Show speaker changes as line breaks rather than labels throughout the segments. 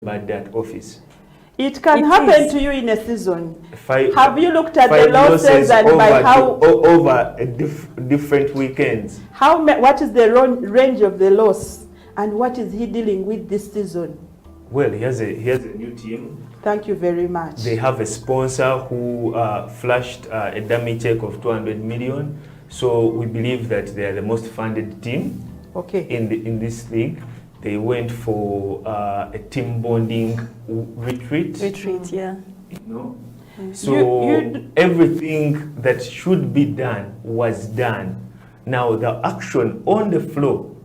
by that office.
It can happen to you in a season. Have you looked at the
losses
and by how
over different weekends?
What is the range of the loss, and what is he dealing with this season?
Well, he has a new team.
Thank you very much.
They have a sponsor who flashed a dummy check of 200 million. So we believe that they are the most funded team.
Okay.
In this league. They went for a team bonding retreat.
Yeah.
You know? So everything that should be done was done. Now the action on the floor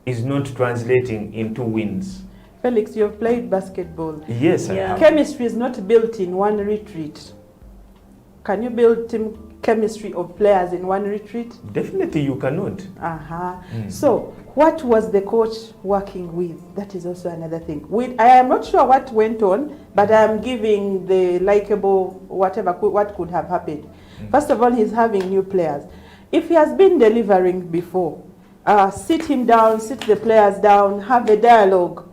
is not translating into wins.
Felix, you've played basketball.
Yes, I have.
Chemistry is not built in one retreat. Can you build team chemistry of players in one retreat?
Definitely you cannot.
So what was the coach working with? That is also another thing. I am not sure what went on, but I am giving the likable what could have happened. First of all, he's having new players. If he has been delivering before, sit him down, sit the players down, have a dialogue.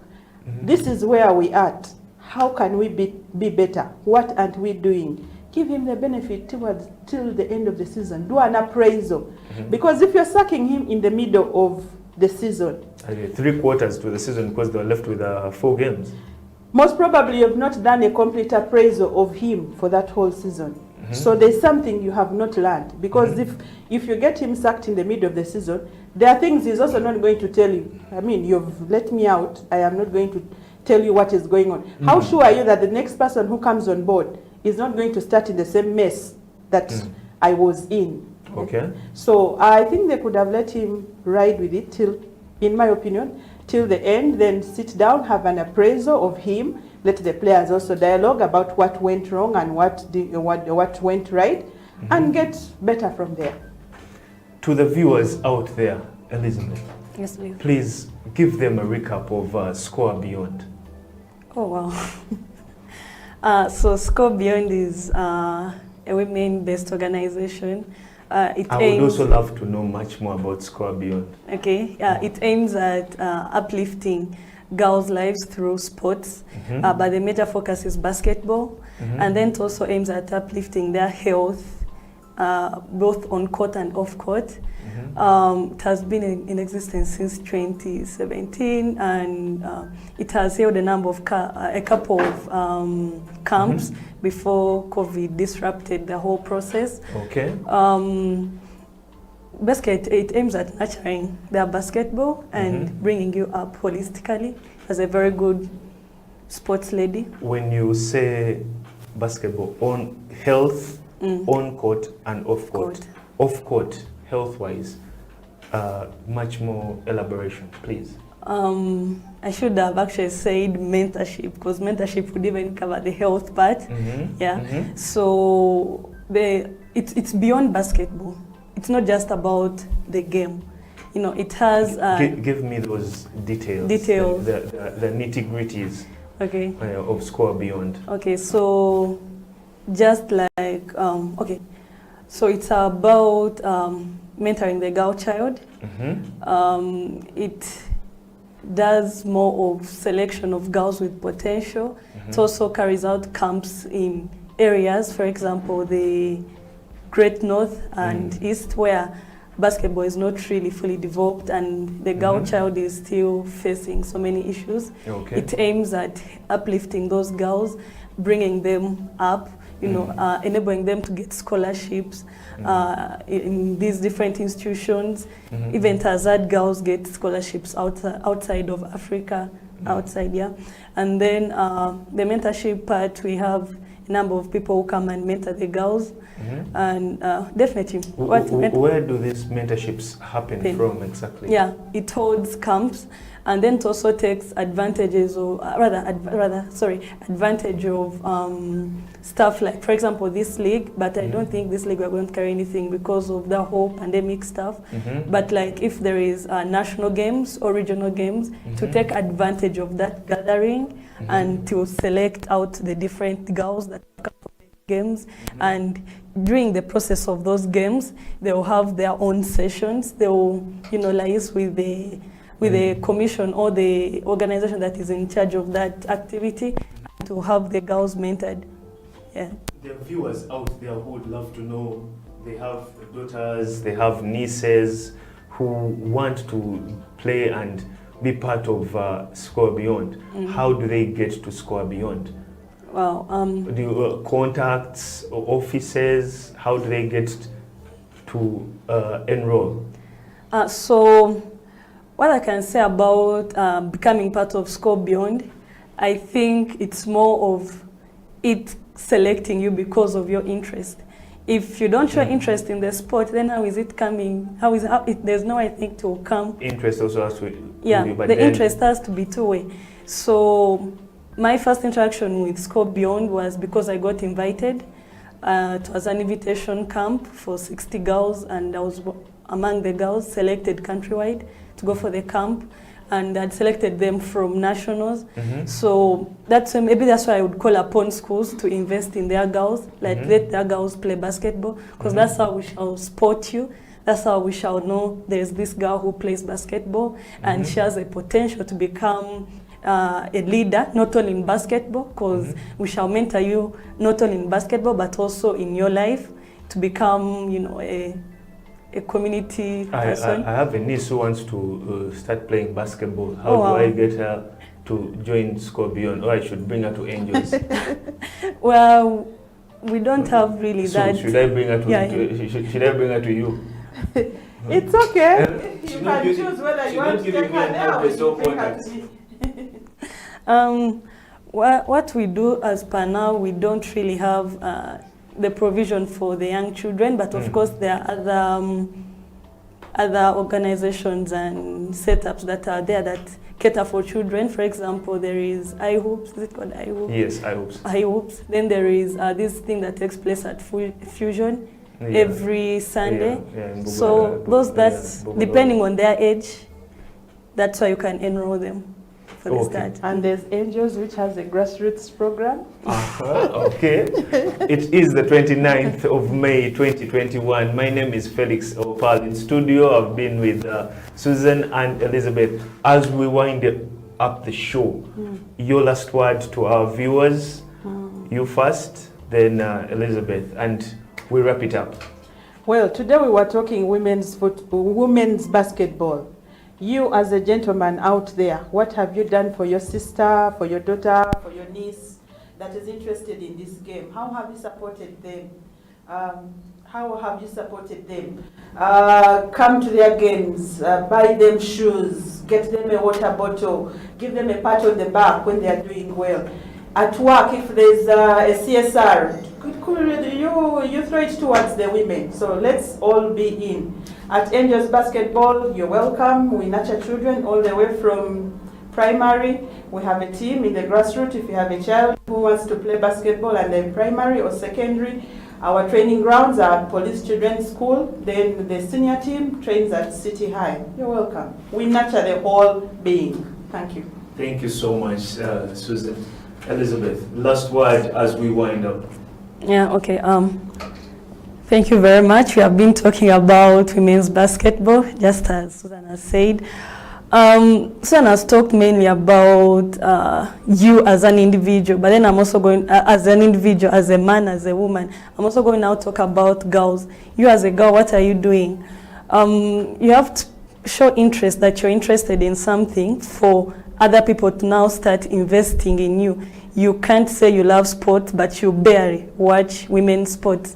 This is where we at. How can we be better? What aren't we doing? Give him the benefit till the end of the season. Do an appraisal. Because if you're sacking him in the middle of the season,
3 quarters to the season, because they were left with 4 games.
Most probably you have not done a complete appraisal of him for that whole season. So there's something you have not learned. Because if you get him sacked in the middle of the season, there are things he's also not going to tell you. I mean, you've let me out. I am not going to tell you what is going on. How sure are you that the next person who comes on board is not going to start in the same mess that I was in?
Okay.
So I think they could have let him ride with it till, in my opinion, till the end, then sit down, have an appraisal of him, let the players also dialogue about what went wrong and what went right, and get better from there.
To the viewers out there, Elizabeth,
yes,
please give them a recap of Score Beyond.
Oh, wow. So Score Beyond is a women-based organization. I would also
love to know much more about Score Beyond.
Okay, it aims at uplifting girls' lives through sports, but the major focus is basketball, and then it also aims at uplifting their health, both on court and off court. It has been in existence since 2017, and it has held a couple of camps before COVID disrupted the whole process.
Okay.
Basically, it aims at nurturing their basketball and bringing you up holistically as a very good sports lady.
When you say basketball, on health, on court and off court. Off court, health-wise, much more elaboration, please.
I should have actually said mentorship, because mentorship would even cover the health part. So it's beyond basketball. It's not just about the game. You know, it has...
give me those details. The nitty-gritties of Score Beyond.
Okay, so just like... so it's about mentoring the girl child. It does more of selection of girls with potential. It also carries out camps in areas, for example, the Great North and East, where basketball is not really fully developed and the girl child is still facing so many issues. It aims at uplifting those girls, bringing them up, you know, enabling them to get scholarships in these different institutions. Even Tazad girls get scholarships outside of Africa, And then the mentorship part, we have a number of people who come and mentor the girls. And definitely.
Where do these mentorships happen from exactly?
Yeah, it holds camps, and then it also takes advantages of, advantage of stuff like, for example, this league, but I don't think this league we're going to carry anything because of the whole pandemic stuff. But like if there is national games or regional games, to take advantage of that gathering and to select out the different girls that come for the games. And during the process of those games, they will have their own sessions. They will, liaise with with the commission or the organization that is in charge of that activity to have the girls mentored. Yeah.
There are viewers out there who would love to know, they have daughters, they have nieces who want to play and be part of Score Beyond. How do they get to Score Beyond?
Well,
Do you contacts or offices? How do they get to enroll?
So what I can say about becoming part of Score Beyond, I think it's more of it selecting you because of your interest. If you don't show interest in the sport, then how is it coming? There's no, I think, to come.
Interest also has to
Yeah,
you, but
the
then
interest has to be two-way. So my first interaction with Score Beyond was because I got invited. It was an invitation camp for 60 girls, and I was among the girls selected countrywide to go for the camp. And I'd selected them from nationals. So maybe that's why I would call upon schools to invest in their girls, like let their girls play basketball, because that's how we shall support you. That's how we shall know there's this girl who plays basketball and she has a potential to become a leader, not only in basketball, because we shall mentor you not only in basketball, but also in your life to become, you know, a community person.
I have a niece who wants to start playing basketball. How
Oh,
do
wow.
I get her to join Score Beyond? Or I should bring her to Angels?
Well, we don't have really
So
that.
should I bring her to,
Yeah.
should I bring her to you?
It's okay.
She's
You
not
can
giving-
choose whether
she's
you want
not
to
giving
take
me
her
an
there or
address
you
or
take her
contact.
to me.
What we do as per now, we don't really have the provision for the young children, but of course there are other organizations and setups that are there that cater for children. For example, there is iHoops. Is it called iHoops?
Yes, I hope so.
iHoops. Then there is this thing that takes place at Fusion
Yeah.
every Sunday.
In
So
Buganda,
those that's
Buganda.
depending on their age, that's why you can enroll them for the
Okay.
start.
And there's Angels, which has a grassroots program.
Okay. It is the 29th of May 2021. My name is Felix Opal. In studio, I've been with Susan and Elizabeth. As we wind up the show, your last word to our viewers. You first, then Elizabeth, and we wrap it up.
Well, today we were talking women's basketball. You as a gentleman out there, what have you done for your sister, for your daughter, for your niece that is interested in this game? How have you supported them? Come to their games, buy them shoes, get them a water bottle, give them a pat on the back when they are doing well. At work, if there's a CSR, you throw it towards the women. So let's all be in. At Angels Basketball, you're welcome. We nurture children all the way from primary. We have a team in the grassroots. If you have a child who wants to play basketball and then primary or secondary, our training grounds are Police Children's School. Then the senior team trains at City High. You're welcome. We nurture the whole being. Thank you.
Thank you so much, Susan. Elizabeth, last word as we wind up.
Yeah, okay. Thank you very much. We have been talking about women's basketball, just as Susan has said. Susan has talked mainly about you as an individual, but then I'm also going, as an individual, as a man, as a woman, I'm also going now to talk about girls. You as a girl, what are you doing? You have to show interest that you're interested in something for other people to now start investing in you. You can't say you love sports, but you barely watch women's sports.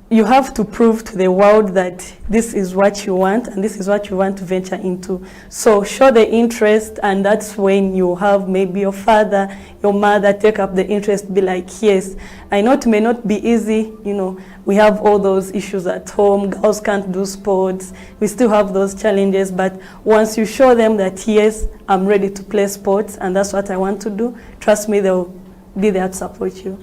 You have to prove to the world that this is what you want and this is what you want to venture into. So show the interest, and that's when you have maybe your father, your mother take up the interest, be like, yes, I know it may not be easy, you know, we have all those issues at home, girls can't do sports, we still have those challenges, but once you show them that, yes, I'm ready to play sports and that's what I want to do, trust me, they'll be there to support you.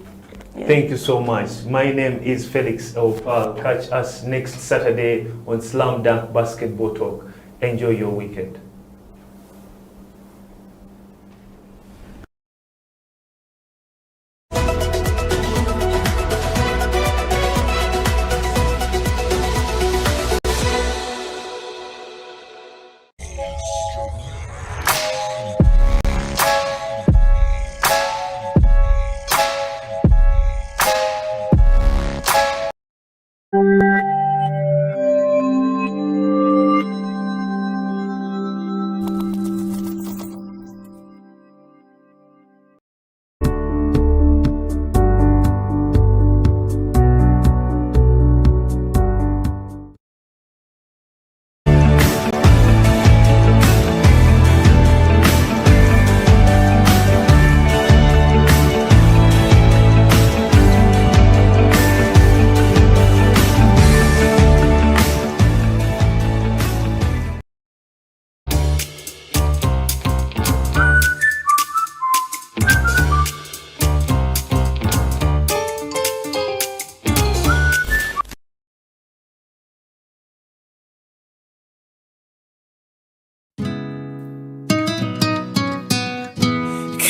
Yeah.
Thank you so much. My name is Felix Opal. Catch us next Saturday on Slam Dunk Basketball Talk. Enjoy your weekend.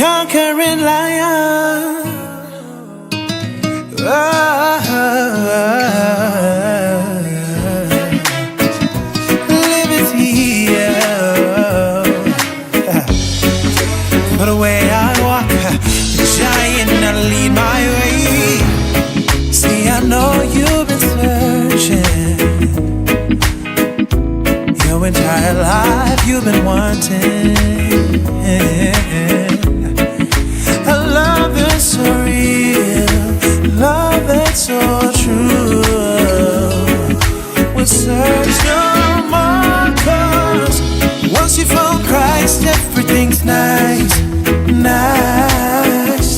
conquering lion. Liberty, for the way I walk, the giant I lead my way. See, I know you've been searching your entire life, you've been wanting a love that's so real, love that's so true. We'll search no more, 'cause once you found Christ, everything's nice, nice.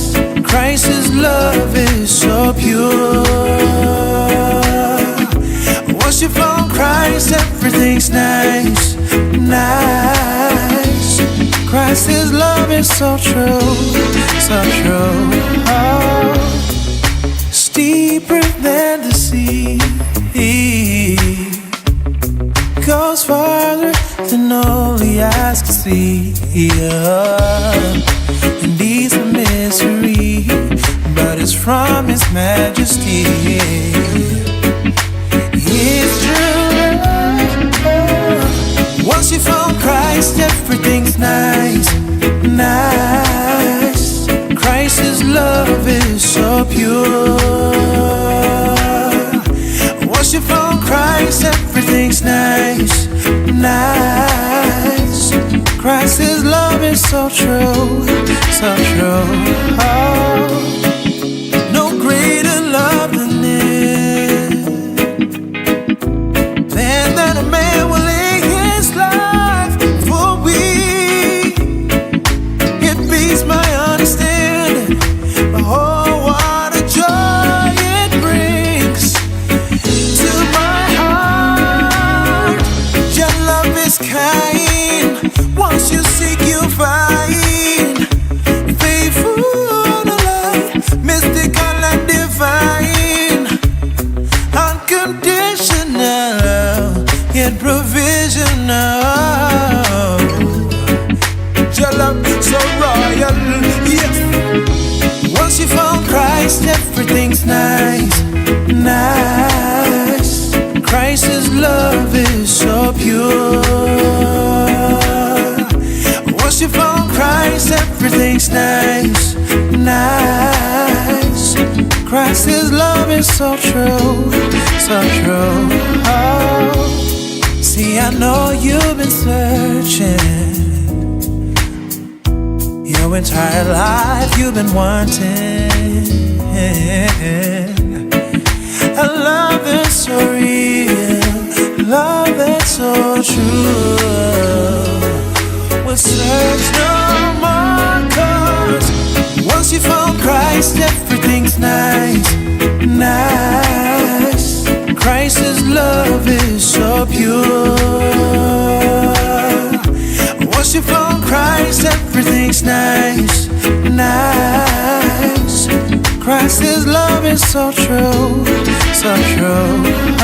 Christ's love is so pure. Once you found Christ, everything's nice, nice. Christ's love is so true, so true. Oh, it's deeper than the sea, goes farther than only eyes can see. And he's a mystery, but it's from his majesty. It's true. Once you found Christ, everything's nice, nice. Christ's love is so pure. Once you found Christ, everything's nice, nice. Christ's love is so true, so true. Oh, no greater love than this, than that a man will lay his life for we. It beats my understanding. Oh, what a joy it brings to my heart. Your love is kind. Once you seek, you find. Faithful to life, mystical and divine. Unconditional, yet provisional. Your love so royal, yes. Once you found Christ, everything's nice, nice. Christ's love is so pure. Once you found Christ, everything's nice, nice. Christ's love is so true, so true. Oh, see, I know you've been searching your entire life, you've been wanting a love that's so real, love that's so true. We'll search no more, 'cause once you found Christ, everything's nice, nice. Christ's love is so pure. Once you found Christ, everything's nice, nice. Christ's love is so true, so true. Oh,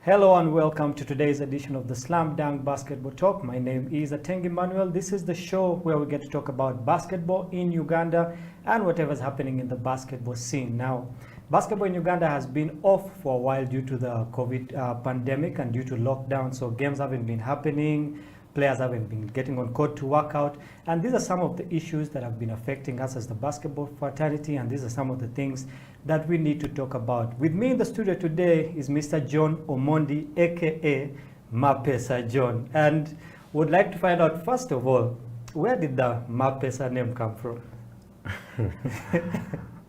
Hello and welcome to today's edition of the Slam Dunk Basketball Talk. My name is Atengi Manuel. This is the show where we get to talk about basketball in Uganda and whatever's happening in the basketball scene. Now, basketball in Uganda has been off for a while due to the COVID pandemic and due to lockdown, so games haven't been happening. Players haven't been getting on court to work out, and these are some of the issues that have been affecting us as the basketball fraternity, and these are some of the things that we need to talk about. With me in the studio today is Mr. John Omondi, aka Mapesa John, and would like to find out, first of all, where did the Mapesa name come from?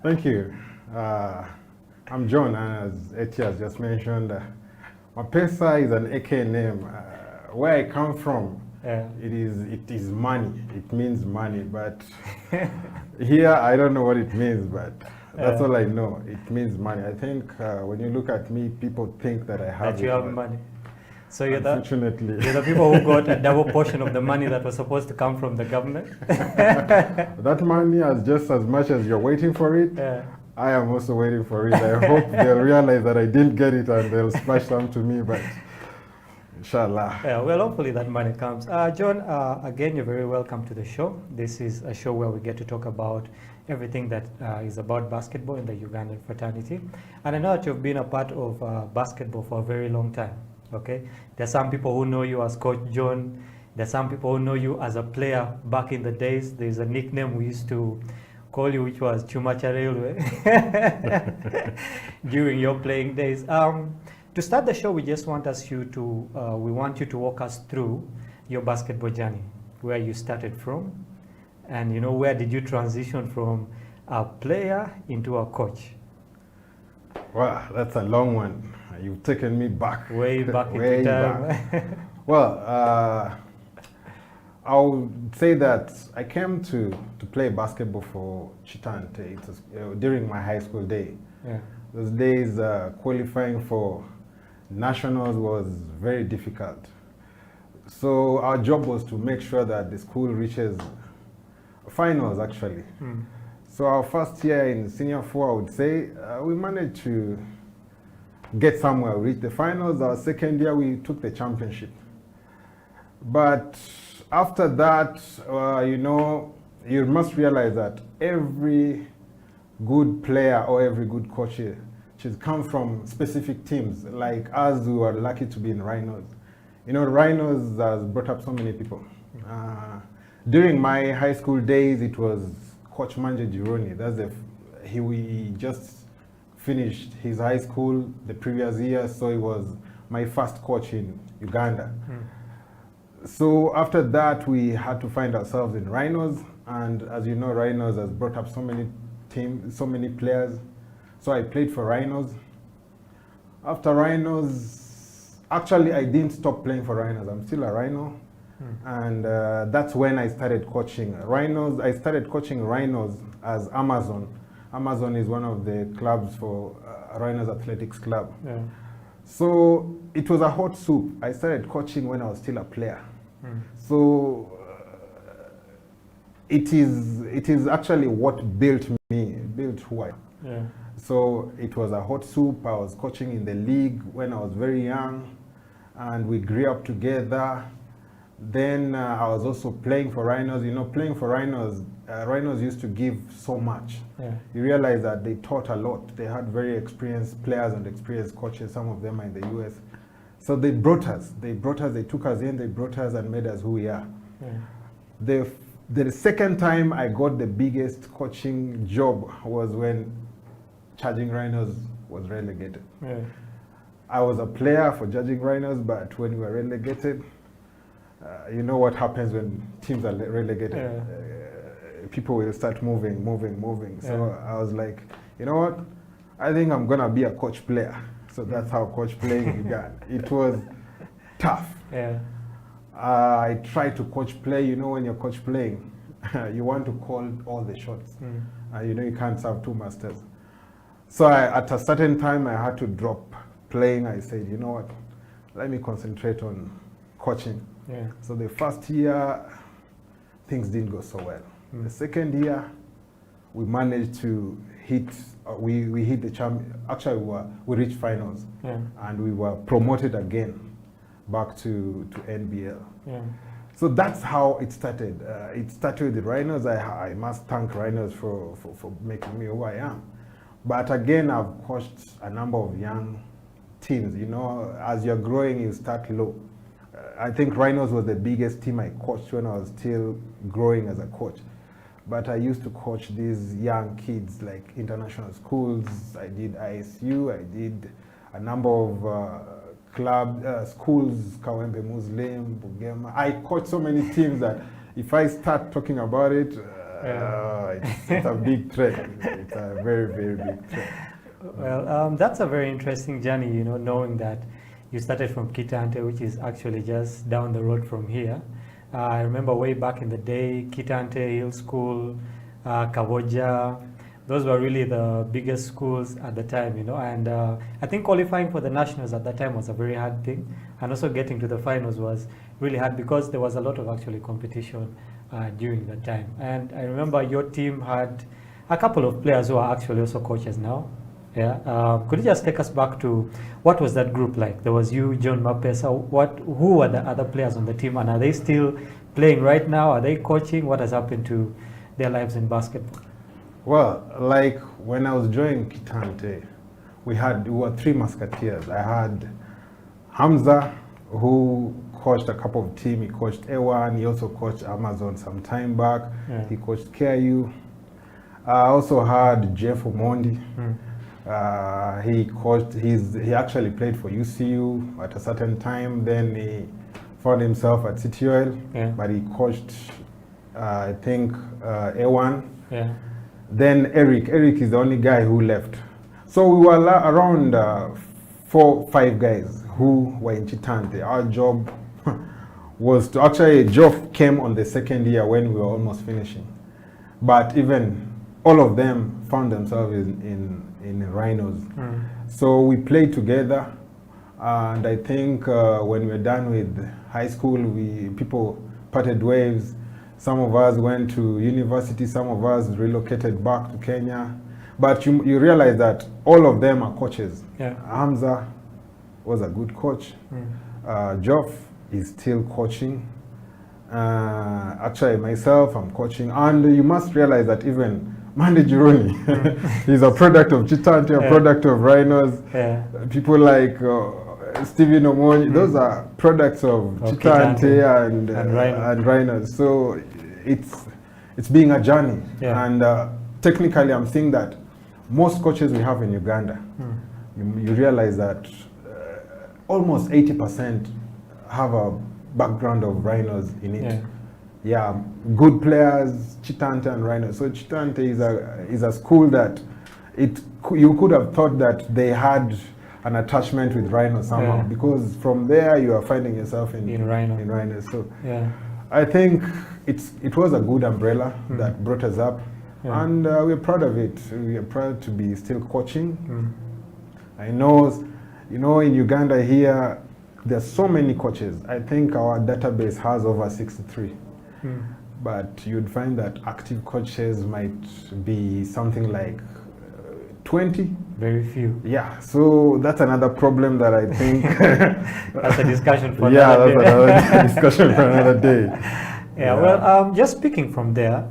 Thank you. I'm John, and as Eti has just mentioned, Mapesa is an AK name. Where I come from, it is money. It means money, but here I don't know what it means, but that's all I know. It means money. I think when you look at me, people think that I have
That you have money. So you're
unfortunately,
you're the people who got a double portion of the money that was supposed to come from the government.
that money is just as much as you're waiting for it. I am also waiting for it. I hope they'll realize that I didn't get it and they'll splash some to me, but inshallah.
Yeah, well, hopefully that money comes. John, again, you're very welcome to the show. This is a show where we get to talk about everything that is about basketball in the Ugandan fraternity. And I know that you've been a part of basketball for a very long time, okay? There's some people who know you as Coach John. There's some people who know you as a player back in the days. There's a nickname we used to call you, which was Chumacha Railway, during your playing days. To start the show, we just want you to walk us through your basketball journey, where you started from, and where did you transition from a player into a coach?
Wow, that's a long one. You've taken me back.
Way back
Way
into time.
back. Well, I would say that I came to play basketball for Chitante. It was during my high school day.
Yeah.
Those days, qualifying for nationals was very difficult. So our job was to make sure that the school reaches finals, actually. So our first year in senior 4, I would say, we managed to get somewhere, we reached the finals. Our second year, we took the championship. But after that, you must realize that every good player or every good coach should come from specific teams, like us who are lucky to be in Rhinos. Rhinos has brought up so many people. During my high school days, it was Coach Manje Gironi. He just finished his high school the previous year, so he was my first coach in Uganda. So after that, we had to find ourselves in Rhinos, and as you know, Rhinos has brought up so many teams, so many players. So I played for Rhinos. After Rhinos, actually I didn't stop playing for Rhinos. I'm still a Rhino. And that's when I started coaching Rhinos. I started coaching Rhinos as Amazon. Amazon is one of the clubs for Rhinos Athletics Club.
Yeah.
So it was a hot soup. I started coaching when I was still a player. So it is actually what built who I am.
Yeah.
So it was a hot soup. I was coaching in the league when I was very young, and we grew up together. Then I was also playing for Rhinos. Playing for Rhinos, Rhinos used to give so much.
Yeah.
You realize that they taught a lot. They had very experienced players and experienced coaches. Some of them are in the US. So they brought us. They took us in, they brought us and made us who we are.
Yeah.
The second time I got the biggest coaching job was when Charging Rhinos was relegated.
Yeah.
I was a player for Charging Rhinos, but when we were relegated, you know what happens when teams are relegated.
Yeah.
People will start moving. So
Yeah.
I was like, you know what? I think I'm gonna be a coach player. So that's how coach playing began. It was tough.
Yeah.
I tried to coach play. When you're coach playing, you want to call all the shots. You can't serve two masters. So at a certain time, I had to drop playing. I said, you know what? Let me concentrate on coaching.
Yeah.
So the first year, things didn't go so well. The second year, we managed to hit we hit the actually we reached finals,
Yeah.
and we were promoted again back to NBL.
Yeah.
So that's how it started. It started with the Rhinos. I must thank Rhinos for making me who I am. But again, I've coached a number of young teams. You know, as you're growing, you start low. I think Rhinos was the biggest team I coached when I was still growing as a coach. But I used to coach these young kids like international schools. I did ISU. I did a number of schools, Kawempe Muslim, Bugema. I coached so many teams that if I start talking about it, it's a big trek. It's a very, very big trek.
Well, that's a very interesting journey, you know, knowing that you started from Kitante, which is actually just down the road from here. I remember way back in the day, Kitante, Hill School, Kaboja, those were really the biggest schools at the time, you know, and I think qualifying for the nationals at that time was a very hard thing, and also getting to the finals was really hard because there was a lot of actually competition during that time. And I remember your team had a couple of players who are actually also coaches now. Yeah, could you just take us back to what was that group like? There was you, John Mapesa. Who were the other players on the team, and are they still playing right now? Are they coaching? What has happened to their lives in basketball?
Well, like when I was joining Kitante, we were three musketeers. I had Hamza, who coached a couple of teams. He coached A1. He also coached Amazon some time back.
Yeah.
He coached KIU. I also had Jeff Omondi. He actually played for UCU at a certain time. Then he found himself at CTOL, but he coached, I think, A1.
Yeah.
Then Eric is the only guy who left. So we were around 4-5 guys who were in Chitante. Our job was to actually, Geoff came on the second year when we were almost finishing. But even all of them found themselves in Rhinos. So we played together, and I think when we were done with high school, people parted ways. Some of us went to university, some of us relocated back to Kenya. But you realize that all of them are coaches.
Yeah.
Hamza was a good coach. Geoff is still coaching. Actually, myself, I'm coaching. And you must realize that even Mande Jironi is a product of Chitante, a product of Rhinos. Yeah. People like Stephen Omoni, those are products of Chitante and Rhinos. So it's being a journey. Yeah. And technically, I'm saying that most coaches we have in Uganda, you realize that almost 80% have a background of Rhinos in it. Yeah. Yeah, good players, Chitante and Rhinos. So Chitante is a school that you could have thought that they had an attachment with Rhinos somehow, because from there you are finding yourself in Rhinos. So I think it was a good umbrella that brought us up, and we're proud of it. We are proud to be still coaching. I know, in Uganda here, there's so many coaches. I think our database has over 63. But you'd find that active coaches might be something like 20.
Very few.
Yeah, so that's another problem that I think
that's a discussion for another day.
Another discussion for another day.
Well, just speaking from there,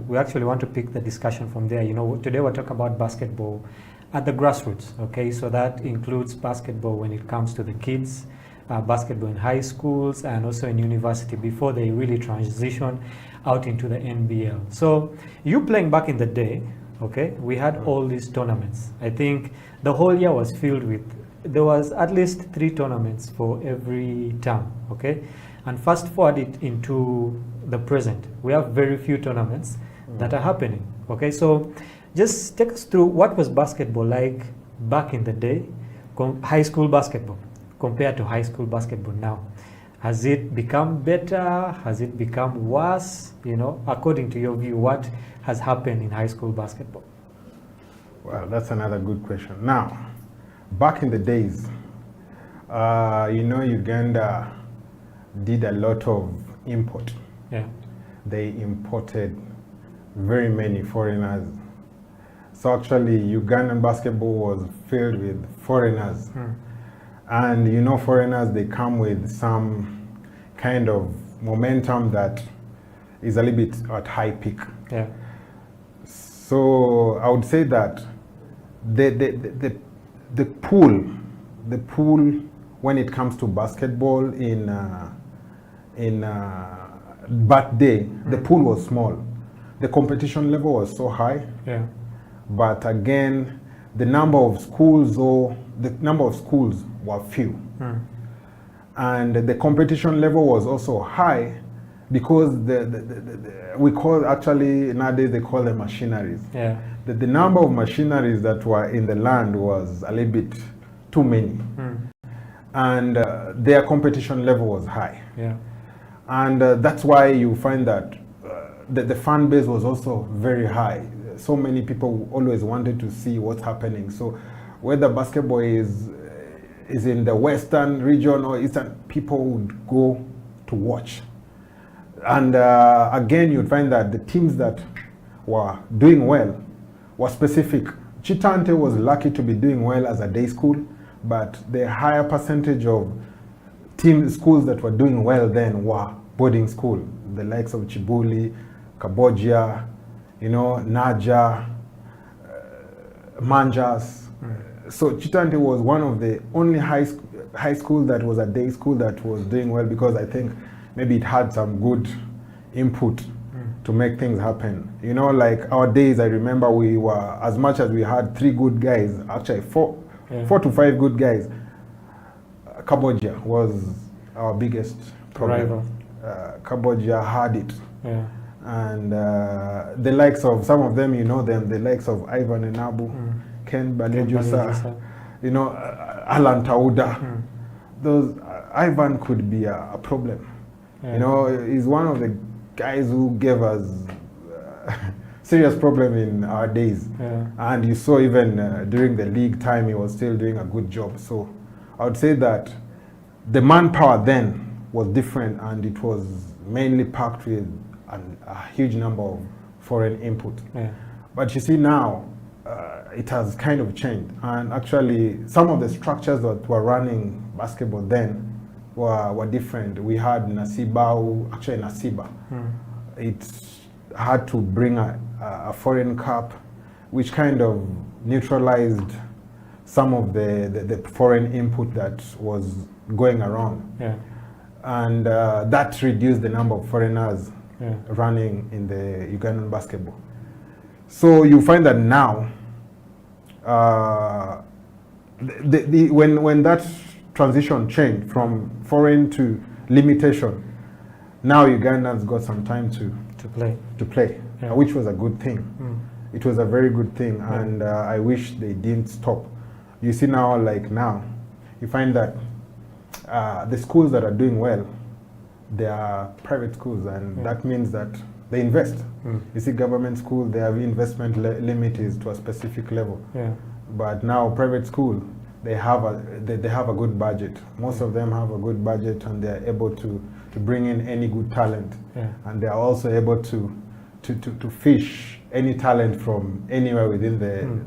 we actually want to pick the discussion from there. Today we're talking about basketball at the grassroots. Okay, so that includes basketball when it comes to the kids, basketball in high schools and also in university before they really transition out into the NBL. So you playing back in the day, okay, we had all these tournaments. I think the whole year was filled with, there was at least 3 tournaments for every term, okay? And fast forward it into the present, we have very few tournaments that are happening, okay? So just take us through what was basketball like back in the day, high school basketball, compared to high school basketball now. Has it become better? Has it become worse? According to your view, what has happened in high school basketball?
Well, that's another good question. Now, back in the days, Uganda did a lot of import. Yeah. They imported very many foreigners. So actually, Ugandan basketball was filled with foreigners. And you know, foreigners, they come with some kind of momentum that is a little bit at high peak.
Yeah.
So I would say that the pool when it comes to basketball in back day, the pool was small. The competition level was so high.
Yeah.
But again, the number of schools were few. And the competition level was also high because we call, actually nowadays they call them machineries.
Yeah.
The number of machineries that were in the land was a little bit too many. And their competition level was high.
Yeah.
And that's why you find that the fan base was also very high. So many people always wanted to see what's happening. So whether basketball is in the western region or eastern, people would go to watch. And again, you'd find that the teams that were doing well were specific. Chitante was lucky to be doing well as a day school, but the higher percentage of schools that were doing well then were boarding school. The likes of Chibuli, Kabojia, you know, Naja, Manjas. So Chitante was one of the only high school that was a day school that was doing well, because I think maybe it had some good input to make things happen. You know, like our days, I remember we were, as much as we had 3 good guys, actually 4 to 5 good guys, Kabojia was our biggest problem. Kabojia had it.
Yeah.
And the likes of, some of them, you know them, the likes of Ivan Enabu, Ken Balejusa, you know, Alan Tauda. Those, Ivan could be a problem.
Yeah.
You know, he's one of the guys who gave us serious problem in our days.
Yeah.
And you saw even during the league time, he was still doing a good job. So I would say that the manpower then was different, and it was mainly packed with a huge number of foreign input.
Yeah.
But you see now, it has kind of changed. And actually, some of the structures that were running basketball then were different. We had Nasiba, actually Nasiba. It had to bring a foreign cap, which kind of neutralized some of the foreign input that was going around.
Yeah.
And that reduced the number of foreigners
Yeah.
running in the Ugandan basketball. So you find that now, when that transition changed from foreign to limitation, now Ugandans got some time to play,
Yeah.
which was a good thing. It was a very good thing, and I wish they didn't stop. You see now, like now, you find that the schools that are doing well, they are private schools, and that means that they invest. You see, government school, their investment limit is to a specific level.
Yeah.
But now private school, they have a good budget. Most of them have a good budget, and they are able to bring in any good talent.
Yeah.
And they are also able to fish any talent from anywhere within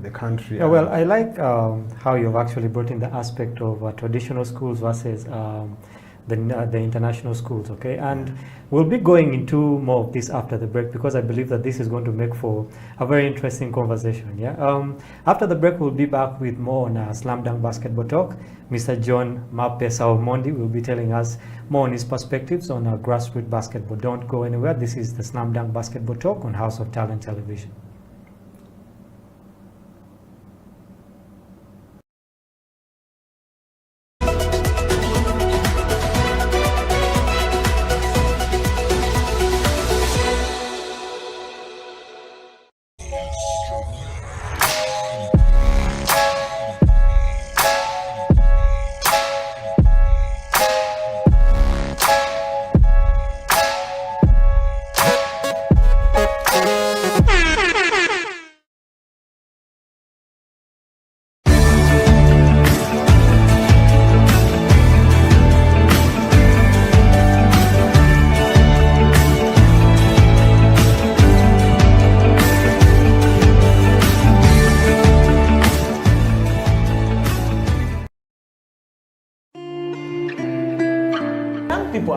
the country.
Yeah, well, I like how you've actually brought in the aspect of traditional schools versus the international schools, okay? And we'll be going into more of this after the break, because I believe that this is going to make for a very interesting conversation, yeah? After the break, we'll be back with more on Slam Dunk Basketball Talk. Mr. John Mapesa Omondi will be telling us more on his perspectives on grassroots basketball. Don't go anywhere. This is the Slam Dunk Basketball Talk on House of Talent Television.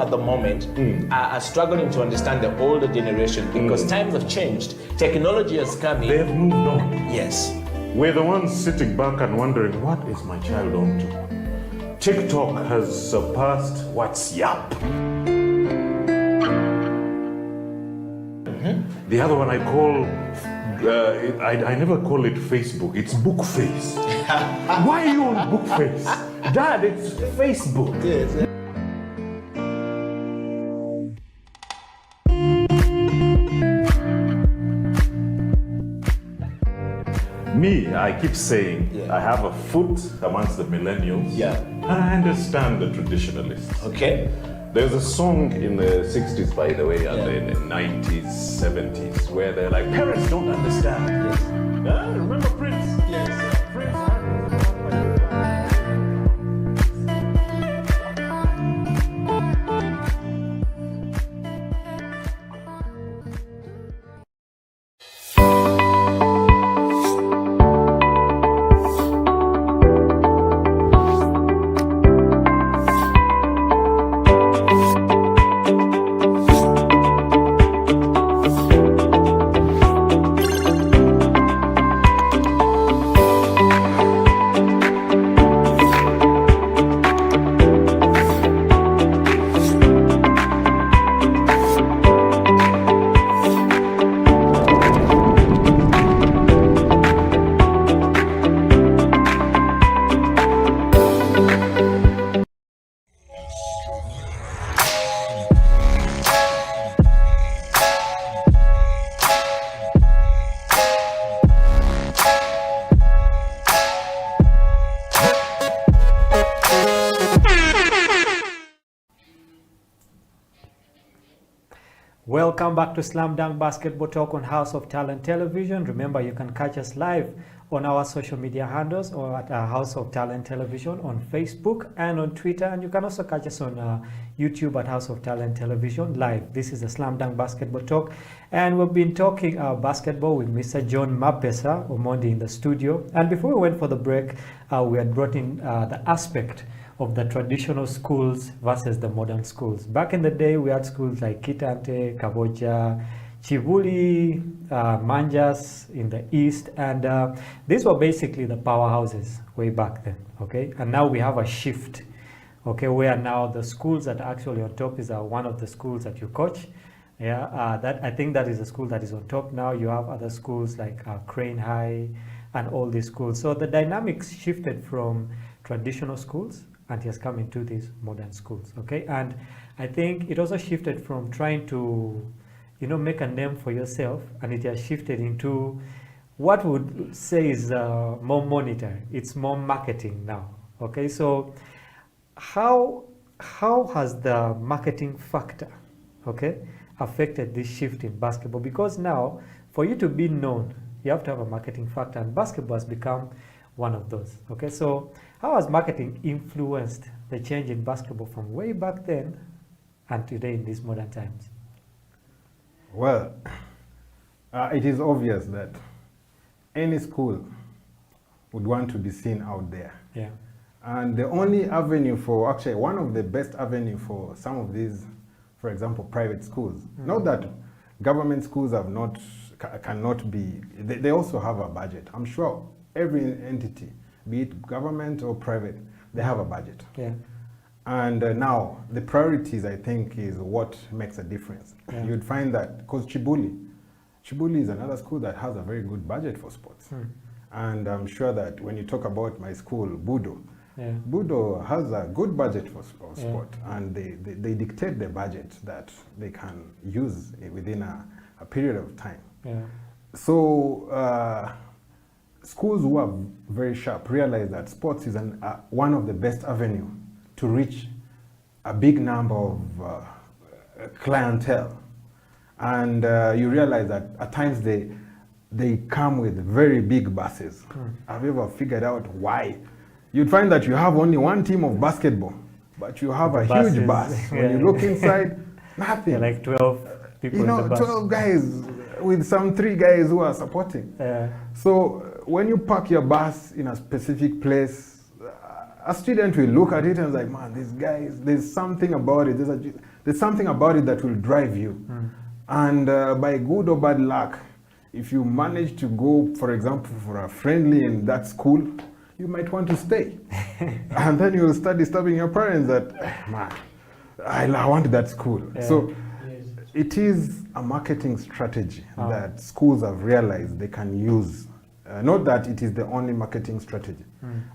at the moment are struggling to understand the older generation because times have changed. Technology has come in.
They've moved on.
Yes.
We're the ones sitting back and wondering, what is my child on to? TikTok has surpassed WhatsApp. The other one I call, I never call it Facebook, it's Bookface. Why are you on Bookface? Dad, it's Facebook.
Yes.
Me, I keep saying, I have a foot amongst the millennials.
Yeah.
And I understand the traditionalists.
Okay.
There's a song in the 60s, by the way, and the 90s, 70s, where they're like, parents don't understand.
Yes.
Remember Prince?
Yes.
Prince.
Welcome back to Slam Dunk Basketball Talk on House of Talent Television. Remember, you can catch us live on our social media handles or at our House of Talent Television on Facebook and on Twitter. And you can also catch us on YouTube at House of Talent Television live. This is the Slam Dunk Basketball Talk. And we've been talking basketball with Mr. John Mapesa Omondi in the studio. And before we went for the break, we had brought in the aspect of the traditional schools versus the modern schools. Back in the day, we had schools like Kitante, Kaboja, Chivuli, Manjas in the east, and these were basically the powerhouses way back then, okay? And now we have a shift, okay, where now the schools that are actually on top is one of the schools that you coach. Yeah, that I think that is the school that is on top now. You have other schools like Crane High and all these schools. So the dynamics shifted from traditional schools and he has come into these modern schools, okay? And I think it also shifted from trying to, you know, make a name for yourself, and it has shifted into what would say is more monetary. It's more marketing now, okay? So how has the marketing factor, okay, affected this shift in basketball? Because now, for you to be known, you have to have a marketing factor, and basketball has become one of those, okay? So how has marketing influenced the change in basketball from way back then and today in these modern times?
Well, it is obvious that any school would want to be seen out there.
Yeah.
And the only avenue for, actually one of the best avenue for some of these, for example, private schools, not that government schools have not, cannot be, they also have a budget. I'm sure every entity, be it government or private, they have a budget.
Yeah.
And now the priorities, I think, is what makes a difference.
Yeah.
You'd find that, because Chibuli is another school that has a very good budget for sports. And I'm sure that when you talk about my school, Budo,
Yeah.
Budo has a good budget for sport, and they dictate the budget that they can use within a period of time.
Yeah.
So schools who are very sharp realize that sports is one of the best avenue to reach a big number of clientele. And you realize that at times they come with very big buses. Have you ever figured out why? You'd find that you have only one team of basketball, but you have a huge bus. When you look inside, nothing.
Yeah, like 12 people
you know,
in the bus.
12 guys with some 3 guys who are supporting. So when you park your bus in a specific place, a student will look at it and like, man, these guys, there's something about it. there's something about it that will drive you. And by good or bad luck, if you manage to go, for example, for a friendly in that school, you might want to stay. And then you'll start disturbing your parents that, man, I want that school.
Yeah.
So it is a marketing strategy that schools have realized they can use. Not that it is the only marketing strategy,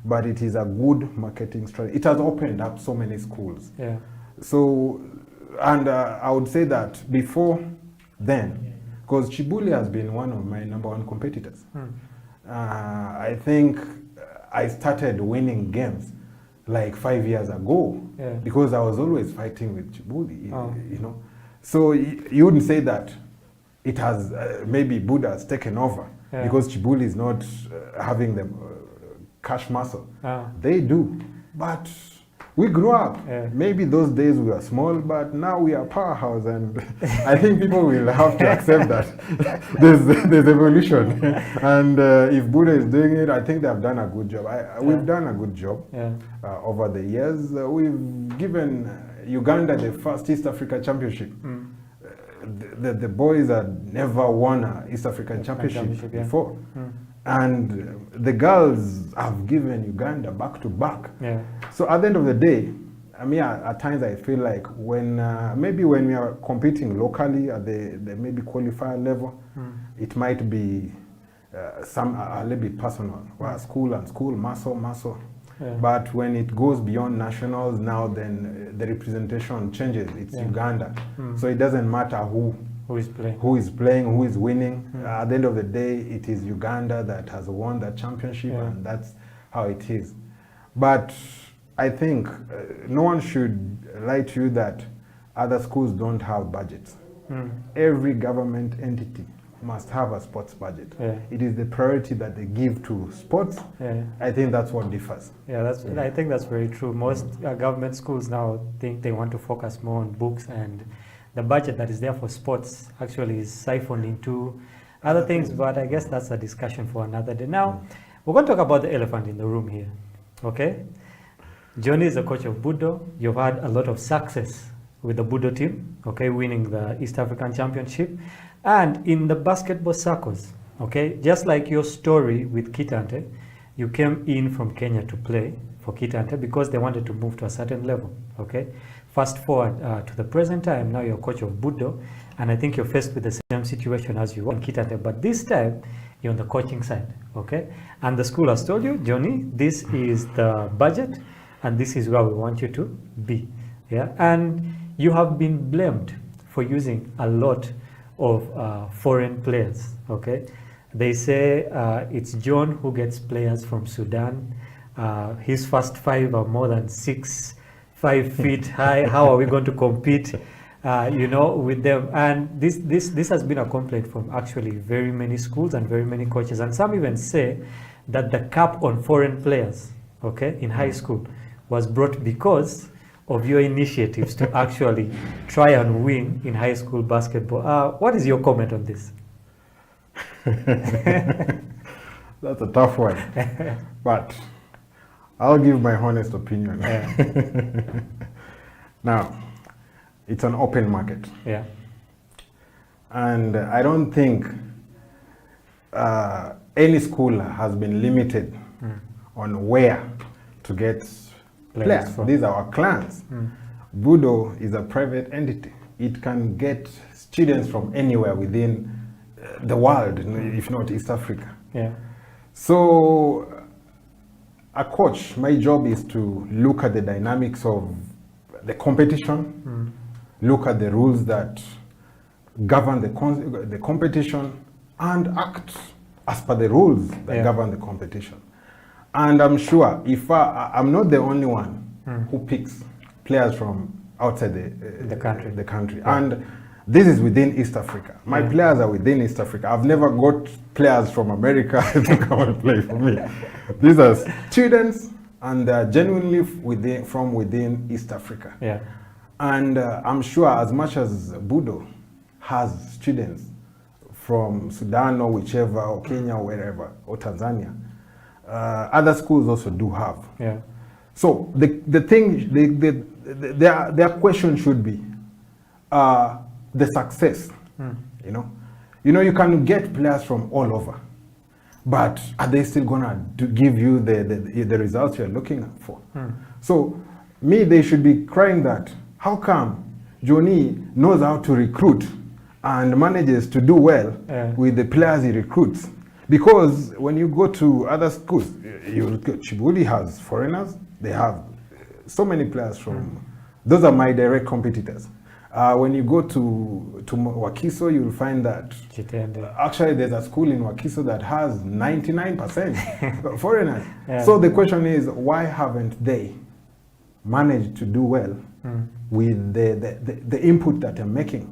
but it is a good marketing strategy. It has opened up so many schools.
Yeah.
So, and I would say that before then, because Chibuli has been one of my #1 competitors. I think I started winning games like 5 years ago because I was always fighting with Chibuli, you know. So you wouldn't say that it has, maybe Buddha has taken over because Chibuli is not having the cash muscle. They do, but we grew up. Maybe those days we were small, but now we are powerhouse, and I think people will have to accept that there's evolution. And if Buddha is doing it, I think they have done a good job. We've done a good job over the years. We've given Uganda the first East Africa Championship. The boys had never won an East African Championship before. And the girls have given Uganda back to back. So at the end of the day, I mean, at times I feel like when maybe when we are competing locally at the maybe qualifier level, it might be a little bit personal. Well, school and school, muscle. But when it goes beyond nationals, now then the representation changes. It's Uganda. So it doesn't matter who is playing, who is winning. At the end of the day, it is Uganda that has won that championship, and that's how it is. But I think no one should lie to you that other schools don't have budgets. Every government entity must have a sports budget. It is the priority that they give to sports. I think that's what differs.
I think that's very true. Most government schools now think they want to focus more on books, and the budget that is there for sports actually is siphoned into other things, but I guess that's a discussion for another day. Now, we're going to talk about the elephant in the room here, okay? Johnny is the coach of Budo. You've had a lot of success with the Budo team, okay, winning the East African Championship. And in the basketball circles, okay, just like your story with Kitante, you came in from Kenya to play for Kitante because they wanted to move to a certain level, okay? Fast forward to the present time, now you're coach of Budo, and I think you're faced with the same situation as you were in Kitante, but this time you're on the coaching side, okay? And the school has told you, Johnny, this is the budget, and this is where we want you to be, yeah? And you have been blamed for using a lot of foreign players, okay? They say it's John who gets players from Sudan. His first 5 are more than 5 feet high. How are we going to compete, you know, with them? And this has been a complaint from actually very many schools and very many coaches. And some even say that the cap on foreign players, okay, in high school was brought because of your initiatives to actually try and win in high school basketball. What is your comment on this?
That's a tough one, but I'll give my honest opinion. Now, it's an open market. And I don't think any school has been limited on where to get players. These are our clans. Budo is a private entity. It can get students from anywhere within the world, if not East Africa. So, a coach, my job is to look at the dynamics of the competition, look at the rules that govern the competition, and act as per the rules that govern the competition. And I'm sure if I'm not the only one who picks players from outside the country. And this is within East Africa. My players are within East Africa. I've never got players from America to come and play for me. These are students, and they're genuinely from within East Africa. And I'm sure as much as Budo has students from Sudan or whichever, or Kenya or wherever, or Tanzania, other schools also do have. So the thing, their question should be, the success. You know, you can get players from all over, but are they still gonna give you the results you're looking for? So, they should be crying that how come Johnny knows how to recruit and manages to do well with the players he recruits? Because when you go to other schools, Chibuli has foreigners. They have so many players from. Those are my direct competitors. When you go to Wakiso, you'll find that actually there's a school in Wakiso that has 99% foreigners. So the question is, why haven't they managed to do well with the input that they're making?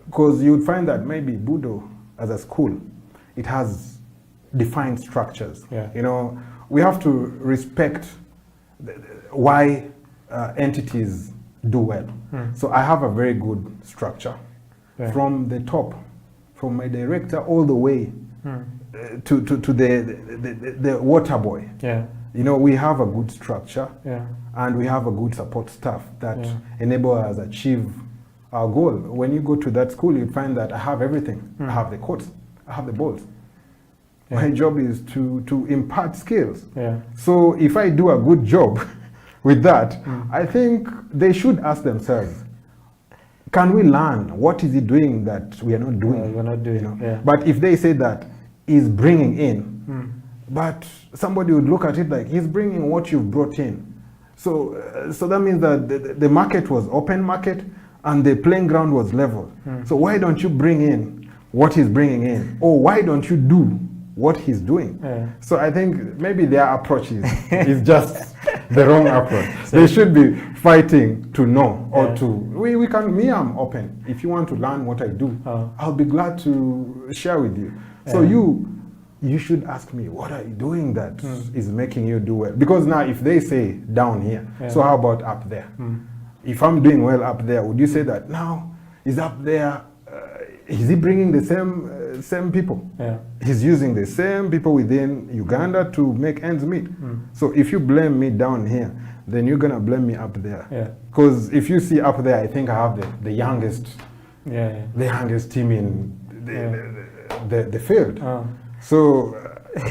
Because you'd find that maybe Budo as a school, it has defined structures. We have to respect why entities do well. So I have a very good structure from the top, from my director all the way to the water boy. We have a good structure and we have a good support staff that enable us achieve our goal. When you go to that school, you find that I have everything. I have the courts, I have the balls. My job is to impart skills. So if I do a good job with that, I think they should ask themselves, can we learn? What is he doing that we are not doing?
We're not doing.
But if they say that he's bringing in, but somebody would look at it like he's bringing what you've brought in. So that means that the market was open market and the playing ground was level. So why don't you bring in what he's bringing in? Or why don't you do what he's doing? So I think maybe their approach is just the wrong approach. They should be fighting to know or to, we can, I'm open. If you want to learn what I do, I'll be glad to share with you. So you should ask me, what are you doing that is making you do well? Because now if they say down here, so how about up there? If I'm doing well up there, would you say that now is up there, is he bringing the same people? He's using the same people within Uganda to make ends meet. So if you blame me down here, then you're gonna blame me up there. Because if you see up there, I think I have the youngest, the youngest team in the field. So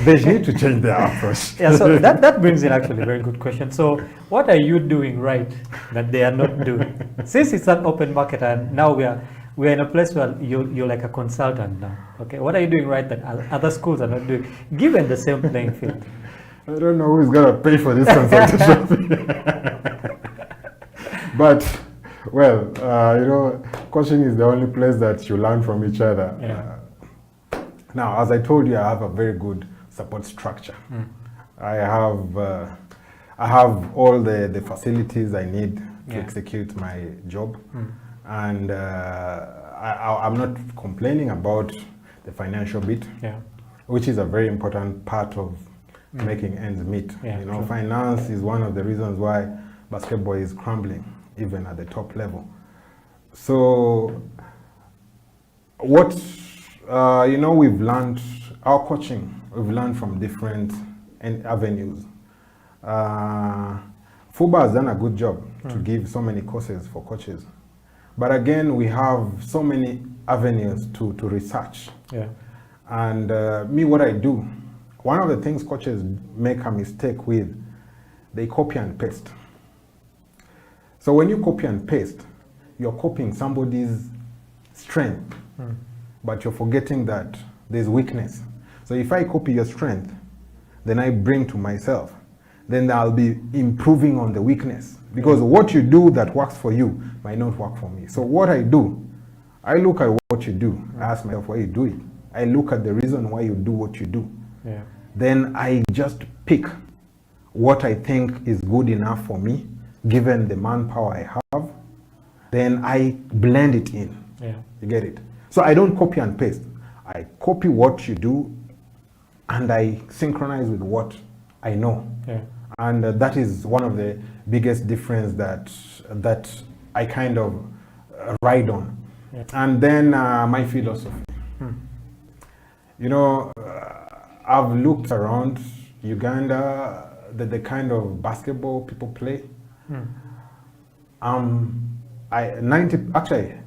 they need to change their approach.
So that brings in actually a very good question. So what are you doing right that they are not doing? Since it's an open market and now we're in a place where you're like a consultant now. Okay, what are you doing right that other schools are not doing, given the same playing field?
I don't know who's gonna pay for this consultation. But well, coaching is the only place that you learn from each other. Now, as I told you, I have a very good support structure. I have all the facilities I need to execute my job. And I'm not complaining about the financial bit, which is a very important part of making ends meet. Finance is one of the reasons why basketball is crumbling, even at the top level. So what we've learned, our coaching, we've learned from different avenues. FUBA has done a good job to give so many courses for coaches. But again, we have so many avenues to research. And what I do, one of the things coaches make a mistake with, they copy and paste. So when you copy and paste, you're copying somebody's strength, but you're forgetting that there's weakness. So if I copy your strength, then I bring to myself, then I'll be improving on the weakness. Because what you do that works for you might not work for me. So what I do, I look at what you do. I ask myself why you do it. I look at the reason why you do what you do. Then I just pick what I think is good enough for me, given the manpower I have. Then I blend it in. You get it? So I don't copy and paste. I copy what you do and I synchronize with what I know. And that is one of the biggest difference that I kind of ride on. And then my philosophy. I've looked around Uganda, the kind of basketball people play.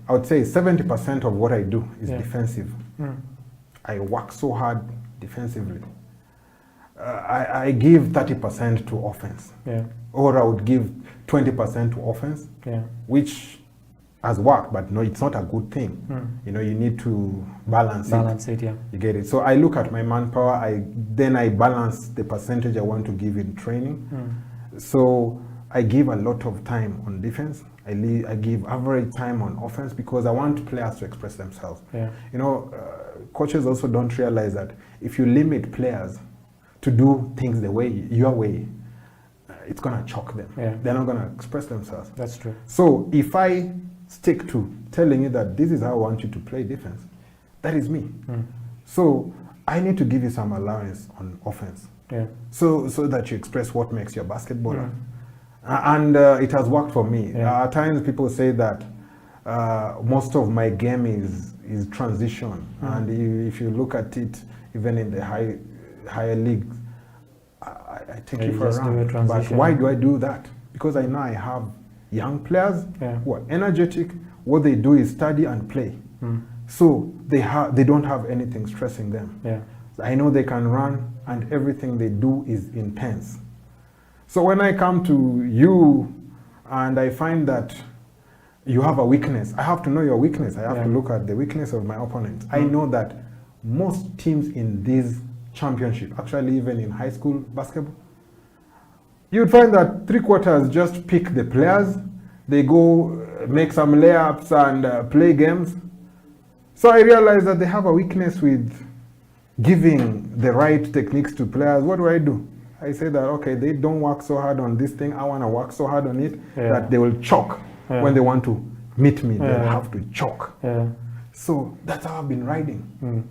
I would say 70% of what I do is defensive.
Mm.
I work so hard defensively. I give 30% to offense.
Yeah.
Or I would give 20% to offense, which has worked, but no, it's not a good thing.
Mm.
You know, you need to balance
it. Yeah.
You get it. So I look at my manpower, then I balance the percentage I want to give in training.
Mm.
So I give a lot of time on defense. I give average time on offense because I want players to express themselves.
Yeah.
You know, coaches also don't realize that if you limit players to do things your way, it's going to choke them.
Yeah.
They're not going to express themselves.
That's true.
So if I stick to telling you that this is how I want you to play defense, that is me.
Mm.
So I need to give you some allowance on offense.
Yeah.
So that you express what makes you a basketballer.
Mm.
And it has worked for me.
Yeah.
At times people say that most of my game is transition.
Mm.
And if you look at it, even in the higher leagues, I take you for a run. But why do I do that? Because I know I have young players who are energetic. What they do is study and play.
Mm.
So they don't have anything stressing them.
Yeah.
I know they can run, and everything they do is intense. So when I come to you and I find that you have a weakness, I have to know your weakness. I have to look at the weakness of my opponent. I know that most teams in this championship, actually even in high school basketball, you'd find that 3/4 just pick the players, they go make some layups and play games. So I realized that they have a weakness with giving the right techniques to players. What do? I say that, okay, they don't work so hard on this thing. I want to work so hard on it that they will choke when they want to meet me. They'll have to choke.
Yeah.
So that's how I've been riding.
Mm.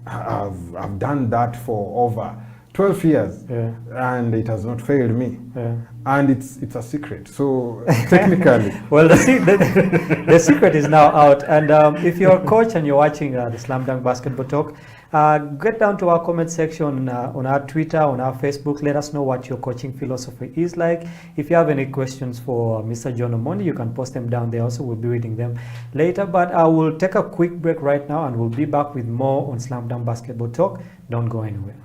I've done that for over 12 years, and it has not failed me.
Yeah.
And it's a secret. So technically,
well, the secret is now out. And if you're a coach and you're watching the Slam Dunk Basketball Talk, get down to our comment section on our Twitter, on our Facebook. Let us know what your coaching philosophy is like. If you have any questions for Mr. John Omondi, you can post them down there. Also, we'll be reading them later. But I will take a quick break right now, and we'll be back with more on Slam Dunk Basketball Talk. Don't go anywhere.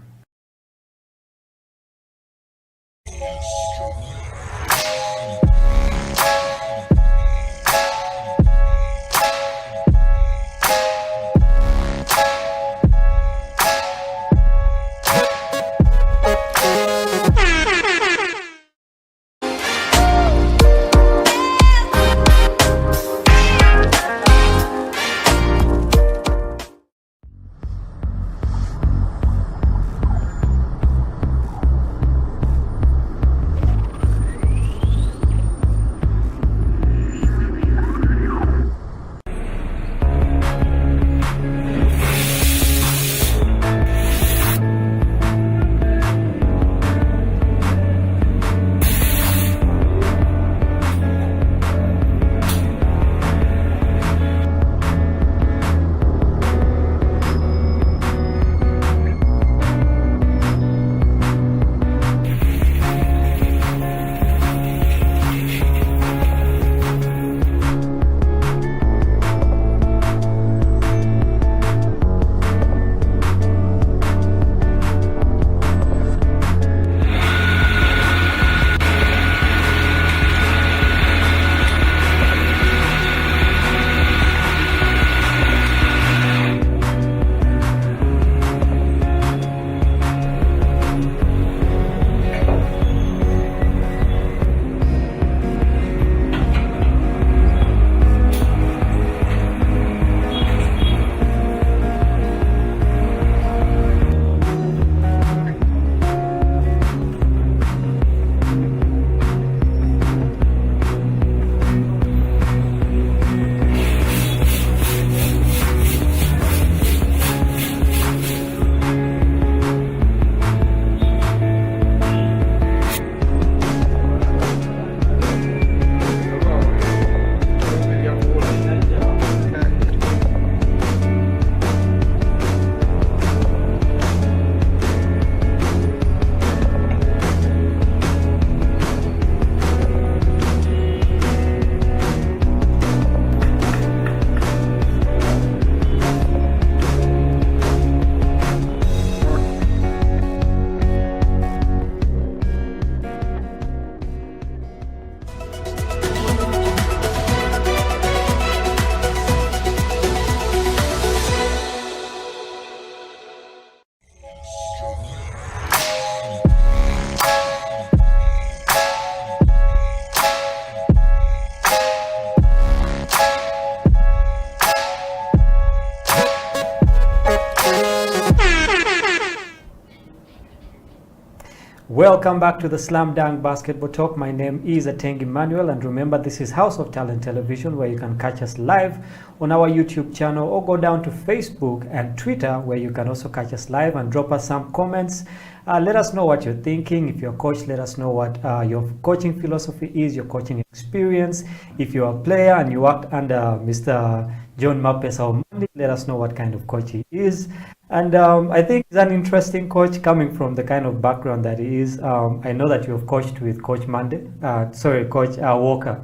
Welcome back to the Slam Dunk Basketball Talk. My name is Atengi Manuel, and remember, this is House of Talent Television, where you can catch us live on our YouTube channel or go down to Facebook and Twitter, where you can also catch us live and drop us some comments. Let us know what you're thinking. If you're a coach, let us know what your coaching philosophy is, your coaching experience. If you're a player and you worked under Mr. John Mapesa, let us know what kind of coach he is. And I think he's an interesting coach coming from the kind of background that he is. I know that you have coached with Coach Coach Walker.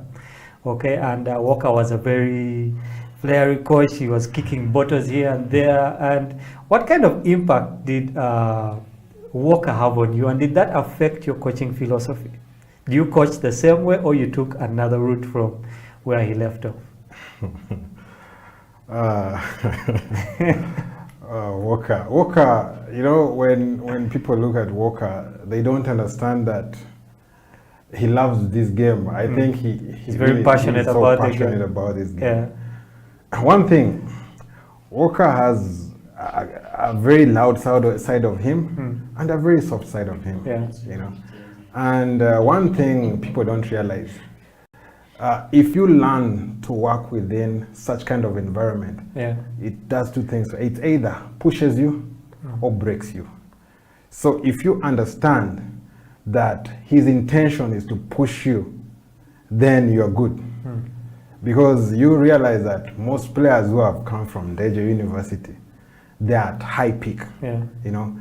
Okay, and Walker was a very fiery coach. He was kicking bottles here and there. And what kind of impact did Walker have on you, and did that affect your coaching philosophy? Do you coach the same way, or you took another route from where he left off?
Walker, you know, when people look at Walker, they don't understand that he loves this game. I think he's
very
really,
passionate
so
about
passionate
the
about this game.
Yeah.
One thing, Walker has a very loud side of him and a very soft side of him.
Yeah.
You know, and one thing people don't realize. If you learn to work within such kind of environment, it does two things. It either pushes you or breaks you. So if you understand that his intention is to push you, then you're good. Because you realize that most players who have come from Deja University, they're at high peak. You know,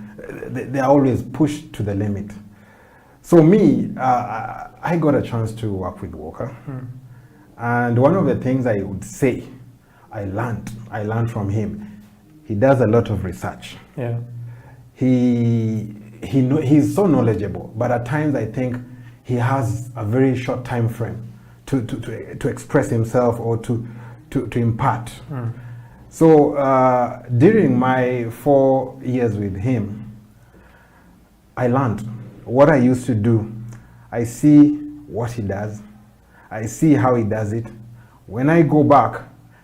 they're always pushed to the limit. So me, I got a chance to work with Walker. And one of the things I would say I learned from him, he does a lot of research. He's so knowledgeable, but at times I think he has a very short time frame to express himself or to impart. So during my 4 years with him, I learned what I used to do. I see what he does. I see how he does it. When I go back,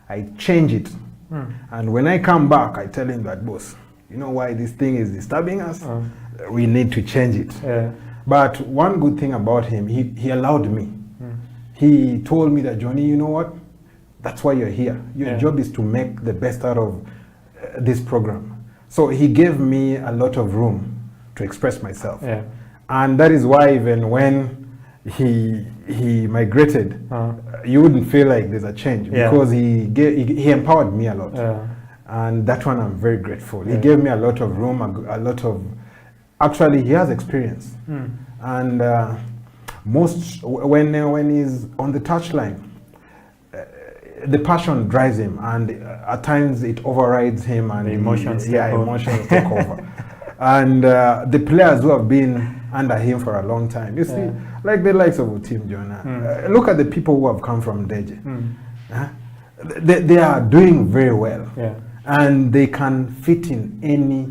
I change it. And when I come back, I tell him that, boss, you know why this thing is disturbing us? We need to change it. But one good thing about him, he allowed me. He told me that, Johnny, you know what? That's why you're here. Your job is to make the best out of this program. So he gave me a lot of room to express myself. And that is why even when he migrated, you wouldn't feel like there's a change, because he empowered me a lot. And that one I'm very grateful. He gave me a lot of room, actually he has experience. And when he's on the touchline, the passion drives him, and at times it overrides him, and emotions take over. And the players who have been under him for a long time, you see, like the likes of Tim Jonah, look at the people who have come from Deje. They are doing very well, and they can fit in any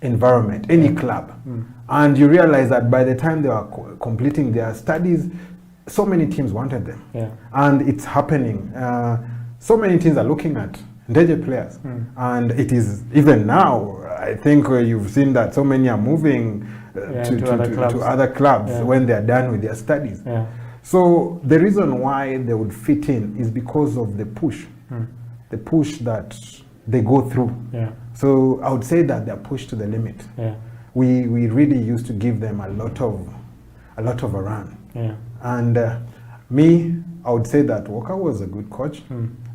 environment, any club. And you realize that by the time they are completing their studies, so many teams wanted them. And it's happening. So many teams are looking at Deje players. And it is, even now, I think you've seen that so many are moving to other clubs when they are done with their studies. So the reason why they would fit in is because of the push that they go through. So I would say that they're pushed to the limit. We really used to give them a lot of a run. And me, I would say that Walker was a good coach.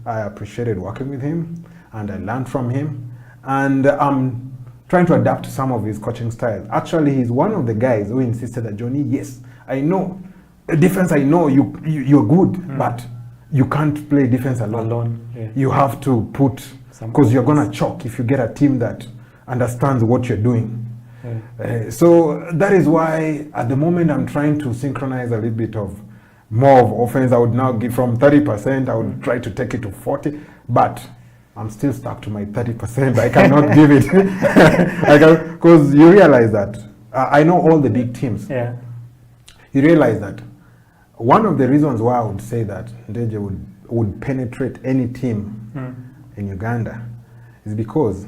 I appreciated working with him, and I learned from him. And I'm trying to adapt to some of his coaching styles. Actually, he's one of the guys who insisted that, Johnny, yes, I know defense. I know you're good, but you can't play defense alone. You have to put, because you're gonna choke if you get a team that understands what you're doing. So that is why at the moment I'm trying to synchronize a little bit of more of offense. I would now give from 30%, I would try to take it to 40, but I'm still stuck to my 30%. I cannot give it. Because you realize that, I know all the big teams. You realize that one of the reasons why I would say that Deje would penetrate any team in Uganda is because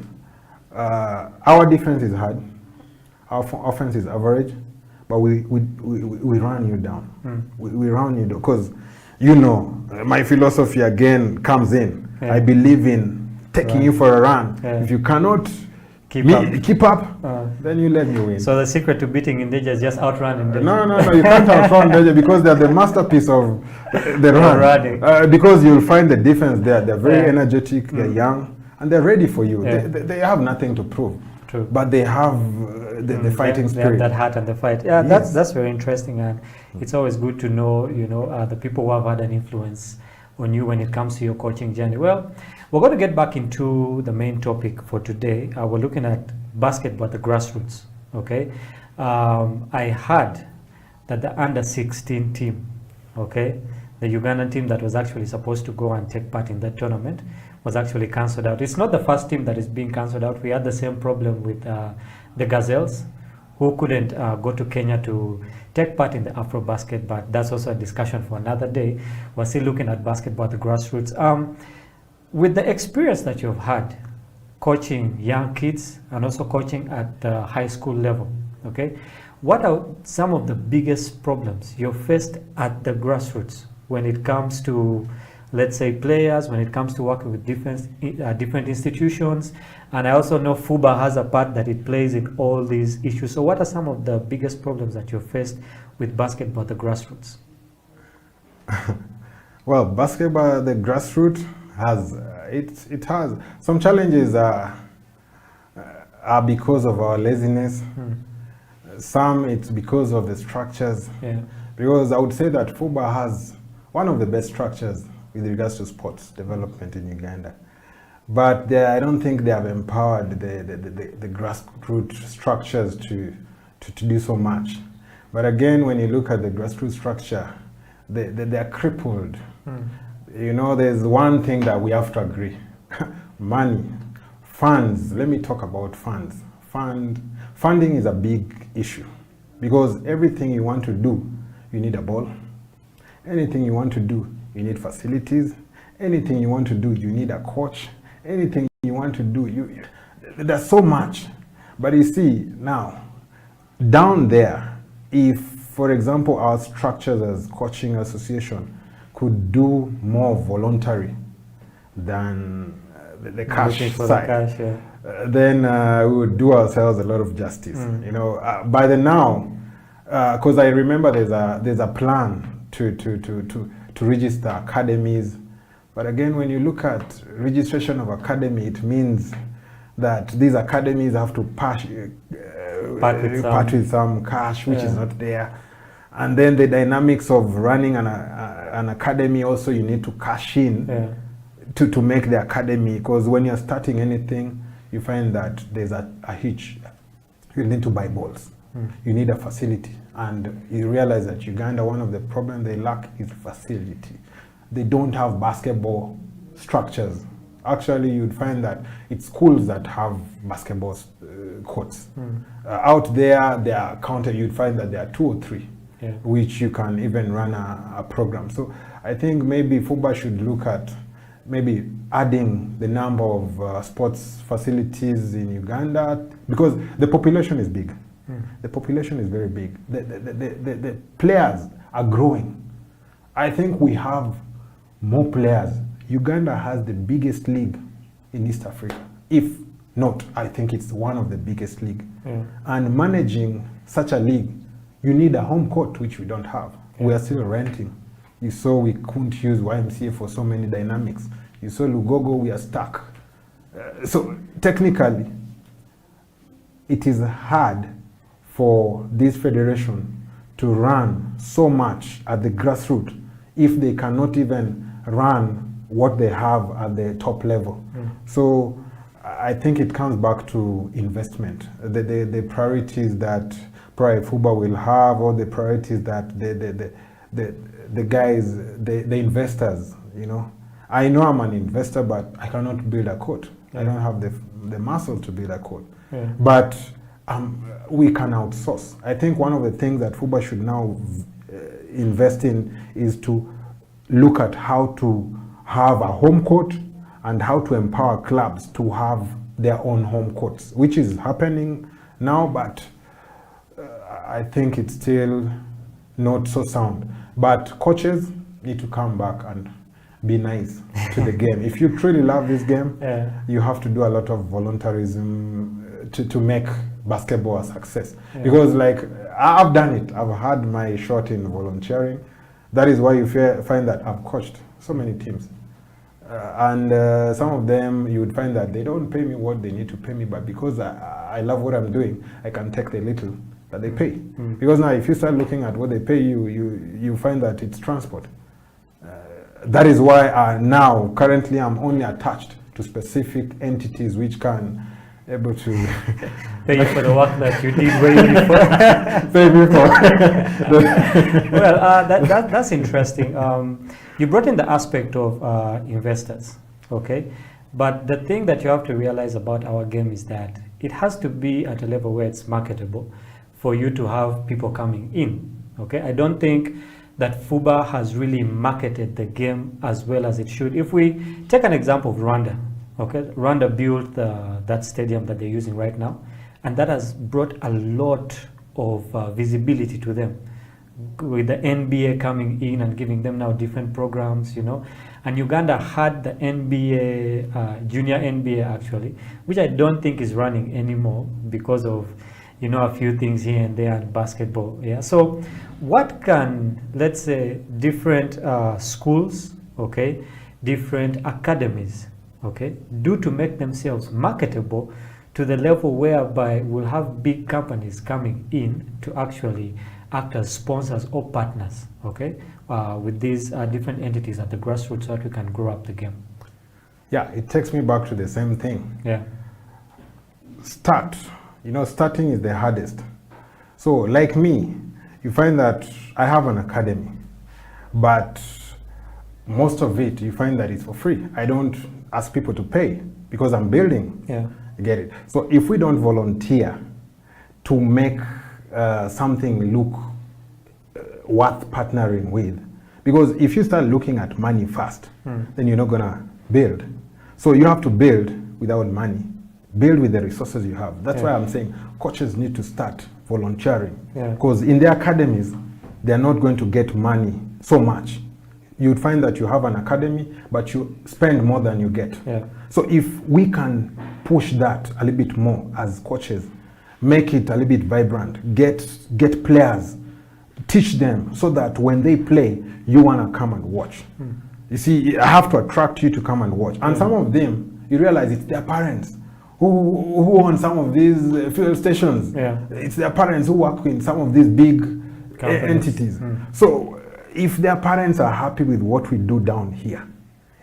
our defense is hard, our offense is average, but we run you down. We run you down because, you know, my philosophy again comes in.
Yeah.
I believe in taking you for a run.
Yeah.
If you cannot
Keep
up, then you let me win.
So the secret to beating Indeja is just outrun Indeja.
No, you can't outrun Indeja because they're the masterpiece of the run. Because you'll find the difference there. They're very energetic, they're young, and they're ready for you.
Yeah.
They have nothing to prove.
True.
But they have the fighting
They
spirit.
have that heart and the fight. Yeah,
Yes.
that's very interesting, and it's always good to know, you know, the people who have had an influence on you when it comes to your coaching journey. Well, we're going to get back into the main topic for today. We're looking at basketball at the grassroots. Okay, I heard that the under-16 team, okay, the Ugandan team that was actually supposed to go and take part in that tournament, was actually cancelled out. It's not the first team that is being cancelled out. We had the same problem with the Gazelles, who couldn't go to Kenya to take part in the Afro basket, but that's also a discussion for another day. We're still looking at basketball at the grassroots. With the experience that you've had coaching young kids and also coaching at the high school level, okay, what are some of the biggest problems you've faced at the grassroots when it comes to, let's say, players, when it comes to working with different institutions? And I also know FUBA has a part that it plays in all these issues. So what are some of the biggest problems that you've faced with basketball at the grassroots?
Well, basketball at the grassroots has, it has some challenges are because of our laziness. Some it's because of the structures.
Yeah.
Because I would say that FUBA has one of the best structures with regards to sports development in Uganda. But I don't think they have empowered the grassroots structures to do so much. But again, when you look at the grassroots structure, they are crippled. You know, there's one thing that we have to agree. Money, funds. Let me talk about funds. Funding is a big issue because everything you want to do, you need a ball. Anything you want to do, you need facilities. Anything you want to do, you need a coach. Anything you want to do, there's so much. But you see, now, down there, if, for example, our structures as coaching association could do more voluntary than the cash side, then we would do ourselves a lot of justice. You know, by the now, because I remember there's a plan to register academies. But again, when you look at registration of academy, it means that these academies have to part with some cash, which is not there. And then the dynamics of running an academy also, you need to cash in to make the academy. Because when you're starting anything, you find that there's a hitch. You need to buy balls. You need a facility. And you realize that Uganda, one of the problems they lack is facility. They don't have basketball structures. Actually, you'd find that it's schools that have basketball courts. Out there, they are counted. You'd find that there are 2 or 3, which you can even run a program. So I think maybe FUBA should look at maybe adding the number of sports facilities in Uganda, because the population is big. The population is very big. The players are growing. I think we have more players. Uganda has the biggest league in East Africa. If not, I think it's one of the biggest league. And managing such a league, you need a home court, which we don't have. We are still renting. You saw we couldn't use YMCA for so many dynamics. You saw Lugogo, we are stuck. So technically, it is hard for this federation to run so much at the grassroots if they cannot even run what they have at the top level. So I think it comes back to investment. The priorities that probably FUBA will have, or the priorities that the guys, the investors, you know. I know I'm an investor, but I cannot build a court. I don't have the muscle to build a court. But we can outsource. I think one of the things that FUBA should now invest in is to look at how to have a home court and how to empower clubs to have their own home courts, which is happening now, but I think it's still not so sound. But coaches need to come back and be nice to the game. If you truly love this game, you have to do a lot of voluntarism to make basketball a success. Because like, I've done it. I've had my shot in volunteering. That is why you find that I've coached so many teams. And some of them, you would find that they don't pay me what they need to pay me, but because I love what I'm doing, I can take the little that they pay. Because now if you start looking at what they pay you, you find that it's transport. That is why now, currently, I'm only attached to specific entities which can able to
pay you for the work that you did way before.
Pay me for.
Well, that's interesting. You brought in the aspect of investors, okay? But the thing that you have to realize about our game is that it has to be at a level where it's marketable for you to have people coming in, okay? I don't think that FUBA has really marketed the game as well as it should. If we take an example of Rwanda, okay? Rwanda built that stadium that they're using right now, and that has brought a lot of visibility to them, with the NBA coming in and giving them now different programs, you know. And Uganda had the NBA, junior NBA actually, which I don't think is running anymore because of, you know, a few things here and there in basketball. Yeah. So what can, let's say, different schools, okay, different academies, okay, do to make themselves marketable to the level whereby we'll have big companies coming in to actually act as sponsors or partners, okay, with these different entities at the grassroots so that we can grow up the game?
Yeah, it takes me back to the same thing.
Yeah.
Start. You know, starting is the hardest. So, like me, you find that I have an academy, but most of it, you find that it's for free. I don't ask people to pay because I'm building.
Yeah.
You get it? So, if we don't volunteer to make something look worth partnering with, because if you start looking at money first, then you're not gonna build. So you have to build without money, build with the resources you have. That's why I'm saying coaches need to start volunteering, because in the academies they're not going to get money so much. You'd find that you have an academy, but you spend more than you get. So if we can push that a little bit more as coaches, make it a little bit vibrant, get players, teach them so that when they play, you want to come and watch. You see, I have to attract you to come and watch. And some of them, you realize it's their parents who own some of these fuel stations. It's their parents who work in some of these big entities. So if their parents are happy with what we do down here,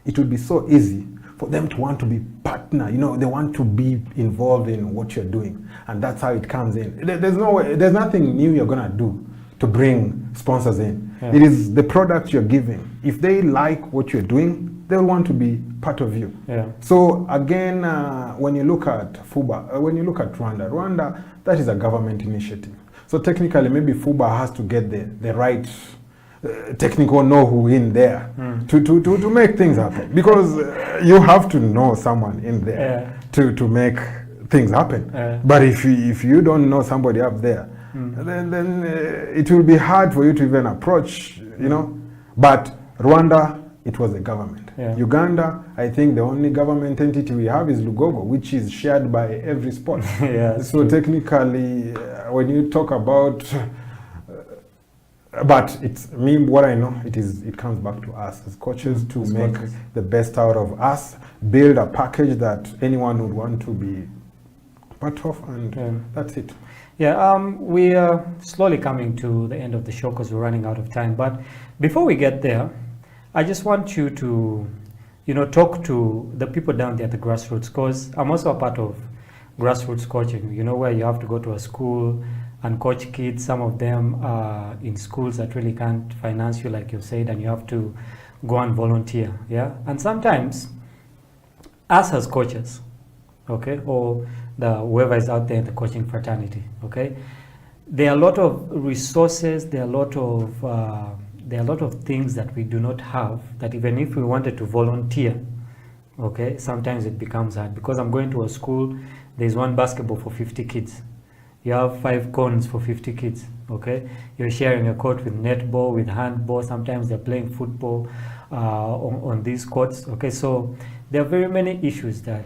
it would be so easy for them to want to be partner. You know, they want to be involved in what you're doing, and that's how it comes in. There's no way, there's nothing new you're gonna do to bring sponsors in. It is the product you're giving. If they like what you're doing, they'll want to be part of you. So again, when you look at FUBA, when you look at Rwanda, that is a government initiative. So technically, maybe FUBA has to get the right technical know-who in there to make things happen, because you have to know someone in there to make things happen. But if you don't know somebody up there, then it will be hard for you to even approach, you know. But Rwanda, it was a government. Uganda, I think the only government entity we have is Lugogo, which is shared by every sport. So technically, when you talk about but it's me, what I know, it comes back to us as coaches to make the best out of us, build a package that anyone would want to be part of, and that's it.
We are slowly coming to the end of the show because we're running out of time. But before we get there, I just want you to, you know, talk to the people down there at the grassroots, because I'm also a part of grassroots coaching, you know, where you have to go to a school and coach kids. Some of them are in schools that really can't finance you, like you said, and you have to go and volunteer. And sometimes us as coaches, okay, or whoever is out there in the coaching fraternity, okay, there are a lot of resources, there are a lot of things that we do not have, that even if we wanted to volunteer, okay, sometimes it becomes hard. Because I'm going to a school, there's one basketball for 50 kids. you have 5 cones for 50 kids, okay? You're sharing a court with netball, with handball, sometimes they're playing football on these courts, okay? So there are very many issues that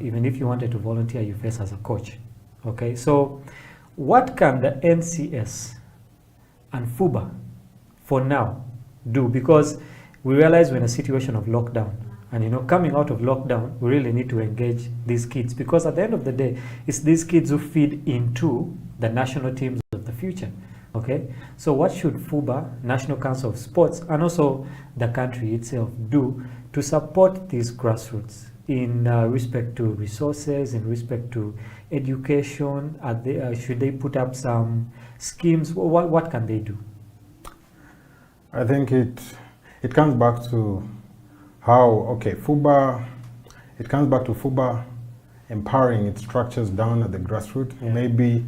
even if you wanted to volunteer, you face as a coach, okay? So what can the NCS and FUBA for now do? Because we realize we're in a situation of lockdown, and you know, coming out of lockdown, we really need to engage these kids, because at the end of the day, it's these kids who feed into the national teams of the future, okay? So what should FUBA, National Council of Sports, and also the country itself do to support these grassroots in respect to resources, in respect to education? Should they put up some schemes? What can they do?
I think it comes back to FUBA, it comes back to FUBA empowering its structures down at the grassroots. Yeah. Maybe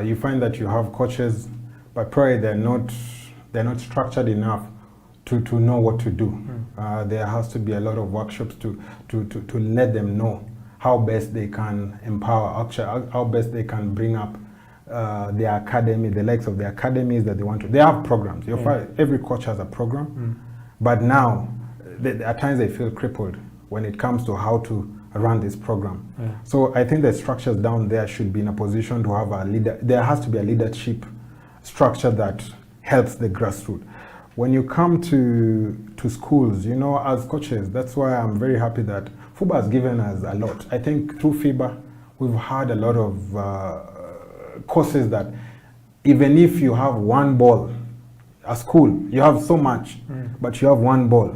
you find that you have coaches, but probably they're not structured enough to know what to do. There has to be a lot of workshops to let them know how best they can empower, actually, how best they can bring up their academy, the likes of the academies that they want to. They have programs. Every coach has a program, but now at times they feel crippled when it comes to how to run this program. So I think the structures down there should be in a position to have a leader. There has to be a leadership structure that helps the grassroots. When you come to schools, you know, as coaches, that's why I'm very happy that FUBA has given us a lot. I think through FIBA, we've had a lot of courses that even if you have one ball, a school, you have so much, but you have one ball,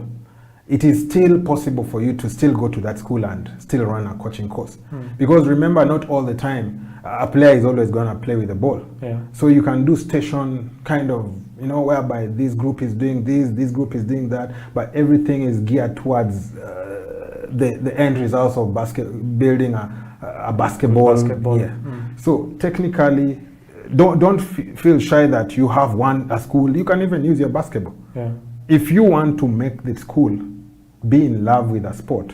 it is still possible for you to still go to that school and still run a coaching course. Because remember, not all the time a player is always going to play with the ball. So you can do station kind of, you know, whereby this group is doing this group is doing that, but everything is geared towards the end results of building a basketball. So technically, don't feel shy that you have a school. You can even use your basketball. If you want to make the school be in love with a sport,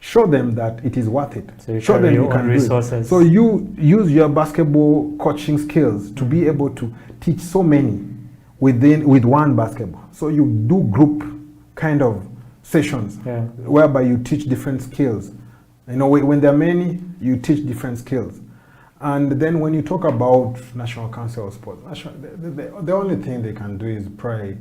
show them that it is worth it. So show them you can do resources. So you use your basketball coaching skills to be able to teach so many with one basketball. So you do group kind of sessions whereby you teach different skills. You know, when there are many, you teach different skills. And then when you talk about National Council of Sports, the only thing they can do is probably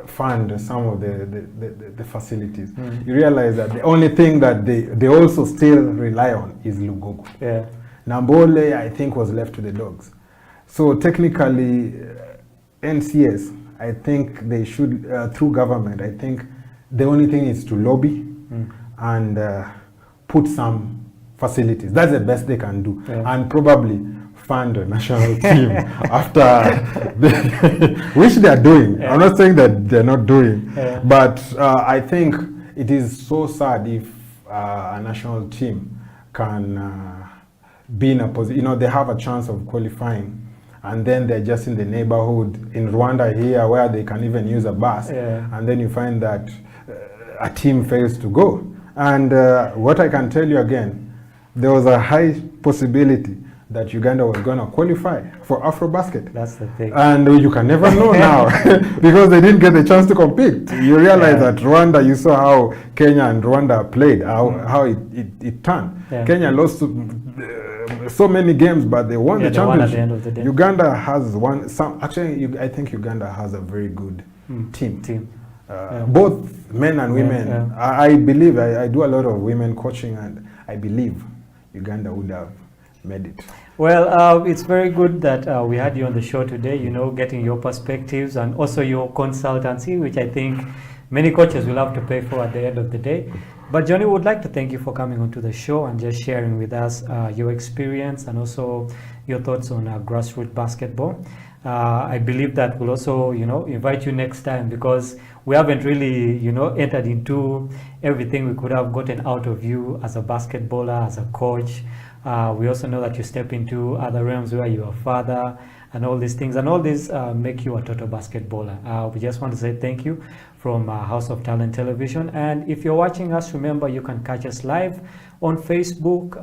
fund some of the facilities. You realize that the only thing that they also still rely on is Lugogo. Nambole, I think, was left to the dogs. So technically, NCS, I think they should, through government, I think the only thing is to lobby and put some facilities. That's the best they can do. And probably fund a national team after which they are doing. I'm not saying that they're not doing, but I think it is so sad if a national team can be in a position, you know, they have a chance of qualifying, and then they're just in the neighborhood in Rwanda here where they can even use a bus, and then you find that a team fails to go. And what I can tell you again, there was a high possibility that Uganda was going to qualify for AfroBasket.
That's the thing. And
you can never know now because they didn't get the chance to compete. You realize that Rwanda, you saw how Kenya and Rwanda played, how it turned. Kenya lost so many games, but they won the championship. Won at the end of the day. Uganda has won some. Actually, I think Uganda has a very good team. Both men and women. I believe, I do a lot of women coaching, and I believe Uganda would have made it.
Well, it's very good that we had you on the show today, you know, getting your perspectives and also your consultancy, which I think many coaches will have to pay for at the end of the day. But Johnny, would like to thank you for coming onto the show and just sharing with us your experience and also your thoughts on grassroots basketball. I believe that we'll also, you know, invite you next time, because we haven't really, you know, entered into everything we could have gotten out of you as a basketballer, as a coach. We also know that you step into other realms where you're a father and all these things, and all these make you a total basketballer. We just want to say thank you from House of Talent Television. And if you're watching us, remember you can catch us live on Facebook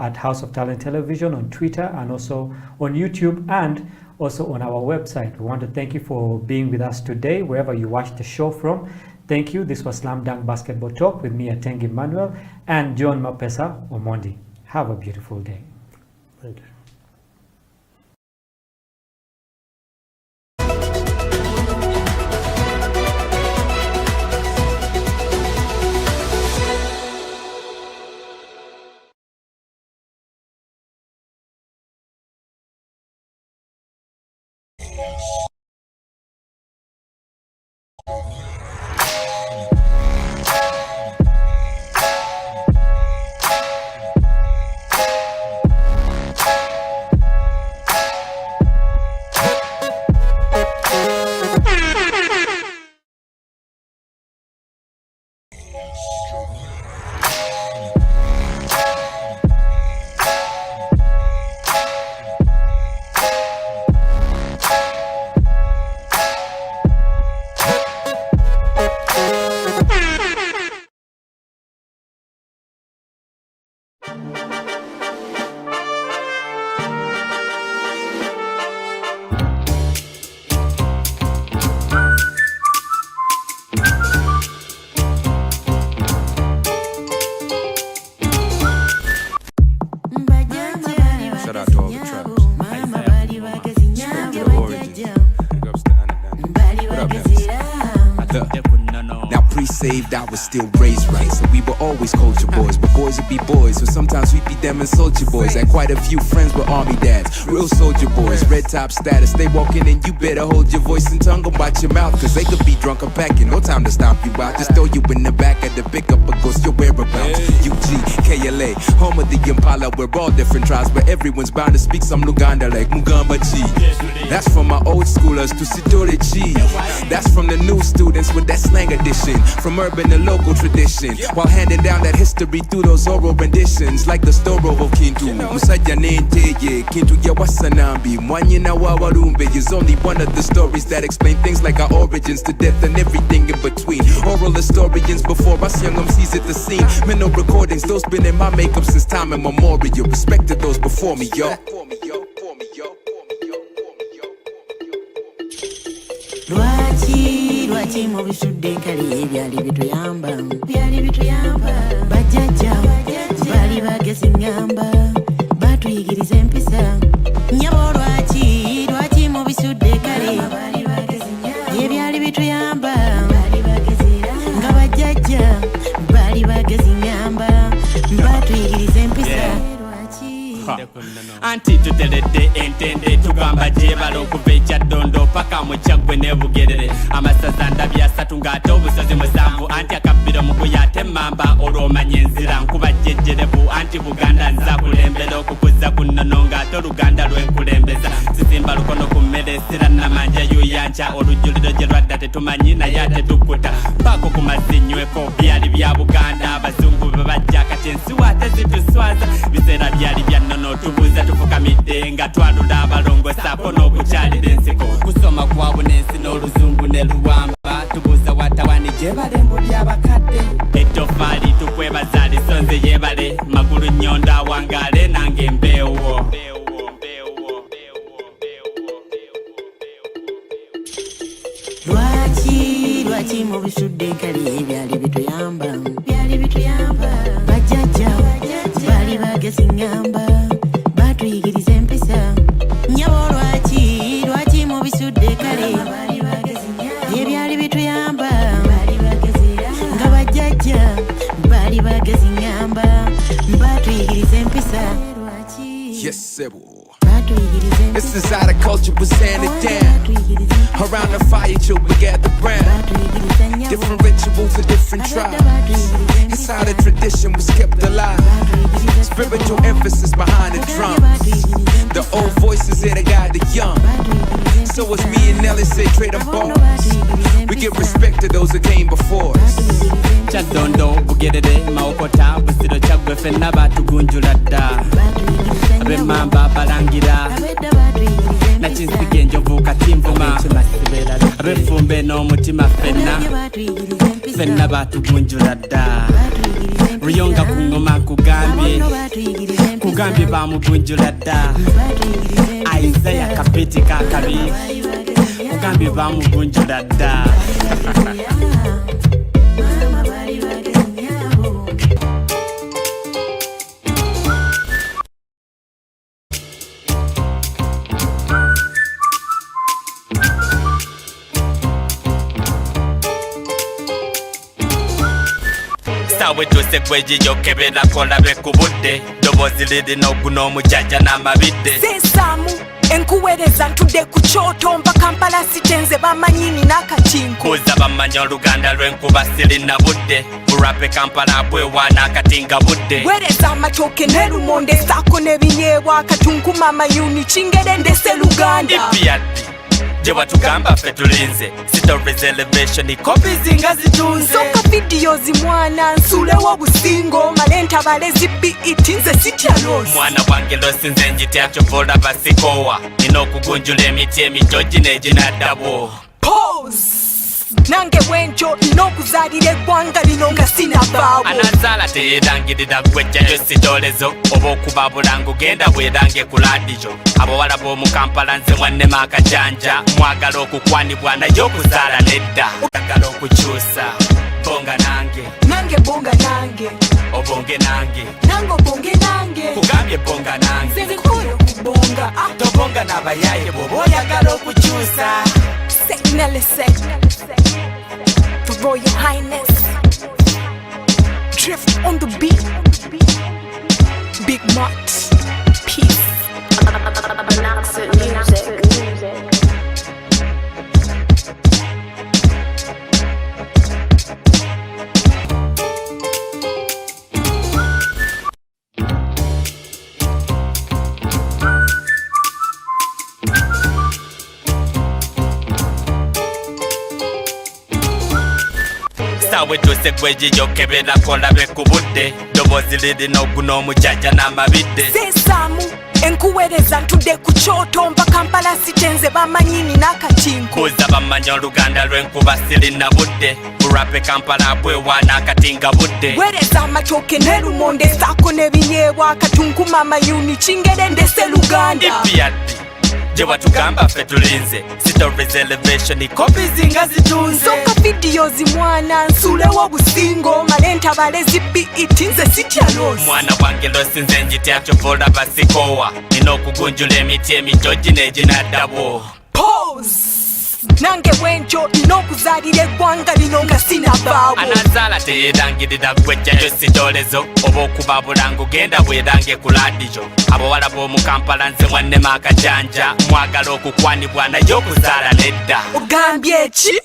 at House of Talent Television, on Twitter, and also on YouTube, and also on our website. We want to thank you for being with us today, wherever you watch the show from. Thank you. This was Slam Dunk Basketball Talk with me, Atengi Manuel, and John Mapesa Omondi. Have a beautiful day.
Thank you.
Shout out to all the trappers. Respect to the origins. Big ups to Anadan. What up, Nevis? Now pre-saved, I was still raised right, so we were always culture boys, but boys would be boys, so sometimes we'd be them and soldier boys. Had quite a few friends with army dads, real soldier boys, red top status. They walk in and you better hold your voice and tongue and watch your mouth, cause they could be drunk or packing, no time to stomp you out. Just throw you in the back of the pickup or ghost your whereabouts. UG, KLA, home of the Impala, we're all different tribes, but everyone's bound to speak some Uganda like Mugamba G. That's from my old schoolers to Sidori G. That's from the new students with that slang edition, from urban to local tradition, while handing down that history through those oral renditions, like the story of Kintu. Musajja Nenteye, Kintu ya Wasanambi, Mwanyina wa Warumbe is only one of the stories that explain things like our origins to death and everything in between. Oral historians before us young MCs at the scene. Mental recordings, those been in my makeup since time immemorial. Respect to those before me, yo.
Lwaki mu bisudde kali ebyali bituyamba bajjajja baali bagezi ngamba batuyigiriza empisa nyabo lwaki mu bisudde kali ebyali bituyamba nga bajjajja baali bagezi ngamba batuyigiriza empisa
anti tuteredde entende tugamba gyebala okuva ekyaddondo paka mu kyaggwe ne bugerere amasaza ndabya asatu ng'ate obusozi musanvu anti akabbiro mukuya ate emmamba olw'omanya enzira nkuba jjejjerevu anti buganda nza kulembera okukuza ku nnono ng'ate oluganda lwenkulembeza sisimba lukono ku mmere esira namanja yuyanca olujjuliro gye lwadda tetumanyi naye ate tukkuta mpaako ku mazinyweko byali bya buganda abazungu bwe bajja kati ensiwa ate zituswaza biseera byali bya nnono tubuuza tufukamidde nga twalula abalongosaako n'okukyalira ensiko kusoma kwabwe n'ensi n'oluzungu ne luwamba tubuuza watawani gyebale mbu byabakadde ettofaali tukwebaza lisonze yebale magulu nnyondo awangaale nange embeewo
lwaki mu bisudde kali ebyali bituyamba bajjajja baali bagezi ngamba batuyigiriza empisa nyabo lwaki mu bisudde kale ebyali bituyamba nga bajjajja baali bagezi ngamba batuyigiriza empisa
Yes, sebo. This is how the culture was handed down. Around the fire, children gather round. Different rituals of different tribes. It's how the tradition was kept alive. Spiritual emphasis behind the drums. The old voices here that guide the young. So it's me and Nelly say trade them balls. We give respect to those that came before us.
Chadondo bugerere maokota busiro chagwe fenna batugunjula dda abemamba balangira nakinsige enjovu katimvuma abefumbe n'omutima fenna batugunjula dda ruyonga ku ngoma kugambye bamugunjula dda Isaiah kapeti kakabi kugambye bamugunjula dda Sawe tuse kwejiyo kebera kola bekubudde dobozi lirina oguna omujaja n'amabidde
Sesamu enkuwereza ntudde ku kyoto mba Kampala sitenze bamanyini n'akatinko
kuza bamanya oluganda lw'enkuba sirina budde burape Kampala bwewa n'akatinga budde
wereza amatooke n'erumonde saako n'ebinyeebwa akatunkuma amayuni kingere ndese Luganda
ipiaddi je watugamba ffe tulinze stories elevation copies nga zitunze
soka videos mwana nsulewo busingo malenta balezi BET nze sityalos
mwana wange losinze njitya chovola basikowa nina okugunjula emiti emitogi n'eginaddawo
pause nange bwenjo nina okuzaalira eggwanga lino nga sinavaawo
anazaala teyeerangirira gwejjayo sitolezo oba okuba bulango genda bwerange ku laadiyo abawala b'omu Kampala nze mwannema akajanja mwagala okukwanibwa naye okuzaala nedda oyagala okukyusa bonga nange
bonga nange
obonge nange
obonge nange
kugambye bonga nange
nzikoyo kubonga
tobonga n'abayaye bw'oba oyagala okukyusa
To Royal Highness Drift on the beat Big Mott Peace music
Sawe tuse kwejiyo kebera kola bekubudde dobozi lirina oguna omujaja n'amabidde
Sesamu enkuwereza ntudde ku kyoto mba Kampala sitenze bamanyini n'akatinko
kuza bamanya oluganda lw'enkuba sirina budde burape Kampala bwewa n'akatinga budde
wereza amatooke n'erumonde saako n'ebinyeebwa akatunkuma amayuni kingere ndese Luganda
ipiaddi je watugamba ffe tulinze stories elevation copies nga zitunze
soka videos mwana nsulewo busingo malenta balezi BET nze sityalos
mwana wange losinze njitya chovola basikowa nina okugunjula emiti emitogi n'eginaddawo
pause nange bwenjo nina okuzaalira eggwanga lino nga sinavaawo
anazaala teyeerangirira gwejjayo sitolezo oba okuba bulango genda bwerange ku laadiyo abawala b'omu Kampala nze mwannema akajanja mwagala okukwanibwa naye okuzaala nedda
ogambye eki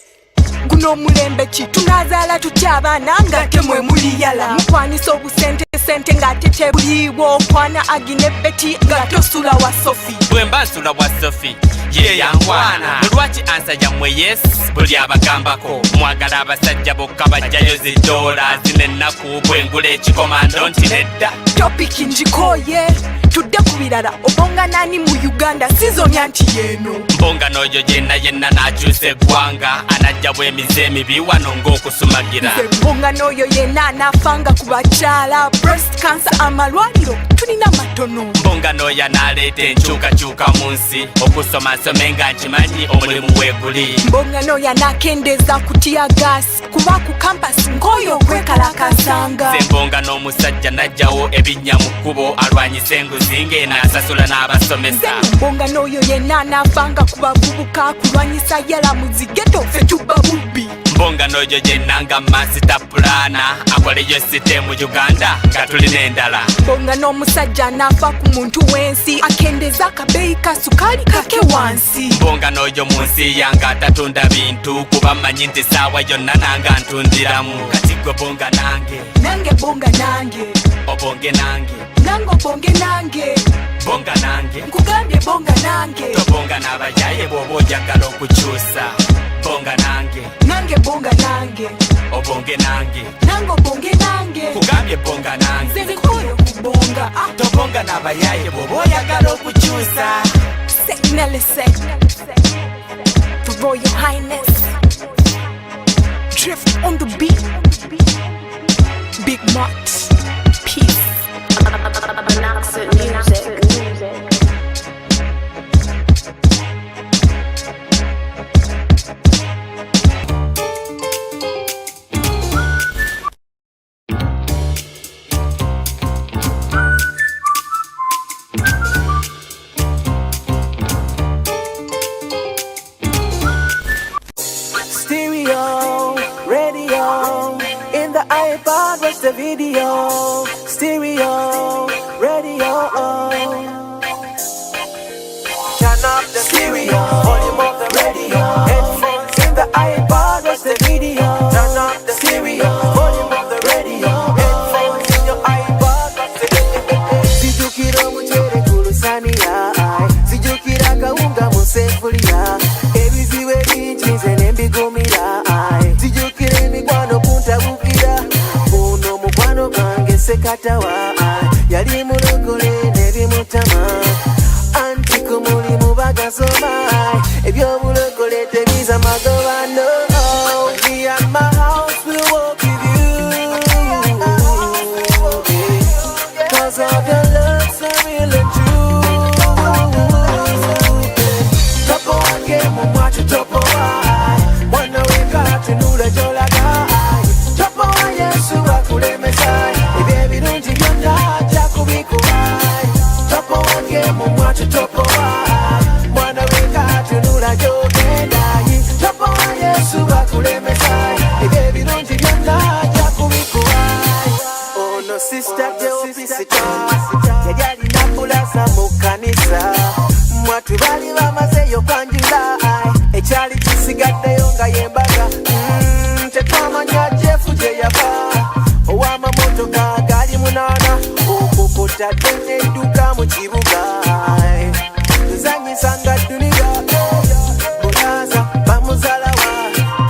guno omulembe ki tunazaala tutya abaana ng'ate mwe muliyala mukwanisa obusente ng'ate tebuliiwo okwana agi ne Beti nga tosula wa Sofi
bwe mba nsula wa Sofi ye yangwana lwaki ansa yammwe yes buli abagambako mwagala abasajja bokka bajjayo zidoola zino ennaku bwengula ekikomando nti nedda
topiki njikoye tudde ku birala obonga nani mu Uganda sizonya nti yeeno
mbonga n'oyo yenna n'akyusa eggwanga anajja bw'emize emibi wano ng'okusumagira
mbonga n'oyo yenna anaafanga ku bakyala breast cancer amalwaliro tulina matono
mbonga n'oyo anaaleeta enkyukakyuka mu nsi okusomasome nga nkimanyi omulimu weeguli
mbonga n'oyo anaakendeeza kutya gaasi kuba ku kampasi ng'oyo okwekalakasanga
ze mbonga n'omusajja najjawo ebinnya mu kkubo alwanyisa enguzi ng'eno asasula n'abasomesa
mbonga n'oyo yenna anaafanga ku bavubuka kulwanyisa yala mu zigeto ffe tuba bubbi
mbonga n'oyo yenna nga masita pulana akoleyo site mu Uganda nga tulina endala
mbonga n'omusajja anaafa ku muntu w'ensi akendeeza akabeeyi ka sukaali kake wansi
mbonga n'oyo mu nsi yange atatunda bintu kuba mmanyi nti saawa yonna nanga ntundiramu kati gwe bonga nange
bonga nange
obonge nange
obonge nange
bonga nange
nkugambye bonga nange
tobonga n'abajaye bw'oba ojagala okukyusa bonga nange
bonga nange
obonge nange
nange obonge nange
kugambye bonga nange
nzikoyo kubonga
tobonga n'abayaye bwoba oyagala okukyusa
Nelly said to Royal Highness drift on the beat Big Marks peace
Stereo, radio, in the iPod, watch the video. Stereo, radio. Turn up the stereo, volume of the radio. Headphones in the iPod, watch the video. Turn up the stereo, volume of the radio. Headphones in your iPod, watch the video. Sijukira muchere kulusani ya sijukira kaunga musefulia ebiziwe binchize nembigumira sijukira emikwano kuntabukira uno mukwano gange sekatawa yali mulokole nebimutama anti ku mulimu bagasoma ebyobulokole tebiza magobano me and my house will walk with you cause of your love so real and true topo wake mumwacho topo wai mwana weka tunula jolaga topo wa Yesu wakulemesai ebyebirungi byonna jakubikuwai topo wake mumwacho topo wai mwana weka tunula jogendai topo wa Yesu wakulemesai ebyebirungi byonna jakubikuwai ono sister geopisita yali alina kulasa mu kanisa mwatu bali bamazeyo kwanjula ekyali kisigaddeyo nga yembaga tetwamanya jefu gye yava ow'amamotoka gali munaana okukutadde n'edduka mu kibuga zanyisanga dduniya bulaza bamuzalawa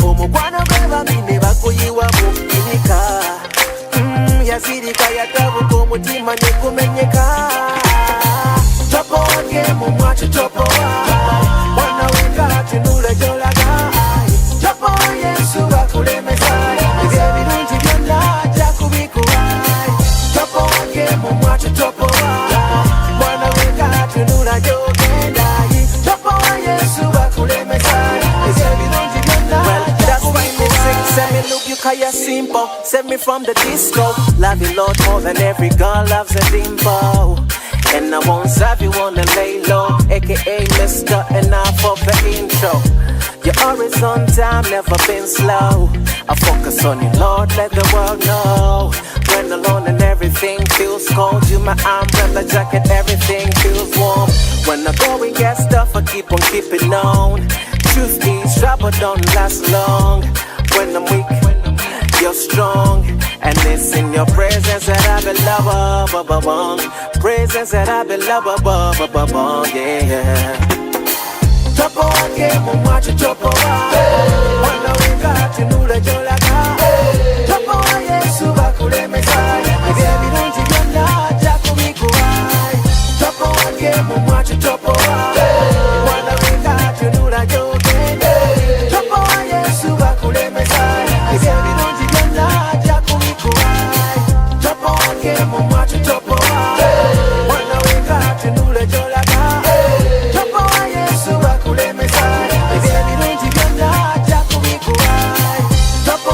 omukwano gwe bami ne bakuyiwa mu binika yazirika yatabuka omutima ne gumenyeka topo wake mumwacho topo mwana weka tunula jolaga topo wa Yesu wakulemesai ebyebirungi byonna jakubikuwai topo wake mumwacho topo mwana weka tunula jogendai topo wa Yesu wakulemesai ebyebirungi byonna jakubikuwai. Send me look you kaya simple, send me from the disco. Love you Lord more than every girl loves a dimple. And I won't serve you on the lay low, aka Mr. Enough of the intro. You're always on time, never been slow. I focus on you, Lord, let the world know. When alone and everything feels cold, you my umbrella jacket, everything feels warm. When I go and get stuff, I keep on keeping on. Truth is, trouble don't last long. When I'm weak, you're strong, and it's in your presence that I belong. Presence that I belong, yeah. Topo wake mumwacho topo mwana weka tunula jolaga topo wa Yesu wakulemesai ebyebirungi byonna jakubikuwai topo wake mumwacho topo mwana weka tunula jogende topo wa Yesu wakulemesai ebyebirungi byonna jakubikuwai topo wake mumwacho topo mwana weka tunula jolaga topo wa Yesu wakulemesai ebyebirungi byonna jakubikuwai topo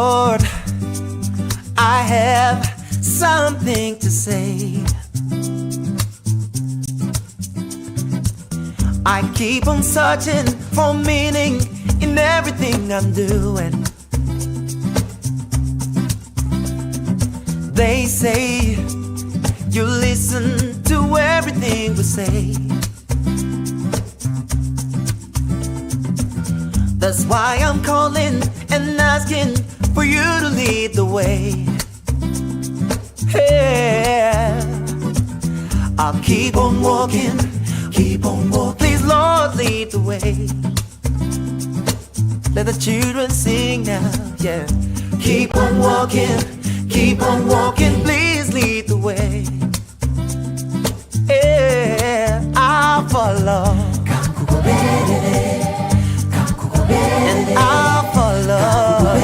Lord, I have something to say. I keep on searching for meaning in everything I'm doing. They say you listen to everything we say. That's why I'm calling and asking for you to lead the way. Yeah. I'll keep on walking, keep on walking. Please, Lord, lead the way. Let the children sing now, yeah. Keep on walking, please lead the way. Yeah, I'll follow. And I'll follow.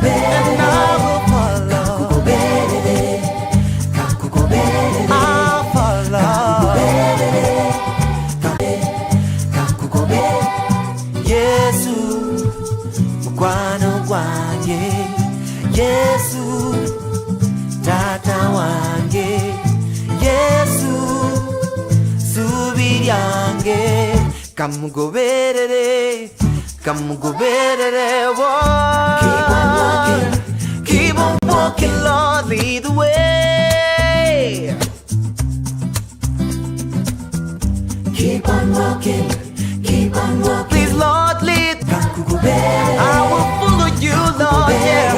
And I will follow. I'll follow. Yesu, mukwano gwange. Yesu, tata wange. Yesu, subi lyange. Kamugoberere, kamugoberere, Lord. Keep on walking, Lord, lead the way. Keep on walking, please, Lord, lead. I will follow you, Lord, yeah.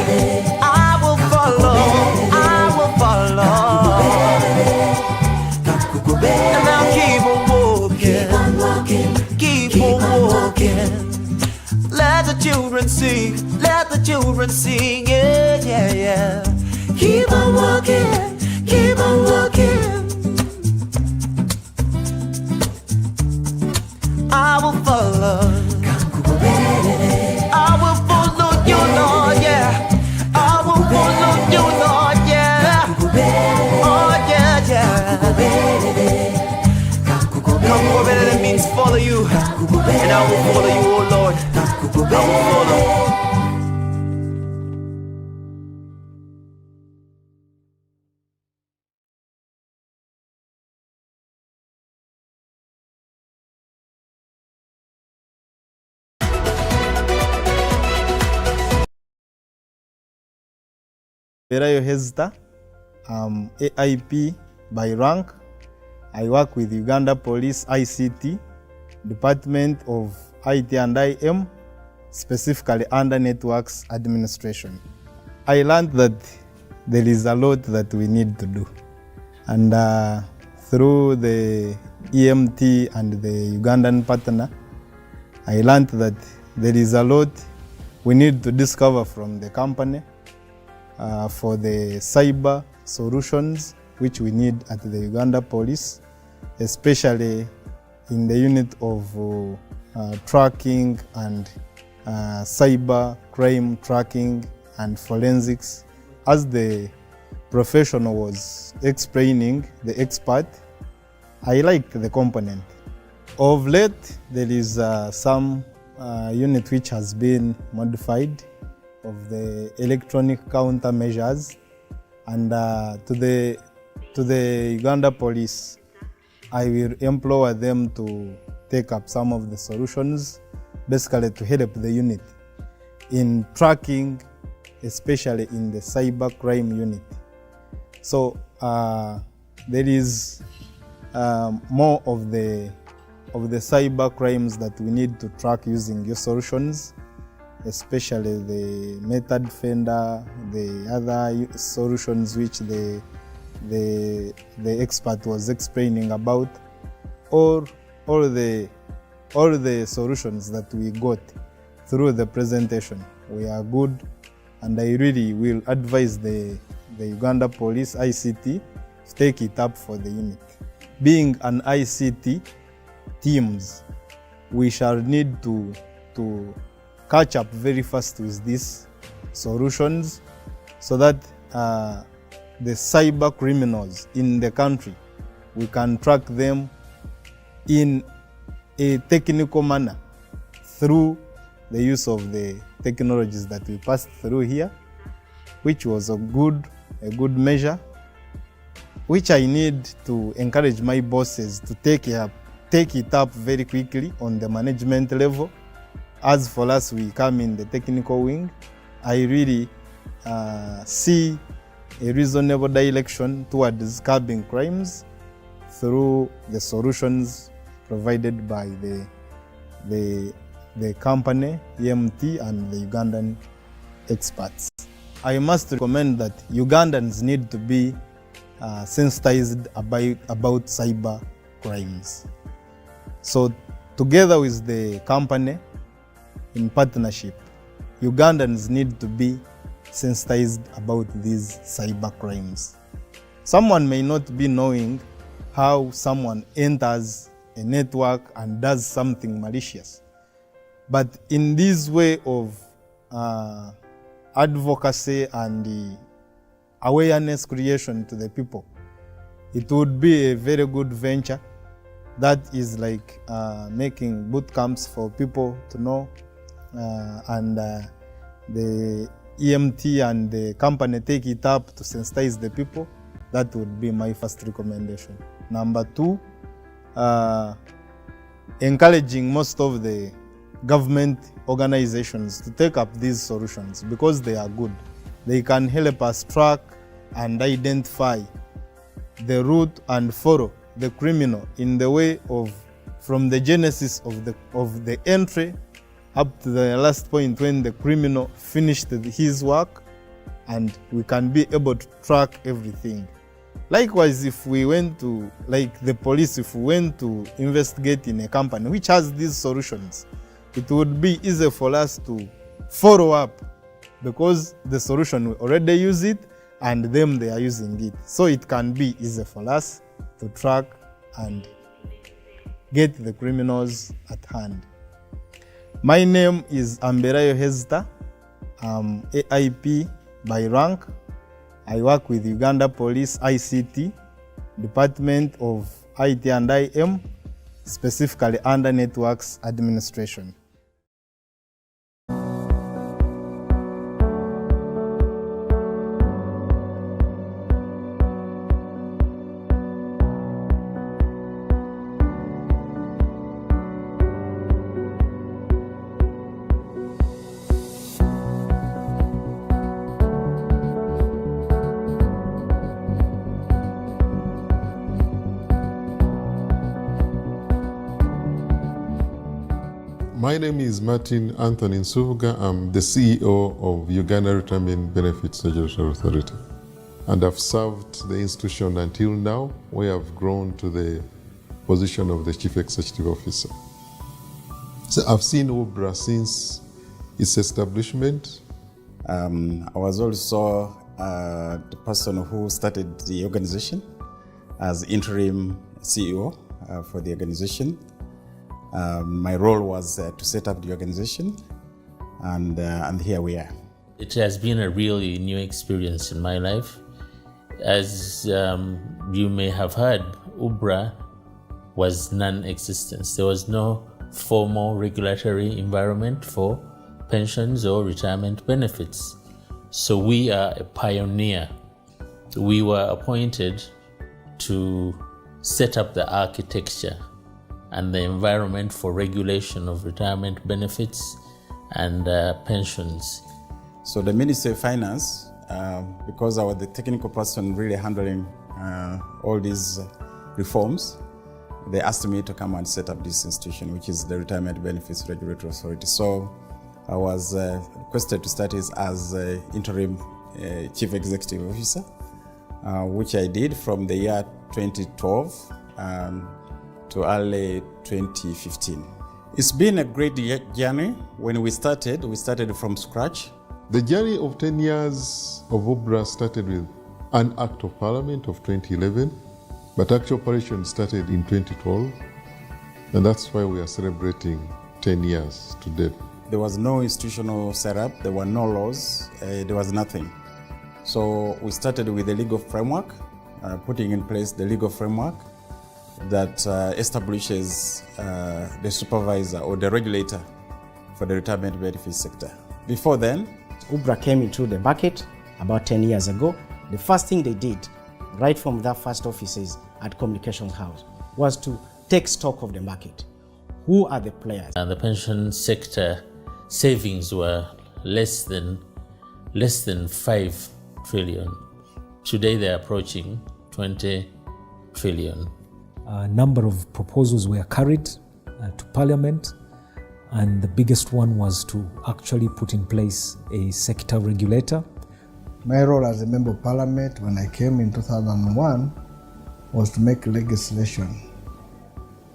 I will follow, I will follow. And I'll keep on walking, keep on walking. Let the children sing, let the children sing, yeah, yeah, yeah. Keep on walking, keep on walking. I will follow. I will follow you, Lord, yeah. I will follow you, Lord, yeah. Oh, yeah, yeah. Kamugoberere means follow you. And I will follow you, oh Lord. I will follow.
Verayo Hezita, AIP by rank. I work with Uganda Police ICT, Department of IT and IM, specifically under Networks Administration. I learned that there is a lot that we need to do. And through the EMT and the Ugandan partner, I learned that there is a lot we need to discover from the company for the cyber solutions which we need at the Uganda Police, especially in the unit of tracking and cyber crime tracking and forensics. As the professional was explaining, the expert, I liked the component. Of late, there is some unit which has been modified of the electronic countermeasures, and to the Uganda Police, I will employ them to take up some of the solutions, basically to help the unit in tracking, especially in the cyber crime unit. So there is more of the cyber crimes that we need to track using your solutions, especially the method defender, the other solutions which the expert was explaining about, or all the solutions that we got through the presentation. We are good, and I really will advise the Uganda Police ICT to take it up for the unit. Being an ICT teams, we shall need to catch up very fast with these solutions so that the cyber criminals in the country, we can track them in a technical manner through the use of the technologies that we passed through here, which was a good measure, which I need to encourage my bosses to take it up very quickly on the management level. As for us, we come in the technical wing. I really see a reasonable direction towards curbing crimes through the solutions provided by the company, EMT, and the Ugandan experts. I must recommend that Ugandans need to be sensitized about cyber crimes. So together with the company, in partnership, Ugandans need to be sensitized about these cyber crimes. Someone may not be knowing how someone enters a network and does something malicious. But in this way of advocacy and awareness creation to the people, it would be a very good venture. That is like making boot camps for people to know, and the EMT and the company take it up to sensitize the people. That would be my first recommendation. Number 2, encouraging most of the government organizations to take up these solutions because they are good. They can help us track and identify the route and follow the criminal in the way of from the genesis of the entry up to the last point when the criminal finished his work, and we can be able to track everything. Likewise, if we went to, like the police, if we went to investigate in a company which has these solutions, it would be easy for us to follow up because the solution, we already use it and them they are using it. So it can be easy for us to track and get the criminals at hand. My name is Amberayo Hezita. I'm AIP by rank. I work with Uganda Police ICT, Department of IT and IM, specifically under Networks Administration.
My name is Martin Anthony Nsubuga. I'm the CEO of Uganda Retirement Benefits Regulatory Authority. And I've served the institution until now, where I've grown to the position of the Chief Executive Officer. So I've seen UBRA since its establishment.
I was also the person who started the organization as interim CEO for the organization. My role was to set up the organization, and here we are.
It has been a really new experience in my life. As you may have heard, UBRA was non-existent. There was no formal regulatory environment for pensions or retirement benefits. So we are a pioneer. We were appointed to set up the architecture and the environment for regulation of retirement benefits and pensions.
So the Ministry of Finance, because I was the technical person really handling all these reforms, they asked me to come and set up this institution, which is the Retirement Benefits Regulatory Authority. So I was requested to start as interim Chief Executive Officer, which I did from the year 2012 to early 2015. It's been a great journey. When we started from scratch.
The journey of 10 years of UBRA started with an Act of Parliament of 2011, but actual operation started in 2012, and that's why we are celebrating 10 years today.
There was no institutional setup, there were no laws, there was nothing. So we started with the legal framework, putting in place the legal framework that establishes the supervisor or the regulator for the retirement benefits sector. Before then,
UBRA came into the market about 10 years ago. The first thing they did, right from their first offices at Communications House, was to take stock of the market. Who are the players?
The pension sector savings were less than 5 trillion. Today they're approaching 20 trillion.
A number of proposals were carried to Parliament, and the biggest one was to actually put in place a sector regulator.
My role as a Member of Parliament when I came in 2001 was to make legislation.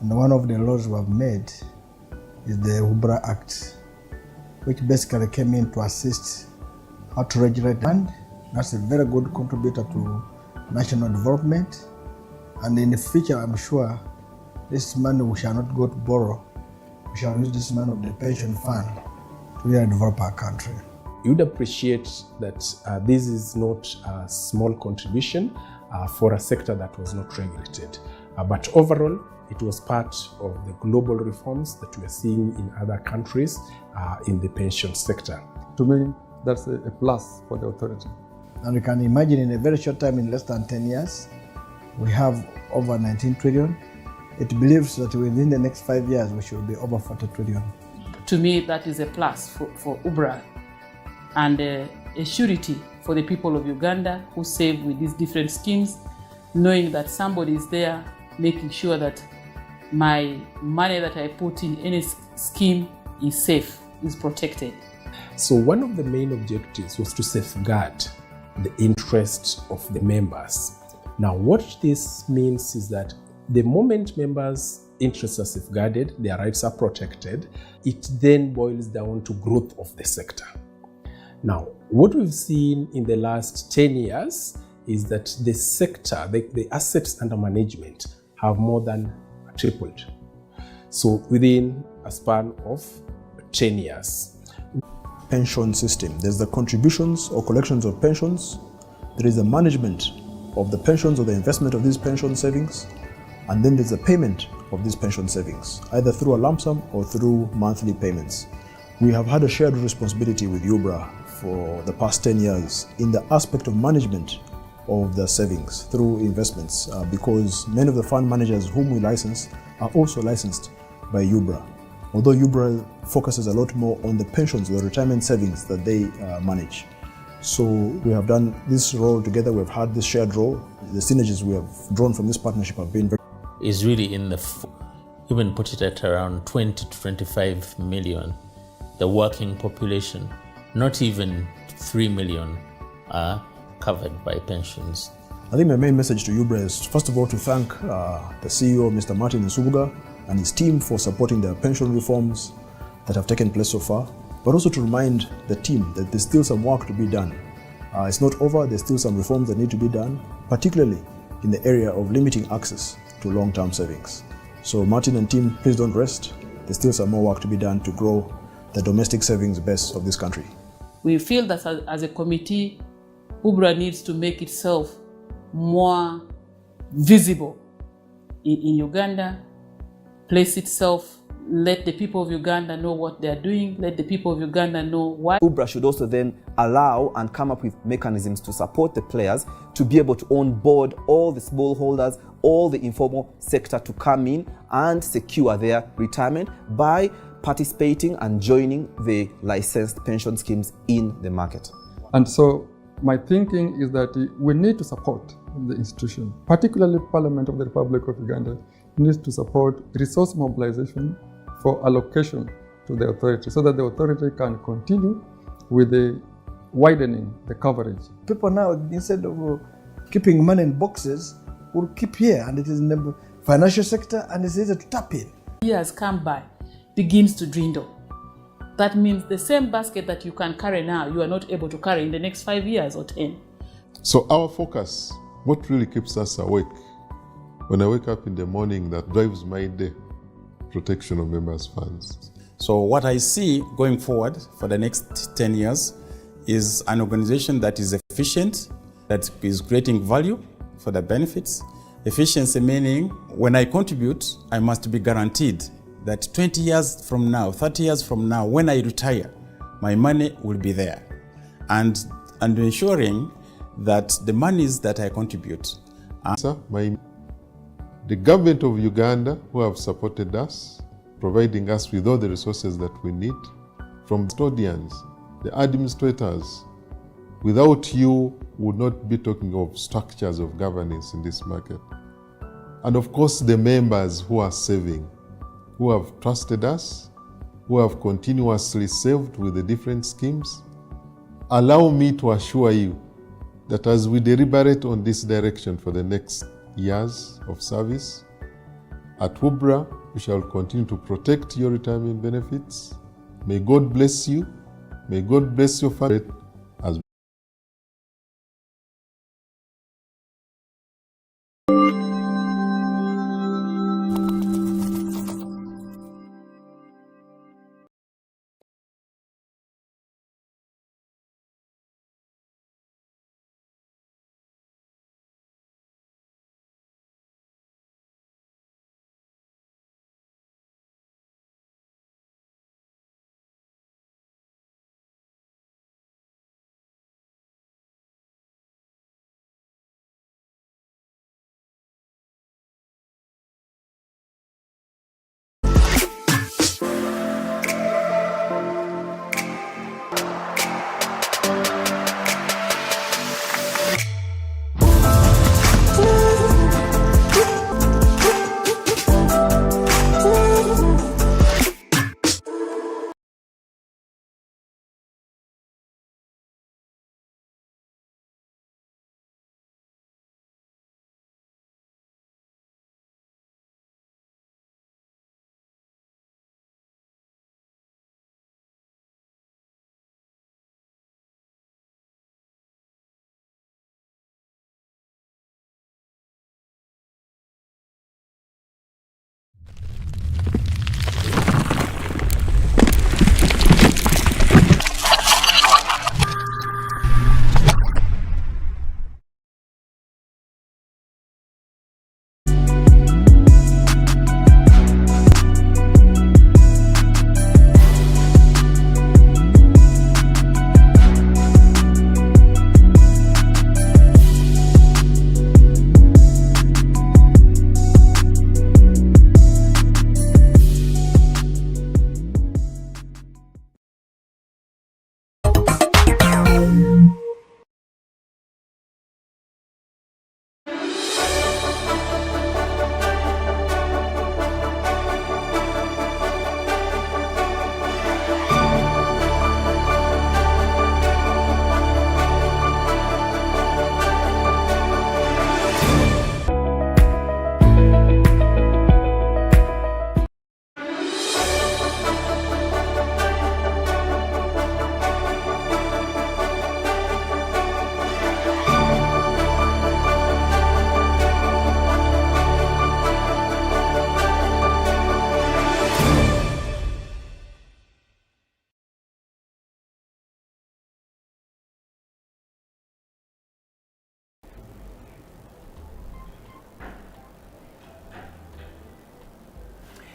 And one of the laws we have made is the UBRA Act, which basically came in to assist how to regulate land. That's a very good contributor to national development. And in the future, I'm sure this money we shall not go to borrow. We shall use this money of the pension fund to really develop our country.
You would appreciate that this is not a small contribution for a sector that was not regulated. But overall, it was part of the global reforms that we are seeing in other countries in the pension sector.
To me, that's a plus for the authority.
And you can imagine in a very short time, in less than 10 years, we have over 19 trillion. It believes that within the next 5 years, we should be over 40 trillion.
To me, that is a plus for UBRA and a surety for the people of Uganda who save with these different schemes, knowing that somebody is there making sure that my money that I put in any scheme is safe, is protected.
So one of the main objectives was to safeguard the interests of the members. Now what this means is that the moment members' interests are safeguarded, their rights are protected, it then boils down to growth of the sector. Now, what we've seen in the last 10 years is that the sector, the assets under management have more than tripled. So within a span of 10 years.
Pension system. There's the contributions or collections of pensions. There is the management of the pensions or the investment of these pension savings. And then there's the payment of these pension savings, either through a lump sum or through monthly payments. We have had a shared responsibility with UBRA for the past 10 years in the aspect of management of the savings through investments because many of the fund managers whom we license are also licensed by UBRA. Although UBRA focuses a lot more on the pensions, the retirement savings that they manage. So we have done this role together, we've had this shared role. The synergies we have drawn from this partnership have been very...
Is really in the, even put it at around 20 to 25 million, the working population, not even 3 million are covered by pensions.
I think my main message to UBRA is first of all to thank the CEO, Mr. Martin Nsubuga, and his team for supporting the pension reforms that have taken place so far, but also to remind the team that there's still some work to be done. It's not over, there's still some reforms that need to be done, particularly in the area of limiting access to long-term savings. So Martin and team, please don't rest. There's still some more work to be done to grow the domestic savings base of this country.
We feel that as a committee, UBRA needs to make itself more visible in Uganda, place itself, let the people of Uganda know what they are doing, let the people of Uganda know why.
UBRA should also then allow and come up with mechanisms to support the players to be able to onboard all the smallholders, all the informal sector to come in and secure their retirement by participating and joining the licensed pension schemes in the market.
And so my thinking is that we need to support the institution, particularly Parliament of the Republic of Uganda needs to support resource mobilization for allocation to the authority so that the authority can continue with the widening the coverage.
People now, instead of keeping money in boxes, will keep here, and it is in the financial sector and it's easy to tap in.
Years come by, begins to dwindle. That means the same basket that you can carry now, you are not able to carry in the next 5 years or 10.
So our focus, what really keeps us awake, when I wake up in the morning, that drives my day, protection of members' funds.
So what I see going forward for the next 10 years is an organization that is efficient, that is creating value for the benefits. Efficiency meaning when I contribute, I must be guaranteed that 20 years from now, 30 years from now, when I retire, my money will be there. And ensuring that the monies that I contribute.
The government of Uganda, who have supported us, providing us with all the resources that we need, from custodians, the administrators. Without you, we would not be talking of structures of governance in this market. And of course, the members who are saving, who have trusted us, who have continuously saved with the different schemes. Allow me to assure you that as we deliberate on this direction for the next years of service, at UBRA, we shall continue to protect your retirement benefits. May God bless you. May God bless your family. As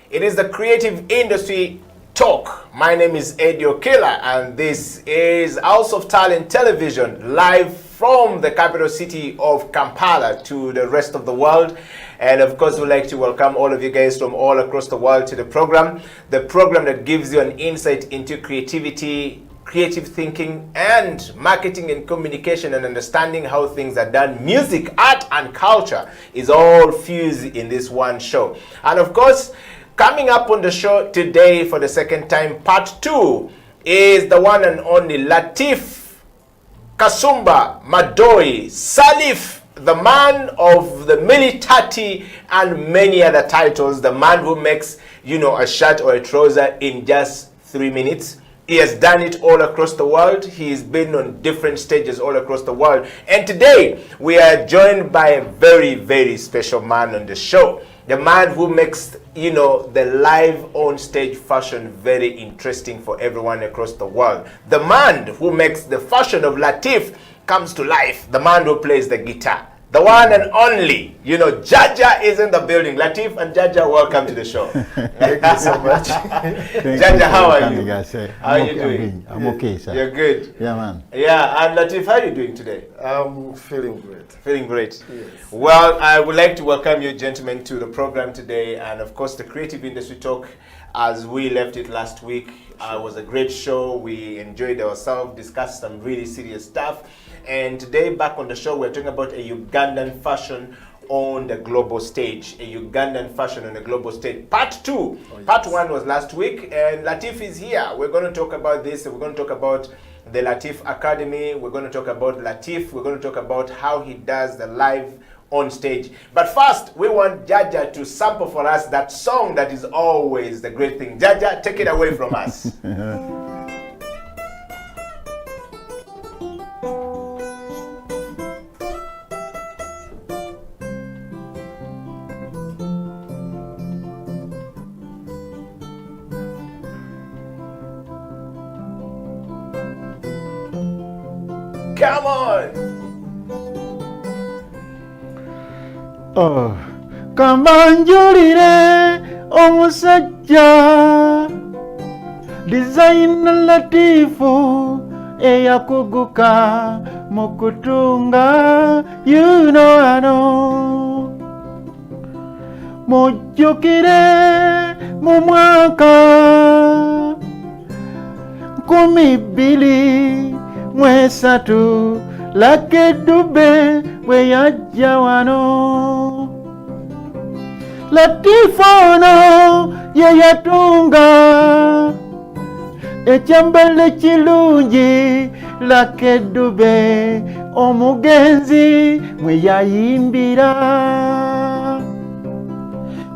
It is the Creative Industry Talk. My name is Eddie Okela, and this is House of Talent Television, live from the capital city of Kampala to the rest of the world. And of course, we'd like to welcome all of you guys from all across the world to the program that gives you an insight into creativity, creative thinking, and marketing and communication, and understanding how things are done. Music, art, and culture is all fused in this one show. And of course, coming up on the show today for the second time, part 2, is the one and only Latif Kasumba Madoi Salif, the man of the Militati and many other titles, the man who makes, a shirt or a trouser in just 3 minutes. He has done it all across the world. He's been on different stages all across the world. And today, we are joined by a very, very special man on the show. The man who makes, the live on stage fashion very interesting for everyone across the world. The man who makes the fashion of Latif comes to life. The man who plays the guitar. the one and only, you know, Jaja is in the building. Latif and Jaja, welcome to the show.
Thank you so much.
Jaja, how are you? How are you doing?
I'm okay, sir.
You're good?
Yeah, man.
Yeah, and Latif, how are you doing today?
I'm feeling great.
Feeling great?
Yes.
Well, I would like to welcome you gentlemen to the program today, and of course the Creative Industry Talk, as we left it last week. Was a great show. We enjoyed ourselves, discussed some really serious stuff. And today, back on the show, we're talking about a Ugandan fashion on the global stage. A Ugandan fashion on the global stage. Part 2. Oh, yes. Part 1 was last week, and Latif is here. We're going to talk about this. We're going to talk about the Latif Academy. We're going to talk about Latif. We're going to talk about how he does the live on stage. But first, we want Jaja to sample for us that song that is always the great thing. Jaja, take it away from us. Come on!
Oh, kamanjulire omusajja design latifu eyakuguka mu kutunga you know I know mujjukire mu mwaka 2023 Lucky Dube bwe yajja wano Latif ono ye yatunga ekyambalo kirungi Lucky Dube omugenzi mwe yayimbira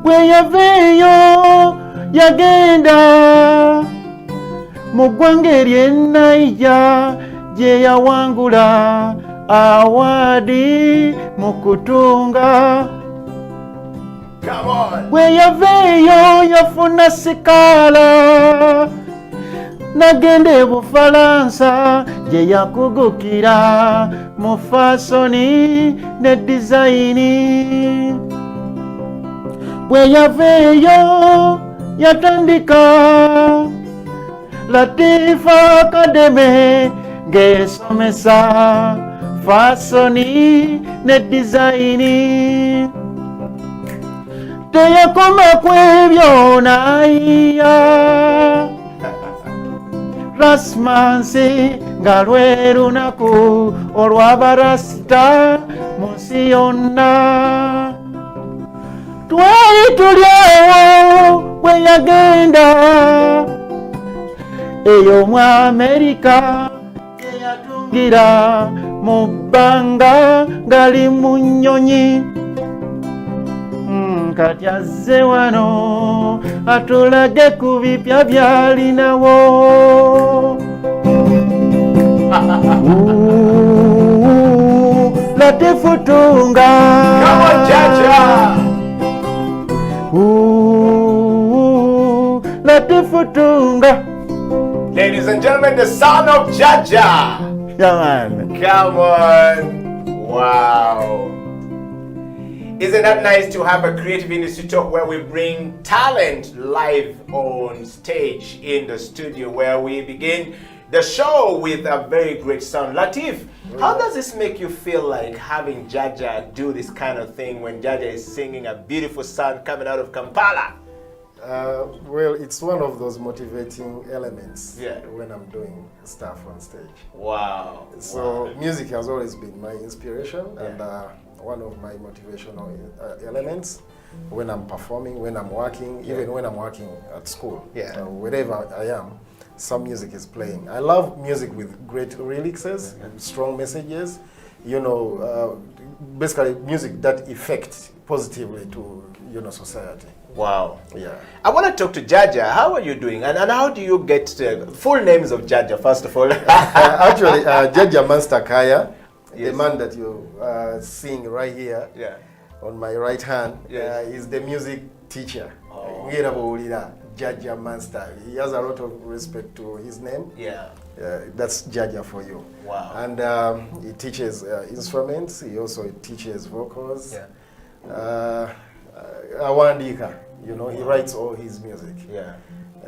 bwe yaveeyo yagenda mu ggwanga ery'e Niger gye yawangula awadi mu kutunga bwe yaveeyo yafuna sikaala nagenda e Bufalansa gye yakugukira mu fasoni ne dizayini bwe yaveeyo yatandika Latif Academy ng'esomesa fasoni ne dizayini teyakoma kwebyo nayiya rasmansi nga lwe lunaku olw'abarasita mu nsi yonna twali tulyawo bwe yagenda eyo mu Amerika eyatungira mu bbanga ngali mu nnyonyi kati azze wano atulage ku bipya byalinawo Latif tunga Latif tunga.
Ladies and gentlemen, the son of Jaja.
Yeah, man.
Come on. Wow. Isn't that nice to have a Creative Industry Talk where we bring talent live on stage in the studio, where we begin the show with a very great sound. Latif, how does this make you feel, like having Jaja do this kind of thing when Jaja is singing a beautiful sound coming out of Kampala?
Well, it's one of those motivating elements
Yeah.
when I'm doing stuff on stage.
Wow.
So
Wow.
music has always been my inspiration and one of my motivational elements when I'm performing, when I'm working, even when I'm working at school.
Yeah.
Wherever I am, some music is playing. I love music with great lyrics, strong messages, you know, basically music that affects positively to, you know, society.
Wow.
Yeah.
I want to talk to Jaja. How are you doing? And how do you get full names of Jaja, first of all?
Actually, Jaja Master Kaya, the
Yes.
man that you seeing right here on my right hand,
Yes.
is the music teacher.
Oh.
Jaja Master. He has a lot of respect to his name.
Yeah.
That's Jaja for you.
Wow.
And he teaches instruments. He also teaches vocals. Awandika, you know, he writes all his music.
Yeah.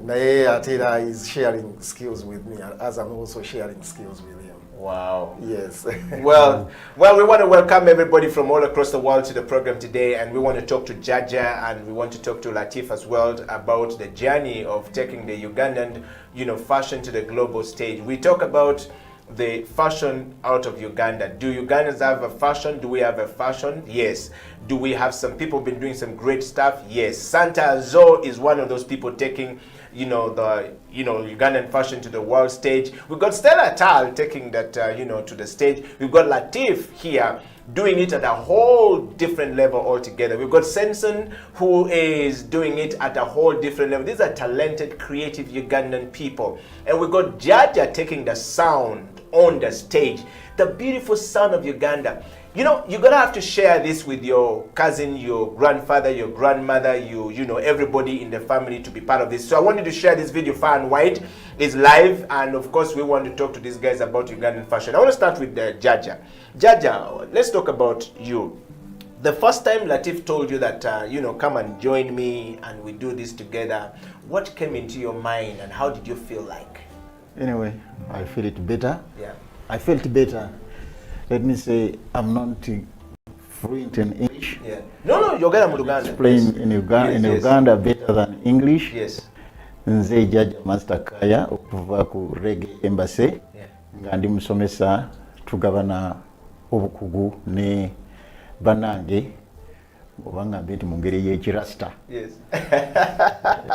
Naye Atira is sharing skills with me, as I'm also sharing skills with him.
Wow.
Yes.
well, we want to welcome everybody from all across the world to the program today, and we want to talk to Jaja and we want to talk to Latif as well about the journey of taking the Ugandan, you know, fashion to the global stage. We talk about the fashion out of Uganda. Do Ugandans have a fashion? Do we have a fashion? Yes. Do we have some people been doing some great stuff? Yes. Santa Zo is one of those people taking, you know, the Ugandan fashion to the world stage. We've got Stella Tal taking that to the stage. We've got Latif here doing it at a whole different level altogether. We've got Sensen who is doing it at a whole different level. These are talented, creative Ugandan people. And we've got Jaja taking the sound on the stage. The beautiful sound of Uganda. You know, you're gonna have to share this with your cousin, your grandfather, your grandmother, you know, everybody in the family to be part of this. So I wanted to share this video far and wide. It's live, and of course we want to talk to these guys about Ugandan fashion. I want to start with Jaja. Jaja, let's talk about you. The first time Latif told you that, come and join me and we do this together, what came into your mind and how did you feel like?
Anyway, I feel it better.
Yeah.
I felt better. Let me say, I'm not fluent in English.
Yeah. No, Uganda mu Luganda.
Playing in Uganda better than English.
Yes.
Nze Jaja Master Kaya okuva ku Reggae Embassy. Nga ndi musomesa tugabana obukugu ne banange obanga bintu mu ngeri y'ekirasta.
Yes.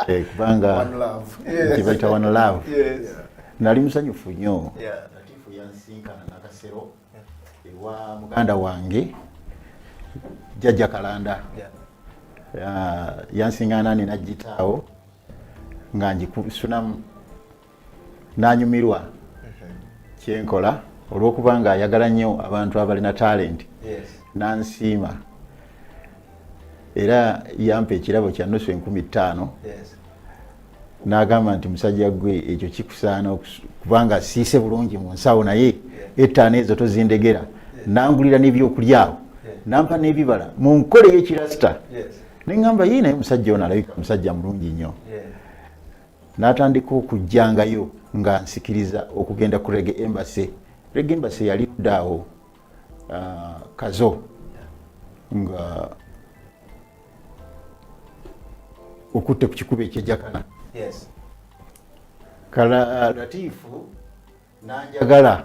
Kubanga
One love.
Kibaita one love.
Yes.
Nali musanyufu nnyo.
Yeah.
Latifu yansinkana nakasero ewa muganda wange Jaja Kalanda.
Yeah.
Yansingana nina gitaawo nga njikusunamu nanyumirwa kyenkola olw'okubanga ayagala nnyo abantu abalina talent.
Yes.
Nansiima era yampa ekirabo kya nusu 15,000.
Yes.
N'agamba nti musajja gwe ekyo kikusaana kubanga siise bulungi mu nsawo naye ettaano ezo tozindegera. Nangulira n'ebyokulyawo nampa n'ebibala mu nkole y'ekirasita. Ne ngamba ye naye musajja ono alabika musajja mulungi nnyo. N'atandika okujjangayo nga nsikiriza okugenda ku Reggae Embassy. Reggae Embassy yali ddawo kazo nga okutte ku kikubo ekyejakana.
Yes.
Kala Latifu nanjagala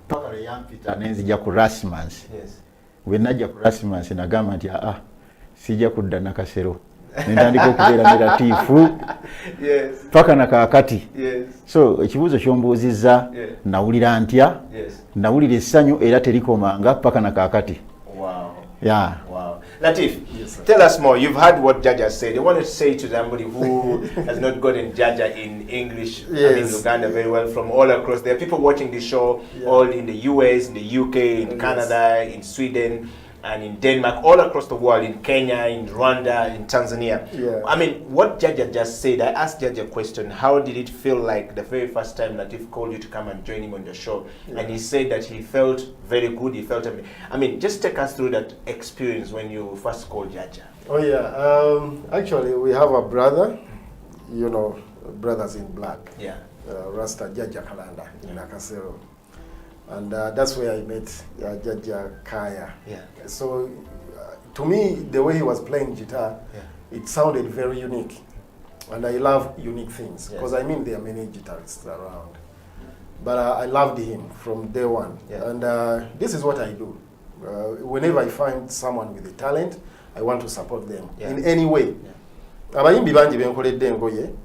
paka lwe yampita nenzija ku Rasmus.
Yes.
Bwe najja ku Rasmus nagamba nti sijja kudda nakasero. Nentandika okubeera ne Latifu.
Yes.
Paka nakakati.
Yes.
So ekibuuzo ky'ombuuzizza nawulira ntya.
Yes.
Nawulira essanyu era terikomanga paka nakakati.
Wow.
Yeah.
Wow. Latif, tell us more. You've heard what Jaja said. I want to say to somebody who has not gotten Jaja in English, in Uganda very well, from all across. There are people watching this show all in the US, in the UK, in Canada, in Sweden, and in Denmark, all across the world, in Kenya, in Rwanda, in Tanzania.
Yeah.
I mean, what Jaja just said, I asked Jaja a question. How did it feel like the very first time Latif called you to come and join him on the show?
Yeah.
And he said that he felt very good. He felt, I mean, just take us through that experience when you first called Jaja.
Oh yeah, actually we have a brother, you know, brothers in black.
Yeah.
Rasta Jaja Kalanda in Nakasero. And that's where I met Jaja Kaya.
Yeah.
So to me, the way he was playing guitar, it sounded very unique. And I love unique things, because I mean there are many guitarists around. But I loved him from day one.
Yeah.
And this is what I do. Whenever I find someone with a talent, I want to support them in any way. Abayimbi bangi benkoledde engoye.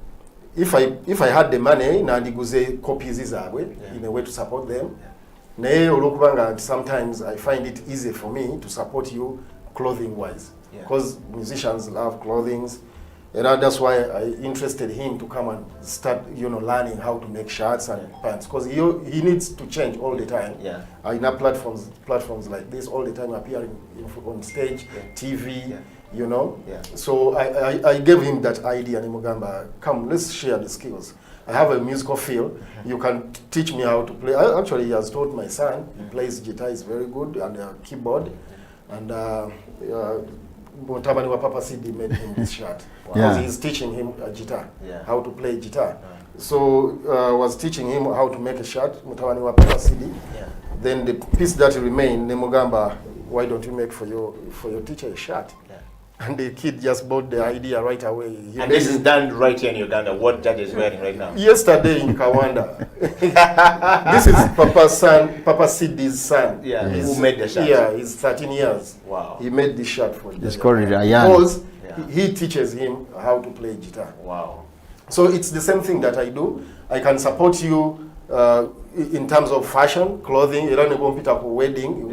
If I had the money, nandiguze copies zaabwe in a way to support them. Naye olwokubanga sometimes I find it easy for me to support you clothing wise, because musicians love clothing. And that's why I interested him to come and start, learning how to make shirts and pants, because he needs to change all the time.
Yeah.
In platforms like this, all the time appearing on stage, TV,
Yeah.
So I gave him that idea, Nimugamba, come, let's share the skills. I have a musical feel. You can teach me how to play. Actually, he has taught my son. He plays guitar, is very good, and keyboard. And Mutabani wa Papa CD made him this shirt. Because he's teaching him a guitar, how to play guitar. So was teaching him how to make a shirt, Mutabani wa Papa CD. Then the piece that remained, Nemugamba, why don't you make for your teacher a shirt? And the kid just bought the idea right away.
And this is done right here in Uganda. What Judge is wearing right now?
Yesterday in Kawanda. This is Papa Sidi's son.
Yeah, who made the shirt?
Yeah, he's 13 years.
Wow.
He made this shirt for
It's called Ryan.
Because he teaches him how to play guitar.
Wow.
So it's the same thing that I do. I can support you in terms of fashion, clothing. You don't go to wedding.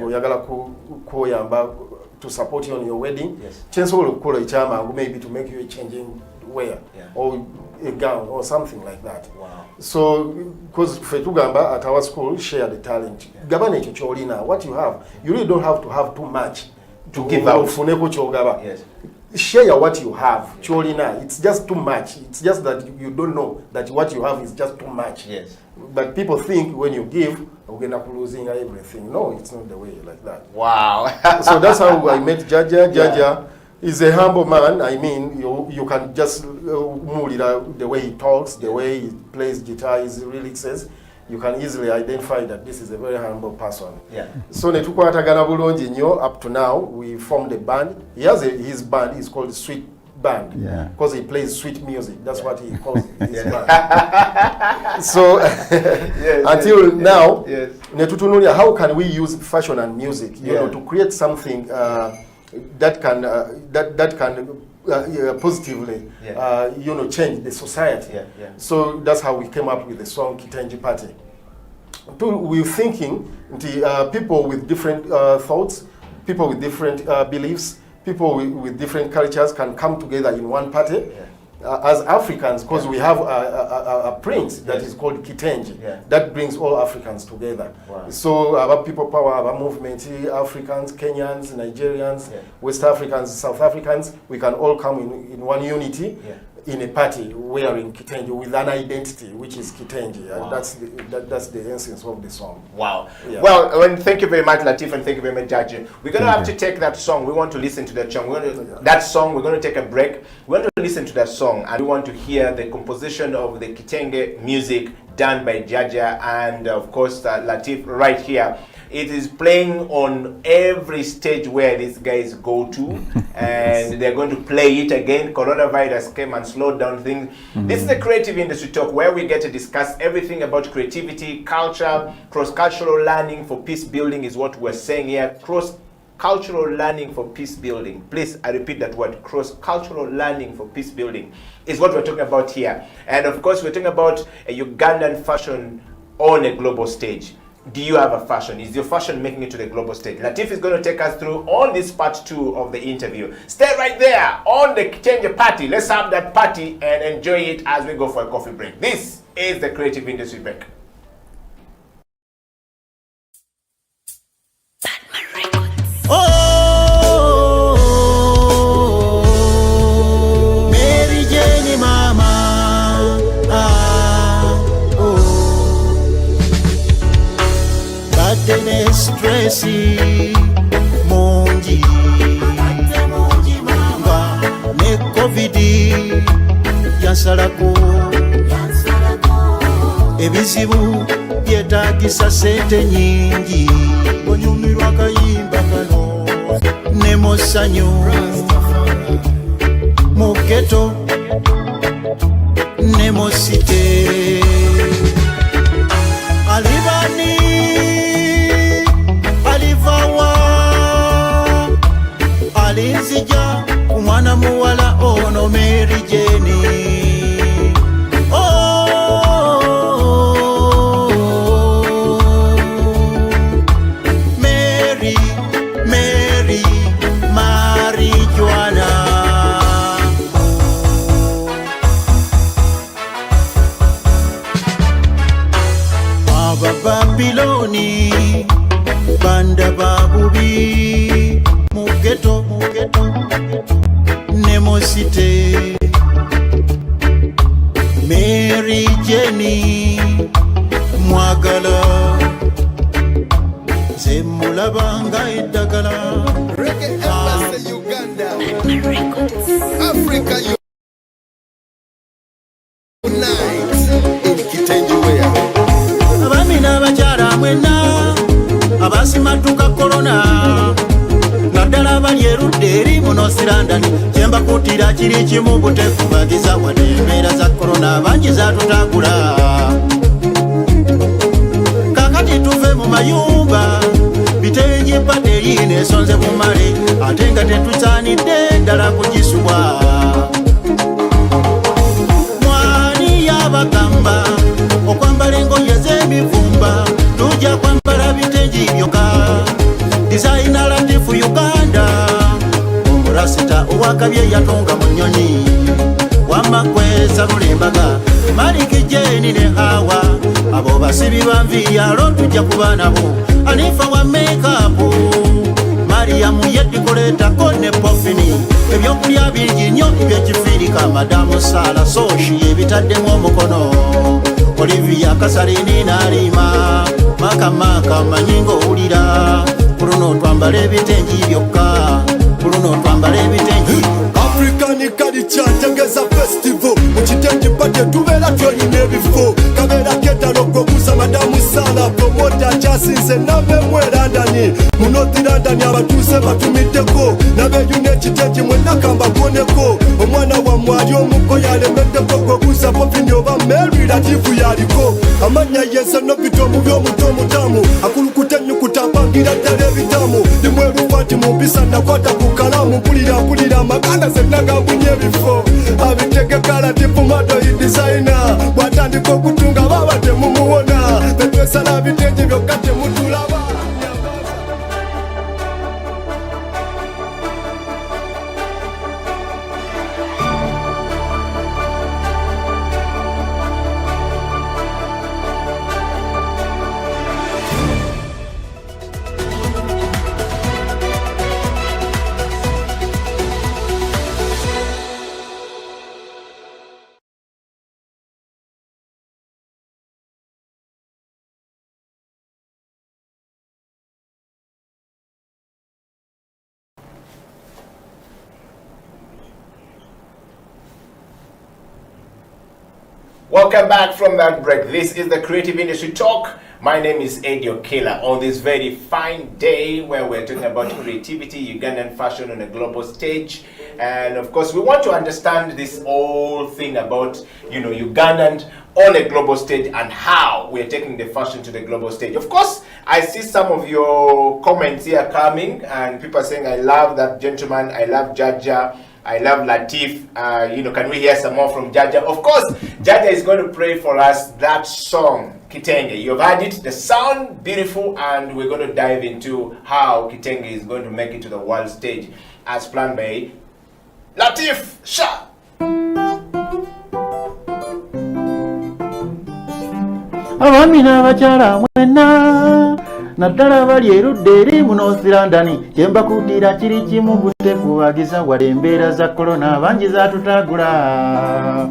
To support you on your wedding. Yes. Maybe to make you a changing wear or a gown or something like that.
Wow.
So, because Fetugamba at our school share the talent. What you have, you really don't have to have too much
to give out.
Yes. Share what you have. It's just too much. It's just that you don't know that what you have is just too much.
Yes.
But people think when you give, we're going to losing everything. No, it's not the way like that.
Wow.
So that's how I met Jaja. Jaja is a humble man. I mean, you can just the way he talks, the way he plays guitar, his lyrics. You can easily identify that this is a very humble person.
Yeah.
So netukwatagana bulungi nnyo up to now. We formed a band. He has his band is called Sweet Band.
Yeah.
Because he plays sweet music. That's what he calls his band. So until now, netutunulia, how can we use fashion and music, you know, to create something that can positively, you know, change the society. So that's how we came up with the song Kitenji Party. We were thinking people with different thoughts, people with different beliefs, people with different cultures can come together in one party. As Africans, because we have a print that is called Kitenji, that brings all Africans together.
Wow.
So our people power, our movement, Africans, Kenyans, Nigerians, West Africans, South Africans, we can all come in one unity in a party wearing Kitenji with an identity, which is Kitenji.
Wow.
And that's the essence of the song.
Wow.
Yeah.
Well, thank you very much, Latif, and thank you very much, Judge. We're going to have to take that song. We want to listen to that song. We're going to take a break. We want to listen to that song, and we want to hear the composition of the Kitenge music done by Jaja and, of course, Latif right here. It is playing on every stage where these guys go to, and they're going to play it again. Coronavirus came and slowed down things. This is the Creative Industry Talk, where we get to discuss everything about creativity, culture, cross-cultural learning for peace building is what we're saying here. Cross-cultural learning for peace building. Please, I repeat that word. Cross-cultural learning for peace building is what we're talking about here. And of course, we're talking about a Ugandan fashion on a global stage. Do you have a fashion? Is your fashion making it to the global stage? Latif is going to take us through on this part 2 of the interview. Stay right there on the Kitenge Party. Let's have that party and enjoy it as we go for a coffee break. This is the Creative Industry Break.
Mary Jane mama, batene stressi mungi mba ne covid yansalako ebizibu byetagisa sente nyingi onyumirwa kayimba kano ne musanyu mugeto ne musite alibani alivawa alinzija kumwana muwala ono Mary Jane. Babiloni banda babubi mugeto ne musite Mary Mary Jenny mwagala zemulabanga eddagala
Uganda Africa Unite in Kitenji weya
abami n'abakyala mwena abasimatuka korona naddala bali erudde eri muno sirandani kyembakuutira kiri kimu butekubagiza wadde embeera za korona bangi zatutagula kakati tuve mu mayumba bitengi pateyi nesonze bumale ate nga tetusaanidde ddala kugisubwa mwani yabagamba okwambala engoye z'emivumba tujja kwambala bitengi byokka designer latifu Uganda omurasita owakabye yatonga mu nnyonyi wamakweza lulembaga Maliki Jeni ne Hawa abo basibi banviyalo tujja kuba nabo Anifa wa makeup Mariamu yedikoletako ne pofini ebyokulya bingi nnyo ebyekifirika madamu Sala Soshi ebitaddemu omukono Olivia Kasarini n'alima makamaka manyingo owulira kuruno twambala ebitengi byokka kuruno twambala ebitengi
African culture tegeza festival mukitengi pate tubeera twolina ebifo kabeera ketalo kokusa madamu Sala promota kyasinze nabemwe London mu North London abatuuse batumiddeko nabeyuna ekitengi mwenna kambagoneko omwana wammwe ali omukko yalemeddeko kokusa popini oba Mary Latifu yaliko amanya yense nobita omubi omuto omutamu akulukuta ennyukuta apangira ddala ebitamu limwerukwati mu mpisa nakwata ku kalamu mpulira amaganda zenagambunye ebifo abitegeka Latifu madoyi designer bwatandika okutunga baba temumuwona betwesala bitengi byokka temutulaba
Welcome back from that break. This is the Creative Industry Talk. My name is Edio Killer. On this very fine day where we're talking about creativity, Ugandan fashion on a global stage. And of course, we want to understand this whole thing about, Ugandan on a global stage and how we're taking the fashion to the global stage. Of course, I see some of your comments here coming and people are saying, I love that gentleman, I love Jaja, I love Latif. Can we hear some more from Jaja? Of course, Jaja is going to play for us that song, Kitenge. You've heard it, the sound, beautiful, and we're going to dive into how Kitenge is going to make it to the world stage as planned by Latif Shah.
Abami n'abakyala mwena naddala bali erudde eri mu North London kyembakuutira kiri kimu butekubagiza wadde embeera za korona bangi zatutagula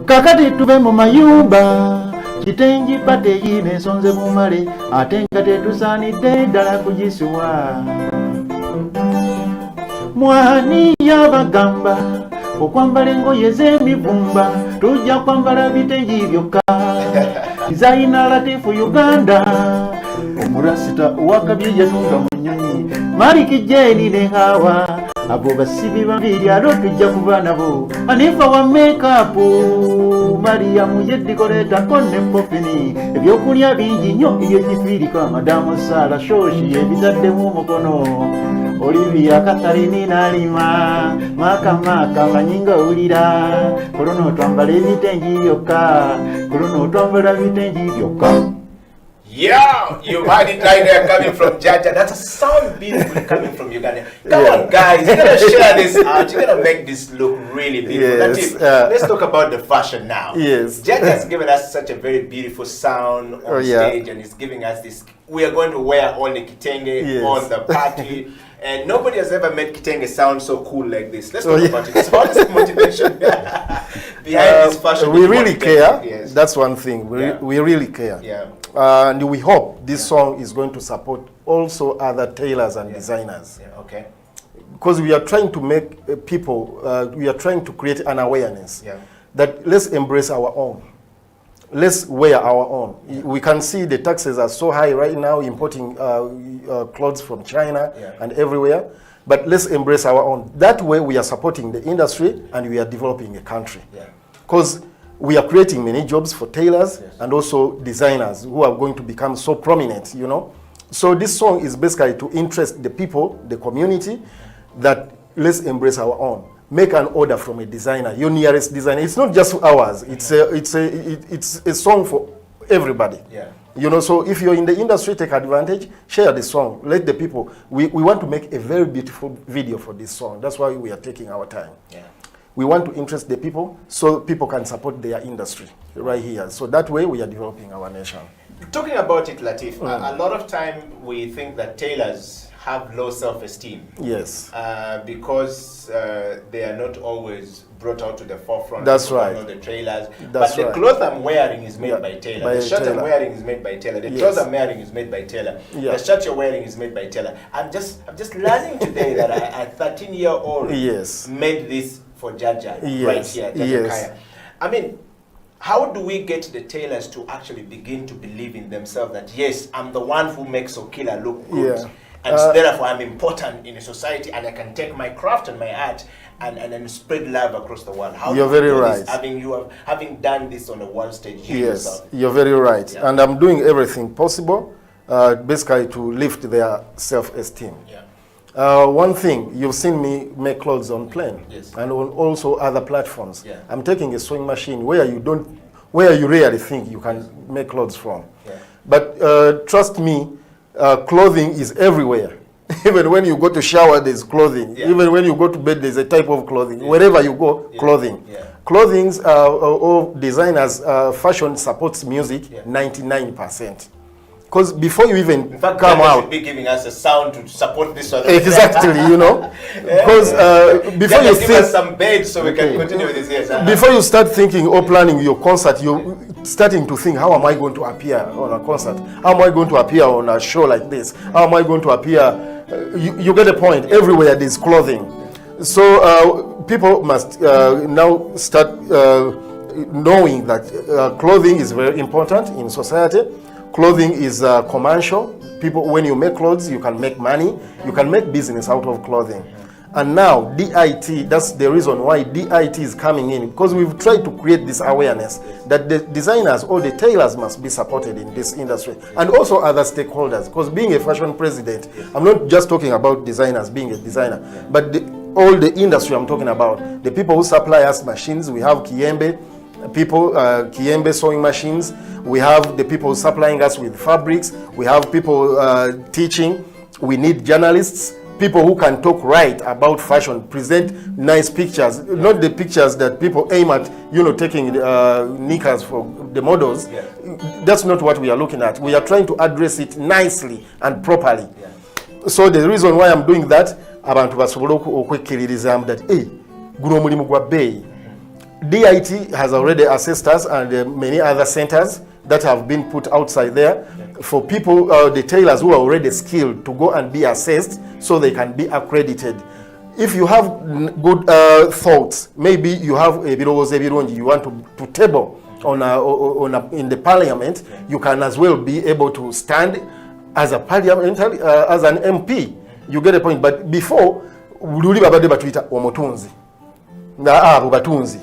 kakati tuve mu mayumba kitengi pateyi n'ensonze bumale ate nga tetusaanidde ddala kugisubwa mwani yabagamba okwambala engoye z'emivumba tujja kwambala bitengi byokka designer Latifu Uganda omurasita owakabye yatunga mu nnyonyi Maliki Jeni ne Hawa abo basibi banviryalo tujja kuba nabo Anifa wa makeup Mariamu yedikoletako ne pofini ebyokulya bingi nnyo ebyekifirika madamu Sala Soshi ebitaddemu omukono Olivia Kasarini n'alima makamaka manyinga owulira kuno twambala ebitengi byokka kuno twambala bitengi byokka.
Yeah, You've had it right there coming from Jaja. That's a sound beautiful coming from Uganda. Come on, guys. You're going to share this out. You're going to make this look really beautiful.
Yes,
Latif, let's talk about the fashion now.
Yes.
Jaja has given us such a very beautiful sound on stage, and he's giving us this. We are going to wear all the kitenge on the party. And nobody has ever made kitenge sound so cool like this. Let's talk about it. What is the motivation behind this fashion?
We really care. Yes. That's one thing. We really care.
Yeah.
And we hope this song is going to support also other tailors and designers.
Yeah, okay.
Because we are trying to make people, we are trying to create an awareness that let's embrace our own. Let's wear our own. We can see the taxes are so high right now, importing clothes from China and everywhere. But let's embrace our own. That way we are supporting the industry and we are developing a country. Because we are creating many jobs for tailors and also designers who are going to become so prominent, you know. So this song is basically to interest the people, the community, that let's embrace our own. Make an order from a designer, your nearest designer. It's not just ours. It's a song for everybody.
Yeah.
You know, so if you're in the industry, take advantage, share the song, let the people. We want to make a very beautiful video for this song. That's why we are taking our time.
Yeah.
We want to interest the people so people can support their industry right here. So that way we are developing our nation.
Talking about it, Latif, a lot of time we think that tailors have low self-esteem.
Yes.
Because they are not always brought out to the forefront.
That's right.
Of the trailers.
That's
but the
right.
cloth I'm wearing is made by tailor.
By
The shirt
tailor.
I'm wearing is made by tailor. The
Yes.
clothes I'm wearing is made by tailor.
Yeah.
The shirt you're wearing is made by tailor. I'm just learning today that a 13-year-old made this for Jaja right here, Jaja Kaya. I mean, how do we get the tailors to actually begin to believe in themselves that yes, I'm the one who makes Okila look good.
Yeah.
And therefore I'm important in a society and I can take my craft and my art and then spread love across the world. How
You're
do you
very
do
right.
this, having done this on a world stage yourself?
You're very right.
Yeah.
And I'm doing everything possible, basically to lift their self-esteem. One thing, you've seen me make clothes on plane and on also other platforms. I'm taking a sewing machine where you rarely think you can make clothes from. But trust me, clothing is everywhere. Even when you go to shower, there's clothing. Even when you go to bed, there's a type of clothing. Wherever you go, clothing. Clothing, or designers, fashion supports music 99%. Because before you even
In fact,
come
Jaja
out,
should be giving us a sound to support this one.
exactly, you know, because before
Jaja,
you
give
think,
us some beds so we can continue with this. Yes.
before you start thinking or planning your concert, you're starting to think, how am I going to appear on a concert? How am I going to appear on a show like this? How am I going to appear? You get a point. Everywhere there's clothing. So people must now start knowing that clothing is very important in society. Clothing is commercial. People, when you make clothes, you can make money. You can make business out of clothing. And now DIT, that's the reason why DIT is coming in, because we've tried to create this awareness that the designers or the tailors must be supported in this industry, and also other stakeholders. Because being a fashion president, I'm not just talking about designers being a designer, but all the industry I'm talking about, the people who supply us machines. We have Kiembe people, Kiembe sewing machines. We have the people supplying us with fabrics. We have people teaching. We need journalists, people who can talk right about fashion, present nice pictures, not the pictures that people aim at, taking knickers for the models. That's not what we are looking at. We are trying to address it nicely and properly. So the reason why I'm doing that, abantu basobole okwekkiririzamu that guno omulimu gwa bbeeyi. DIT has already assessed us and many other centers that have been put outside there for people, the tailors who are already skilled, to go and be assessed so they can be accredited. If you have good thoughts, maybe you have a birowozo ebirungi you want to table in the parliament, you can as well be able to stand as a parliamentary, as an MP. You get a point. But before, luli babadde batuita omutunzi. Bubatunzi.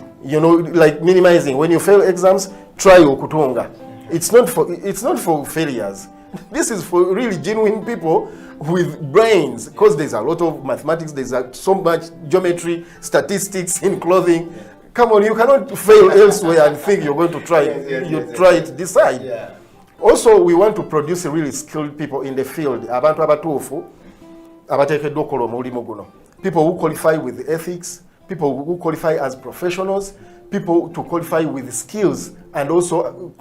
Like minimizing. When you fail exams, try okutunga. It's not for failures. This is for really genuine people with brains, because there's a lot of mathematics, there's so much geometry, statistics in clothing. Come on, you cannot fail elsewhere and think you're going to try it. You try it, decide. Also, we want to produce really skilled people in the field. Abantu abatuufu abateekeddwa okukola omulimu guno. People who qualify with ethics, people who qualify as professionals, people to qualify with skills and also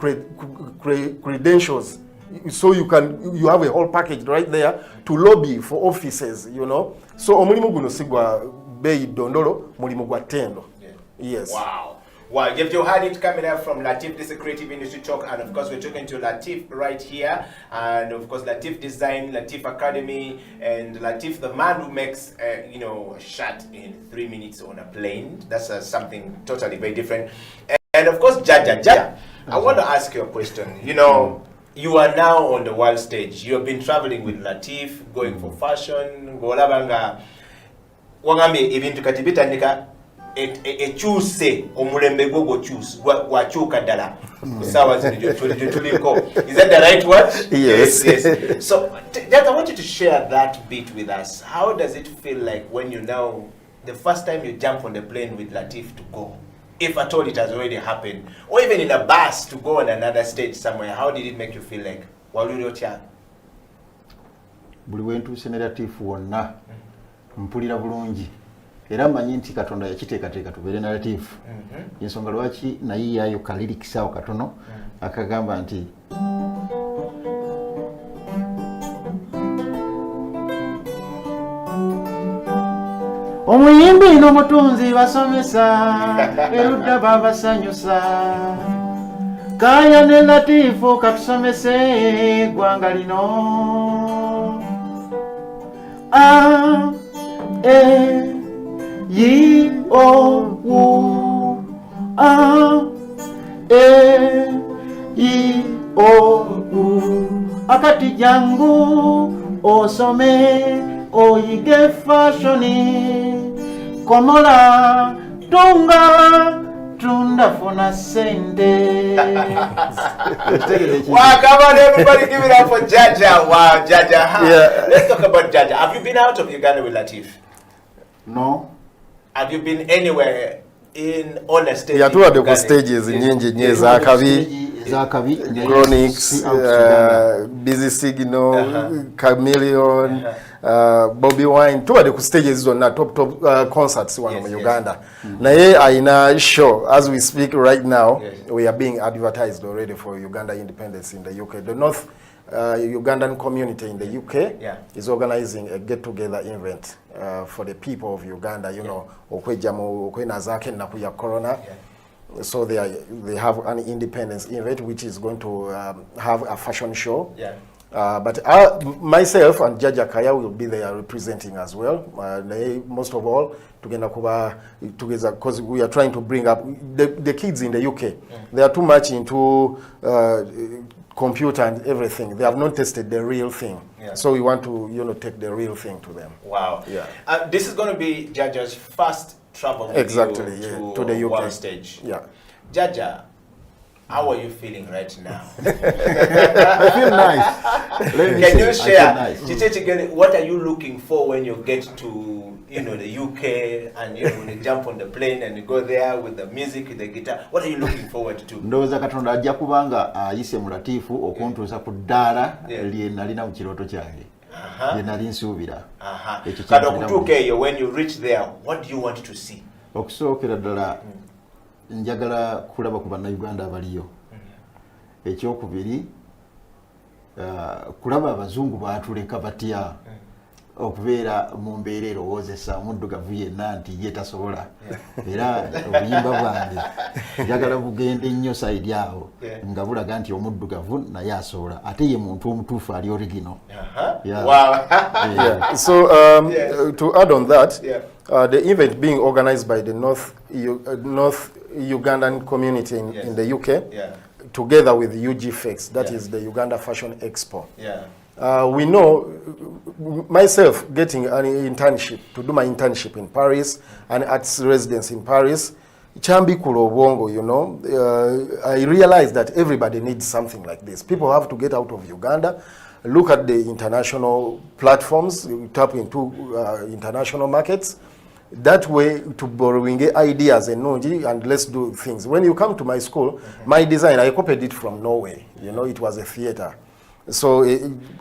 credentials. So you have a whole package right there to lobby for offices, you know. So omulimu guno sigwa bei dondolo, mulimu gwa tendo. Yes.
Wow. Wow, you've heard it coming up from Latif. This is a creative industry talk, and of course we're talking to Latif right here, and of course Latif Design, Latif Academy, and Latif, the man who makes a shirt in 3 minutes on a plane. That's something totally very different. And of course Jaja, I want to ask you a question. You are now on the world stage. You have been traveling with Latif, going for fashion, golabanga, wangami ibintu katibitandika. Choose omulembe gogo choose wachuka dala sawa tuliko. Is that the right word?
Yes.
So Jack, I want you to share that bit with us. How does it feel like when the first time you jump on the plane with Latif to go, if at all it has already happened, or even in a bus to go on another stage somewhere? How did it make you feel like walulotya
buli wentuuse ne Latif wonna mpulira bulungi era mmanyi nti Katonda yakiteekateeka tubeere na Latif. Ensonga lwaki nayiyayo kalirikisa katono akagamba nti omuyimbi n'omutunzi basomesa erudda babasanyusa kaya ne Latifu katusomese gwanga lino Yi o wu yi o wu akati jangu osome oyige fashoni komola tunga tunda fona sente.
Wow, come on everybody, give it up for Jaja. Wow, Jaja.
Yeah.
Let's talk about Jaja. Have you been out of Uganda with Latif?
No.
Have you been anywhere on a stage?
Yeah, two of the stages nyingi Zakabi, Chronics, Busy Signal, Chameleon, Bobby Wine. Two of the stages on top concerts one in Uganda. Naye aina show as we speak right now. We are being advertised already for Uganda independence in the UK. The North Ugandan community in the UK is organizing a get-together event for the people of Uganda. Corona. So they have an independence event which is going to have a fashion show. But myself and Jaja Kaya will be there representing as well. Most of all, together because we are trying to bring up the kids in the UK. They are too much into computer and everything. They have not tested the real thing. So we want to take the real thing to them.
Wow. This is going to be Jaja's first travel to
the UK
world stage. Jaja, how are you feeling right now?
I feel nice.
Can you share? What are you looking for when you get to the UK and when you jump on the plane and you go there with the music, with the guitar? What are you looking forward to?
Ndowooza Katonda ajja kubanga ayise mu Latifu okuntuusa ku ddaala lye nalina mu kirooto kyange. Lye nali nsuubira.
When you reach there, what do you want to see?
Okusookera ddala njagala kulaba ku bannayuganda abaliyo. Ekyokubiri kulaba abazungu baatuleka batya okubeera mu mbeera erowoozesa omuddugavu yenna nti ye tasobola era obuyimba bwange njagala bugende nnyo sayidi awo nga bulaga nti omuddugavu naye asobola ate ye muntu omutuufu ali original.
So to add on that, the event being organized by the North Ugandan community in the UK, together with UGFX, that is the Uganda Fashion Expo. We know, myself getting an internship, to do my internship in Paris, and at residence in Paris, Chambi Kulobongo, I realized that everybody needs something like this. People have to get out of Uganda, look at the international platforms, tap into international markets, that way to borrowing ideas and let's do things. When you come to my school, my design, I copied it from Norway. You know, it was a theater. So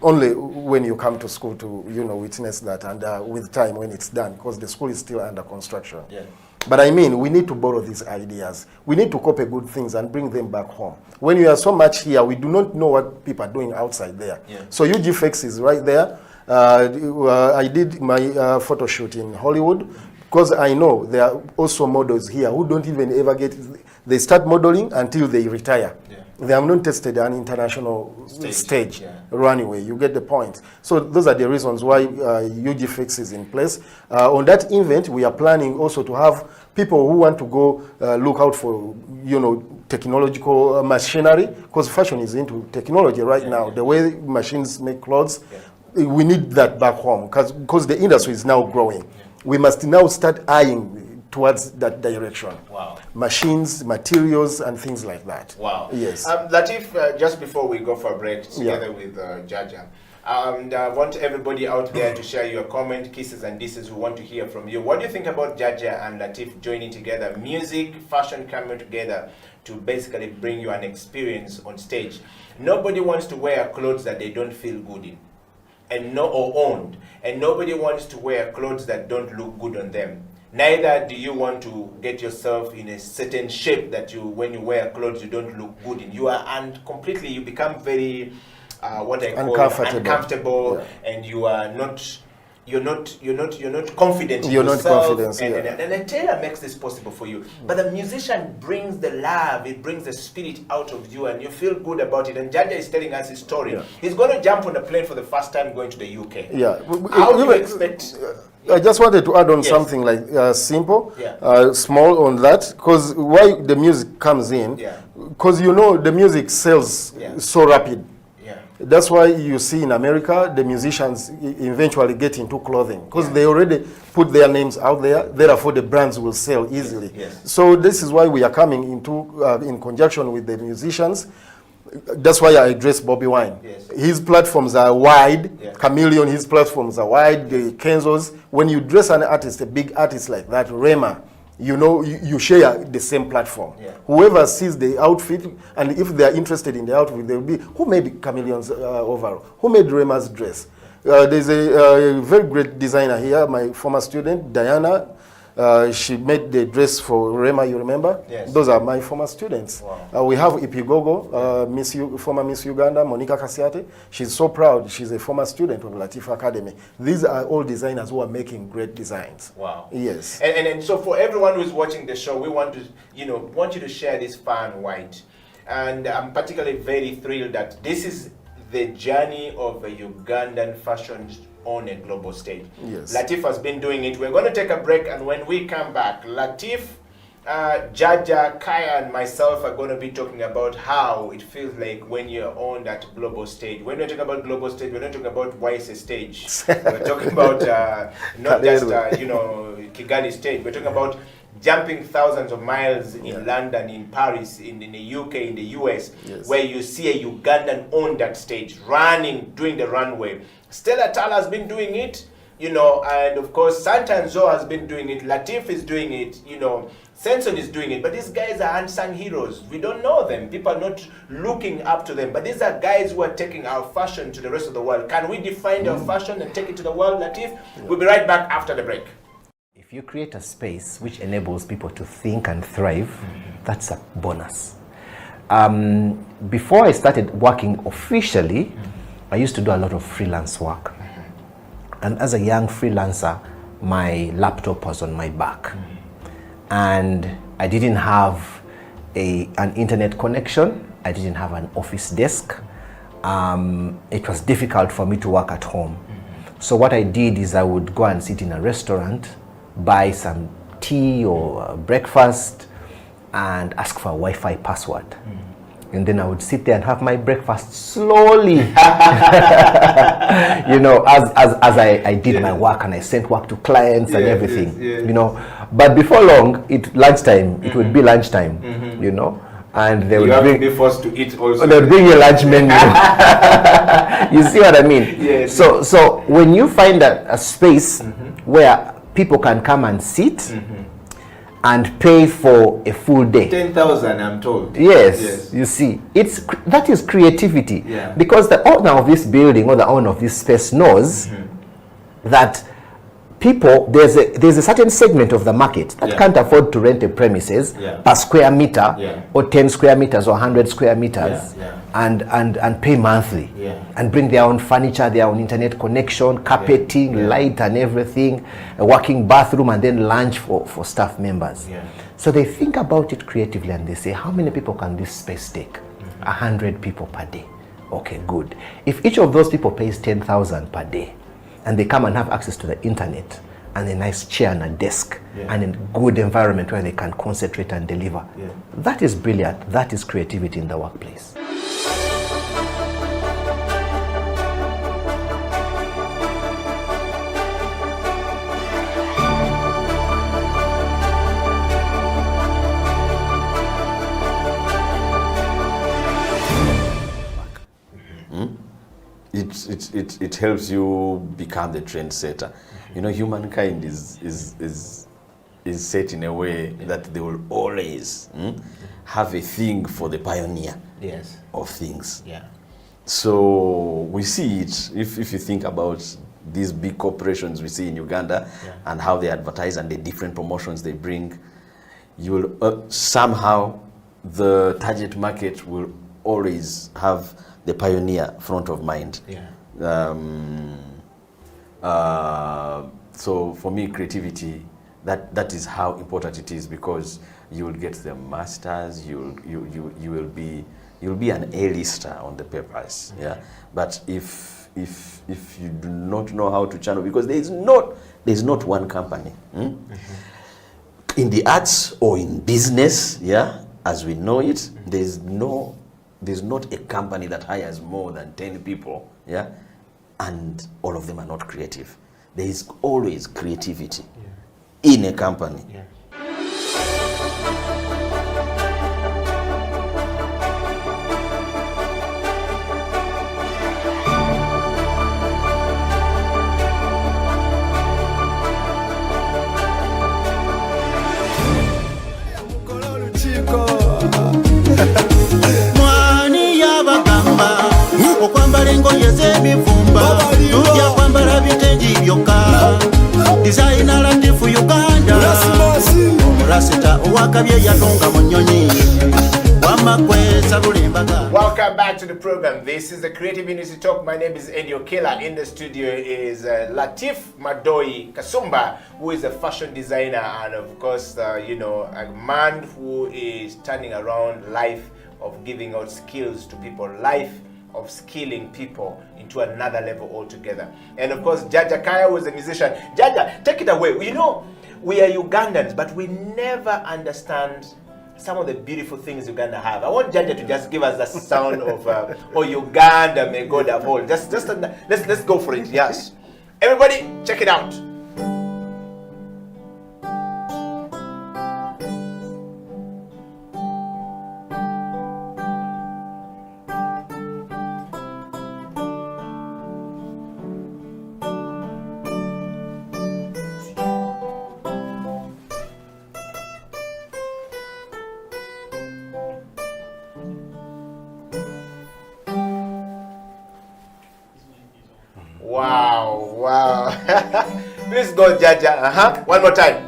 only when you come to school to, you know, witness that, and with time when it's done, because the school is still under construction.
Yeah.
But I mean, we need to borrow these ideas. We need to copy good things and bring them back home. When you are so much here, we do not know what people are doing outside there.
Yeah.
So UGFX is right there. I did my photo shoot in Hollywood because I know there are also models here who don't even ever they start modeling until they retire. Yeah. They have not tested an international stage runway. You get the point. So those are the reasons why UGFX is in place. On that event, we are planning also to have people who want to go look out for, you know, technological machinery, because fashion is into technology right now. The way machines make clothes, we need that back home because the industry is now growing. We must now start eyeing towards that direction.
Wow.
Machines, materials, and things like that.
Wow.
Yes.
Latif, just before we go for a break together with Jaja, and I want everybody out there to share your comment, kisses and disses. We want to hear from you. What do you think about Jaja and Latif joining together, music, fashion coming together to basically bring you an experience on stage? Nobody wants to wear clothes that they don't feel good in. Or owned, and nobody wants to wear clothes that don't look good on them. Neither do you want to get yourself in a certain shape that when you wear clothes you don't look good in. You are completely, you become very what I call uncomfortable, and you are not. You're not confident in yourself. And the tailor makes this possible for you. But the musician brings the love, it brings the spirit out of you, and you feel good about it. And Jaja is telling us his story. Yeah. He's going to jump on a plane for the first time going to the UK.
Yeah.
How do you expect?
I just wanted to add on something like simple, small on that, because why the music comes in, because you know the music sells so rapid. That's why you see in America, the musicians eventually get into clothing because they already put their names out there. Therefore, the brands will sell easily. Yes. So this is why we are coming into, in conjunction with the musicians. That's why I address Bobby Wine. Yes. His platforms are wide. Chameleon, his platforms are wide. The Kenzos. When you dress an artist, a big artist like that, Rema, you know, you share the same platform. Whoever sees the outfit, and if they are interested in the outfit, they will be, who made Chameleon's overall? Who made Rema's dress? There's a very great designer here, my former student, Diana. She made the dress for Rema, you remember? Yes. Those are my former students. Wow. We have Ipigogo, former Miss Uganda, Monica Kasiate. She's so proud. She's a former student of Latif Academy. These are all designers who are making great designs.
Wow.
Yes.
And so for everyone who's watching the show, we want to, want you to share this far and wide. And I'm particularly very thrilled that this is the journey of a Ugandan fashion on a global stage. Yes. Latif has been doing it. We're going to take a break, and when we come back, Latif, Jaja, Kaya, and myself are going to be talking about how it feels like when you're on that global stage. When we're talking about global stage, we're not talking about widest stage. We're talking about not just Kigali stage. We're talking about jumping thousands of miles in London, in Paris, in the UK, in the US, where you see a Ugandan on that stage, running, doing the runway. Stella Tal has been doing it, and of course Santa and Zoe has been doing it, Latif is doing it, Senson is doing it, but these guys are unsung heroes. We don't know them. People are not looking up to them, but these are guys who are taking our fashion to the rest of the world. Can we define our fashion and take it to the world, Latif? We'll be right back after the break.
If you create a space which enables people to think and thrive, that's a bonus. Before I started working officially, I used to do a lot of freelance work. And as a young freelancer, my laptop was on my back. And I didn't have an internet connection. I didn't have an office desk. It was difficult for me to work at home. So what I did is I would go and sit in a restaurant, buy some tea or breakfast, and ask for a Wi-Fi password. And then I would sit there and have my breakfast slowly, as I did my work and I sent work to clients and everything, But before long, lunchtime, it would be lunchtime, and they would
be forced to eat also.
They would bring you a lunch menu. You see what I mean?
Yes.
So when you find a space where people can come and sit and pay for a full day.
10,000, I'm told.
Yes, you see, that is creativity.
Yeah.
Because the owner of this building or the owner of this space knows that people, there's a certain segment of the market that can't afford to rent a premises per square meter or 10 square meters or 100 square meters and pay monthly and bring their own furniture, their own internet connection, carpeting, light and everything, a working bathroom, and then lunch for staff members. So they think about it creatively and they say, how many people can this space take? 100 people per day. Okay, good. If each of those people pays 10,000 per day, and they come and have access to the internet and a nice chair and a desk and a good environment where they can concentrate and deliver. That is brilliant. That is creativity in the workplace.
It helps you become the trendsetter. You know, humankind is set in a way that they will always have a thing for the pioneer of things. So we see it, if you think about these big corporations we see in Uganda and how they advertise and the different promotions they bring, you will somehow the target market will always have the pioneer front of mind. So for me, creativity, that is how important it is, because you will get the masters, you will be an A-lister on the papers. But if you do not know how to channel, because there is not one company in the arts or in business, as we know it, there's not a company that hires more than 10 people, and all of them are not creative. There is always creativity in a company.
Okwambala engoye z'ebivumba tujja kwambala bitengi byokka designer latifu Uganda omurasita owakabye yatonga mu nnyonyi wamakwesa lulimbaga.
Welcome back to the program. This is the Creative Industry Talk. My name is Eddie Okela. In the studio is Latif Madoi Kasumba, who is a fashion designer and of course a man who is turning around life of giving out skills to people, life of skilling people into another level altogether. And of course, Jaja Kaya was a musician. Jaja, take it away. You know, we are Ugandans, but we never understand some of the beautiful things Uganda have. I want Jaja to just give us the sound of "Oh Uganda, may God uphold." Let's go for it. Yes, everybody, check it out. Wow. Please go, Jaja. One more time.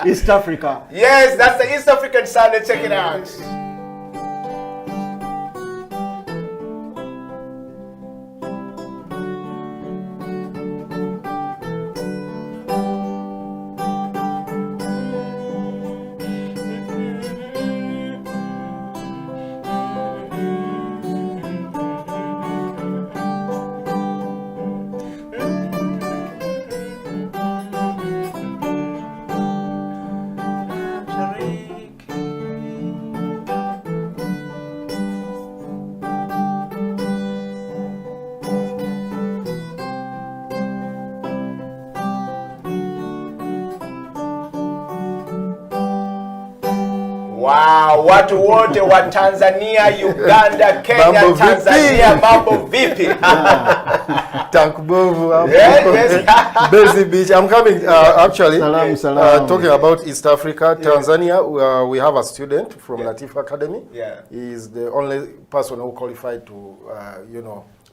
East Africa.
Yes, that's the East African sound. Let's check it out. Wow, watu wote wa Tanzania, Uganda, Kenya,
Mambo
Tanzania, mambo vipi?
Tankbovu,
Yes.
Busy Beach. I'm coming actually
Salam.
talking about East Africa, Tanzania. We have a student from Latif Academy.
Yeah.
He is the only person who qualified to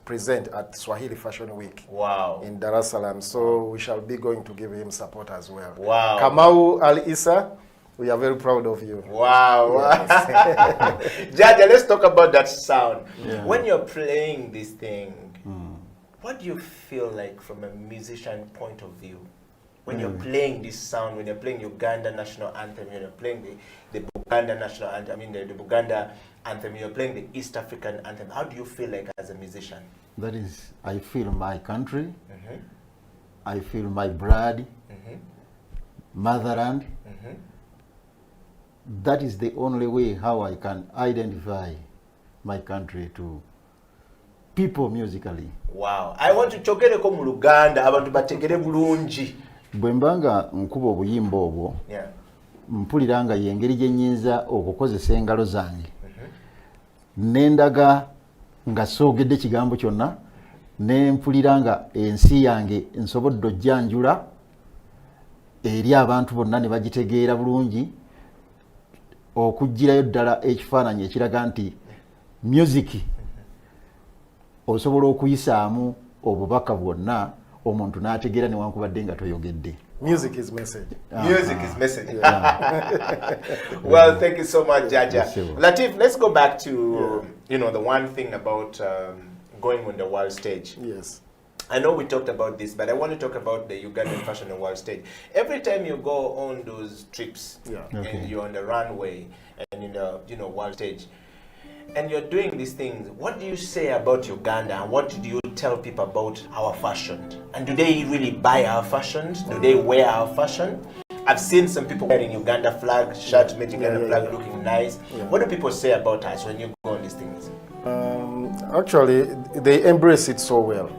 present at Swahili Fashion Week.
Wow.
In Dar es Salaam. So we shall be going to give him support as well.
Wow.
Kamau Al Issa, we are very proud of you.
Wow.
Yes.
Jaja, let's talk about that sound.
Yeah.
When you're playing this thing, what do you feel like from a musician point of view? When you're playing this sound, when you're playing Uganda national anthem, when you're playing the Buganda national anthem, the Buganda anthem, you're playing the East African anthem, how do you feel like as a musician?
That is, I feel my country, I feel my blood, motherland. That is the only way how I can identify my country to people musically.
Wow. I want to chogereko mu Luganda abantu bategere bulungi.
Bwe mbanga nkuba obuyimba obwo, mpulira nga yengeri gye nnyinza okukozesa engalo zange. Nendaga nga soogedde kigambo kyonna, ne mpulira nga ensi yange nsobodde ojjanjula eri abantu bonna ne bagitegeera bulungi, okugirayo ddala ekifaananyi ekiraga nti music osobola okuyisaamu obubaka bwonna omuntu n'ategeera newankubadde nga toyogedde.
Music is message.
Music is message. Well, thank you so much, Jaja. Latif, let's go back to the one thing about going on the world stage.
Yes.
I know we talked about this, but I want to talk about the Ugandan fashion and world stage. Every time you go on those trips, and you're on the runway and in the world stage, and you're doing these things, what do you say about Uganda, and what do you tell people about our fashion? And do they really buy our fashions? Do they wear our fashion? I've seen some people wearing Uganda flag, shirts made Uganda flag, looking nice. What do people say about us when you go on these things?
Actually, they embrace it so well.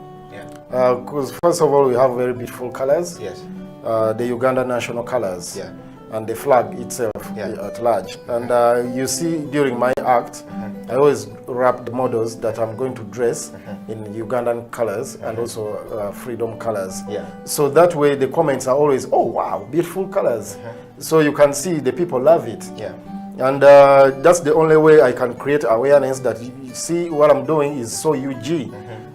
Because first of all, we have very beautiful colors.
Yes.
The Uganda national colors.
Yeah.
And the flag itself at large. And you see during my act, I always wrap the models that I'm going to dress in Ugandan colors and also freedom colors. So that way the comments are always, oh wow, beautiful colors. So you can see the people love it. And that's the only way I can create awareness that you see what I'm doing is so UG.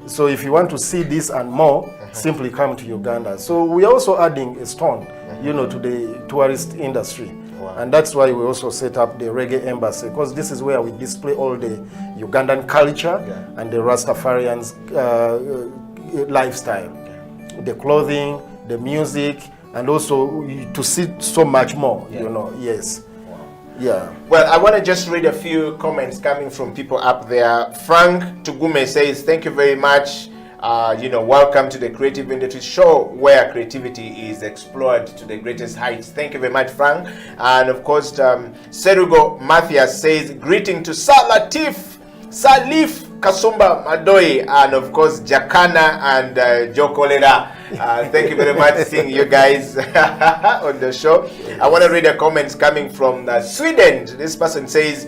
So if you want to see this and more, simply come to Uganda. So we are also adding a stone, to the tourist industry. And that's why we also set up the Reggae Embassy, because this is where we display all the Ugandan culture and the Rastafarians' lifestyle. The clothing, the music, and also to see so much more, yes. Yeah.
Well, I want to just read a few comments coming from people up there. Frank Tugume says, thank you very much. Welcome to the Creative Industry Show, where creativity is explored to the greatest heights. Thank you very much, Frank. And of course, Serugo Matthias says, greeting to Salif Kasumba Madoi, and of course, Jakana and Jokolera. Thank you very much seeing you guys on the show. I want to read the comments coming from Sweden. This person says,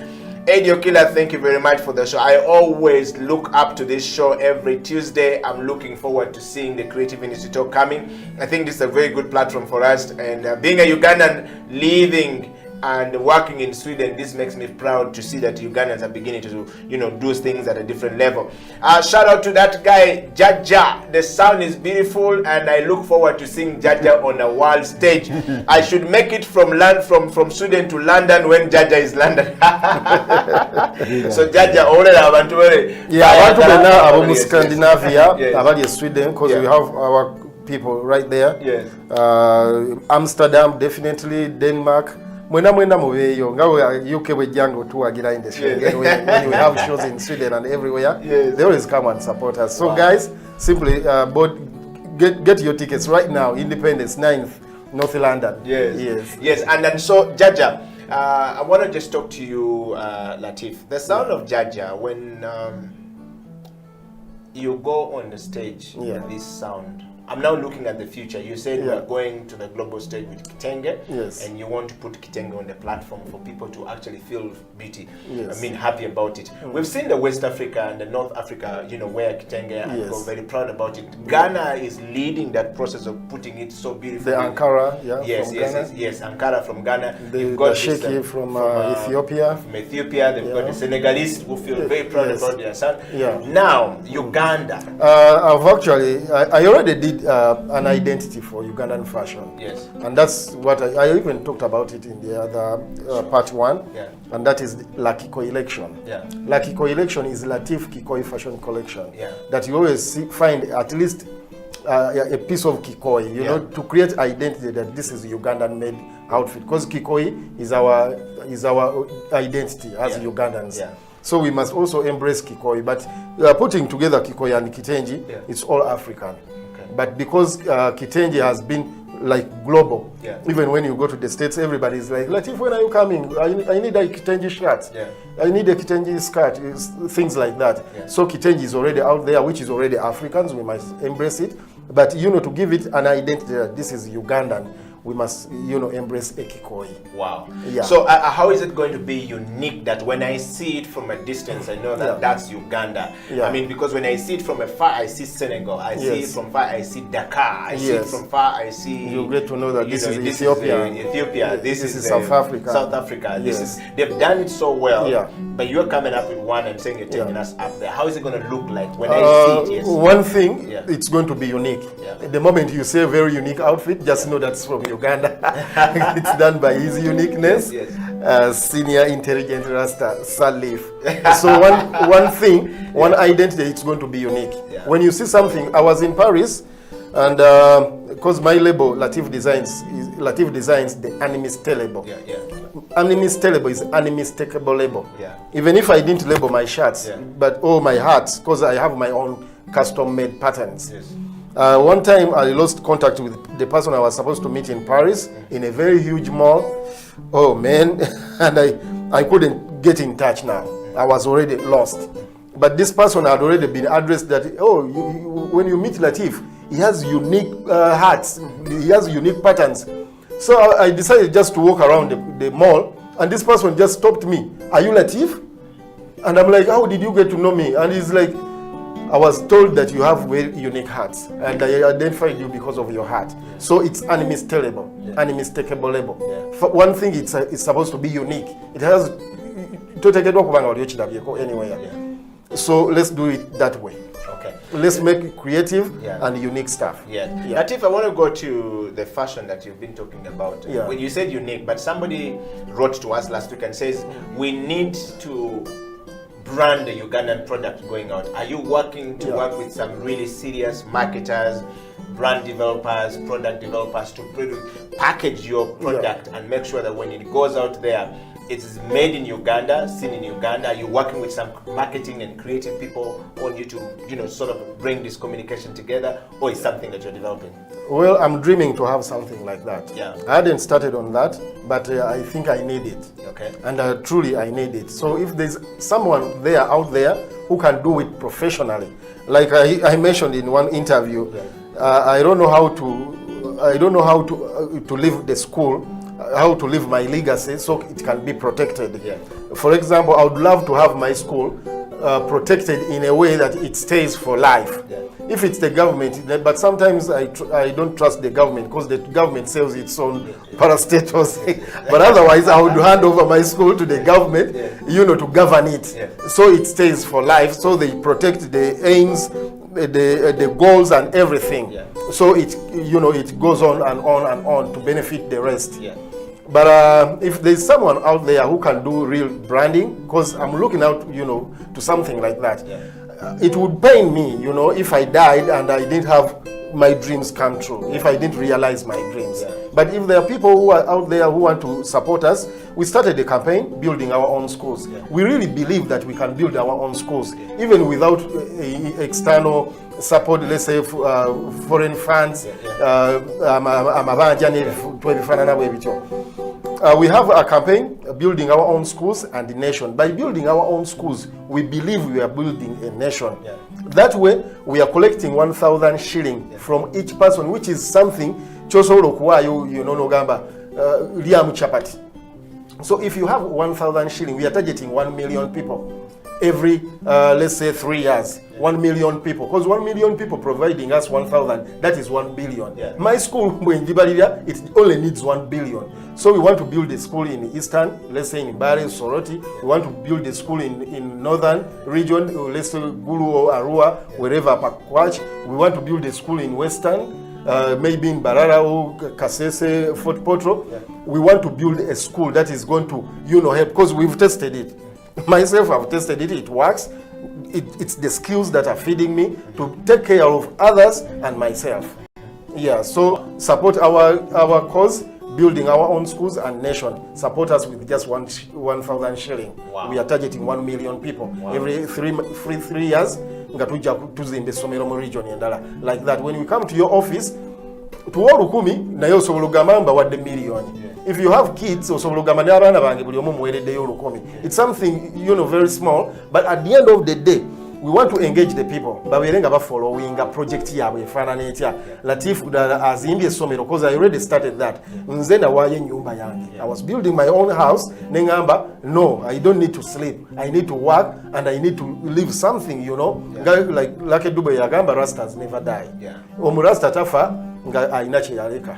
Adio Killer, thank you very much for the show. I always look up to this show every Tuesday. I'm looking forward to seeing the Creative Industry Talk coming. I think this is a very good platform for us. And being a Ugandan living and working in Sweden, this makes me proud to see that Ugandans are beginning to do things at a different level. Shout out to that guy, Jaja. The sound is beautiful, and I look forward to seeing Jaja on a world stage. I should make it from Sweden to London when Jaja is London. So Jaja,
I want to be now about Scandinavia, about Sweden, because we have our people right there.
Yes.
Amsterdam, definitely, Denmark. Mwena mubeyo ngawe UK bwejango tuwagira in the show. When we have shows in Sweden and everywhere, they always come and support us. So guys, simply get your tickets right now. Independence 9th, North London.
Yes. And then so Jaja, I want to just talk to you, Latif. The sound of Jaja, when you go on the stage with this sound, I'm now looking at the future. You said we're going to the global stage with Kitenge, and you want to put Kitenge on the platform for people to actually feel happy about it. We've seen the West Africa and the North Africa, where Kitenge, and we're very proud about it. Ghana is leading that process of putting it so beautifully.
The Ankara,
yes, Ankara from Ghana.
The Sheki from Ethiopia.
From Ethiopia, they've got the Senegalese who feel very proud about their son. Now, Uganda.
I've actually, I already did an identity for Ugandan fashion.
Yes.
And that's what I even talked about it in the other part 1. And that is La Kikoi Election. La Kikoi Election is Latif Kikoi fashion collection. That you always find at least a piece of Kikoi, you know, to create identity that this is Ugandan made outfit. Because Kikoi is our identity as Ugandans. So we must also embrace Kikoi. But putting together Kikoi and Kitenji, it's all African. But because Kitenji has been like global, even when you go to the States, everybody is like, Latif, when are you coming? I need a Kitenji shirt. I need a Kitenji skirt, things like that. So Kitenji is already out there, which is already Africans. We must embrace it. But, to give it an identity that this is Ugandan, we must, embrace a Kikoi.
Wow. So how is it going to be unique that when I see it from a distance, I know that that's Uganda? I mean, because when I see it from afar, I see Senegal. I see it from far, I see Dakar. I see it from far, I see...
You get to know that this is Ethiopia.
This is
South Africa.
South Africa. They've done it so well. But you're coming up with one and saying you're taking us up there. How is it going to look like when I see it?
One thing, it's going to be unique. The moment you say very unique outfit, just know that's from Uganda. It's done by his uniqueness. Senior intelligent Rasta Salif. So one identity, it's going to be unique. When you see something, I was in Paris, and because my label Latif Designs the animiste label. Animiste label is unmistakable label. Even if I didn't label my shirts, but my hats, because I have my own custom made patterns. One time I lost contact with the person I was supposed to meet in Paris in a very huge mall. Oh man, and I couldn't get in touch now. I was already lost. But this person had already been addressed that, when you meet Latif, he has unique hats, he has unique patterns. So I decided just to walk around the mall, and this person just stopped me. Are you Latif? And I'm like, how did you get to know me? And he's like, I was told that you have very unique hats, and I identified you because of your hat. So it's unmistakable, unmistakable label. For one thing, it's supposed to be unique. It has to take it anywhere. So let's do it that way. Let's make it creative and unique stuff.
Latif, I want to go to the fashion that you've been talking about. When you said unique, but somebody wrote to us last week and says we need to brand the Ugandan product going out. Are you working to work with some really serious marketers, brand developers, product developers to package your product and make sure that when it goes out there, it is made in Uganda, seen in Uganda? Are you working with some marketing and creative people on you to, sort of bring this communication together, or is something that you're developing?
Well, I'm dreaming to have something like that. I hadn't started on that, but I think I need it. And truly I need it. So if there's someone out there who can do it professionally, like I mentioned in one interview, I don't know how to leave the school, how to leave my legacy so it can be protected. For example, I would love to have my school protected in a way that it stays for life. If it's the government, but sometimes I don't trust the government because the government sells its own parastatals. But otherwise, I would hand over my school to the government, to govern it. So it stays for life, so they protect the aims, the goals and everything. So it goes on and on and on to benefit the rest. But if there's someone out there who can do real branding, because I'm looking out, to something like that, it would pain me, if I died and I didn't have my dreams come true, if I didn't realize my dreams. But if there are people who are out there who want to support us, we started a campaign building our own schools. We really believe that we can build our own schools, even without external support, let's say foreign funds, we have a campaign, building our own schools and the nation. By building our own schools, we believe we are building a nation. That way, we are collecting 1,000 shilling from each person, which is something chosobola okuwaayo nogamba lyamu chapati. So if you have 1,000 shilling, we are targeting 1 million people every, let's say 3 years. 1 million people, because 1 million people providing us 1,000, that is 1 billion. My school, it only needs 1 billion. So we want to build a school in Eastern, let's say in Bari, Soroti. We want to build a school in Northern region, let's say Gulu or Arua, wherever, Pakwach. We want to build a school in Western, maybe in Barara or Kasese, Fort Potro. We want to build a school that is going to, help, because we've tested it. Myself, I've tested it, it works. It's the skills that are feeding me to take care of others and myself. Yeah, so support our cause, building our own schools and nation. Support us with just 1,000 shilling. Wow. We are targeting 1 million people. Wow. Every three years, like that. When we come to your office, to all Rukumi, nayo sobolugamba wadde million. If you have kids, it's something very small, but at the end of the day, we want to engage the people. Baberenga following a project yawe efanana etya. Latif azimbye somero because I already started that. Nze nawaye nyumba yange. I was building my own house. Nengamba, no, I don't need to sleep. I need to work and I need to live something, Like Lucky Dube yagamba, Rastas never die. Omurasta tafa nga ayina kye yaleka.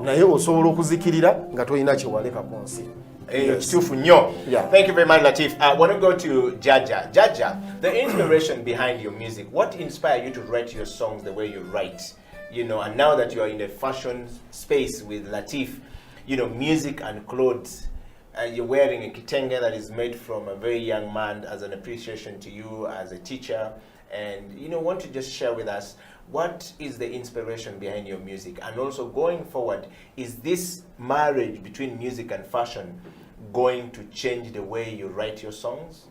Naye osobola okuzikirira nga toyina kye waleka ku nsi.
Thank you very much, Latif. I want to go to Jaja. Jaja, the inspiration behind your music, what inspired you to write your songs the way you write? And now that you are in the fashion space with Latif, music and clothes, you're wearing a kitenge that is made from a very young man as an appreciation to you as a teacher, and want to just share with us what is the inspiration behind your music? And also going forward, is this marriage between music and fashion going to change the way you write your songs?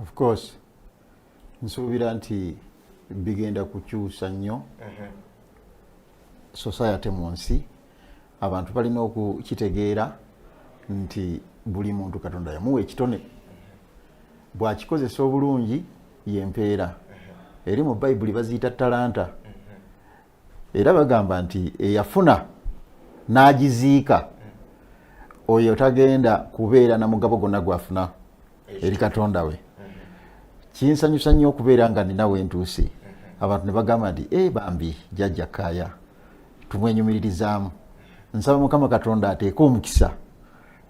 Of course. Nsuubira nti bigenda kukyusa nnyo society mu nsi. Abantu balina okukitegeera nti buli muntu Katonda yamuwa ekitone. Bw'akikozesa obulungi y'empeera. Eri mu Bayibuli baziyita talanta. Era bagamba nti eyafuna n'agiziika oyo tagenda kubeera na mugabo gonna gwafuna eri Katonda we. Kinsanyusa nnyo okubeera nga ninawe ntuuse. Abantu ne bagamba nti bambi jjajja Kaaya tumwenyumirizaamu. Nsaba Mukama Katonda ateeke omukisa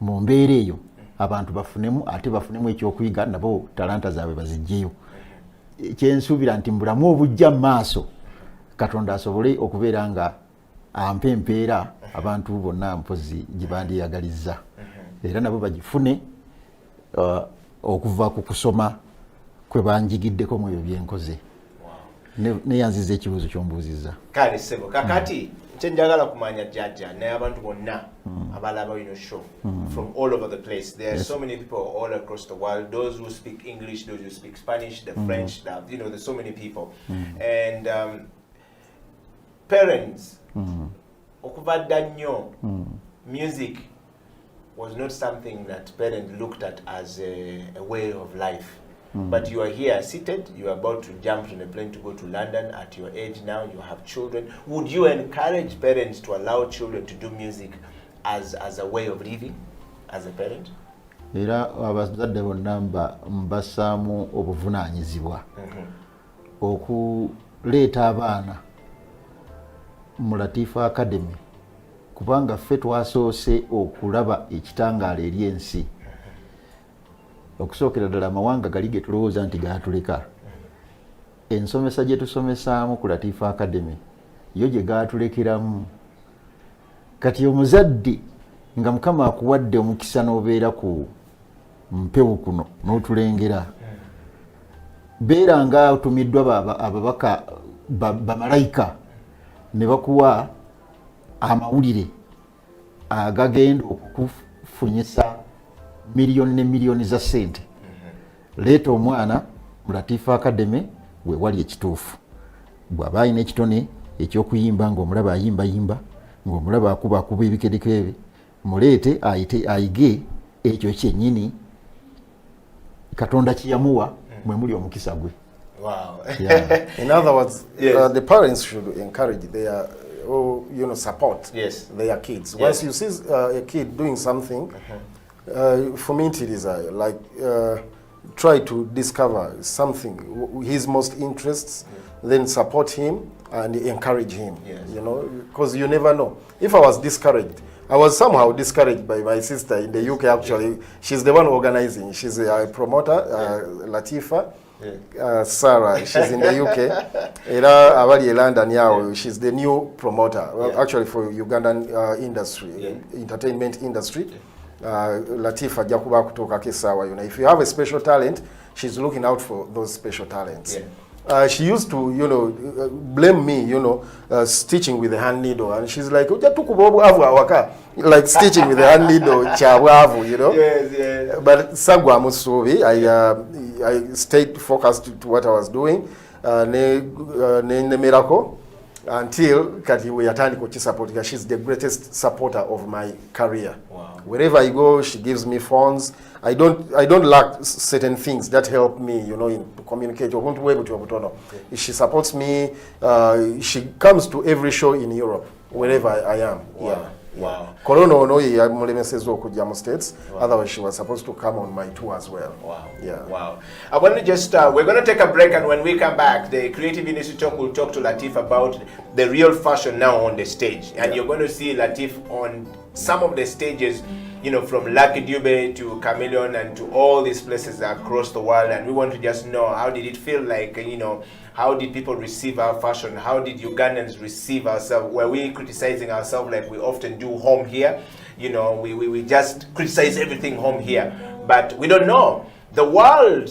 mu mbeera eyo abantu bafunemu ate bafunemu ekyokuyiga nabo talanta zaabwe baziggyeyo. Kyensuubira nti mbulamu obujja mu maaso Katonda asobole okubeera nga ampa empeera abantu bonna mpozi gye bandiyagalizza era nabo bagifune okuva ku kusoma kwe banjigiddeko mu ebyo byenkoze. Neyanziza ekibuuzo ky'ombuuzizza.
Kale ssebo kakati kyenjagala kumanya Jaja naye abantu bonna abalaba ino show from all over the place. There are so many people all across the world, those who speak English, those who speak Spanish, the French, there's so many people. And parents, okuva dda nnyo, music was not something that parents looked at as a way of life. But you are here seated, you are about to jump on a plane to go to London at your age now, you have children. Would you encourage parents to allow children to do music as a way of living, as a parent?
Era abazadde bonna mbassaamu obuvunaanyizibwa okuleeta abaana mu Latifa Academy kubanga ffe twasoose okulaba ekitangaala eri ensi. Okusookera ddala amawanga gali ge tulowooza nti gaatuleka. Ensomesa gye tusomesaamu ku Latifa Academy yo gye gaatulekeramu. Kati omuzadde nga Mukama akuwadde omukisa n'obeera ku mpewo kuno n'otulengera. Beera nga otumiddwa ababaka bamalayika ne bakuwa amawulire agagenda okukufunyisa miliyoni ne miliyoni za sente. Leeta omwana mu Latifa Academy we wali ekituufu. Bw'aba alina ekitone eky'okuyimba ng'omulaba ayimbayimba, ng'omulaba akuba ebikerekere, muleete ayige ekyo kyennyini Katonda kiyamuwa mwe muli omukisa gwe.
Wow.
Yeah.
In other words,
Yes.
the parents should encourage their, support their kids.
Yes.
Once you see a kid doing something, for me it is try to discover something, his most interests, then support him and encourage him.
Yes.
Because you never know. If I was discouraged, I was somehow discouraged by my sister in the UK actually. She's the one organizing. She's a promoter, Latifa. Sarah, she's in the UK. Era abali London yawo, she's the new promoter, actually for Ugandan industry, entertainment industry. Latifa jakuba kutoka kesawa. If you have a special talent, she's looking out for those special talents. She used to, blame me, stitching with the hand needle, and she's like, like stitching with the hand needle,
Yes, yes.
But sagwa musubi, I stayed focused to what I was doing, ne miracle, until kati we atandi kochi support. She's the greatest supporter of my career.
Wow.
Wherever I go, she gives me funds. I don't lack certain things that help me, in to communicate. She supports me. She comes to every show in Europe, wherever I am.
Wow.
Yeah.
Wow.
Corona no Kujamo States. Otherwise, she was supposed to come on my tour as well.
Wow.
Yeah.
Wow. I want to just, we're going to take a break, and when we come back, the Creative Industry Talk will talk to Latif about the real fashion now on the stage. And you're going to see Latif on some of the stages, from Lucky Dube to Chameleon and to all these places across the world. And we want to just know, how did it feel like, how did people receive our fashion? How did Ugandans receive ourselves? Were we criticizing ourselves like we often do home here? We just criticize everything home here. But we don't know. The world,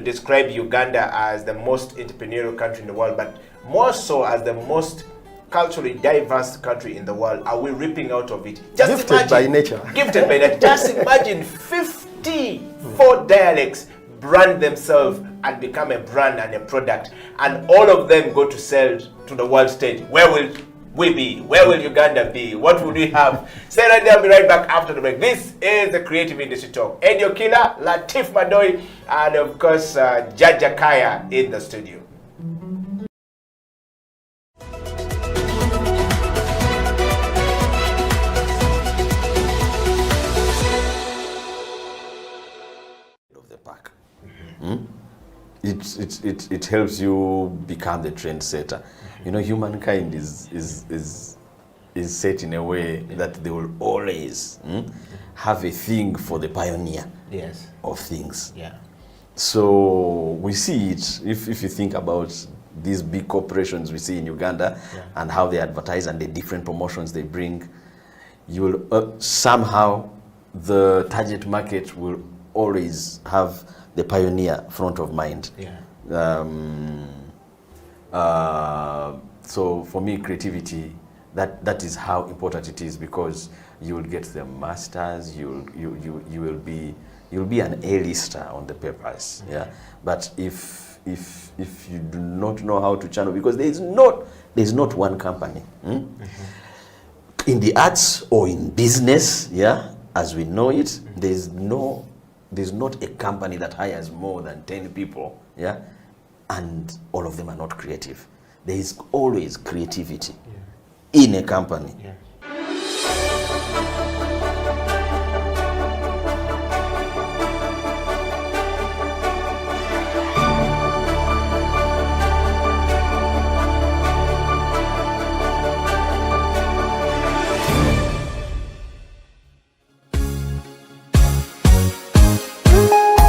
describe Uganda as the most entrepreneurial country in the world, but more so as the most culturally diverse country in the world. Are we ripping out of it? Just
Gifted by nature.
Gifted by nature. Just imagine 54 dialects brand themselves and become a brand and a product, and all of them go to sell to the world stage. Where will we be? Where will Uganda be? What would we have? Stay right there. I'll be right back after the break. This is the Creative Industry Talk. Edio Killer, Latif Madoi, and of course, Jaja Kaya in the studio.
It helps you become the trendsetter. Humankind is set in a way that they will always have a thing for the pioneer of things.
Yeah.
So we see it, if you think about these big corporations we see in Uganda and how they advertise and the different promotions they bring, you will somehow the target market will always have the pioneer front of mind. So for me, creativity, that is how important it is, because you will get the masters, you'll be an A-lister on the papers. But if you do not know how to channel, because there's not one company in the arts or in business, as we know it, there's not a company that hires more than 10 people, and all of them are not creative. There is always creativity in a company.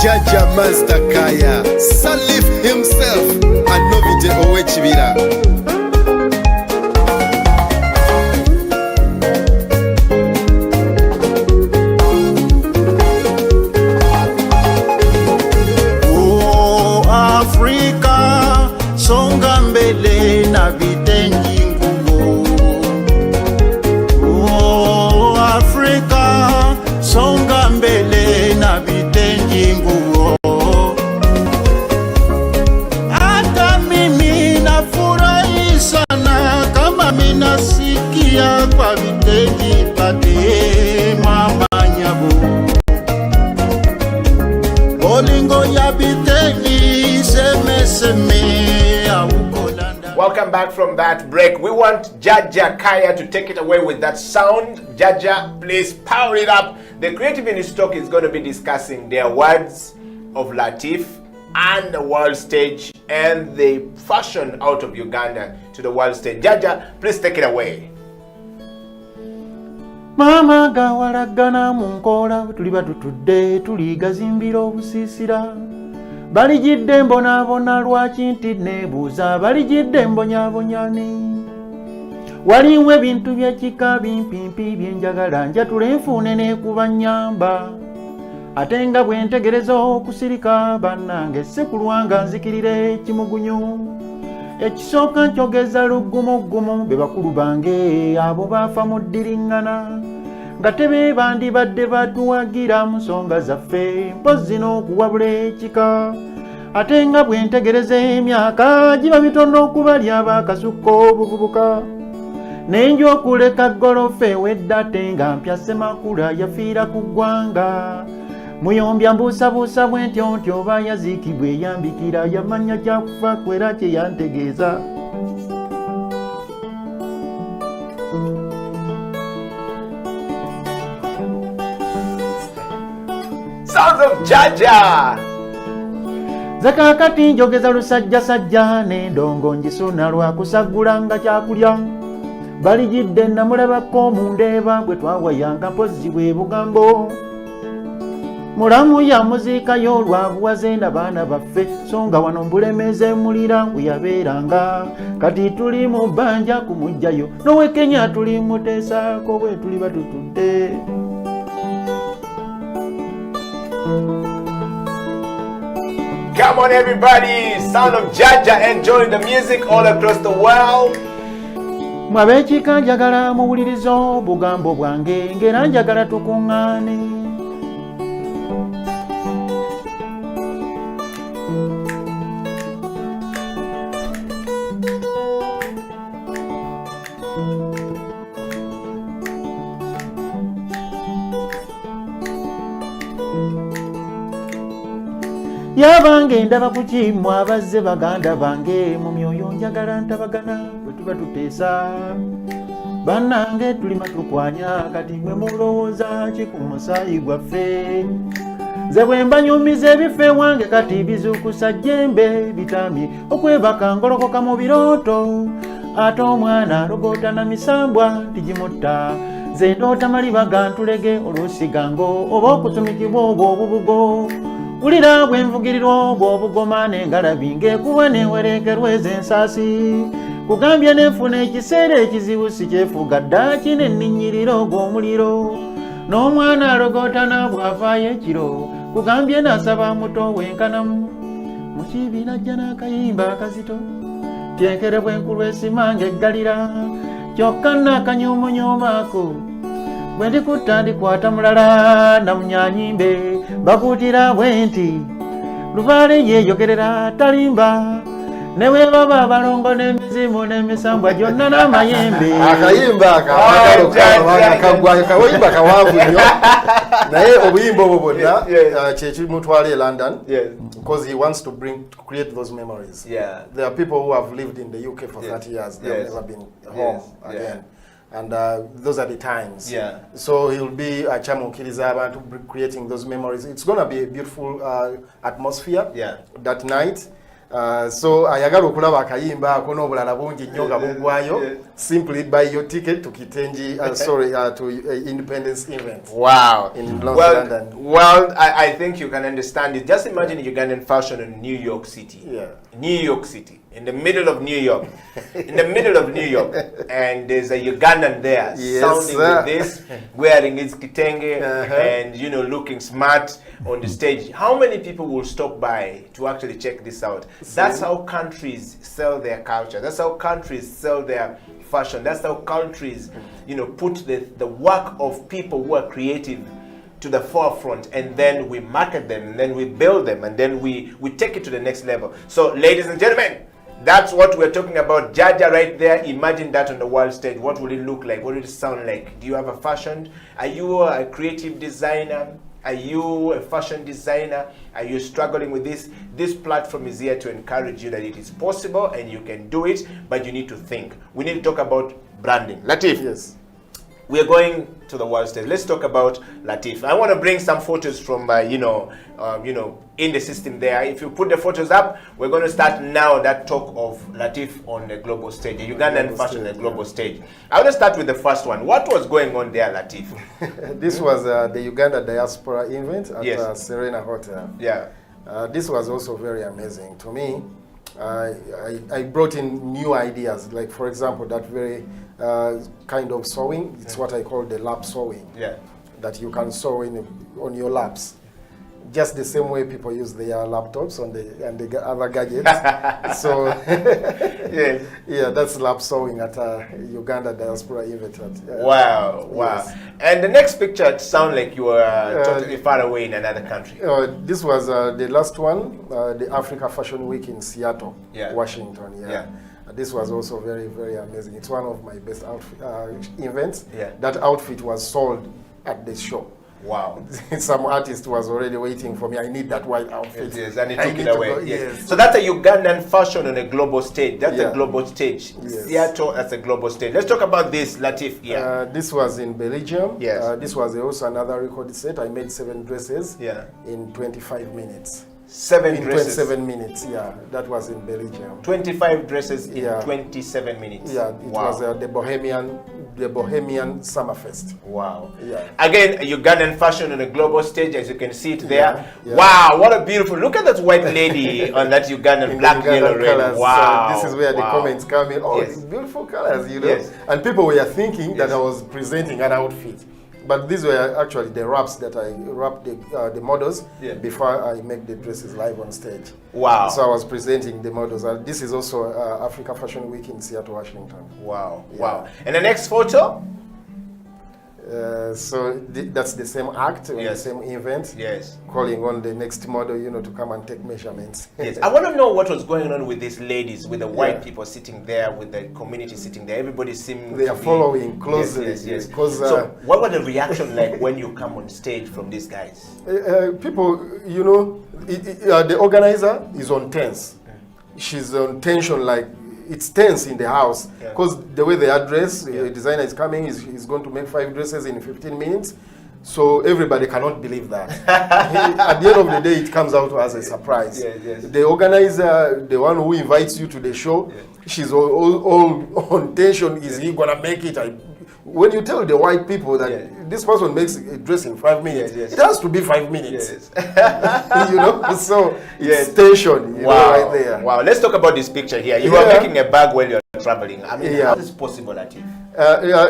Jaja Master Kaya, Salif himself, and Novite Owechibira.
Oh, Africa, songa mbele na vitenji nguvu. Oh, Africa, songa mbele na vitenji nguvu. Hata mimi nafurahi tate mama nyabo bolingo ya biteni seme awukolanda.
Welcome back from that break. We want Jaja Kaya to take it away with that sound. Jaja, please power it up. The Creative Industry Talk is going to be discussing the awards of Latif and the world stage and the fashion out of Uganda to the world stage. Jaja, please take it away.
Mama gawalagana munkola tuli batutudde tuli gazimbira obusisira balijidde mbonabona lwaki nti nebuuza balijidde mbonyabonyani waliwo ebintu byekika bimpimpi byenjagala njatule nfune nekuba nyamba ate nga bwentegereza okusirika bannange sekulwanga nzikirire ekimugunyu ekisooka nkyogeza luggumugumu be bakulu bange abo baafa mu ddiriŋŋana nga tebe bandibadde batuwagira mu nsonga zaffe mpozi n'okuwabula ekika ate nga bwentegereza emyaka giba mitono okubalya abakasukka obuvubuka nenja okuleka golofa ewedda ate nga mpya Ssemakula yafiira ku ggwanga muyombya mbuusabuusa bwentyontyo oba yaziikibwa eyambikira yamanya kyakufa kwera kye yantegeeza.
Sounds of Jaja!
Zakakati njogeza lusajjasajja n'endongo njisuna lwakusagulanga kyakulya balijidde namulabako mundeeba bwe twawayanga mpozi bwe bugambo mulamu ya muzika y'olwabuwaze n'abaana baffe so nga wano mbulemeze mulira nkweyabeeranga kati tuli mu bbanja kumugjayo nowe Kenya tuli muteesaako bwe tuli batutudde.
Come on everybody, sound of Jaja enjoying the music all across the world.
Mwabekika njagala muwuliriza obugambo bwange ngera njagala tukuŋŋaane. Yabange ndaba ku kimu abazze baganda bange mu myoyo njagala ntabagana bwe tuba tuteesa bannange tulima tukwanya kati mwe mulowooza ki ku musaayi gwaffe nze bwe mbanyumiza ebife wange kati bizuukusa jjembe bitamye okwebaka ngolokoka mu birooto ate omwana alogota na misambwa tigimutta nze ndoota maliba ga ntulege olusigango oba okusumikibwa obwo obubugo ulira bwe nvugirirwa obwo obugoma n'engalabi ng'ekuba newerekerwa ez'ensaasi kugambye nefuna ekiseera ekizibu si kyefuga dda kinenninnyirira ogw'omuliro n'omwana alogotana bw'avaayo ekiro kugambye n'asaba muto wenkanamu mu kibiina ajja n'akayimba akazito tyenkere bwenkulu esimanga eggalira kyokka n'akanyoomonyomaako bwe ndikutta ndikwata mulala namunyanyimbe bakuutira bwe nti lubaale yeeyogerera talimba ne bwe baba abalongo n'emizimu n'emisambwa gyonna n'amayembe
akayimba akagwayo kawayimba kawanvu nnyo naye obuyimba obwo bwonna kyekimutwala e London because he wants to create those memories. There are people who have lived in the UK for 30 years, they have never been home again. And those are the times. So he'll be chamukiriza abantu creating those memories. It's going to be a beautiful atmosphere that night. So ayagala okulaba akayimba ako n'obulala bungi nnyo nga bugwayo. Simply buy your ticket to Kitenji, to Independence event.
Wow.
In London.
Well, I think you can understand it. Just imagine Ugandan fashion in New York City. New York City. In the middle of New York. In the middle of New York. And there's a Ugandan there sounding with this, wearing his kitenge and, you know, looking smart on the stage. How many people will stop by to actually check this out? That's how countries sell their culture. That's how countries sell their fashion. That's how countries, you know, put the work of people who are creative to the forefront, and then we market them, and then we build them, and then we take it to the next level. So, ladies and gentlemen, That's what we're talking about. Jaja right there. Imagine that on the world stage. What will it look like? What will it sound like? Do you have a fashion? Are you a creative designer? Are you a fashion designer? Are you struggling with this? This platform is here to encourage you that it is possible and you can do it, but you need to think. We need to talk about branding. Latif.
Yes.
We are going to the world stage. Let's talk about Latif. I want to bring some photos from, in the system there. If you put the photos up, we're going to start now that talk of Latif on the global stage, the Ugandan fashion on the global stage. I want to start with the first one. What was going on there, Latif?
This was the Uganda diaspora event at Serena Hotel.
Yeah.
This was also very amazing to me. I brought in new ideas, like for example, that very kind of sewing. It's what I call the lap sewing.
Yeah.
That you can sew on your laps. Just the same way people use their laptops and the other gadgets. So, yeah, that's lap sewing at Uganda diaspora event.
Wow. Yes. And the next picture sounds like you were totally far away in another country.
This was the last one, the Africa Fashion Week in Seattle, Washington. This was also very, very amazing. It's one of my best events. That outfit was sold at the show.
Wow.
Some artist was already waiting for me. I need that white outfit.
Yes, and he took it away. Yes. So that's a Ugandan fashion on a global stage. That's a global stage. Seattle, that's a global stage. Let's talk about this, Latif.
This was in Belgium.
Yes.
This was also another record set. I made 7 dresses in 25 minutes.
7 dresses?
27 minutes, that was in Belgium.
25 dresses in 27 minutes?
Yeah, it was the Bohemian Summerfest.
Wow.
Yeah.
Again, Ugandan fashion on a global stage, as you can see it there. Wow, what a beautiful, look at that white lady on that Ugandan black, yellow, red. Wow.
So this is where the comments come in. Oh, it's beautiful colors, you know. And people were thinking that I was presenting an outfit. But these were actually the wraps that I wrapped the models before I make the dresses live on stage.
Wow.
So I was presenting the models. This is also Africa Fashion Week in Seattle, Washington.
Wow. Wow. And the next photo?
So that's the same act, the same event.
Yes.
Calling on the next model, to come and take measurements.
Yes. I want to know what was going on with these ladies, with the white people sitting there, with the community sitting there. Everybody seemed
they are following closely.
Yes. So what was the reaction like when you come on stage from these guys?
People, the organizer is on tense. She's on tension, like it's tense in the house because the way they address, the designer is coming, he's going to make 5 dresses in 15 minutes. So everybody cannot believe that. At the end of the day, it comes out as a surprise. The organizer, the one who invites you to the show, she's all on tension. Is he going to make it? When you tell the white people that this person makes a dress in 5 minutes, it has to be 5 minutes. So it's tension right there.
Wow, let's talk about this picture here. You are making a bag while you're traveling. I mean, how is this possible, Latif?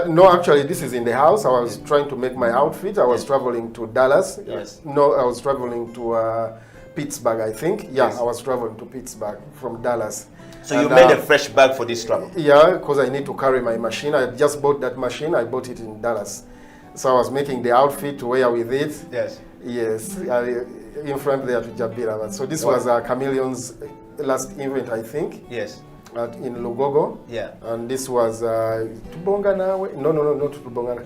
No, actually, this is in the house. I was trying to make my outfit. I was traveling to Dallas. No, I was traveling to Pittsburgh, I think. I was traveling to Pittsburgh from Dallas.
So you made a fresh bag for this travel?
Yeah, because I need to carry my machine. I just bought that machine. I bought it in Dallas. So I was making the outfit to wear with it. Yes, in front there to Jabira. So this was Chameleon's last event, I think.
Yes.
In Lugogo.
Yeah.
And this was Tubongana. No, not Tubongana.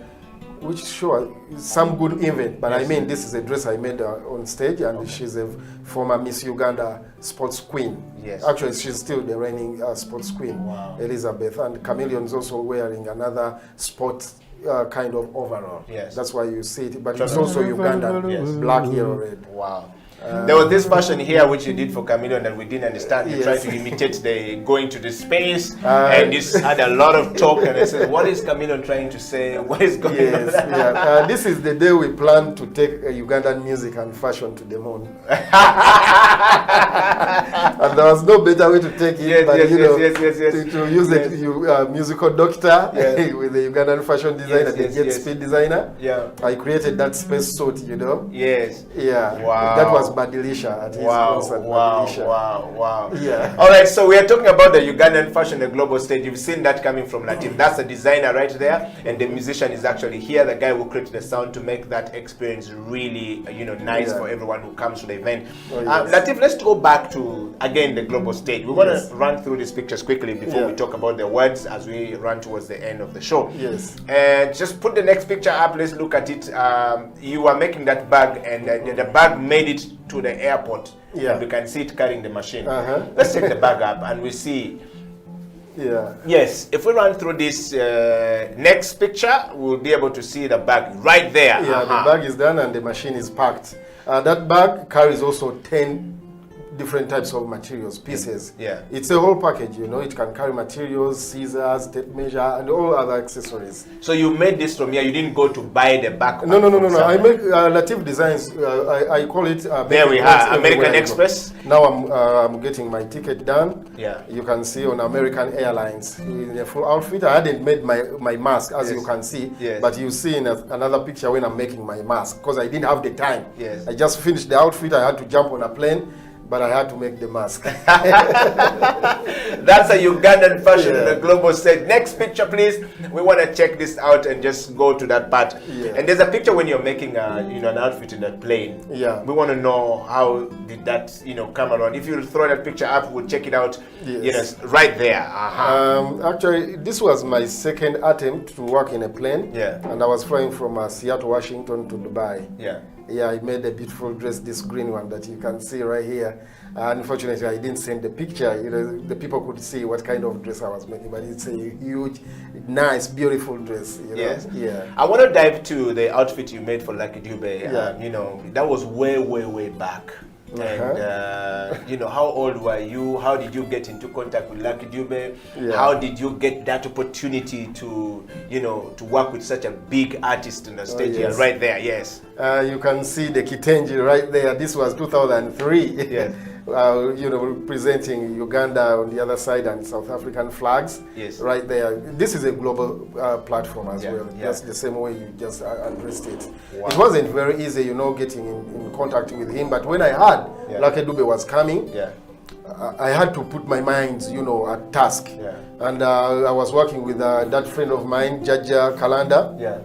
Which show some good event, but I mean this is a dress I made on stage, and she's a former Miss Uganda sports queen.
Yes.
Actually, she's still the reigning sports queen, Elizabeth, and Chameleon's also wearing another sports kind of overall.
Yes.
That's why you see it, but it's also Ugandan, black, yellow, red.
Wow. There was this fashion here which you did for Chameleon that we didn't understand. You tried to imitate the going to the space, and this had a lot of talk. And I said, "What is Chameleon trying to say? What is going on?"
This is the day we plan to take Ugandan music and fashion to the moon. And there was no better way to take it than to use the musical doctor with the Ugandan fashion designer, the jet speed designer. I created that space suit,
Yes.
Yeah.
Wow.
That was was Badilisha at his concert. Badilisha.
Wow.
Yeah.
All right, so we are talking about the Ugandan fashion, the global stage. You've seen that coming from Latif. That's the designer right there, and the musician is actually here. The guy who created the sound to make that experience really, nice for everyone who comes to the event. Latif, let's go back to, again, the global stage. We want to run through these pictures quickly before we talk about the words as we run towards the end of the show.
Yes.
And just put the next picture up. Let's look at it. You are making that bag, and the bag made it to the airport.
Yeah.
And we can see it carrying the machine. Let's take the bag up and we see.
Yeah.
Yes, if we run through this next picture, we'll be able to see the bag right there.
Yeah, the bag is done and the machine is packed. That bag carries also 10 different types of materials, pieces.
Yeah.
It's a whole package, it can carry materials, scissors, tape measure, and all other accessories.
So you made this from here, you didn't go to buy the backpack?
No. I make Latif Designs, I call it...
there we are, American Express.
Now I'm getting my ticket done.
Yeah.
You can see on American Airlines in a full outfit. I hadn't made my mask, as you can see.
Yes.
But you see in another picture when I'm making my mask, because I didn't have the time.
Yes.
I just finished the outfit, I had to jump on a plane, but I had to make the mask.
That's a Ugandan fashion in the global stage. Next picture, please. We want to check this out and just go to that part.
Yeah.
And there's a picture when you're making an outfit in that plane.
Yeah.
We want to know how did that come around. If you throw that picture up, we'll check it out.
Yes.
Right there.
Actually, this was my second attempt to work in a plane.
Yeah.
And I was flying from Seattle, Washington to Dubai.
Yeah.
Yeah, I made a beautiful dress, this green one that you can see right here. Unfortunately, I didn't send the picture. The people could see what kind of dress I was making, but it's a huge, nice, beautiful dress.
Yes.
Yeah.
I want to dive to the outfit you made for Lucky Dube.
Yeah.
That was way back. And how old were you? How did you get into contact with Lucky Dube?
Yeah.
How did you get that opportunity to to work with such a big artist on the stage here? Right there, yes.
You can see the Kitenji right there. This was 2003.
Yes.
Representing Uganda on the other side and South African flags.
Yes.
Right there. This is a global platform as well.
Yeah.
Just the same way you just addressed it.
Wow.
It wasn't very easy, getting in contact with him. But when I heard Lucky Dube was coming, I had to put my mind, at task.
Yeah.
And I was working with that friend of mine, Jaja Kalanda.
Yeah.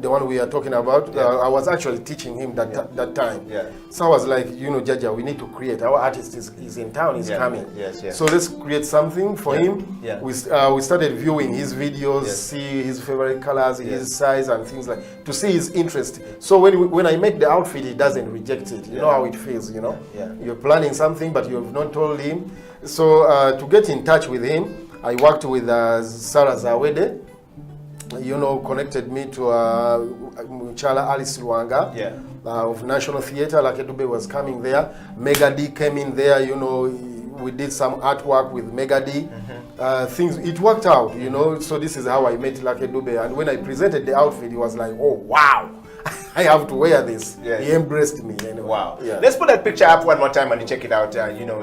The one we are talking about. I was actually teaching him that time.
Yeah.
So I was like, Jaja, we need to create. Our artist is in town, he's coming.
Yes.
So let's create something for him.
Yeah.
We started viewing his videos, see his favorite colors, his size and things like, to see his interest. So when I make the outfit, he doesn't reject it. You know how it feels, Yeah. You're planning something, but you have not told him. So to get in touch with him, I worked with Sarah Zawede. Connected me to Muchala Alice Luanga of National Theatre. Lucky Dube was coming there. Mega D came in there, we did some artwork with Mega D. It worked out, so this is how I met Lucky Dube. And when I presented the outfit, he was like, oh, wow, I have to wear this.
Yes.
He embraced me. Anyway.
Wow.
Yeah.
Let's put that picture up one more time and check it out.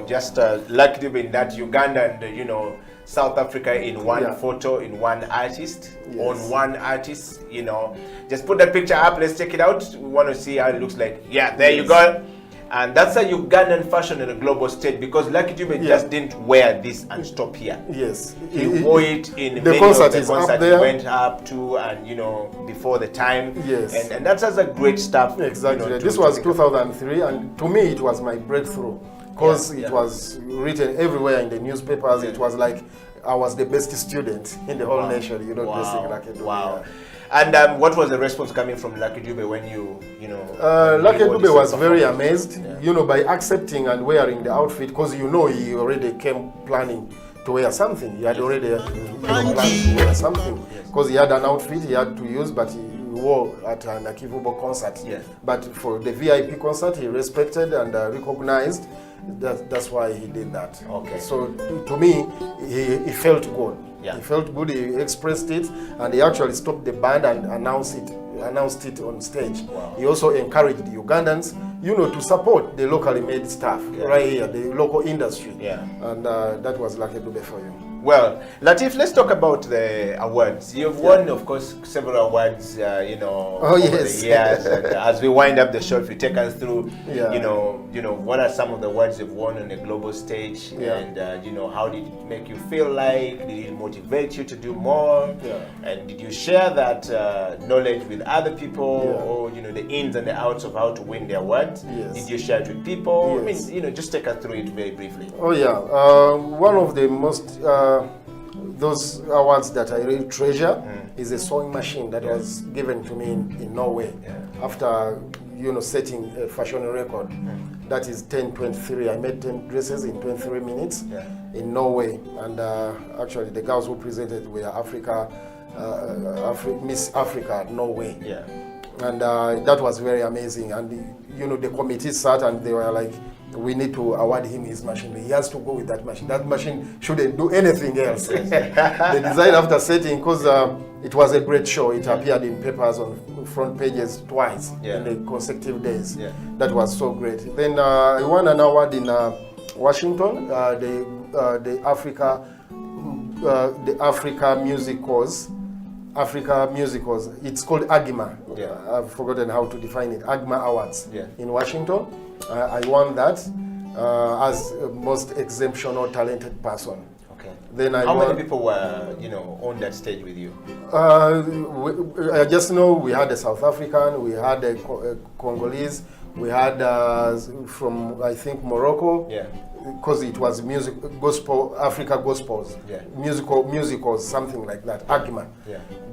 Just Lucky Dube in that Uganda and, South Africa in one photo, in one artist, on one artist, Just put that picture up, let's check it out. We want to see how it looks like. Yeah, there you go. And that's a Ugandan fashion on a global stage, because Lucky Dube just didn't wear this and stop here.
Yes.
He wore it in
the
many
concert
of the
is up
concerts
there.
he went up to, and before the time.
Yes.
And that's a great stuff.
Exactly. This was 2003, and to me it was my breakthrough, because it was written everywhere in the newspapers. It was like I was the best student in the whole nation, dressing Lucky Dube.
Wow. And what was the response coming from Lucky Dube when
Lucky Dube was very amazed, by accepting and wearing the outfit, because he already came planning to wear something. He had already planned to wear something, because he had an outfit he had to use, but he wore at an Akivubo concert.
Yeah.
But for the VIP concert, he respected and recognized. That's why he did that.
Okay.
So to me, he felt good.
Yeah.
He felt good. He expressed it, and he actually stopped the band and announced it on stage.
Wow.
He also encouraged the Ugandans, to support the locally made stuff right here, the local industry.
Yeah.
And that was Lucky Dube for you.
Well, Latif, let's talk about the awards. You've won, of course, several awards, you know, over the years. And as we wind up the show, if you take us through, you know, what are some of the awards you've won on a global stage, and you know, how did it make you feel like? Did it motivate you to do more? And did you share that knowledge with other people, or you know, the ins and the outs of how to win the awards? Did you share it with people? I mean, you know, just take us through it very briefly.
Oh yeah, one of the most those awards that I really treasure is a sewing machine that was given to me in Norway after, you know, setting a fashion record. That is 10:23. I made 10 dresses in 23 minutes in Norway, and actually the girls who presented were Miss Africa Norway. And that was very amazing. And you know, the committee sat and they were like, we need to award him his machine. He has to go with that machine. That machine shouldn't do anything else. They decided after setting, because it was a great show. It appeared in papers on front pages twice in the consecutive days. That was so great. Then I won an award in Washington, the Africa Musicals. It's called AGMA. I've forgotten how to define it. AGMA Awards in Washington. I won that as most exceptional talented person.
Okay.
Then
how many people were, you know, on that stage with you?
I just know we had a South African, we had a Congolese, we had from, I think, Morocco. Because it was music, gospel, Africa Gospels, musicals, something like that, AGMA,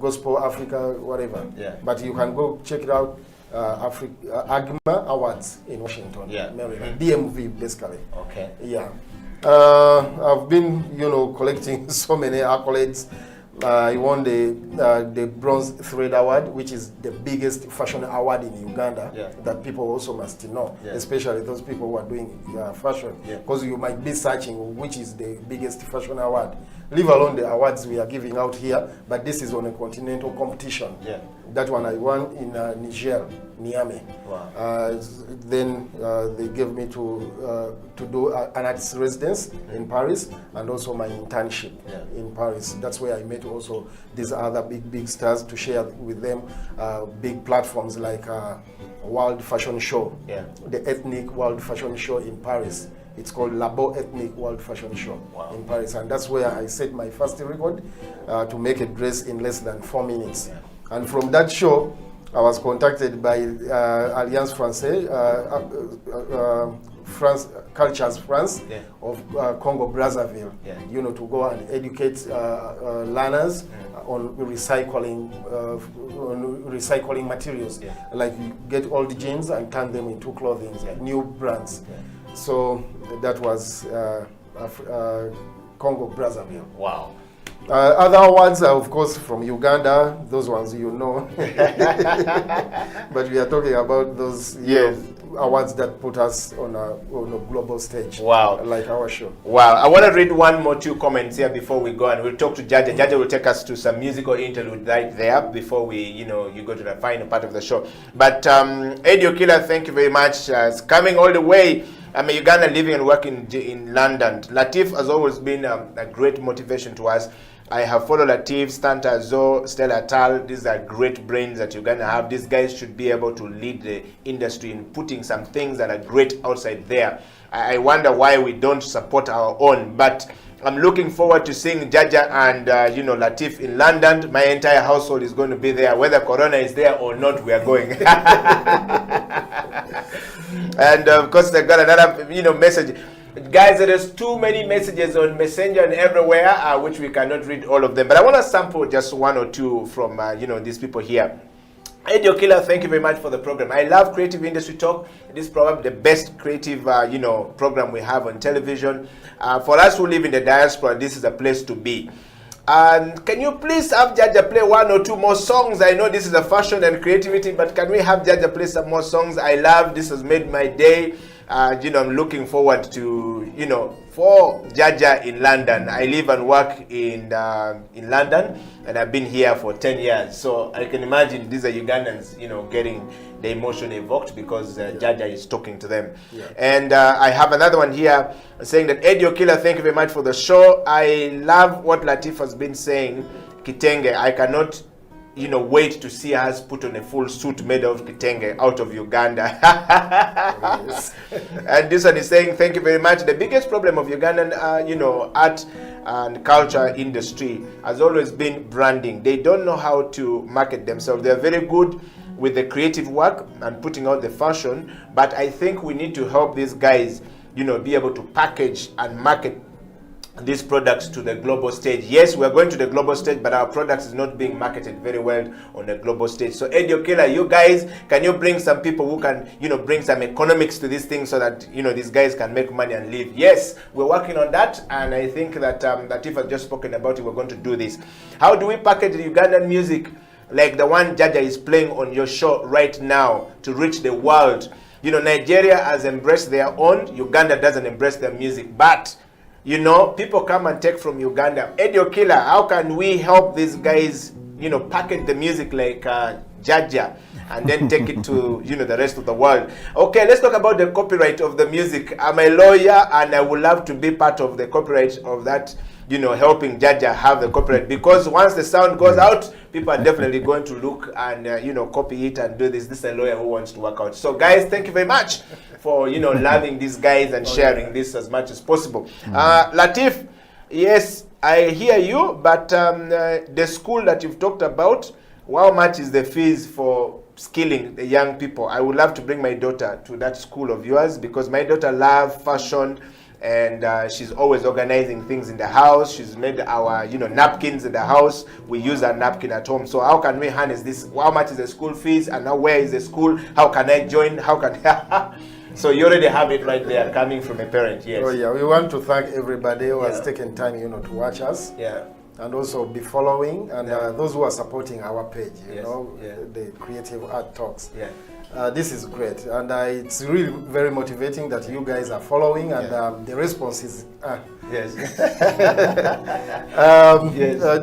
Gospel Africa, whatever. But you can go check it out, AGMA Awards in Washington, Maryland, DMV basically.
Okay.
I've been, you know, collecting so many accolades. I won the Bronze Thread Award, which is the biggest fashion award in Uganda that people also must know, especially those people who are doing fashion, because you might be searching which is the biggest fashion award, leave alone the awards we are giving out here, but this is on a continental competition. That one I won in Niger, Niamey. Then they gave me to do an artist residence in Paris, and also my internship in Paris. That's where I met also these other big stars to share with them big platforms like World Fashion Show, the Ethnic World Fashion Show in Paris. It's called Labo Ethnic World Fashion Show in Paris, and that's where I set my first record to make a dress in less than 4 minutes. And from that show, I was contacted by Alliance Française, Cultures France of Congo Brazzaville, you know, to go and educate learners on recycling materials, like you get old jeans and turn them into clothing, new brands. So that was Congo Brazzaville.
Wow.
Other awards are, of course, from Uganda. Those ones you know. But we are talking about those awards that put us on a global stage.
Wow.
Like our show.
Wow. I want to read one more, 2 comments here before we go, and we'll talk to Jaja. Jaja will take us to some musical interlude right there before we, you know, you go to the final part of the show. But Eddie Okila, thank you very much. It's coming all the way. I'm a Ugandan living and working in London. Latif has always been a great motivation to us. I have followed Latif, Stanta Zo, Stella Tal. These are great brains that Uganda have. These guys should be able to lead the industry in putting some things that are great outside there. I wonder why we don't support our own. But I'm looking forward to seeing Jaja and you know, Latif in London. My entire household is going to be there. Whether Corona is there or not, we are going. And of course, I got another, you know, message. Guys, there's too many messages on Messenger and everywhere, which we cannot read all of them. But I want to sample just 1 or 2 from, you know, these people here. Eddie Okila, thank you very much for the program. I love Creative Industry Talk. It is probably the best creative, you know, program we have on television. For us who live in the diaspora, this is a place to be. Can you please have Jaja play 1 or 2 more songs? I know this is a fashion and creativity, but can we have Jaja play some more songs? I love this. Has made my day. you know, I'm looking forward to, you know, for Jaja in London. I live and work in London, and I've been here for 10 years. So I can imagine these are Ugandans, you know, getting the emotion evoked because Jaja is talking to them.
Yeah.
And I have another one here saying that Eddie Okila, thank you very much for the show. I love what Latif has been saying. Kitenge, I cannot, you know, wait to see us put on a full suit made of kitenge out of Uganda. And this one is saying, thank you very much. The biggest problem of Ugandan, you know, art and culture industry has always been branding. They don't know how to market themselves. They're very good with the creative work and putting out the fashion, but I think we need to help these guys, you know, be able to package and market these products to the global stage. Yes, we're going to the global stage, but our products is not being marketed very well on the global stage. So Eddie Okela, you guys, can you bring some people who can, you know, bring some economics to this thing so that, you know, these guys can make money and live? Yes, we're working on that, and I think that that if I've just spoken about it, we're going to do this. How do we package the Ugandan music like the one Jaja is playing on your show right now to reach the world? You know, Nigeria has embraced their own, Uganda doesn't embrace their music, but you know, people come and take from Uganda. Eddie Okila, how can we help these guys, you know, package the music like Jaja and then take it to, you know, the rest of the world? Okay, let's talk about the copyright of the music. I'm a lawyer and I would love to be part of the copyright of that, you know, helping Jaja have the copyright, because once the sound goes out, people are definitely going to look and, you know, copy it and do this. This is a lawyer who wants to work out. So guys, thank you very much for, you know, loving these guys and sharing this as much as possible. Latif, yes, I hear you, but the school that you've talked about, how much is the fees for skilling the young people? I would love to bring my daughter to that school of yours, because my daughter loves fashion, and she's always organizing things in the house. She's made our, you know, napkins in the house. We use our napkin at home. So how can we harness this? How much is the school fees? And now where is the school? How can I join? How can So you already have it right there coming from a parent, yes.
Oh yeah, we want to thank everybody who has taken time, you know, to watch us.
Yeah.
And also be following, and those who are supporting our page, you know, the Creative Art Talks.
Yeah.
This is great, and it's really very motivating that you guys are following, and the response is
yes.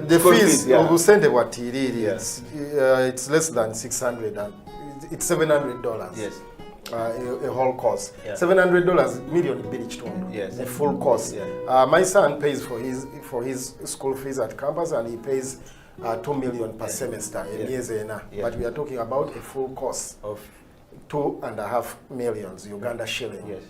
The fees we send what it's less than 600, and it's $700.
Yes.
A whole course.
Yeah.
$700 million bill,
yes.
a full course.
Yeah.
My son pays for his school fees at campus, and he pays $2 million per semester in years. But we are talking about a full course of $2.5 million Uganda shilling.
Yes.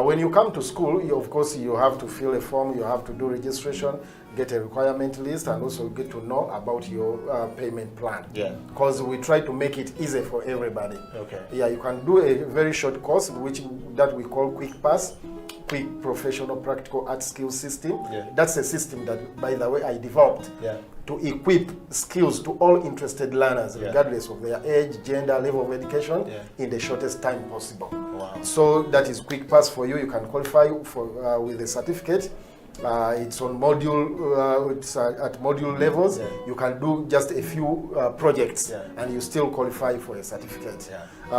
When you come to school, of course, you have to fill a form, you have to do registration, get a requirement list, and also get to know about your payment plan.
Yeah.
Because we try to make it easy for everybody.
Okay.
Yeah, you can do a very short course, that we call Quick Pass, Quick Professional Practical Art Skills System.
Yeah.
That's a system that, by the way, I developed.
Yeah.
To equip skills to all interested learners, regardless of their age, gender, level of education, in the shortest time possible.
Wow.
So that is Quick Pass for you. You can qualify for with a certificate. It's on module. It's at module levels. You can do just a few projects, and you still qualify for a certificate.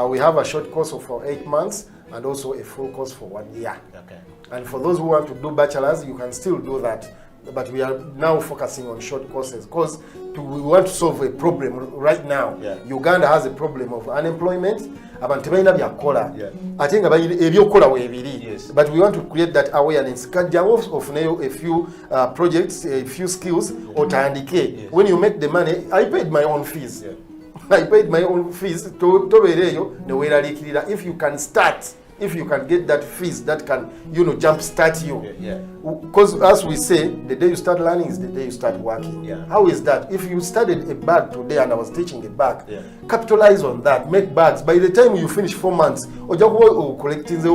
We have a short course for 8 months, and also a full course for 1 year.
Okay.
And for those who want to do bachelors, you can still do that. But we are now focusing on short courses because we want to solve a problem right now. Uganda has a problem of unemployment. Abantu balina byakola ate nga ebyokukola weebiri, but we want to create that awareness. Kajjawo ofuneyo a few projects, a few skills, otandike. When you make the money, I paid my own fees. I paid my own fees. Tobeereyo ne weeraliikirira. If you can start, if you can get that fees that can, you know, jump start you. Because as we say, the day you start learning is the day you start working. How is that? If you started a bag today and I was teaching a bag, capitalize on that, make bags. By the time you finish 4 months, collecting the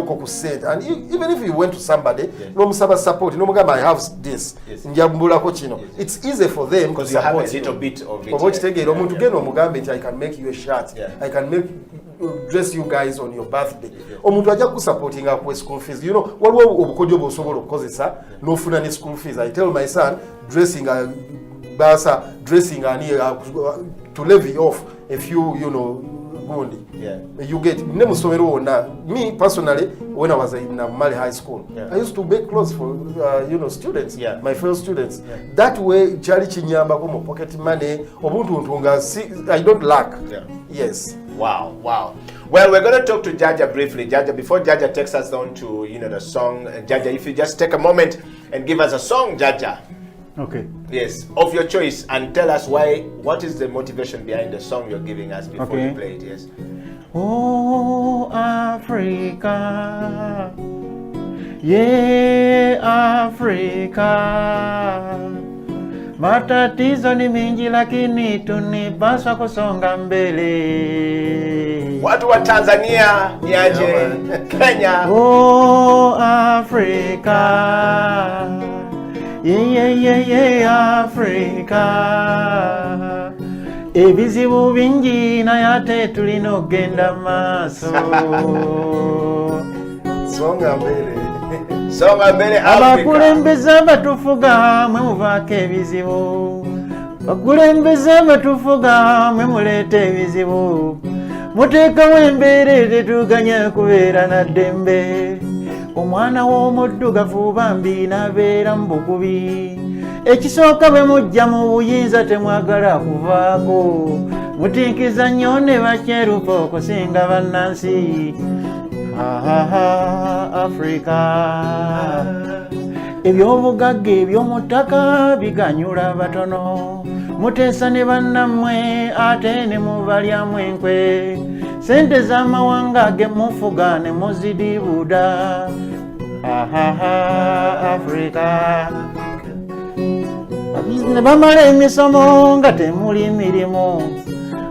and even if you went to somebody, support, I have this. It's easy for them
because you have a little bit of it.
I can make you a shirt. I can dress you guys on your birthday. Omuntu ajja kusupportinga ku school fees. You know, waliwo obukodyo bw'osobola okukozesa n'ofuna ne school fees. I tell my son, dressing to levy off a few, you know, gundi.
Yeah.
You get ne musomero wona. Me personally, when I was in Mali High School, I used to bake clothes for students, my fellow students. That way, chali chinyamba ko mo pocket money. Obuntu ntunga. I don't lack. Yes.
Wow, wow. Well, we're going to talk to Jaja briefly. Jaja, before Jaja takes us down to the song, Jaja, if you just take a moment and give us a song, Jaja.
Okay.
Yes, of your choice, and tell us what is the motivation behind the song you're giving us before you play it. Yes.
Oh, Africa, yeah, Africa. Matatizo ni mingi lakini tunipaswa kusonga mbele.
Watu wa Tanzania ni aje? Kenya.
Oh, Africa. Yeah, Africa. Ebizibu bingi naye tulinogenda maaso.
Songa mbele.
Songa mbele Africa.
Abakulembeze batufuga mwe muvako ebizibu. Bakulembeze batufuga mwe muleeta ebizibu. Muteekawo embeera tetuganya kubeera na ddembe. Omwana w'omuddugavu bambi n'abeera mu bukubi. Ekisooka bwe mujja mu buyinza temwagala kuvaako. Mutinkiza nnyo ne bakyerupa okusinga bannansi. Africa. Ebyobugagga eby'omuttaka biganyula batono. Muteesa ne bannammwe ate ne mubalyamu enkwe. Sente z'amawanga ge mufuga ne muzidibuda. Africa. Abayizi ne bamala emisomo nga temuli mirimu.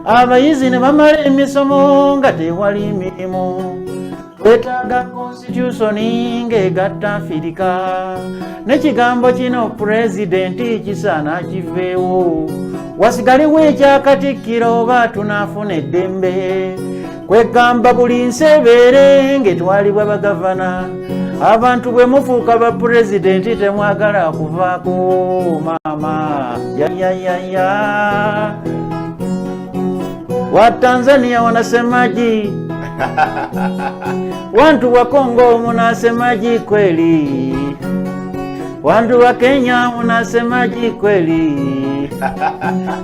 Abayizi ne bamala emisomo nga tewali mirimu. Twetaaga constitution ng'egatta Afirika. N'ekigambo kino pulezidenti kisaana kiveewo. Wasigalewo ekyakatikkiro oba tunaafuna eddembe. Kwegamba buli nsi ebeere ng'etwalibwa bagavana. Abantu bwe mufuuka ba pulezidenti temwagala kuvaako maama. Ya. Wa Tanzania wanasemaji? Watu wa Kongo munasemaji kweli? Watu wa Kenya munasemaji kweli?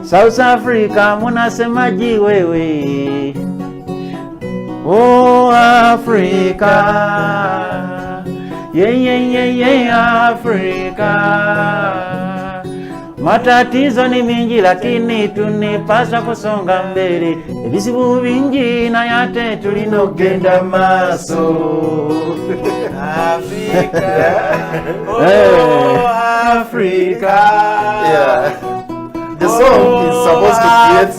South Africa munasemaji wewe? Oh, Africa. Yeah, Africa. Matatizo ni mingi lakini tunipaswa kusonga mbele. Ebizibu bingi naye ate tulinogenda maaso.
Africa. Oh, Africa.
Yeah. The song is supposed to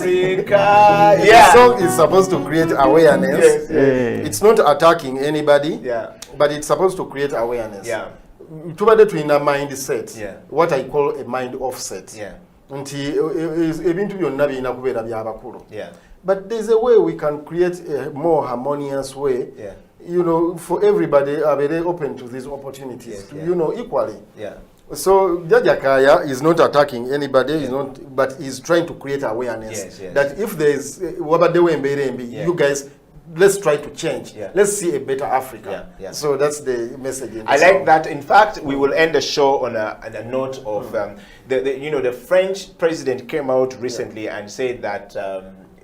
create The song is supposed to create awareness.
Yes.
It's not attacking anybody.
Yeah.
But it's supposed to create awareness.
Yeah.
Tubadde tulina mindset.
Yeah.
What I call a mind offset.
Yeah.
Nti ebintu byonna birina kubeera by'abakulu.
Yeah.
But there's a way we can create a more harmonious way.
Yeah.
For everybody, are very open to these opportunities.
Yes, yeah.
Equally.
Yeah.
So Jaja Kaya is not attacking anybody, but he's trying to create awareness that if there is you guys, let's try to change.
Yeah.
Let's see a better Africa.
Yeah.
So that's the message. In
I like that. In fact, we will end the show on a note of the French president came out recently and said that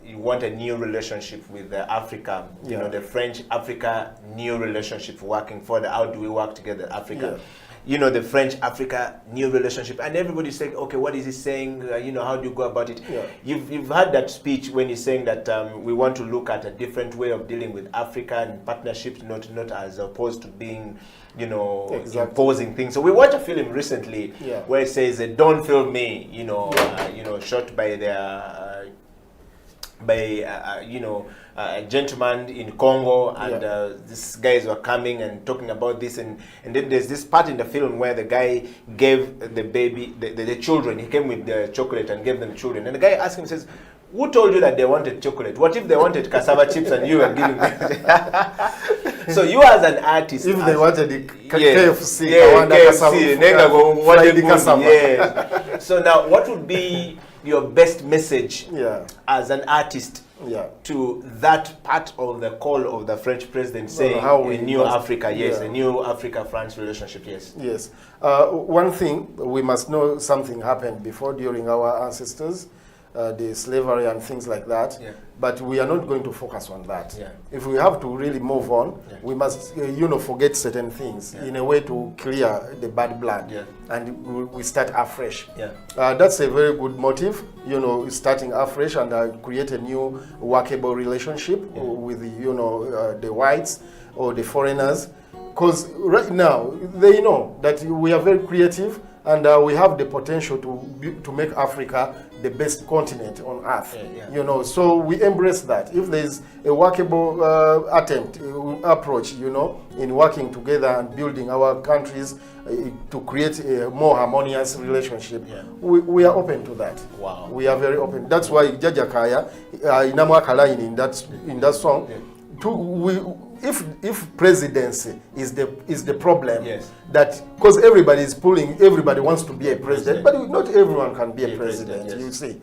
you want a new relationship with Africa. The French-Africa new relationship working further. How do we work together, Africa? Yeah. The French-Africa new relationship, and everybody's saying, okay, what is he saying? How do you go about it? Yeah. You've heard that speech when he's saying that we want to look at a different way of dealing with Africa and partnerships, not as opposed to being, imposing things. So we watched a film recently where it says, "Don't film me," shot by a gentleman in Congo, and these guys were coming and talking about this, and then there's this part in the film where the guy gave the baby, the children, he came with the chocolate and gave them children, and the guy asked him, says, who told you that they wanted chocolate? What if they wanted cassava chips and you were giving them? So you as an artist,
if they wanted the KFC,
KFC, so now what would be your best message
Yeah.
as an artist
Yeah.
to that part of the call of the French president saying
how we
a new
must-
Africa, yes,
yeah.
a new Africa-France relationship, yes.
Yes. One thing, we must know something happened before during our ancestors, the slavery and things like that.
Yeah.
But we are not going to focus on that.
Yeah.
If we have to really move on,
Yeah.
we must, forget certain things in a way to clear the bad blood.
Yeah.
And we start afresh.
Yeah.
That's a very good motive, starting afresh and create a new workable relationship with, the whites or the foreigners. Because right now, they know that we are very creative and we have the potential to make Africa the best continent on earth. So we embrace that. If there is a workable approach, in working together and building our countries to create a more harmonious relationship, we are open to that.
Wow.
We are very open. That's why Jaja Kaya, inamwaka line in that song, if presidency is the problem, that because everybody wants to be a president, but not everyone can be a president. You see,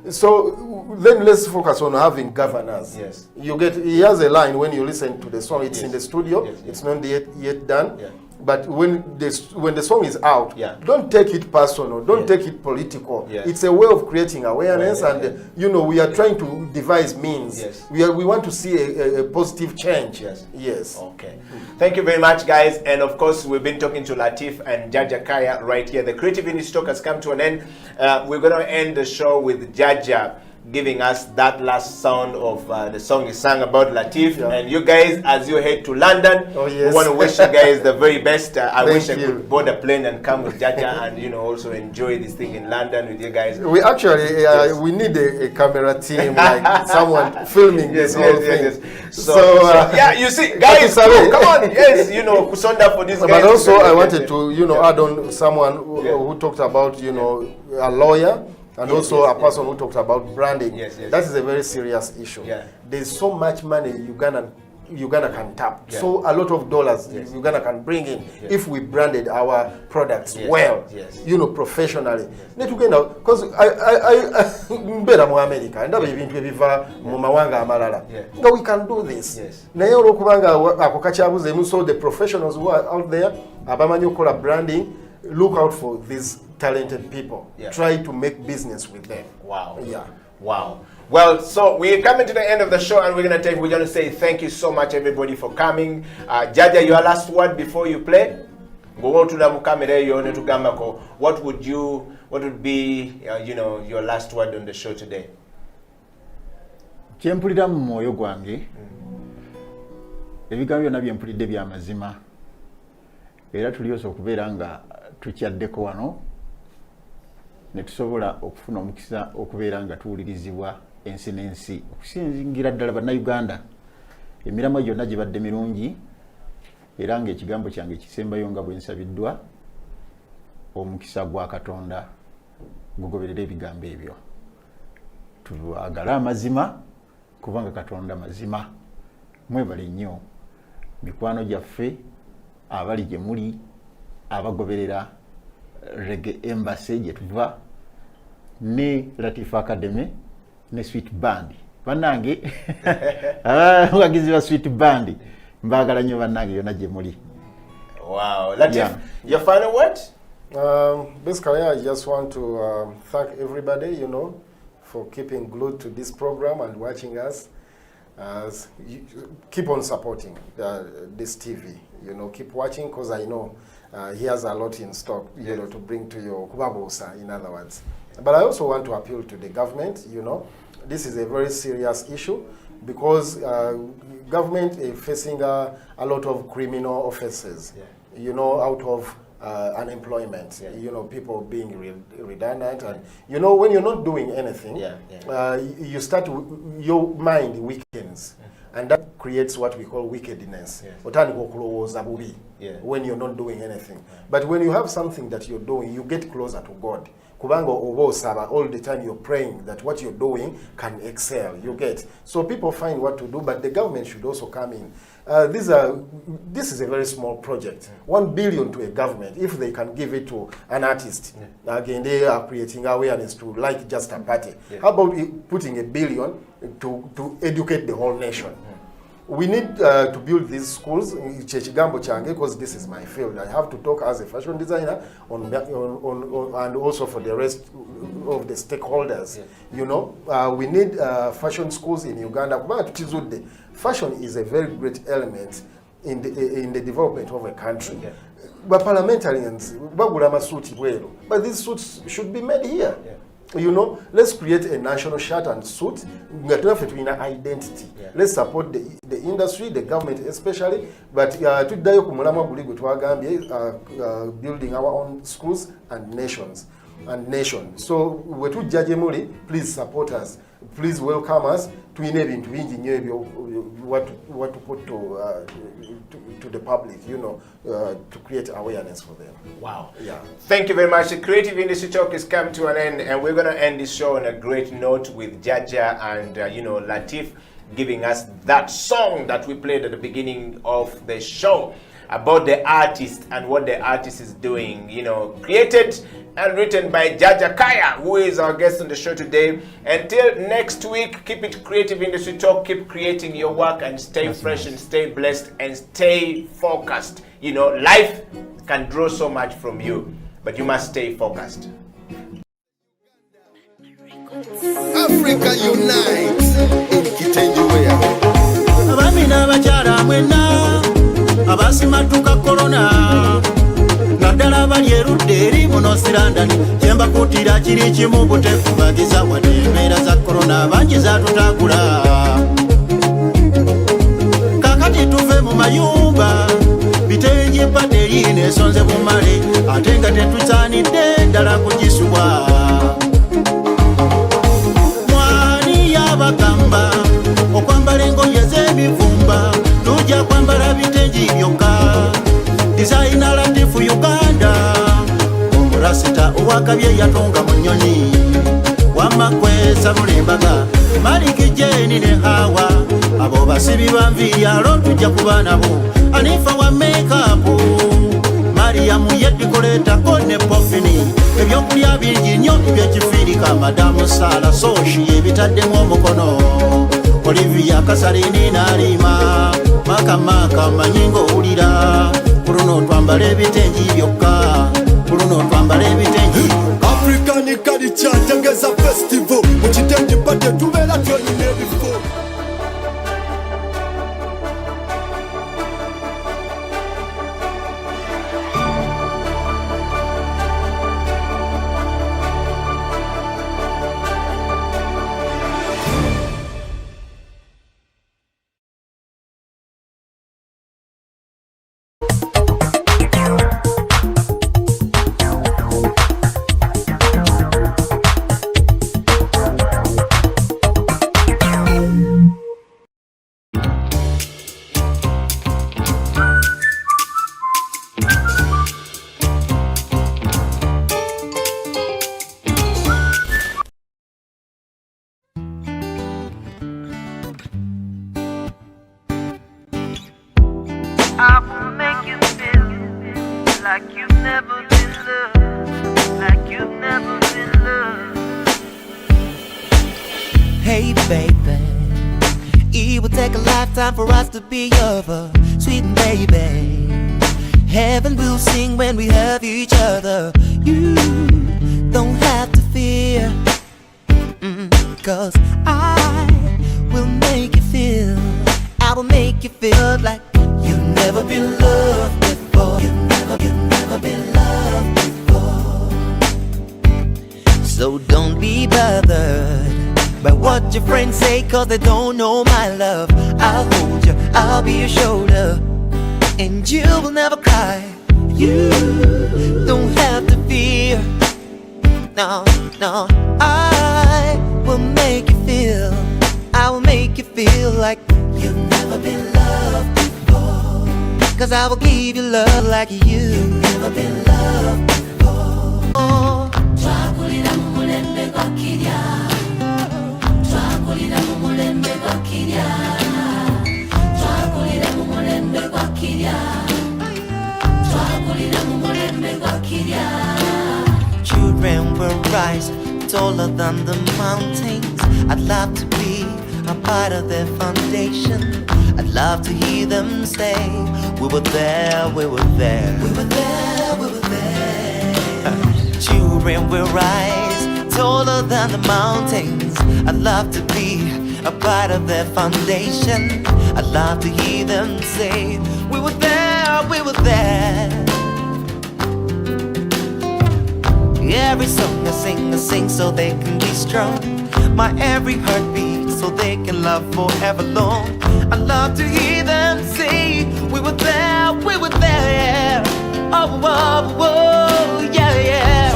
so then let's focus on having governors.
Yes.
He has a line when you listen to the song. It's in the studio. It's not yet done. But when the song is out, don't take it personal, don't take it political. It's a way of creating awareness, and we are trying to devise means. We want to see a positive change. Yes.
Okay. Thank you very much, guys. And of course, we've been talking to Latif and Jaja Kaya right here. The Creative Industry Talk has come to an end. We're going to end the show with Jaja giving us that last sound of the song he sang about Latif. And you guys, as you head to London, we want to wish you guys the very best. I wish I could board a plane and come with Jaja and also enjoy this thing in London with you guys.
We actually we need a camera team, like someone filming this whole thing.
So yeah, you see, guys, come on, yes, kusonda for this.
But also, I wanted to add on someone who talked about a lawyer. And also a person who talked about branding. That is a very serious issue. There's so much money Uganda can tap. So a lot of dollars Uganda can bring in if we branded our products well, professionally. Because I mu America ndaba ebintu ebiva mu mawanga amalala. We can do this. Naye olwokubanga ako kakyabuzeemu, so the professionals who are out there abamanyi okukola branding, look out for these talented people. Try to make business with them.
Wow.
Yeah.
Wow. Well, so we're coming to the end of the show, and we're going to say thank you so much, everybody, for coming. Jaja, your last word before you play. What would be your last word on the show today?
Kyempulira mu mwoyo gwange ebigambo byonna byempulidde bya mazima era tuliyose okubeera nga tukyaddeko wano ne tusobola okufuna omukisa okubeera nga tuwulirizibwa ensi n'ensi okusingira ddala bannayuganda. Emiramwa gyonna gibadde mirungi era ng'ekigambo kyange kisembayo nga bwe nsabiddwa omukisa gwa Katonda gugoberera ebigambo ebyo. Twagala amazima kubanga Katonda mazima. Mwebale nnyo mikwano gyaffe abali gye muli abagoberera Reggae Embassy gye tuva ne Latif Academy ne Sweet Band. Bannange abawagizi ba Sweet Band mbagala nnyo bannange yonna gye muli.
Wow. Latif, your final word?
Basically, I just want to thank everybody, for keeping glued to this program and watching us. Keep on supporting this TV. Keep watching, because I know he has a lot in stock, to bring to you, kubabusa, in other words. But I also want to appeal to the government. This is a very serious issue because government is facing a lot of criminal offenses, out of unemployment, people being redundant, and when you're not doing anything, you start, your mind weakens, and that creates what we call wickedness. When you're not doing anything. But when you have something that you're doing, you get closer to God. kubanga oba osaba all the time you're praying that what you're doing can excel, you get. So people find what to do, but the government should also come in. This is a very small project. 1 billion to a government, if they can give it to an artist, again they are creating awareness to like just a party. How about putting 1 billion to educate the whole nation? We need to build these schools, because this is my field. I have to talk as a fashion designer and also for the rest of the stakeholders. You know, we need fashion schools in Uganda. Fashion is a very great element in the development of a country. But parliamentarians, but these suits should be made here. You know, let's create a national shirt and suit. Identity. Let's support the industry, the government especially. But building our own schools and nations. So please support us. Please welcome us to what to put to the public, you know, to create awareness for them.
Wow.
Yeah.
Thank you very much. The Creative Industry Talk is come to an end, and we're going to end this show on a great note with Jaja and Latif giving us that song that we played at the beginning of the show about the artist and what the artist is doing, you know, created and written by Jaja Kaya, who is our guest on the show today. Until next week, keep it Creative Industry Talk, keep creating your work and stay fresh and stay blessed and stay focused. You know, life can draw so much from you, but you must stay focused.
Africa unite.
Abamina bakyala mwena abasimatuka korona naddala bali erudde eri muno sirandani kyembakutira kiri kimu butekubagiza wadde embeera za korona bangi zatutagula kakati tuve mu mayumba bitenje bateri nesonze bumale ate nga tetusaanidde ddala kugisubwa mwani yabagamba okwambala engoye z'ebivumba tujja kwambala bitenji byokka designer Latifu Uganda omurasita owakabye yatonga mu nnyonyi wamakwesa lulembaga Maliki Jeni ne Hawa abo basibi banviyalo tujja kuba nabo Anifa wa makeup Mariamu yedikoletako ne pofini ebyokulya bingi nnyo ebyekifirika madamu Sala Soshi ebitaddemu omukono Olivia Kasalini n'alima makamaka manyingo owulira kuluno twambala ebitengi byokka kuluno twambala ebitengi
African culture tegeza festival mu kitengi pate tubeera twonyine ebifo
I will make you feel like you've never been loved, like you've never been loved.
Hey baby, it will take a lifetime for us to be over, sweet baby. Heaven will sing when we have each other. You don't have to fear, 'cause I will make you feel, I will make you feel like you've never been loved before. You've never been loved before. So don't be bothered by what your friends say, 'cause they don't know my love. I'll hold you, I'll be your shoulder, and you will never cry. You don't have to fear. No, no, I will make you feel, I will make you feel like you've never been loved before. 'Cause I will give you love like you've never been loved before. taller than the mountains. I'd love to be a part of their foundation. I'd love to hear them say, we were there, we were there. We were there, we were there. Children will rise taller than the mountains. I'd love to be a part of their foundation. I'd love to hear them say, we were there, we were there. Every song I sing so they can be strong. My every heartbeat so they can love forever long. I love to hear them say, we were there, we were there. Oh, oh, oh, yeah, yeah.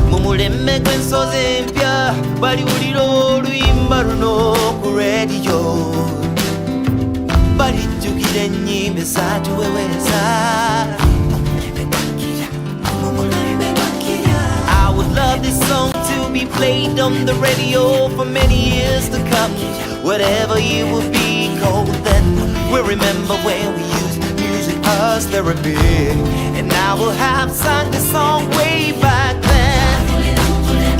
Mumulembe gwensozi empya baliwulira oluyimba luno ku radio, balijjukira ennyimba ezatuweweeza. I would love this song to be played on the radio for many years to come. Whatever it will be called then, we'll remember when we used music as therapy. And I will have sung this song way back then.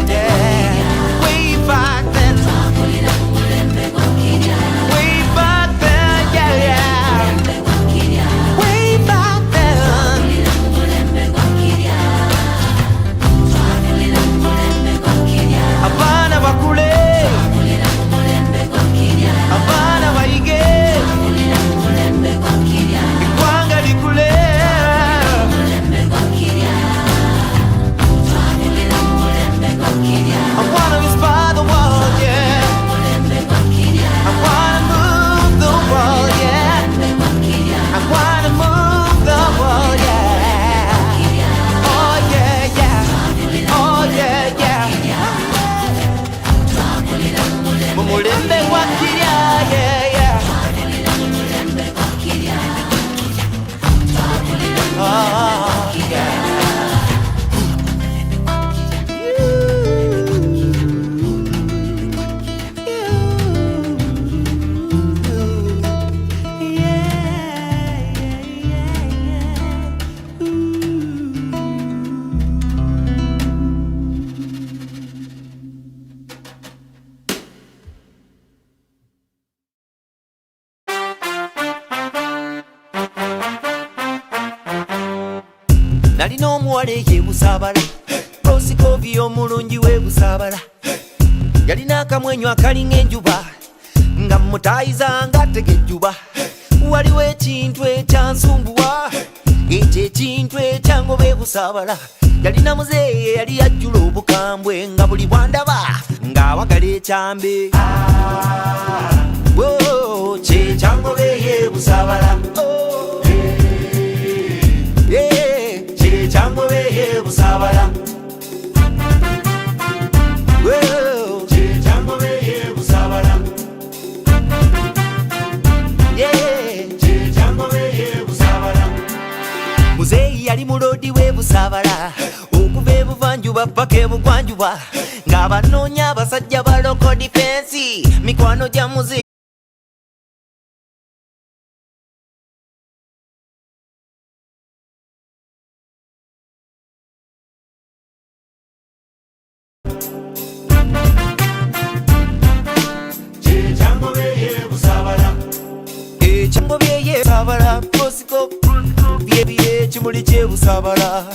Yeah, way back then. Way back then, yeah, yeah. Way back then. Abana bakule, abana bayige, eggwanga likule. I wanna inspire the world, yeah. I wanna move the world, yeah. I wanna move the world, yeah. Oh yeah, yeah. Oh yeah, yeah. Mumulembe wakirya, yeah, yeah. Oh yeah. Nalina omuwala eyeebusabala, prosikovi omulungi weebusabala. Yalina akamwenyu akalinga enjuba, nga mutaayiza ng'atega ejjuba. Waliwo ekintu ekyansumbuwa, ekyo ekintu ekyangoba ebusabala. Yalina muzeeye yali yajjula obukambwe, nga buli bwandaba ng'awagala ekyambe. Woo, kye kyangoba eyeebusabala. Changobe ye busabala. Whoa, changobe ye busabala. Yeah, changobe ye busabala. Muzeyi yali mulodi we busabala, okuva ebuvanjuba paka ebugwanjuba, ng'abanoonya abasajja ba local defense, mikwano gya muzeyi. Busabala, prosiko, bye kimuli kye busabala.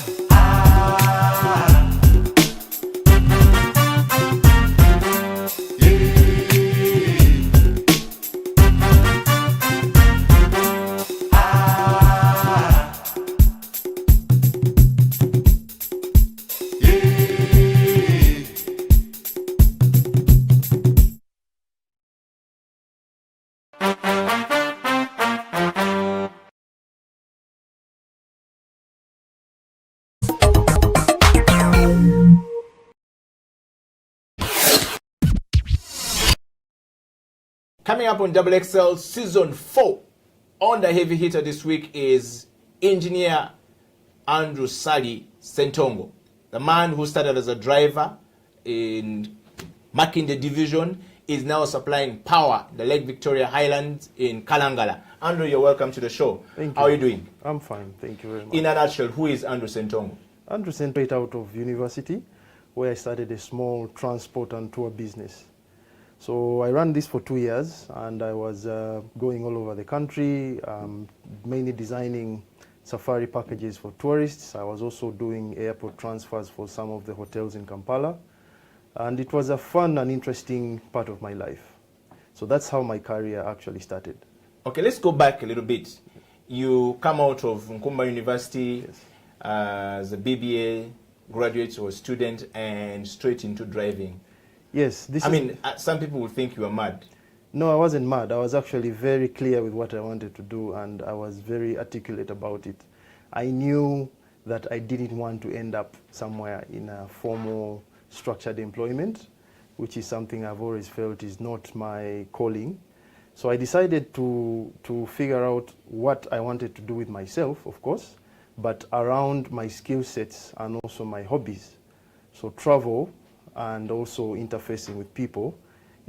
Coming up on Double XL Season 4, on the heavy hitter this week is engineer Andrew Sali Sentongo, the man who started as a driver in Makinde Division is now supplying power in the Lake Victoria Highlands in Kalangala. Andrew, you're welcome to the show.
Thank you.
How are you doing?
I'm fine, thank you very much.
In a nutshell, who is Andrew Sentongo?
Andrew Sentongo out of university, where I started a small transport and tour business. So I ran this for 2 years, and I was going all over the country, mainly designing safari packages for tourists. I was also doing airport transfers for some of the hotels in Kampala. And it was a fun and interesting part of my life. So that's how my career actually started.
Okay, let's go back a little bit. You come out of Nkumba University as a BBA graduate or student and straight into driving.
Yes.
Some people would think you were mad.
No, I wasn't mad. I was actually very clear with what I wanted to do, and I was very articulate about it. I knew that I didn't want to end up somewhere in a formal structured employment, which is something I've always felt is not my calling. So I decided to figure out what I wanted to do with myself, of course, but around my skill sets and also my hobbies. So travel and also interfacing with people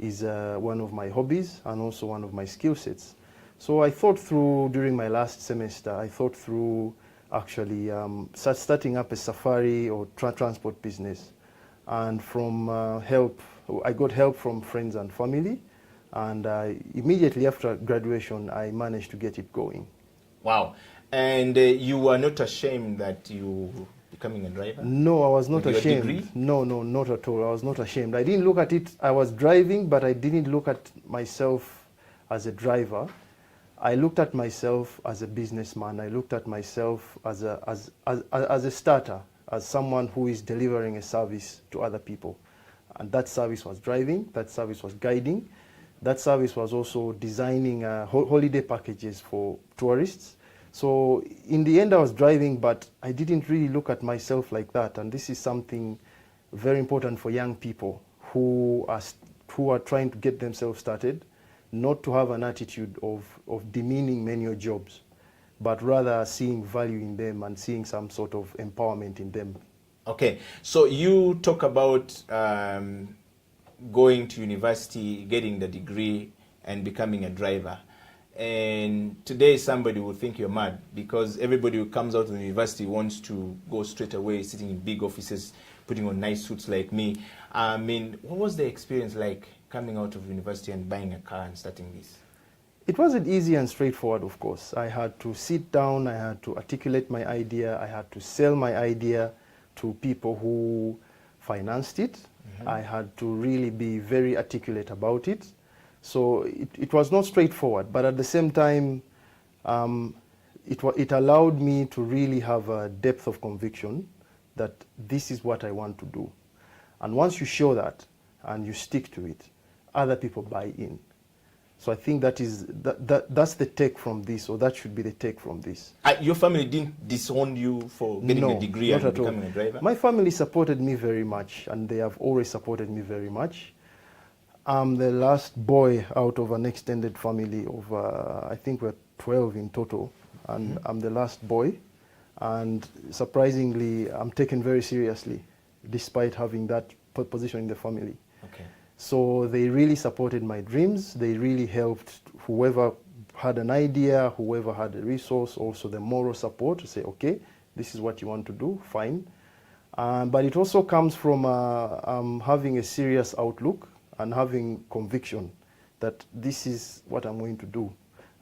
is one of my hobbies and also one of my skill sets. So I thought through, during my last semester, I thought through actually starting up a safari or transport business. And from I got help from friends and family, and immediately after graduation, I managed to get it going.
Wow. And you were not ashamed that you were becoming a driver?
No, I was not
with
ashamed.
Your degree?
No, not at all. I was not ashamed. I didn't look at it, I was driving, but I didn't look at myself as a driver. I looked at myself as a businessman. I looked at myself as a starter, as someone who is delivering a service to other people. And that service was driving, that service was guiding, that service was also designing holiday packages for tourists. So in the end I was driving, but I didn't really look at myself like that. And this is something very important for young people who are trying to get themselves started, not to have an attitude of demeaning manual jobs, but rather seeing value in them and seeing some sort of empowerment in them.
Okay, so you talk about going to university, getting the degree, and becoming a driver. And today somebody would think you're mad, because everybody who comes out of the university wants to go straight away, sitting in big offices, putting on nice suits like me. I mean, what was the experience like coming out of university and buying a car and starting this?
It wasn't easy and straightforward, of course. I had to sit down, I had to articulate my idea, I had to sell my idea to people who financed it. I had to really be very articulate about it. So it was not straightforward, but at the same time, it allowed me to really have a depth of conviction that this is what I want to do. And once you show that and you stick to it, other people buy in. So I think that's the take from this, or that should be the take from this.
Your family didn't disown you for getting a degree and becoming a driver?
My family supported me very much, and they have always supported me very much. I'm the last boy out of an extended family of, I think we're 12 in total, and I'm the last boy. And surprisingly, I'm taken very seriously, despite having that position in the family.
Okay.
So they really supported my dreams. They really helped whoever had an idea, whoever had a resource, also the moral support to say, okay, this is what you want to do, fine. But it also comes from having a serious outlook and having conviction that this is what I'm going to do.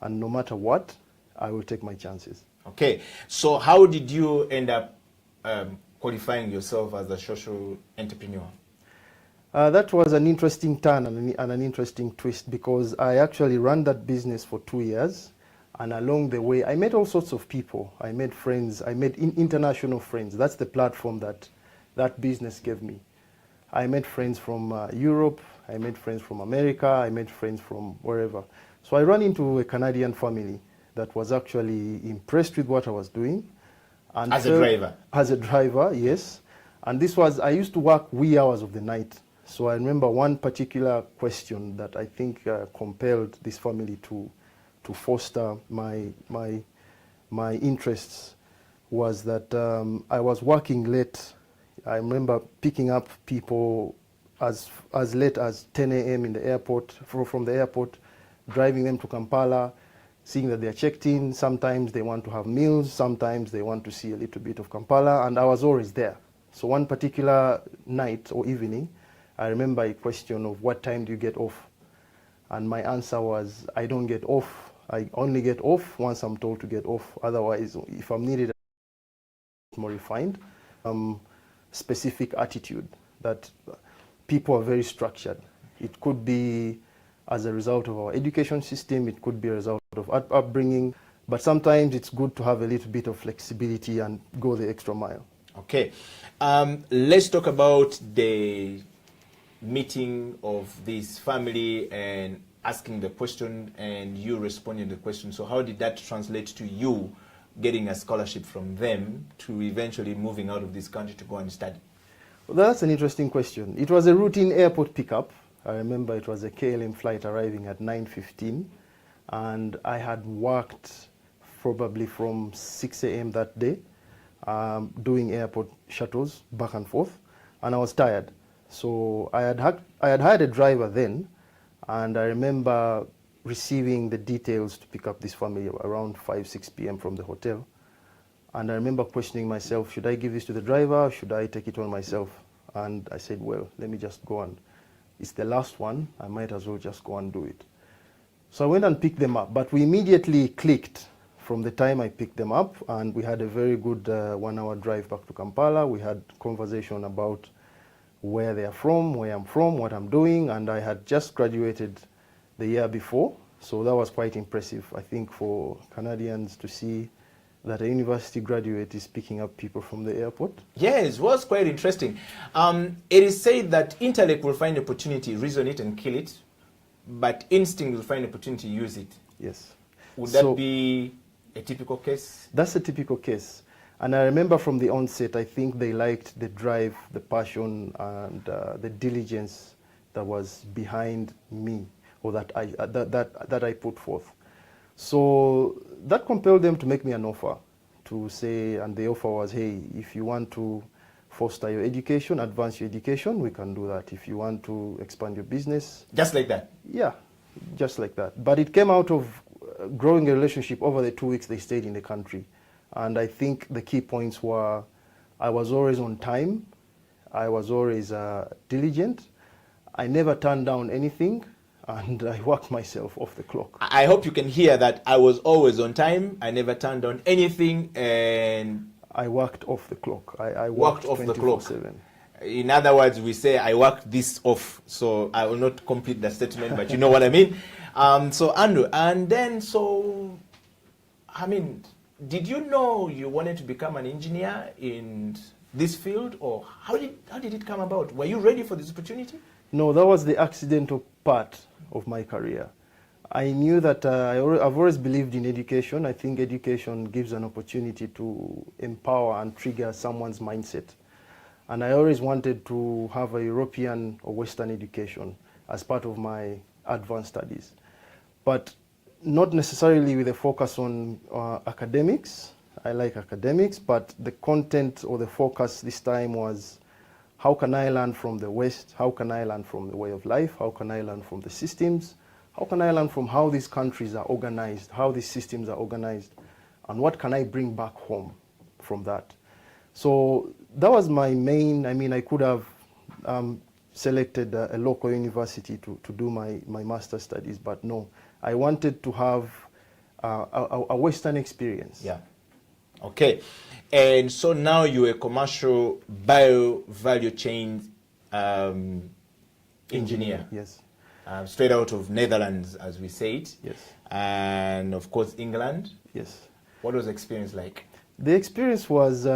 And no matter what, I will take my chances.
Okay, so how did you end up qualifying yourself as a social entrepreneur?
That was an interesting turn and an interesting twist, because I actually ran that business for 2 years, and along the way I met all sorts of people. I made friends, I made international friends. That's the platform that that business gave me. I met friends from Europe, I met friends from America, I met friends from wherever. So I ran into a Canadian family that was actually impressed with what I was doing. And
as a driver?
As a driver, yes. And this was, I used to work wee hours of the night. So I remember one particular question that I think compelled this family to foster my interests was that I was working late. I remember picking up people as late as 10 a.m. in the airport, from the airport, driving them to Kampala, seeing that they're checked in. Sometimes they want to have meals, sometimes they want to see a little bit of Kampala, and I was always there. So one particular night or evening, I remember a question of what time do you get off? And my answer was, I don't get off. I only get off once I'm told to get off. Otherwise, if I'm needed, more refined. Specific attitude that people are very structured. It could be as a result of our education system, it could be a result of upbringing, but sometimes it's good to have a little bit of flexibility and go the extra mile.
Okay, let's talk about the meeting of this family and asking the question and you responding to the question. So how did that translate to you getting a scholarship from them to eventually moving out of this country to go and study?
Well, that's an interesting question. It was a routine airport pickup. I remember it was a KLM flight arriving at 9:15, and I had worked probably from 6 a.m. that day, doing airport shuttles back and forth, and I was tired. So I had hired a driver then, and I remember receiving the details to pick up this family around 5-6 p.m. from the hotel. And I remember questioning myself, should I give this to the driver, or should I take it on myself? And I said, well, let me just go on. It's the last one, I might as well just go and do it. So I went and picked them up, but we immediately clicked from the time I picked them up, and we had a very good 1-hour drive back to Kampala. We had conversation about where they are from, where I'm from, what I'm doing, and I had just graduated the year before, so that was quite impressive, I think, for Canadians to see that a university graduate is picking up people from the airport.
Yes, it was quite interesting. It is said that intellect will find opportunity, reason it and kill it, but instinct will find opportunity to use it.
Yes.
Would that be a typical case?
That's a typical case. And I remember from the onset, I think they liked the drive, the passion, and the diligence that was behind me, or that I put forth. So that compelled them to make me an offer, to say, and the offer was, hey, if you want to foster your education, advance your education, we can do that. If you want to expand your business.
Just like that?
Yeah, just like that. But it came out of growing a relationship over the 2 weeks they stayed in the country. And I think the key points were, I was always on time, I was always diligent, I never turned down anything, and I worked myself off the clock.
I hope you can hear that. I was always on time, I never turned down anything, and
I worked off the clock. I
worked off the clock.
24/7.
In other words, we say I worked this off, so I will not complete the statement, but you know what I mean. So Andrew, and then did you know you wanted to become an engineer in this field, or how did it come about? Were you ready for this opportunity?
No, that was the accidental part of my career. I knew that I've always believed in education. I think education gives an opportunity to empower and trigger someone's mindset. And I always wanted to have a European or Western education as part of my advanced studies. But not necessarily with a focus on academics. I like academics, but the content or the focus this time was, how can I learn from the West? How can I learn from the way of life? How can I learn from the systems? How can I learn from how these countries are organized, how these systems are organized, and what can I bring back home from that? So that was my main, I could have selected a local university to do my master's studies, but no. I wanted to have a Western experience.
Yeah. Okay. And so now you're a commercial bio-value chain engineer.
Yes.
Straight out of Netherlands, as we say it.
Yes.
And of course, England.
Yes.
What was the experience like?
The experience was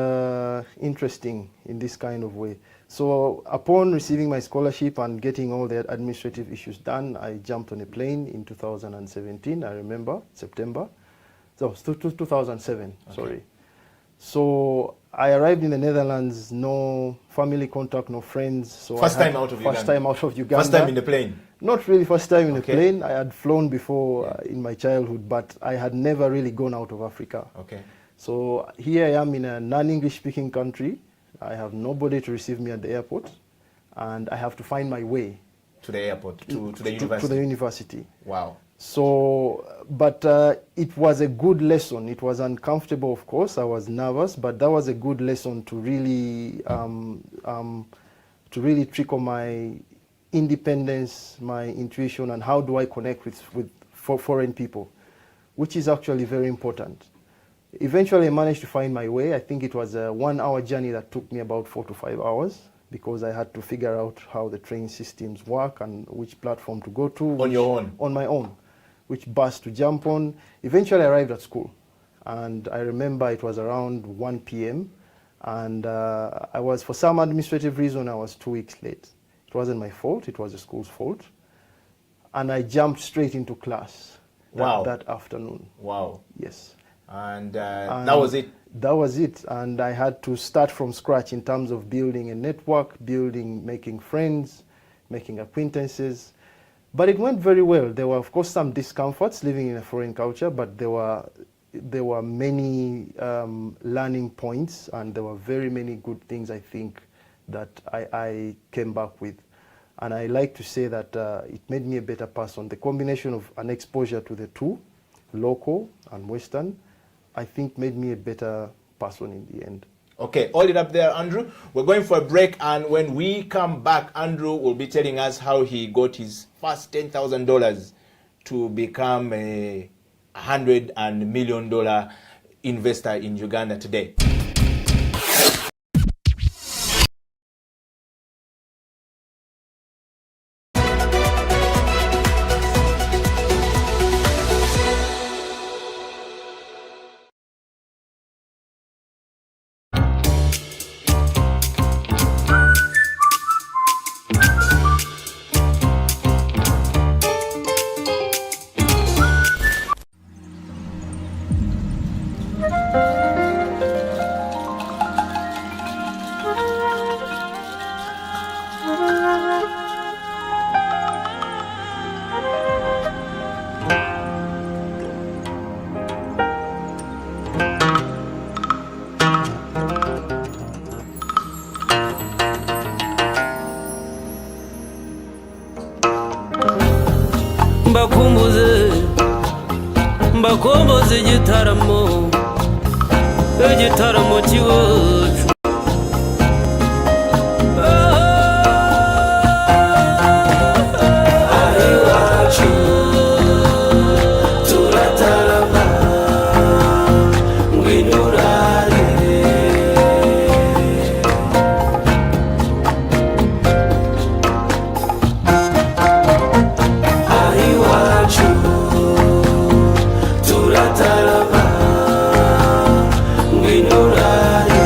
interesting in this kind of way. So upon receiving my scholarship and getting all the administrative issues done, I jumped on a plane in 2017, I remember, September. So 2007, okay. Sorry. So I arrived in the Netherlands, no family contact, no friends. So
First time out of Uganda?
First time out of Uganda.
First time in the plane?
Not really first time in the plane. I had flown before in my childhood, but I had never really gone out of Africa.
Okay.
So here I am in a non-English speaking country. I have nobody to receive me at the airport. and I have to find my way
to the airport, to the university.
To the university.
Wow.
So, but it was a good lesson. It was uncomfortable, of course. I was nervous, but that was a good lesson to really trickle my independence, my intuition, and how do I connect with foreign people, which is actually very important. Eventually, I managed to find my way. I think it was a 1-hour journey that took me about 4 to 5 hours, because I had to figure out how the train systems work and which platform to go to.
On your own?
On my own. Which bus to jump on. Eventually, I arrived at school. And I remember it was around 1 p.m. And I was, for some administrative reason, I was 2 weeks late. It wasn't my fault. It was the school's fault. And I jumped straight into class that afternoon.
Wow.
Yes.
And that was it?
That was it. And I had to start from scratch in terms of building a network, making friends, making acquaintances. But it went very well. There were, of course, some discomforts living in a foreign culture, but there were many learning points, and there were very many good things, I think, that I came back with. And I like to say that it made me a better person. The combination of an exposure to the two, local and Western, I think made me a better person in the end.
Okay, hold it up there, Andrew. We're going for a break, and when we come back, Andrew will be telling us how he got his first $10,000 to become a $100 million investor in Uganda today.
mbakomboze igitaramo cy'iwacu iwacu turatarama ngwino urarire iwacu turatarama ngwino urare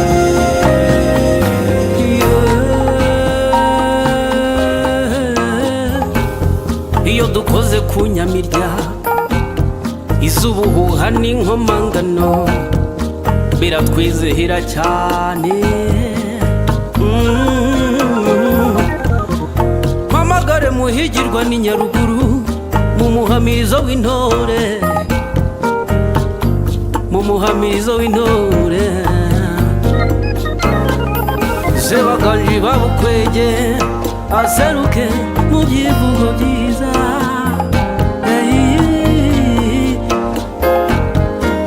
iyo dukoze ku nyamirya iz'ubuhuha n'inkomangano biratwizihira cyane. Mpamagare muhigirwa ni Nyaruguru mu muhamirizo w'intore, mu muhamirizo w'intore Sebaganji babukwege aseruke mu byivugo byiza.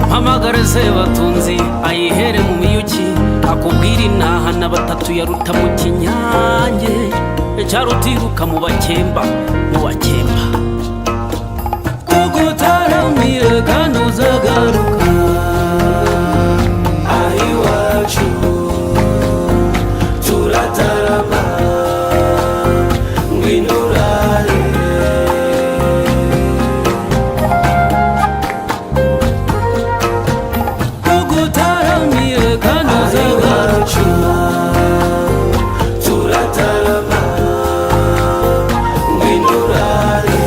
Mpamagare Sebatunzi ayihere mu miyuki akubwira intaha na batatu yaruta mu kinyange cyarutiruka mu bakemba, mu bakemba kugutaramiye kandi uzagaruka iwacu turatarama ngwino urare kugutaramiye kandi uzagaruka turatarama ngwino urare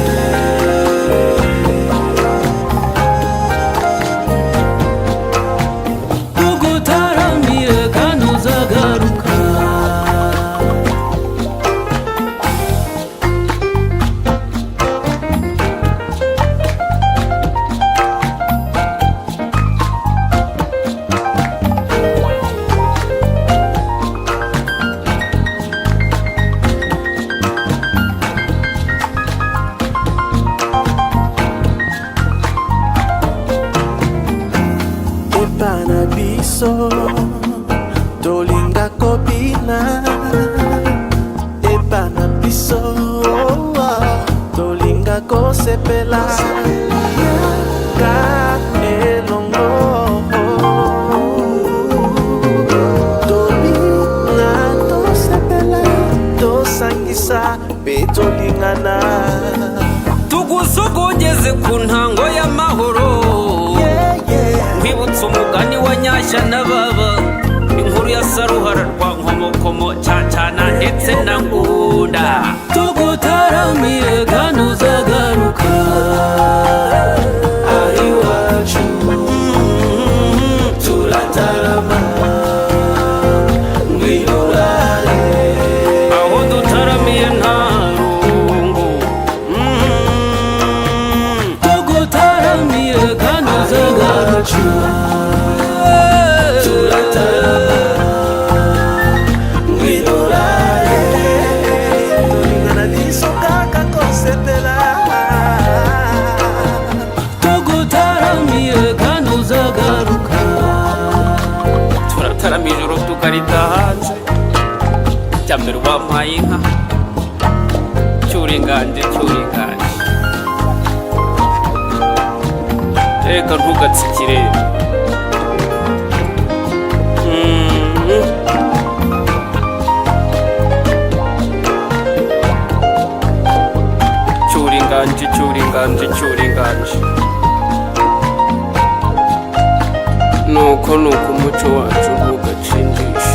epana biso tolinga kobina epana biso tolinga kosepela ka elongo tolinga tosepela tosangisa pe tolingana
tugusogongeze ku ntango y'amahoro nkwibutsa umugani wa nyashya na baba inkuru ya saruhara rwa nkomokomo cyacana ndetse na ngunda tugutaramiye kanuzagaruka ari wacu turatarama ngwirurare aho dutaramiye nta rungu tugutaramiye kanuzagaruka turataramiye ijoro tukarita hanze jya mbere wampaye inka cyuringanje reka ntugatsikire cyuringanje nuko umuco wacu ntugacindishe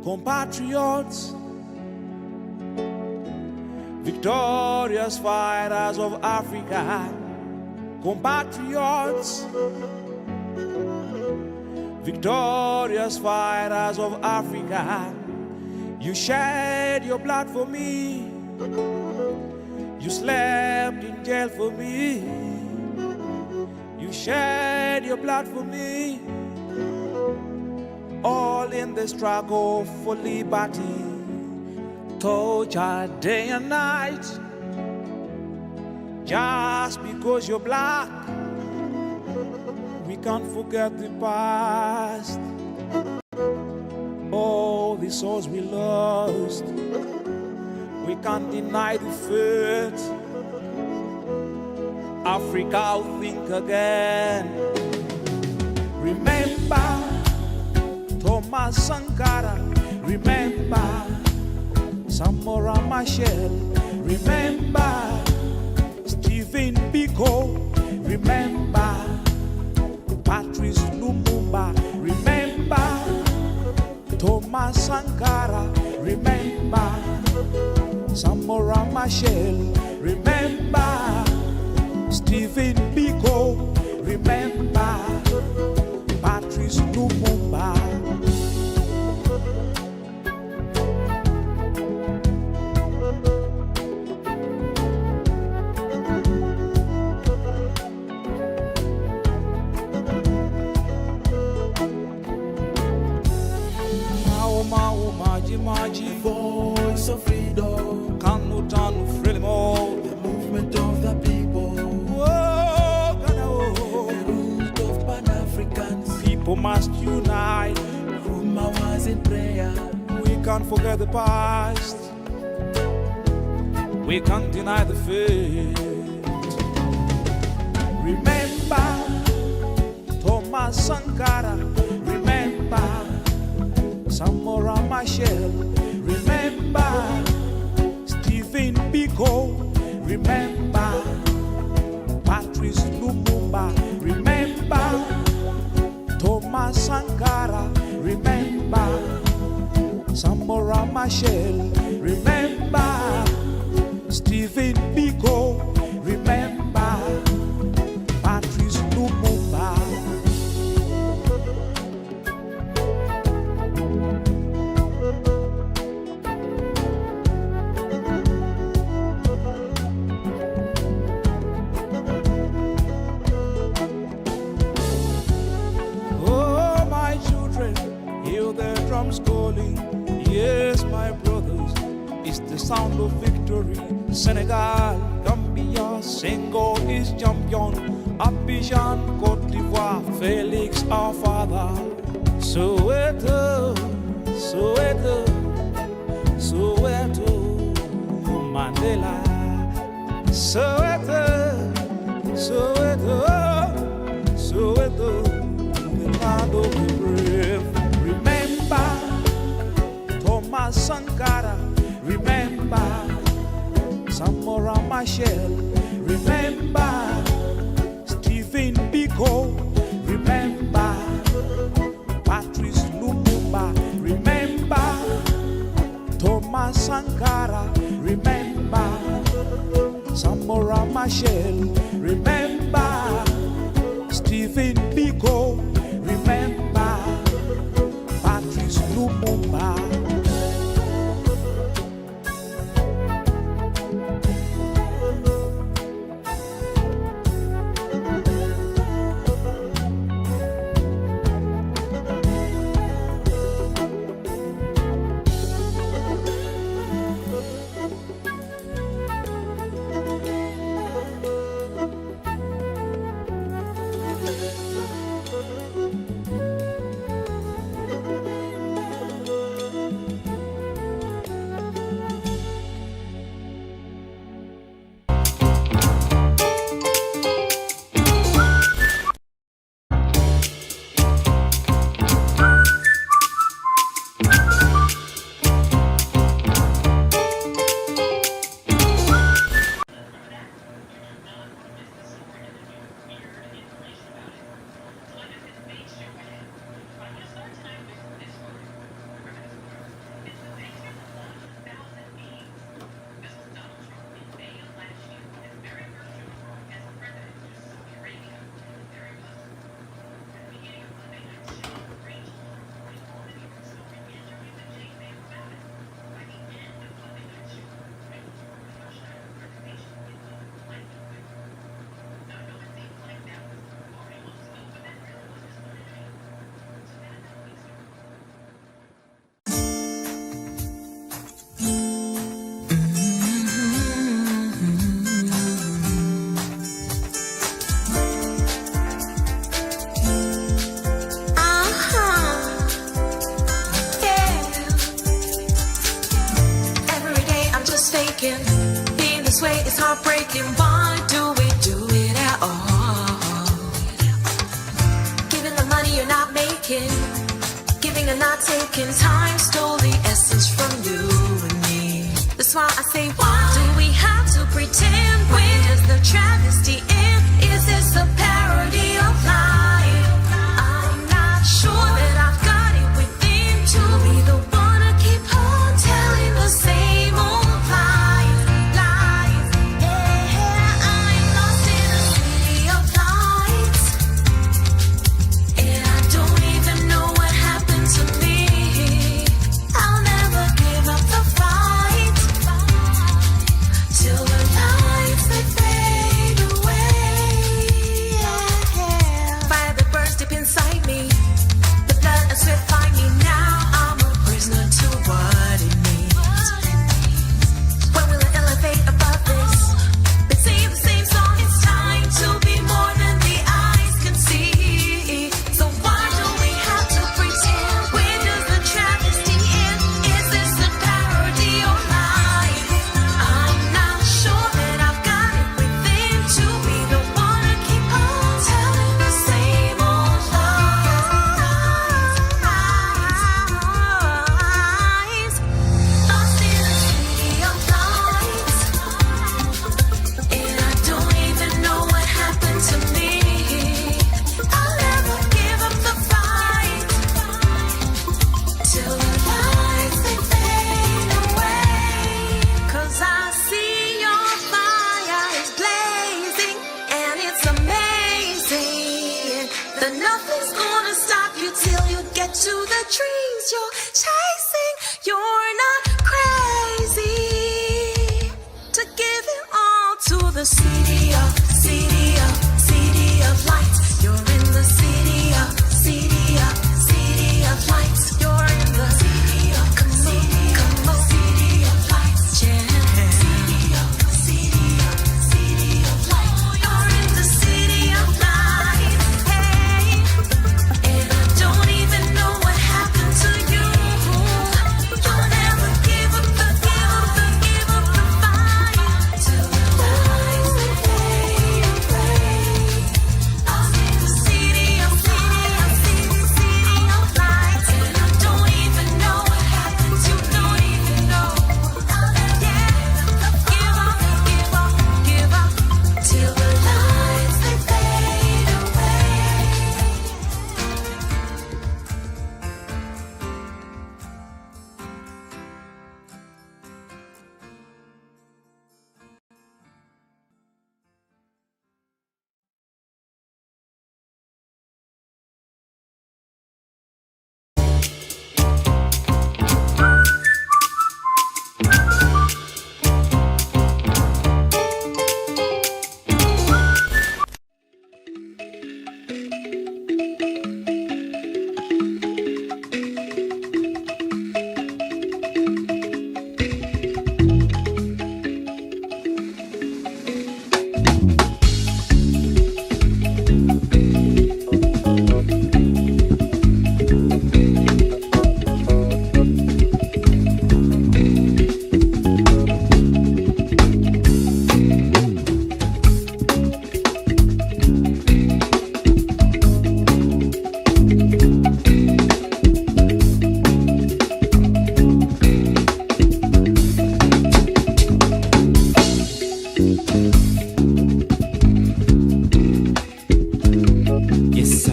Compatriots, victorious fighters of Africa, compatriots, victorious fighters of Africa, you shed your blood for me, you slept in jail for me, you shed your blood for me, all in the struggle for liberty, tortured day and night, just because you're black. We can't forget the past, all the souls we lost. We can't deny the fact. Africa will think again. Remember Thomas Sankara, remember Samora Machel, remember Stephen Biko, remember Patrice Lumumba, remember Thomas Sankara, remember Samora Machel, remember Stephen Biko, remember Patrice Lumumba.
Voice of freedom,
Kanutanu Frelimo,
the movement of the people, the root of Pan-Africans.
People must unite.
Ruma was in prayer.
We can't forget the past. we can't deny the fact. Remember Thomas Sankara, remember Samora Machel, remember Stephen Biko, remember Patrice Lumumba, remember Thomas Sankara, remember Samora Machel, remember Stephen Biko, remember Patrice Lumumba. Oh, my children, hear the drums calling. Yes, my brothers, it's the sound of victory. Senegal, Gambia, Senghor is champion. Abidjan, Côte d'Ivoire, Félix our father. Soweto, Soweto, Soweto, Mandela. Soweto, Soweto, Soweto, the land of the brave. Remember Thomas Sankara, remember Samora Machel, remember Stephen Biko, remember Patrice Lumumba, remember Thomas Sankara, remember Samora Machel, remember Stephen Biko, remember Patrice Lumumba.
Being this way is heartbreaking. Why do we do it at all? Giving the money you're not making, giving and not taking. Time stole the essence from you and me. That's why I say, why do we have to pretend? When does the travesty end? Is this a parody of life? I'm not sure that I've got it within to be the one to keep on telling the same old lies. Yeah, I'm lost in a city of lights, and I don't even know what happened to me. to the trees you're chasing. You're not crazy to give it all to the city of lights. You're in the city of lights. You're in the city of lights. Yeah. City of lights. You're in the city of lights. Hey, and I don't even know what happened to you. You'll never give up the fight till the lights they fade away. I'm in the city of lights, and I don't even know what happened. You don't even know. Yeah, give up till the lights they fade away.
Yes, I.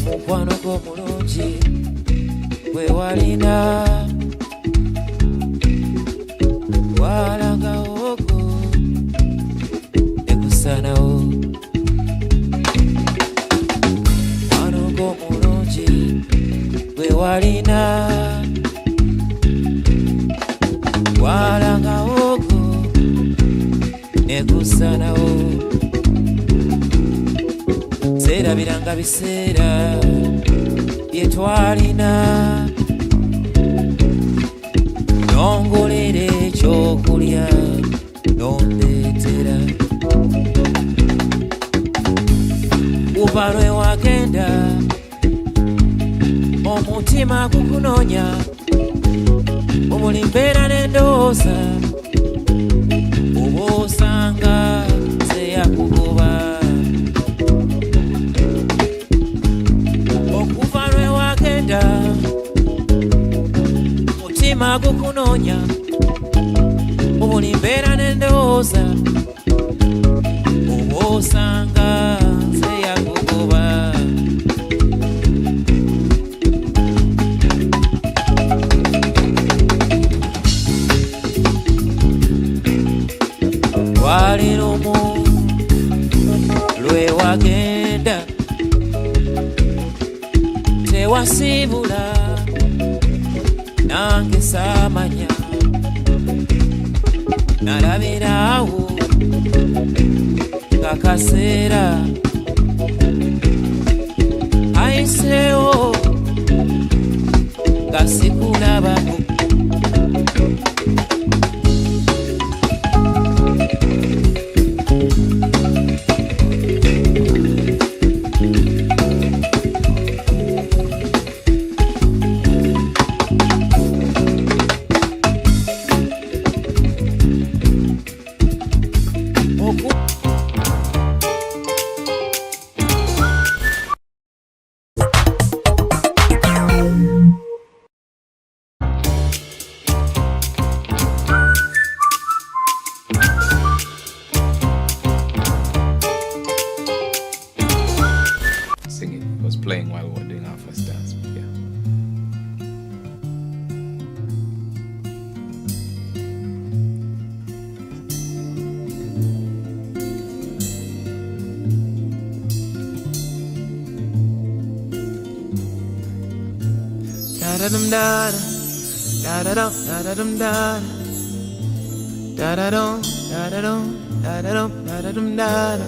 Mukwano gwo mulungi gwe walina walagawogo ekusanawo. Mukwano gwo mulungi gwe walina walagawogo ekusanawo. Serabiranga biseera bye twalina, nongolera ekyokulya nondeetera. Kuva lwe wagenda omutima gukunoonya, obuli mbeera n'endowooza oba osanga zeyakugoba. Okuva lwe wagenda mutima gukunoonya, obuli mbeera n'endowooza oba osanga zeyakugoba. Wali lumu lwe wagenda tewasibula, nange saamanya, nalabiraawo nga kaseera ayiseewo nga sikulabako. da dum da da da dum da da dum da da dum da da dum da da dum da da dum da da.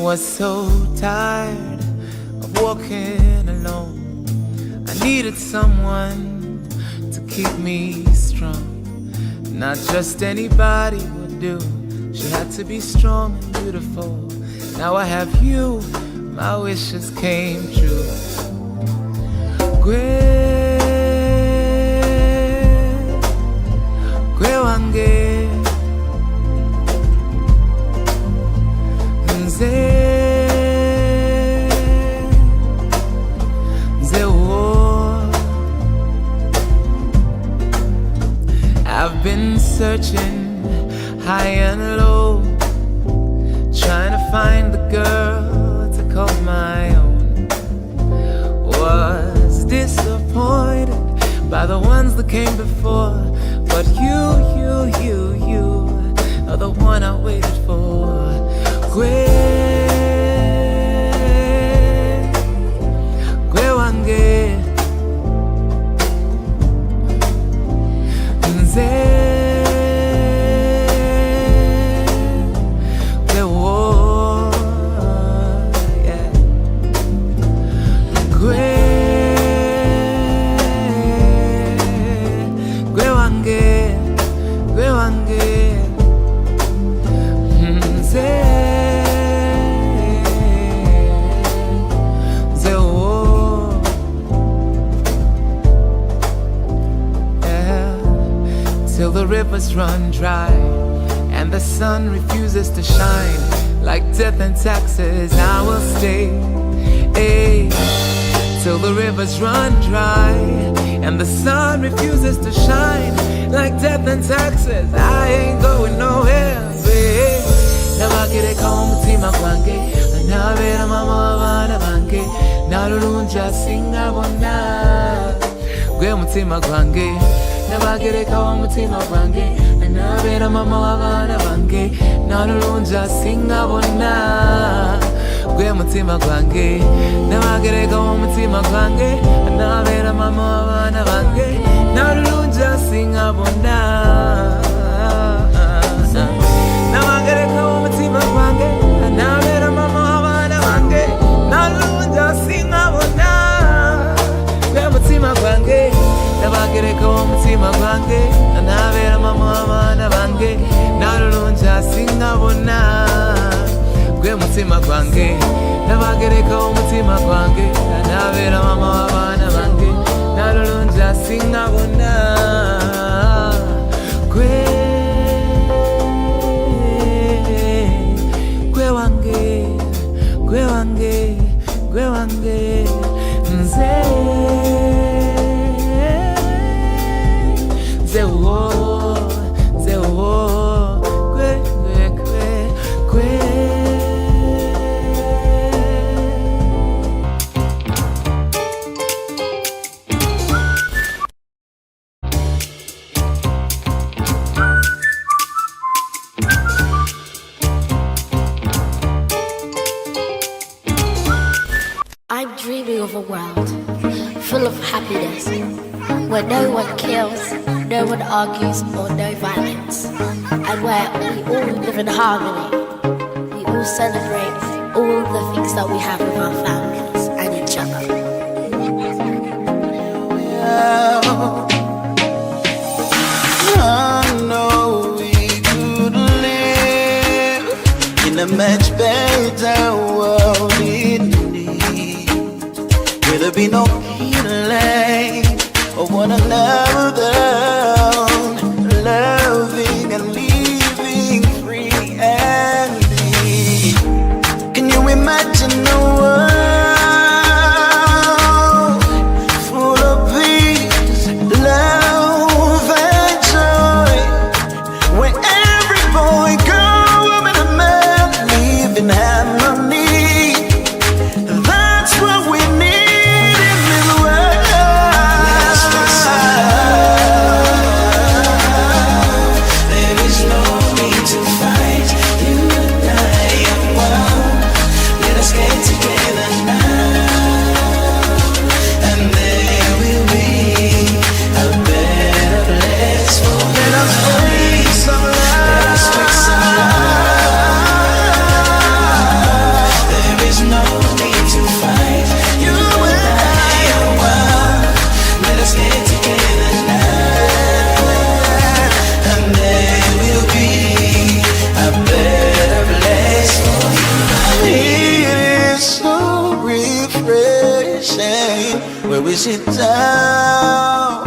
Was so tired of walking alone. I needed someone to keep me strong. Not just anybody would do. She had to be strong and beautiful. Now I have you, my wishes came true. Gwe wange nze wo. I've been searching high and low, trying to find the girl to call my own. Was disappointed by the ones that came before, but you are the one I waited for. Gwe wange nze till the rivers run dry and the sun refuses to shine. Like death and taxes, I will stay, till the rivers run dry and the sun refuses to shine. Like death and taxes, I ain't going nowhere, babe. Nabagire kaumutima gwange, nabera mama wabana bange, narulunja singa bona. Gwe mutima gwange, nabagereka omutima gwange, nabera mama wabana bange, narulunja singa bona. Gwe mutima gwange, nabagereka omutima gwange, nabera mama wabana bange, narulunja singa bona. Nabagereka omutima gwange, nabera mama wabana bange, narulunja singa bona. Gwe mutima gwange, nabagereka omutima gwange, nabera mama wabana bange, narulunja singa bona. Gwe mutima gwange, nabagereka omutima gwange, nabera mama wabana bange, narulunja singa bona. Gwe wange, gwe wange, gwe wange, nze
I'm dreaming of a world full of happiness, where no one kills, no one argues, or no violence, and where we all live in harmony. We all celebrate all the things that we have with our families and each other.
I know we could live in a much better world indeed, where there be no killing of one another, loving and living free and free. Can you imagine a world full of peace, love and joy, where every boy, girl, woman and man live in harmony? That's what we need in this world. we sit down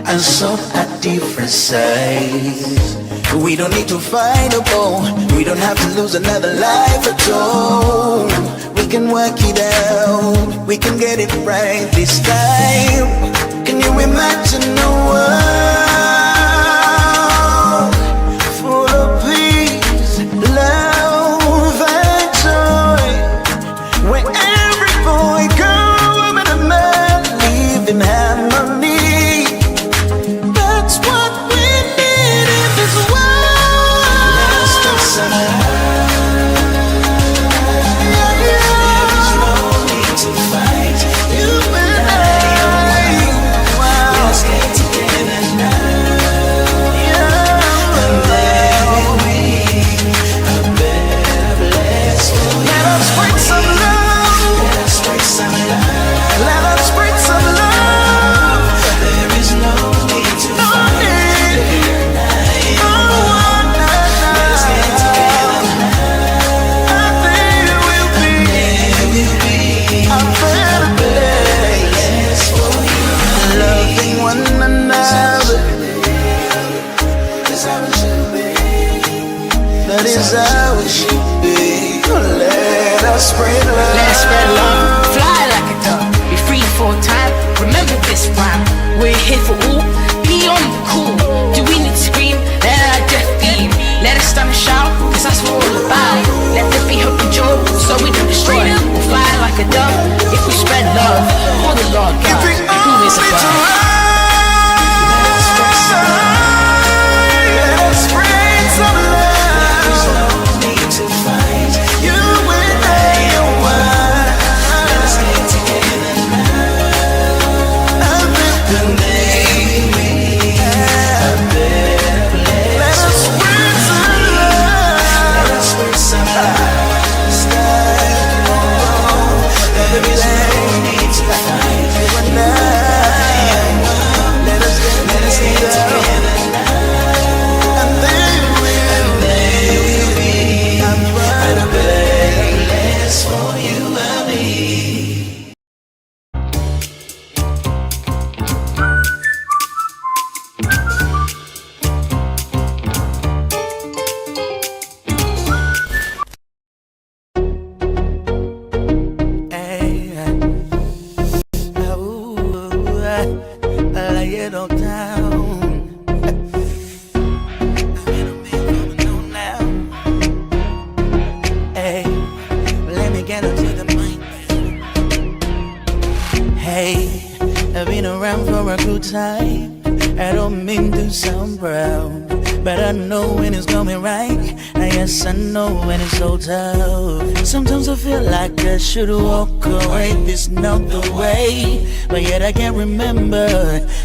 and solve our differences. We don't need to fight no more. We don't have to lose another life at all. We can work it out. We can get it right this time. Can you imagine a world full of peace, love and joy, where every boy, girl, woman and man live in harmony? That's what we need in this world. Let's get some
we're here for all, beyond the cool. Do we need to scream? Let our death beam. Let us stand and shout, cause that's what we're all about. Let there be hope and joy, so we don't destroy. We'll fly like a dove, if we spread love for the Lord God, who is above.
Sometimes I feel like I should walk away, this not the way. But yet I can't remember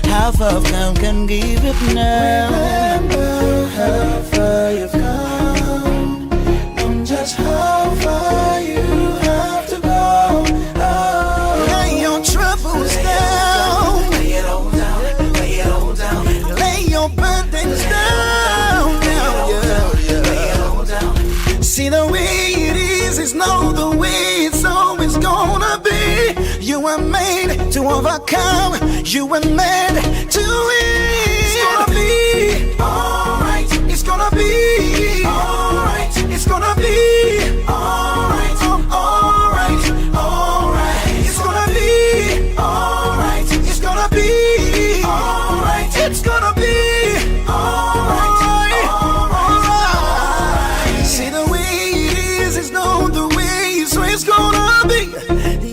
how far I've come, can give it now. Remember how far you've come, and just how far you have to go. Oh, lay your troubles down, lay it all down, lay it all down. Lay your burdens down, lay it all down. See the way it is not the way it's always gonna be. You were made to overcome. You were made to win. It's gonna be alright. It's gonna be alright. It's gonna be alright. Alright. Alright. It's gonna be alright. It's gonna be alright. It's gonna be alright. See the way it is not the way it's gonna be.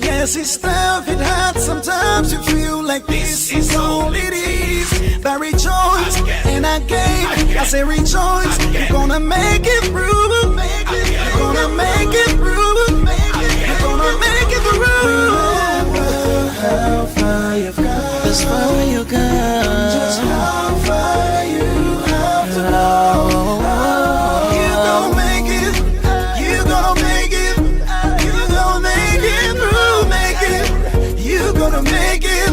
Yes, it's tough, it hurts. Sometimes you feel like this is all it is. But rejoice, and again, I say rejoice. You're gonna make it through. You're gonna make it through. You're gonna make it through. Remember how far you've come. As far you come. Just how far you have to go. You're gonna make it. You're gonna make it. You're gonna make it through. Make it. You're gonna make it.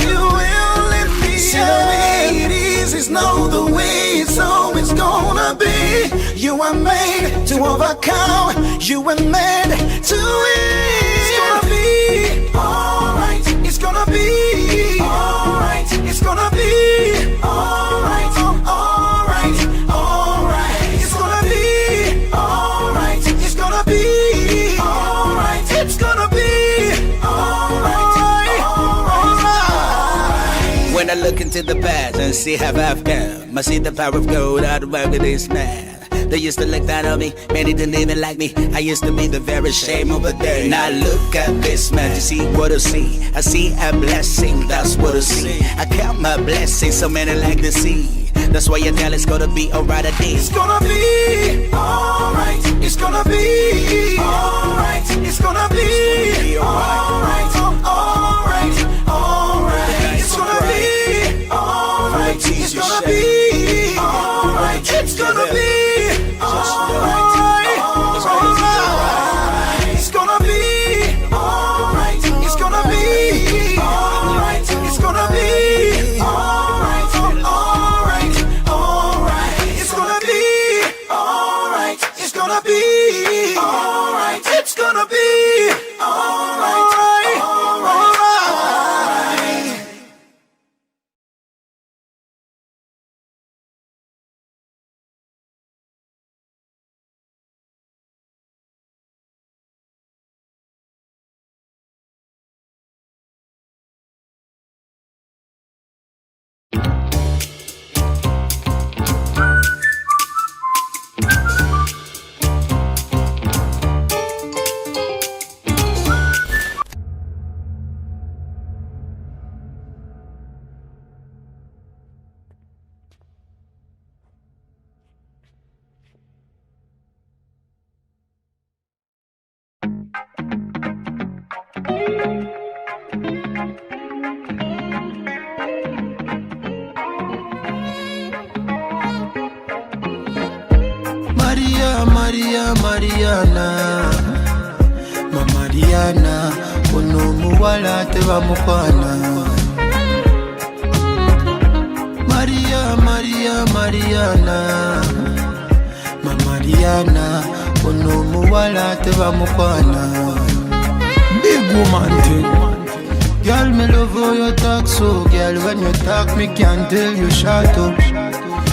You will let me. See the way it is not the way it's always gonna be. You were made to overcome. You were made to win. It's gonna be alright. It's gonna be look into the past and see how I've come. I see the power of gold out of this man. They used to look down on me, man, they didn't even like me. I used to be the very shame of the day. Now look at this man, you see what I see. I see a blessing, that's what I see. I count my blessings, so many like the sea. That's why you tell it's gonna be alright at this.
It's gonna be alright. It's gonna be alright. It's gonna be alright. Alright. Alright. It's gonna be alright. It's gonna be alright. It's gonna be alright. It's gonna be alright. It's gonna be alright. It's gonna be alright. It's gonna be alright. It's gonna be alright. It's gonna be alright.
Mariana, ma Mariana, ono muwala teba mukwana. Mariana, ma Mariana, ono muwala teba mukwana. Big woman thing, girl me love how you talk so, girl when you talk me can't tell you shut up.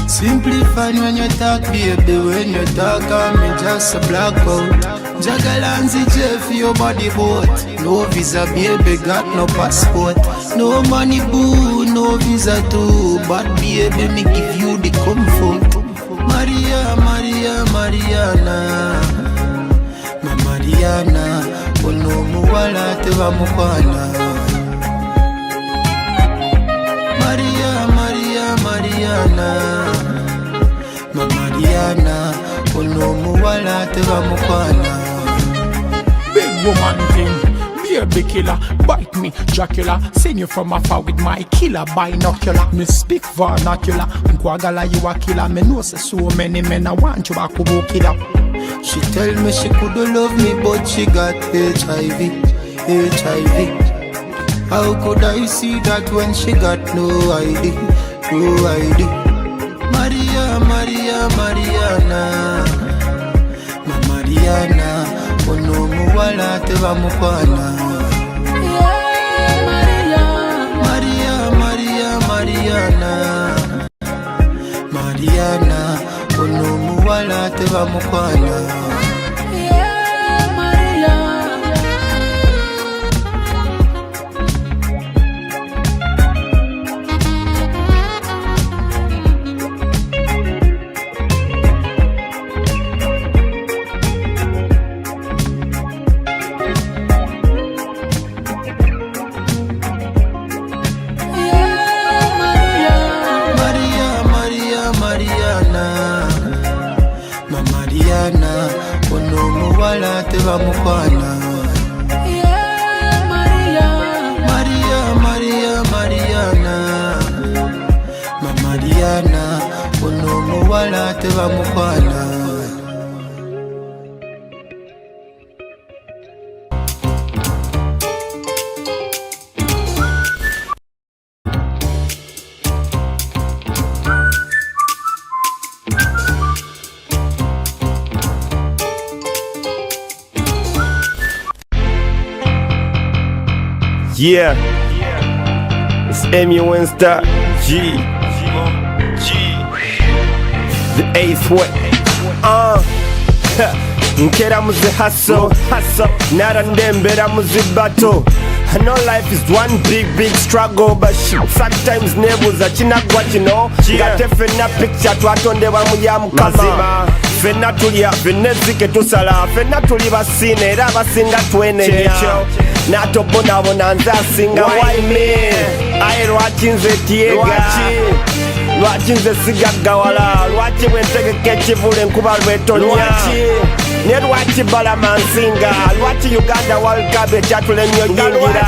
Simply fine when you talk, baby. When you talk, I'm just a blackout. Jagalanzi Jeff, your body boat. No visa, baby, got no passport. No money, boo, no visa too. But baby, me give you the comfort. Mariana, ma Mariana, ono muwala teba mukwana. Mariana, ma Mariana, ono muwala teba mukwana.
Big woman thing, baby killer, bite me, Dracula. Sing you from afar with my killer binocular. Me speak vernacular, Nkwagala you a killer. Me know say so many men I want you back to killer.
She tell me she coulda love me, but she got HIV. How could I see that when she got no ID? Mariana, ma Mariana, ono muwala teba mukwana. Mariana, ono muwala teba mukwana. Teba mukwana. Mariana, ma Mariana, ono muwala teba mukwana.
Yeah, it's M-U-N-Star G, the 8th way. Nkera muzi hustle, narandembera muzi battle. I know life is one big struggle, but sometimes nebuza kinagwa kino ngate fenna picture twatondebwa mu ya mukama fenna tulya fenna zike tusala fenna tuli basine era abasinga twenenya natobonabona nze asinga waime aye lwaki nze tyega lwaki nze sigaggawala lwaki bwentegeka ekivule enkuba lwetonya ne lwaki balama nsinga lwaki Uganda World Cup ekyatula ennyo nyingira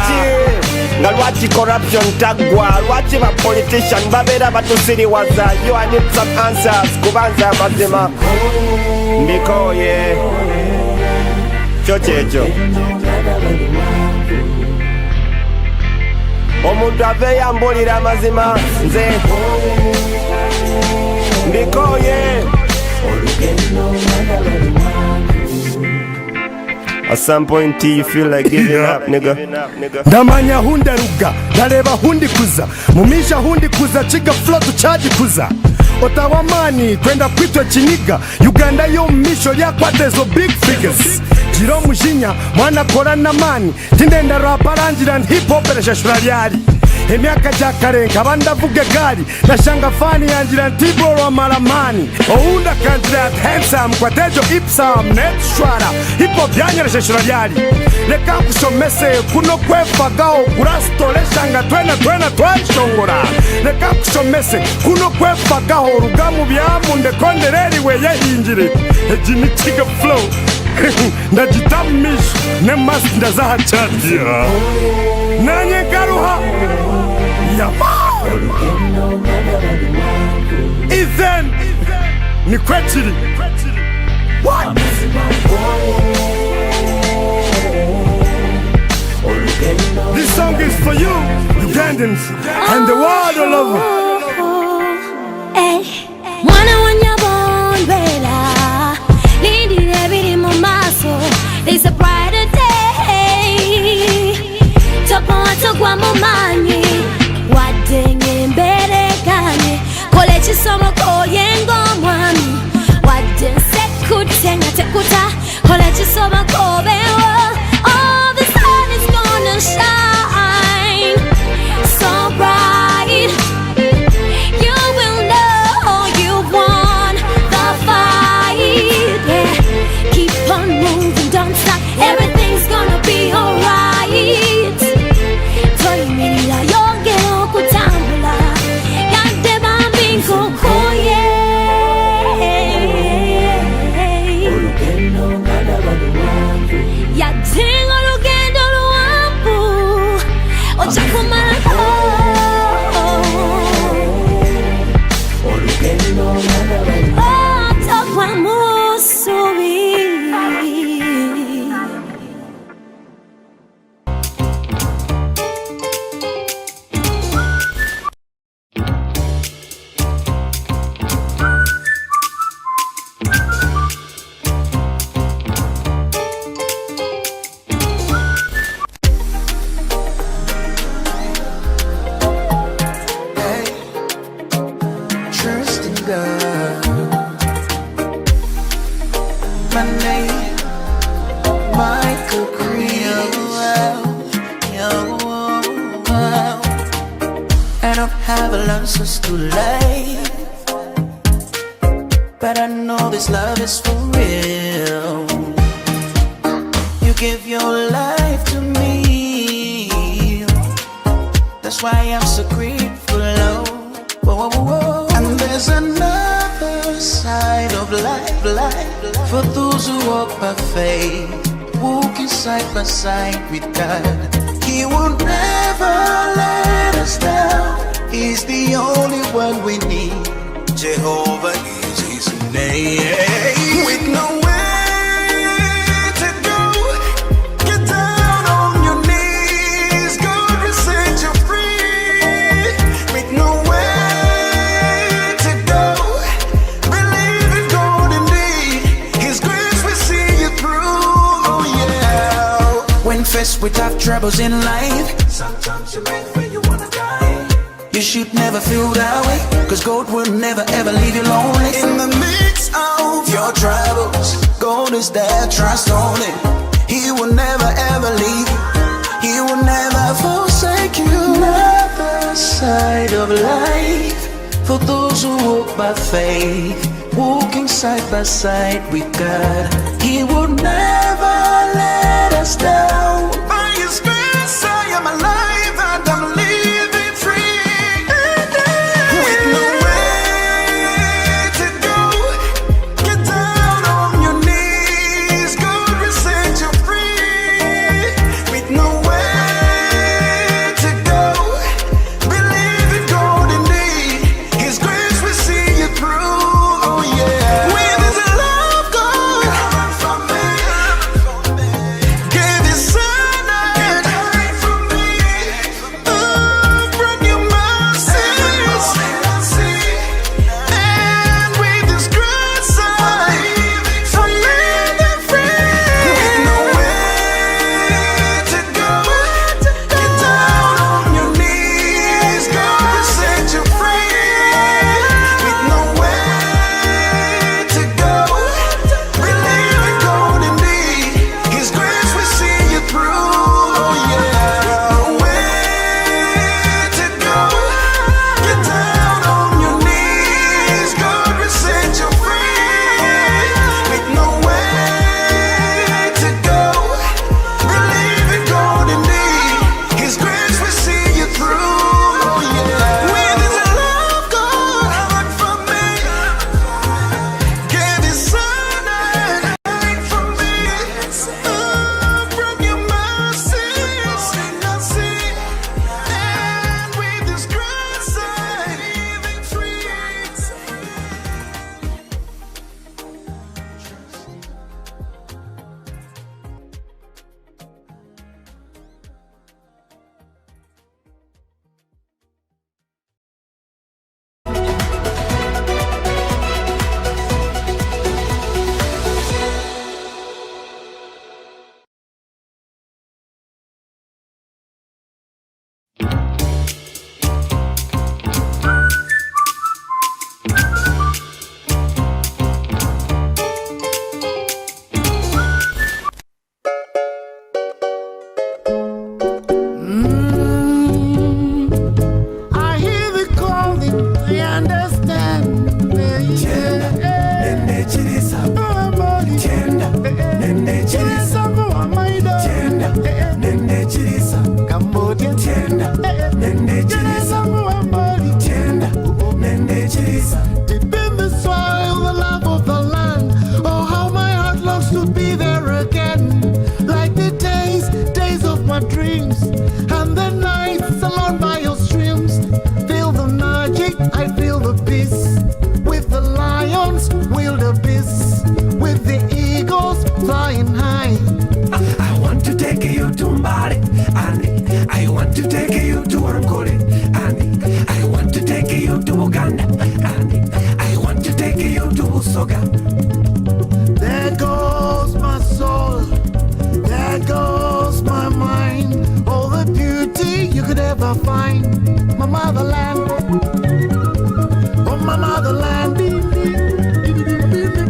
nga lwaki corruption taggwa lwaki ba politician babeera batusiriwaza you I need some answers kubanza amazima mbikoye kyo kyekyo omuntu ave yambulira amazima nze mbikoye At some point you feel like giving up, nigga.
Ndamanya hunderuga, ndareba hundi kuza mumisha hundi kuza chiga float charge kuza otawamani kwenda kwitwa chiniga Uganda yo misho lyakwate zo big figures jiro mujinya mwana kora na mani tindenda raparangira hip hop ereshashura lyari emyaka jakarenga bandavuga gari nashanga fani yangira ntiboro maramani ounda kantra handsome kwa tejo ipsam net shwara hip hop yanyereshashura lyari leka kusomese kuno kwefagao kurastole shanga twena twashongora leka kusomese kuno kwefagao rugamu byamunde kondereri we yehinjire ejini chiga flow ndajitamish ne mas ndazaha chatia nanye karuha Ethan ni kwechiri what this song is for you Ugandans and the world all over
mwana wanyabondela lindi nebiri mu maso there's a brighter day topo watogwa mu manyi wadenge mbere kanye kole chisomo koyengo mwami wadense kutenga tekuta kole chisomo kobewo all the sun is gonna shine so bright you will know you've won the fight yeah. Keep on moving, don't stop, everything's gonna be alright.
have answers to life, but I know this love is for real. You give your life to me, that's why I'm so grateful. Whoa, whoa, whoa. And there's another side of life, for those who walk by faith, walking side by side with God. He will never let us down. He's the only one we need. Jehovah is his name. With nowhere to go, get down on your knees. God will set you free. With nowhere to go, believe in God indeed. His grace will see you through. Oh yeah. When faced with tough troubles in life, sometimes you make when you wanna die. You should never feel that way, cause God will never ever leave you lonely. In the midst of your troubles, God is there, trust on Him. He will never ever leave you. He will never forsake you. Another side of life for those who walk by faith, walking side by side with God. He will never let us down. By His grace I am alive and I'm living free. With nowhere to go, get down on your knees. God will set you free. With nowhere to go, believe in God indeed. His grace will see you through. Oh yeah. With His love, God coming from me, gave His Son and died for me. From your mercies, and with His grace I'm living free. With nowhere to go, get down on your knees. God will set you free. With nowhere to go, believe in God indeed. His grace will see you through. Oh yeah. Nowhere to go, get down on your knees. God will set you free. With nowhere to go, believe in God indeed. His grace will see you through. Oh yeah. With His love, God coming from me, gave His Son and died for me. From your mercies, and with His grace I'm living free.
I hear the calling, I understand. Deep in the soil, the love of the land. Oh, how my heart longs to be there again. Like the days of my dreams, and the nights alone by your streams. Feel the magic, I feel the peace. With the lions, wildebeest. With the eagles flying high.
I want to take you to Mbale, and I want to take you to Angola, and I want to take you to Uganda, and I want to take you to Usoga.
There goes my soul, there goes my mind. All the beauty you could ever find. My motherland, oh my motherland,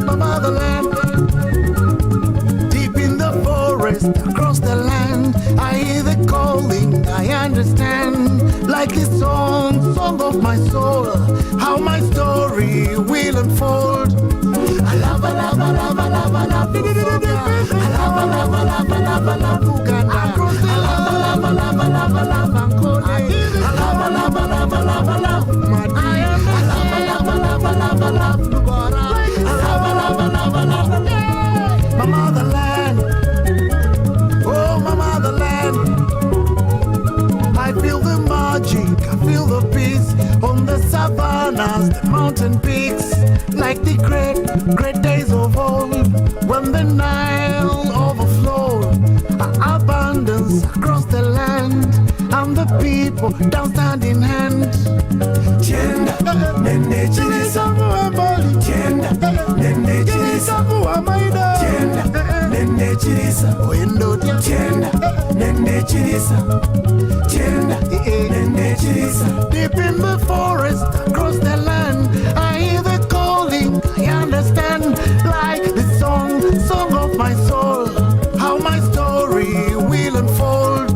my motherland. Deep in the forest, across the land, I hear the calling, I understand. Like this song of my soul, how my story will unfold. I love, I love, I love, I love, I love, I love, I love, I love, I love, I love, Uganda. I love, I love, I love, I love, I love, Angola. I love, I love, I love, I love, I love, Madi. I love, I love, I love, I love, I love, Lugora. I love, I love, I love, I love, I love, my motherland. Oh, my motherland. I feel the magic, I feel the peace on the savannas, the mountain peaks, like the great days of old, when the Nile overflowed, abundance across the land, and the people down hand in hand. Tienda, nene chilisa, tienda, nene chilisa, tienda, nene chilisa, window, tienda, nene chilisa, tienda, nene chilisa. Deep in the forest, across the land, I hear the calling, I understand, like the song of my soul, how my story will unfold.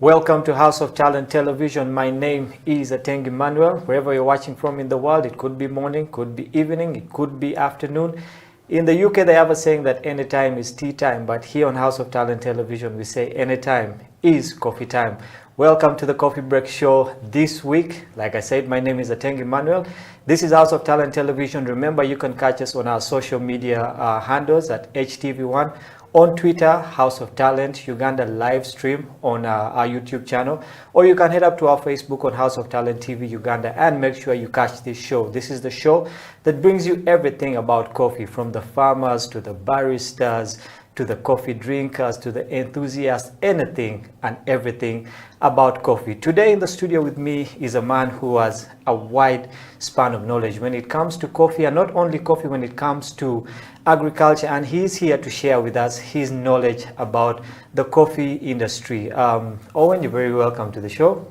Welcome to House of Talent Television. My name is Atengi Manuel. Wherever you're watching from in the world, it could be morning, could be evening, it could be afternoon. In the UK, they have a saying that any time is tea time, but here on House of Talent Television, we say any time is coffee time. Welcome to the Coffee Break Show this week. Like I said, my name is Atengi Manuel. This is House of Talent Television. Remember, you can catch us on our social media handles at HTV1. On Twitter, House of Talent, Uganda live stream on our YouTube channel, or you can head up to our Facebook on House of Talent TV Uganda and make sure you catch this show. This is the show that brings you everything about coffee, from the farmers to the baristas, to the coffee drinkers, to the enthusiasts, anything and everything about coffee. Today in the studio with me is a man who has a wide span of knowledge when it comes to coffee, and not only coffee, when it comes to agriculture, and he's here to share with us his knowledge about the coffee industry. Owen, you're very welcome to the show.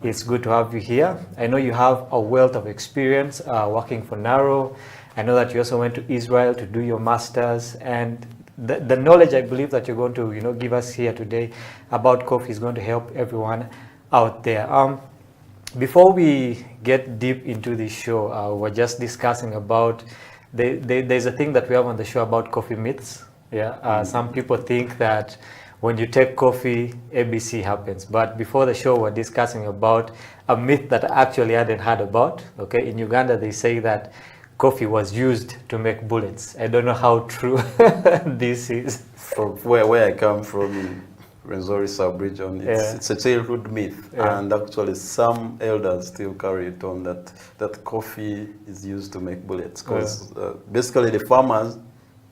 It's good to have you here. I know you have a wealth of experience working for Naro. I know that you also went to Israel to do your masters, and the knowledge I believe that you're going to give us here today about coffee is going to help everyone out there. Before we get deep into this show, we're just discussing about there's a thing that we have on the show about coffee myths. Some people think that when you take coffee, ABC happens. But before the show, we're discussing about a myth that I actually hadn't heard about. Okay, in Uganda, they say that coffee was used to make bullets. I don't know how true this is.
From where I come from, in Rwenzori sub-region, it's a childhood myth, and actually some elders still carry it on that coffee is used to make bullets, because basically the farmers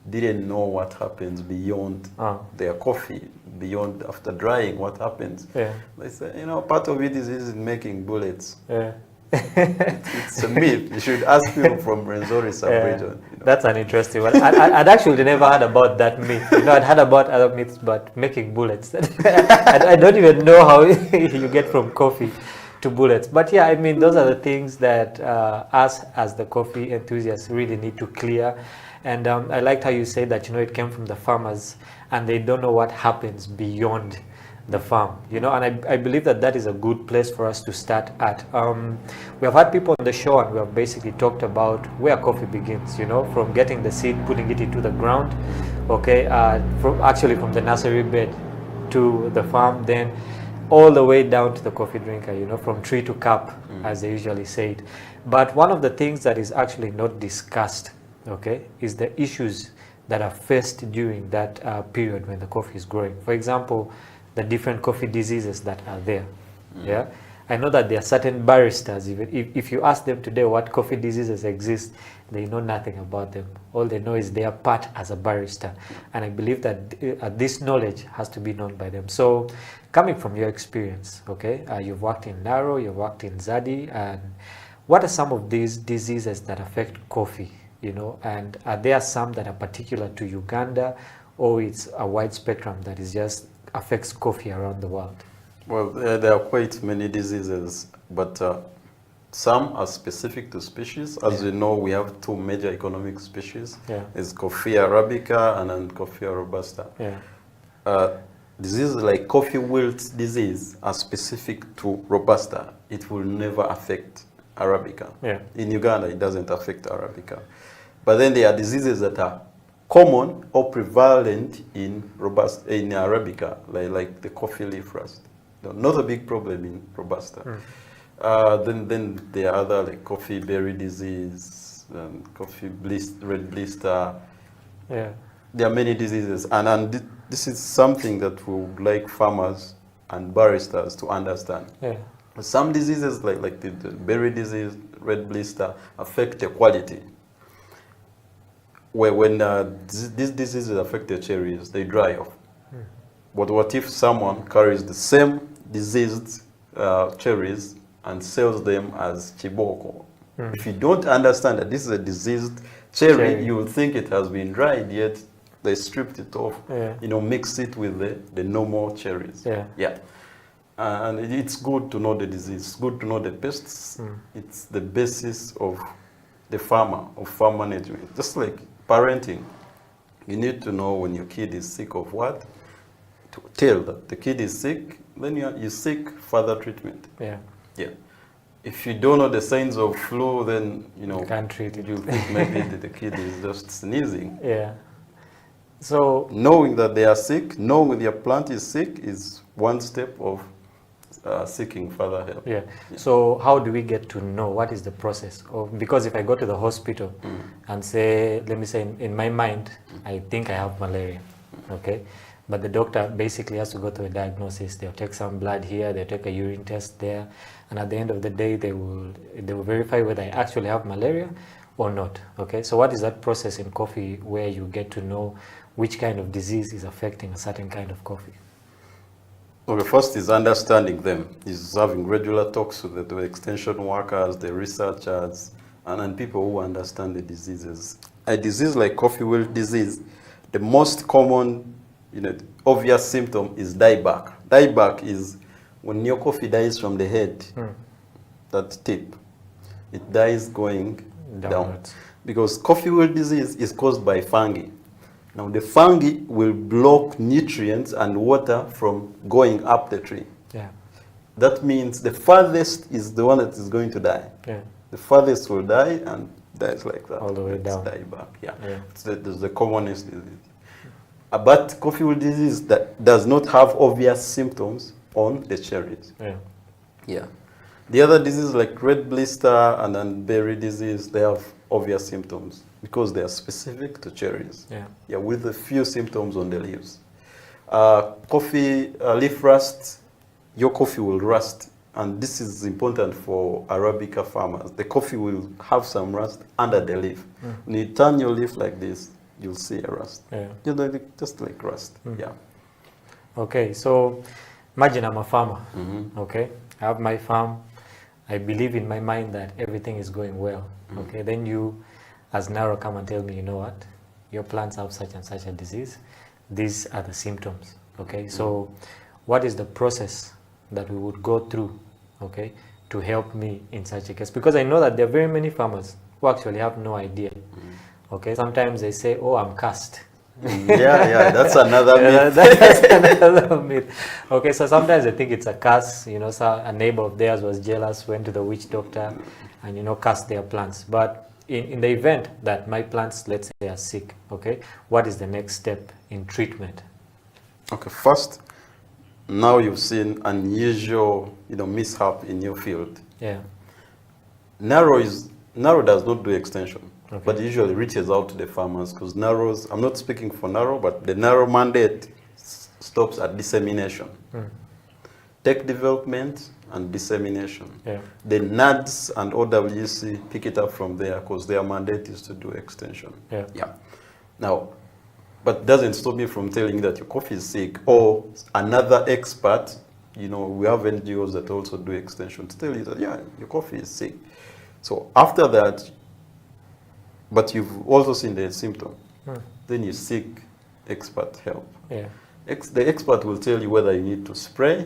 didn't know what happens beyond their coffee, beyond after drying, what happens. They say, part of it is in making bullets. It's a myth. You should ask people from Rwenzori sub-region.
That's an interesting one. I'd actually never heard about that myth. I'd heard about other myths, but making bullets. I don't even know how you get from coffee to bullets. But yeah, I mean, those are the things that us as the coffee enthusiasts really need to clear. And I liked how you said that, it came from the farmers and they don't know what happens beyond the farm, and I believe that is a good place for us to start at. We have had people on the show and we have basically talked about where coffee begins, from getting the seed, putting it into the ground, from the nursery bed to the farm, then all the way down to the coffee drinker, from tree to cup, as they usually say it. But one of the things that is actually not discussed, is the issues that are faced during that period when the coffee is growing. For example, the different coffee diseases that are there. I know that there are certain baristas, even if you ask them today what coffee diseases exist, they know nothing about them. All they know is their part as a barista. And I believe that this knowledge has to be known by them. So coming from your experience, you've worked in Naro, you've worked in Zadi, and what are some of these diseases that affect coffee, and are there some that are particular to Uganda, or it's a wide spectrum that is just affects coffee around the world?
Well, there are quite many diseases, but some are specific to species. As you know, we have two major economic species. It's Coffea arabica and then Coffea robusta. Diseases like coffee wilt disease are specific to robusta. It will never affect arabica. In Uganda, it doesn't affect arabica. But then there are diseases that are common or prevalent in arabica, like the coffee leaf rust. Not a big problem in robusta. Then there are other like coffee berry disease, coffee red blister. There are many diseases, and this is something that we would like farmers and baristas to understand. Some diseases like the berry disease, red blister, affect the quality. When these diseases affect the cherries, they dry off. But what if someone carries the same diseased cherries and sells them as chiboko? If you don't understand that this is a diseased cherry, you will think it has been dried, yet they stripped it off, mixed it with the normal cherries. And it's good to know the disease, it's good to know the pests. It's the basis of the farmer, of farm management. Just like parenting, you need to know when your kid is sick of what, to tell that the kid is sick,
then you seek further treatment.
Yeah.
Yeah. If you don't know the signs of flu, then you
can't treat it.
You think maybe the kid is just sneezing.
Yeah. So
knowing that they are sick, knowing their plant is sick, is one step of seeking further help.
Yeah. So how do we get to know what is the process of? Because if I go to the hospital and say, let me say, in my mind, I think I have malaria. Okay. But the doctor basically has to go through a diagnosis. They'll take some blood here, they'll take a urine test there, and at the end of the day, they will verify whether I actually have malaria or not. Okay, so what is that process in coffee where you get to know which kind of disease is affecting a certain kind of coffee?
Okay, first is understanding them, is having regular talks with the extension workers, the researchers, and people who understand the diseases. A disease like coffee wilt disease, the most common obvious symptom is dieback. Dieback is when your coffee dies from the head, that tip, it dies going down. Because coffee wilt disease is caused by fungi. Now the fungi will block nutrients and water from going up the tree.
Yeah. That
means the farthest is the one that is going to die.
Yeah.
The farthest will die and dies like that.
All the way down.
Dieback. Yeah. It's the commonest disease. But coffee wilt disease that does not have obvious symptoms on the cherries.
Yeah.
Yeah. The other diseases like red blister and then berry disease, they have obvious symptoms because they are specific to cherries.
Yeah.
Yeah, with a few symptoms on the leaves. Coffee leaf rust, your coffee will rust, and this is important for Arabica farmers. The coffee will have some rust under the leaf. When you turn your leaf like this, you'll see a rust.
Yeah.
Just like rust. Yeah.
Okay, so imagine I'm a farmer. Okay, I have my farm. I believe in my mind that everything is going well. Okay, then you, as Naro, come and tell me, you know what, your plants have such and such a disease. These are the symptoms. Okay, so what is the process that we would go through, okay, to help me in such a case? Because I know that there are very many farmers who actually have no idea. Okay, sometimes they say, oh, I'm cursed.
Yeah, that's another myth.
That's another myth. Okay, so sometimes I think it's a curse. So a neighbor of theirs was jealous, went to the witch doctor, and cursed their plants. But in the event that my plants, let's say, are sick, okay, what is the next step in treatment?
Okay, first, now you've seen unusual, mishap in your field.
Yeah.
Narrow does not do extension. Okay. But it usually reaches out to the farmers because narrows, I'm not speaking for narrow, but the narrow mandate stops at dissemination. Tech development and dissemination.
Yeah.
The NADS and OWC pick it up from there because their mandate is to do extension.
Yeah.
Now, but doesn't stop me from telling you that your coffee is sick or another expert, we have NGOs that also do extension to tell you that, yeah, your coffee is sick. So after that, but you've also seen the symptom. Then you seek expert help.
Yeah.
The expert will tell you whether you need to spray,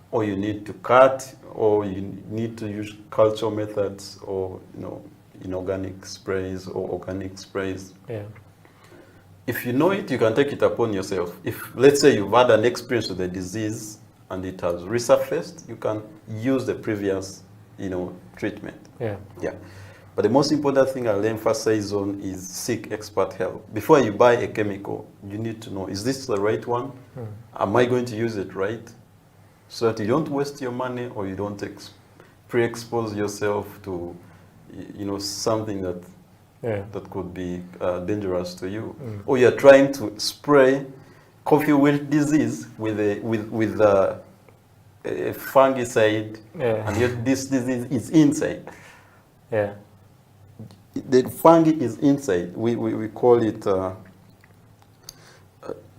or you need to cut, or you need to use culture methods, or inorganic sprays or organic sprays.
Yeah.
If you know it, you can take it upon yourself. If, let's say, you've had an experience with the disease and it has resurfaced, you can use the previous, treatment.
Yeah.
Yeah. But the most important thing I'll emphasize on is seek expert help. Before you buy a chemical, you need to know, is this the right one? Am I going to use it right? So that you don't waste your money or you don't pre-expose yourself to, something that could be dangerous to you. Or you're trying to spray coffee wilt disease with a fungicide, and yet this disease is inside.
Yeah.
The fungi is inside. We call it the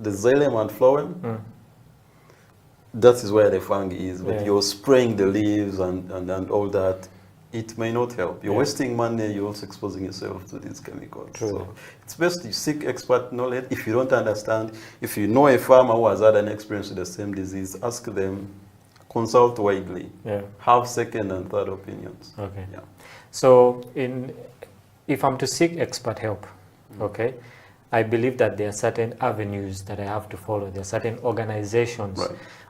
xylem and phloem. That is where the fungi is. But you're spraying the leaves and all that. It may not help. You're wasting money. You're also exposing yourself to these chemicals.
True.
So it's best you seek expert knowledge. If you don't understand, if you know a farmer who has had an experience with the same disease, ask them. Consult widely.
Yeah.
Have second and third opinions.
Okay.
Yeah.
So if I'm to seek expert help, okay, I believe that there are certain avenues that I have to follow. There are certain organizations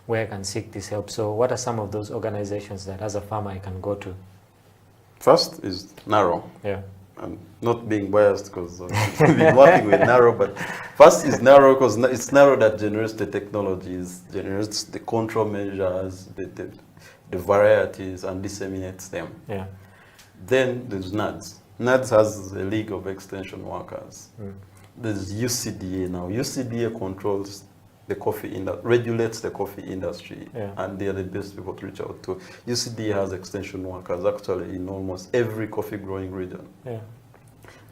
where I can seek this help. So what are some of those organizations that as a farmer I can go to?
First is Narrow.
Yeah.
I'm not being biased because I've been working with Narrow, but first is Narrow because it's Narrow that generates the technologies, generates the control measures, the varieties, and disseminates them.
Yeah.
Then there's NADS. NADS has a League of Extension Workers. There's UCDA now. UCDA controls the coffee industry, regulates the coffee industry, and they are the best people to reach out to. UCDA has extension workers actually in almost every coffee growing region.
Yeah.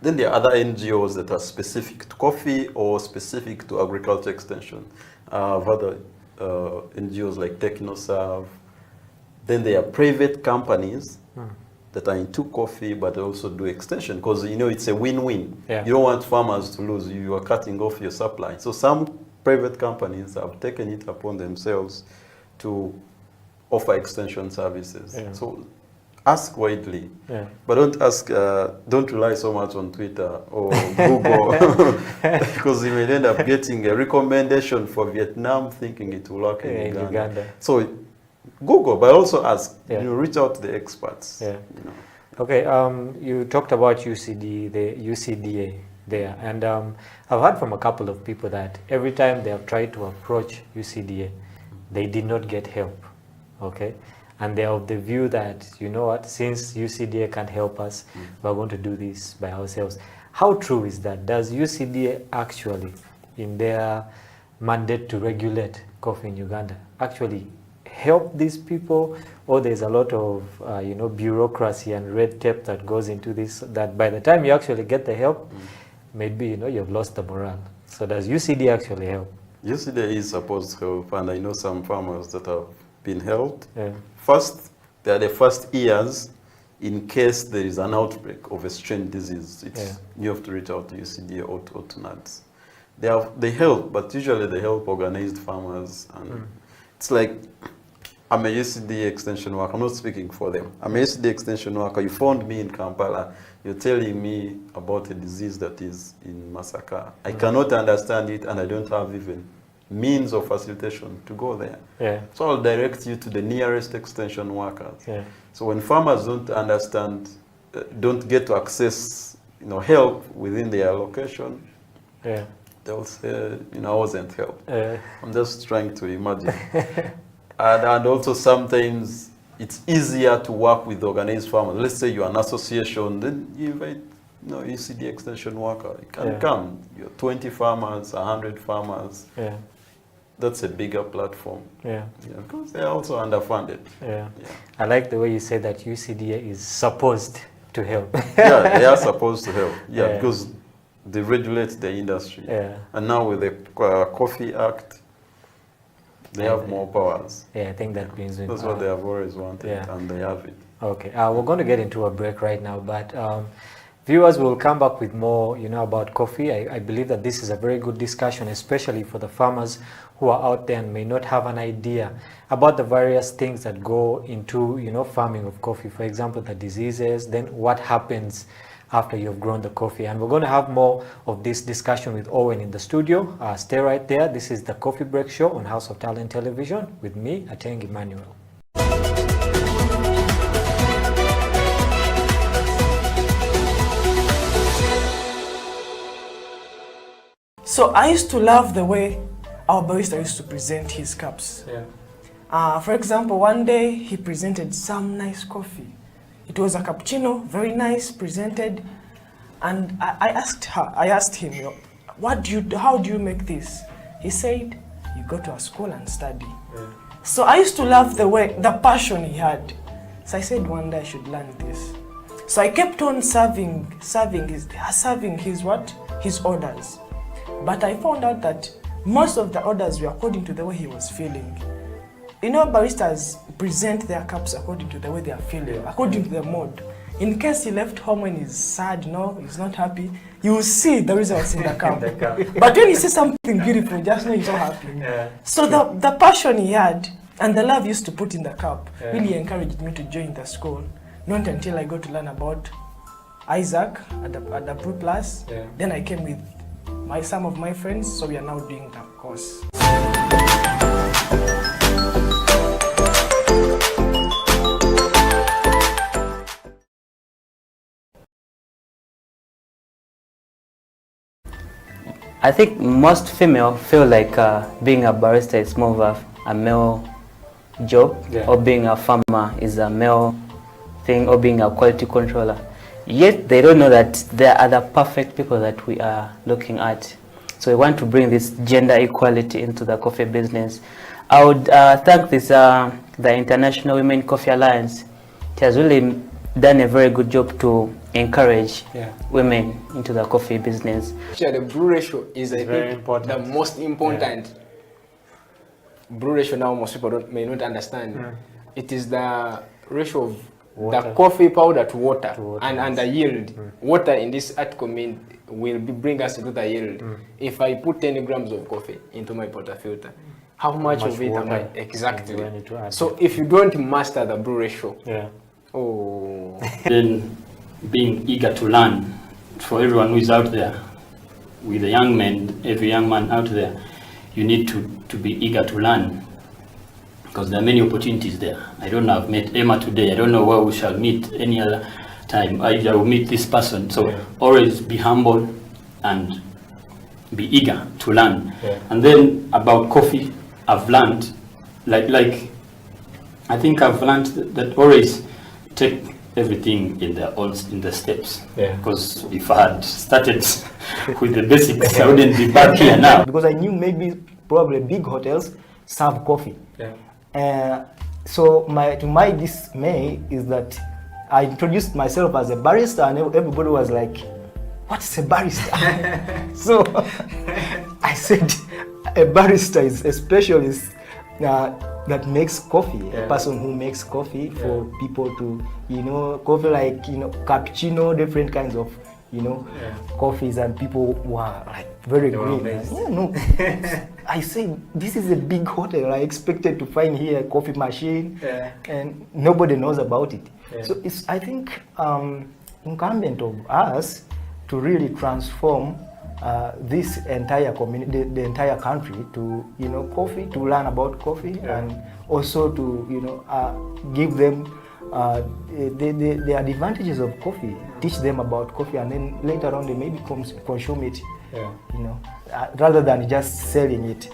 Then there are other NGOs that are specific to coffee or specific to agriculture extension. Other NGOs like TechnoServe. Then there are private companies that are into coffee but also do extension because you know it's a win-win.
Yeah.
You don't want farmers to lose. You are cutting off your supply. So some private companies have taken it upon themselves to offer extension services.
Yeah.
So ask widely,
Yeah.
but don't ask. Don't rely so much on Twitter or Google because you may end up getting a recommendation for Vietnam, thinking it will work in Uganda. So Google, but also ask.
Yeah.
You know, reach out to the experts.
Yeah.
You know.
Okay. You talked about the UCDA there, and I've heard from a couple of people that every time they have tried to approach UCDA, they did not get help. Okay. And they're of the view that, you know what, since UCDA can't help us, we're going to do this by ourselves. How true is that? Does UCDA actually, in their mandate to regulate coffee in Uganda, actually help these people, or there's a lot of bureaucracy and red tape that goes into this, that by the time you actually get the help, maybe you've lost the morale? So does UCDA actually help?
UCDA is supposed to help, and I know some farmers that have been helped.
Yeah.
First, they are the first years in case there is an outbreak of a strange disease. You have to reach out to UCDA or to NADS. They help, but usually they help organized farmers. And it's like, I'm a UCDA extension worker. I'm not speaking for them. I'm a UCDA extension worker. You found me in Kampala. You're telling me about a disease that is in Masaka. I cannot understand it, and I don't have even means of facilitation to go there.
Yeah.
So I'll direct you to the nearest extension workers.
Yeah.
So when farmers don't understand, don't get to access, help within their location,
yeah,
they'll say, I wasn't helped. I'm just trying to imagine. and also sometimes it's easier to work with organized farmers. Let's say you're an association, then you invite UCD extension worker. You can come. You're 20 farmers, 100 farmers.
Yeah.
That's a bigger platform.
Yeah.
Because they're also underfunded.
Yeah. I like the way you say that UCDA is supposed to help.
Yeah, they are supposed to help. Yeah, because they regulate the industry.
Yeah.
And now with the Coffee Act, they have more powers.
Yeah, I think that brings me.
That's what they have always wanted, and they have it.
Okay, we're going to get into a break right now, but viewers will come back with more, about coffee. I believe that this is a very good discussion, especially for the farmers who are out there and may not have an idea about the various things that go into, farming of coffee. For example, the diseases, then what happens after you've grown the coffee. And we're going to have more of this discussion with Owen in the studio. Stay right there. This is the Coffee Break Show on House of Talent Television with me, Ateng Emmanuel.
So I used to love the way our barista used to present his cups.
Yeah.
For example, one day he presented some nice coffee. It was a cappuccino, very nice, presented. And I asked him, how do you make this? He said, you go to a school and study.
Yeah.
So I used to love the passion he had. So I said one day I should learn this. So I kept on serving his orders. But I found out that most of the orders were according to the way he was feeling. Baristas present their cups according to the way they are feeling, according to the mood. In case he left home when he's sad, he's not happy, you will see the results in the cup. But when you see something beautiful, just know he's so happy.
Yeah.
So the passion he had and the love he used to put in the cup really encouraged me to join the school. Not until I got to learn about Isaac at the Pro Plus.
Yeah.
Then I came with some of my friends, so we are now doing that course.
I think most female feel like being a barista is more of a male job, or being a farmer is a male thing, or being a quality controller. Yet they don't know that there are other perfect people that we are looking at. So we want to bring this gender equality into the coffee business. I would thank this the International Women Coffee Alliance. It has really done a very good job to encourage women into the coffee business.
The brew ratio is
very important.
The most important. Brew ratio now most people may not understand. It is the ratio of
Water.
the coffee powder to water, and the yield. Water in this article will bring us to the yield. If I put 10 grams of coffee into my portafilter, how much of it am I exactly? So if you don't master the brew ratio,
then being eager to learn, for everyone who is out there, with the young men, every young man out there, you need to be eager to learn, because there are many opportunities there. I don't know, I've met Emma today, I don't know where we shall meet any other time. I will meet this person. So always be humble and be eager to learn. And then about coffee, I've learned, like I think I've learned that always take everything in the steps. Because if I had started with the basics, I wouldn't be back here now.
Because I knew maybe probably big hotels serve coffee. So to my dismay is that I introduced myself as a barista, and everybody was like, "What's a barista?" So I said, a barista is a specialist that makes coffee, a person who makes coffee for people to, coffee like, cappuccino, different kinds of, coffees, and people were like very green. I said, this is a big hotel. I expected to find here a coffee machine, and nobody knows about it. So it's, I think, incumbent of us to really transform this entire community, the entire country, to coffee, to learn about coffee, and also to give them the advantages of coffee, teach them about coffee, and then later on they maybe consume it, rather than just selling it.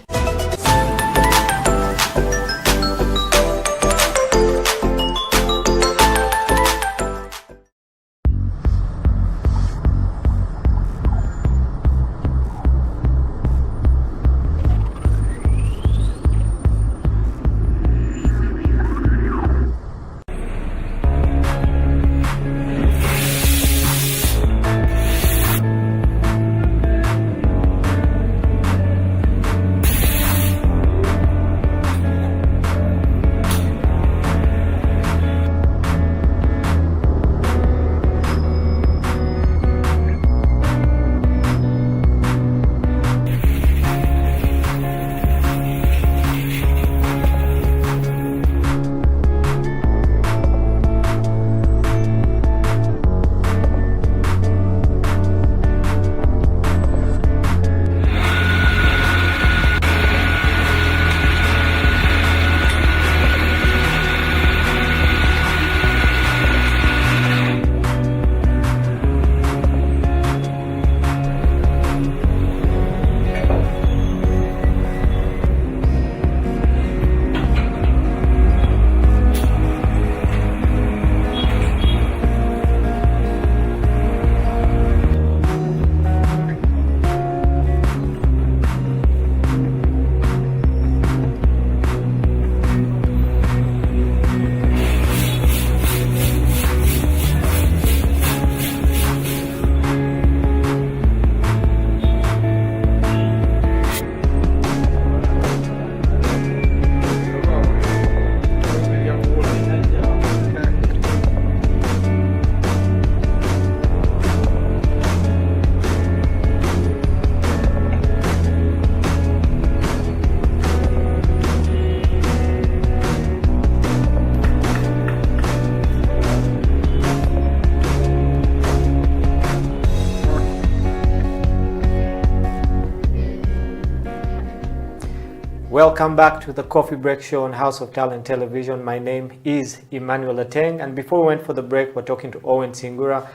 Welcome back to the Coffee Break Show on House of Talent Television. My name is Emmanuel Ateng, and before we went for the break, we're talking to Owen Singura,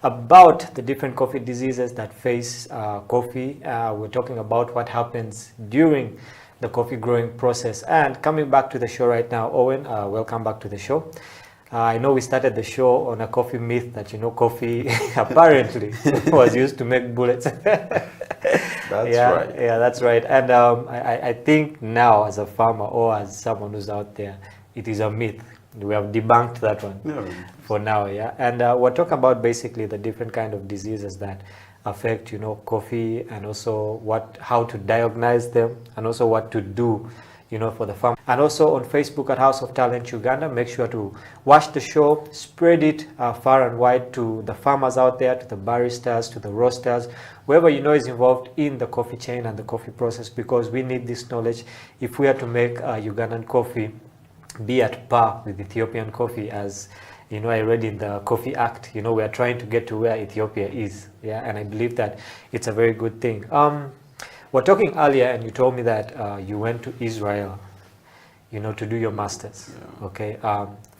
about the different coffee diseases that face coffee. We're talking about what happens during the coffee growing process. And coming back to the show right now, Owen, welcome back to the show. I know we started the show on a coffee myth that, coffee apparently was used to make bullets.
That's right.
Yeah, that's right. And I think now as a farmer or as someone who's out there, it is a myth. We have debunked that one for now, yeah. And we're talking about basically the different kind of diseases that affect, coffee, and also how to diagnose them, and also what to do, for the farm. And also on Facebook at House of Talent Uganda, make sure to watch the show, spread it far and wide to the farmers out there, to the baristas, to the roasters, whoever is involved in the coffee chain and the coffee process, because we need this knowledge if we are to make Ugandan coffee be at par with Ethiopian coffee. As I read in the Coffee Act, we are trying to get to where Ethiopia is, and I believe that it's a very good thing. We're talking earlier, and you told me that you went to Israel, to do your masters. Okay.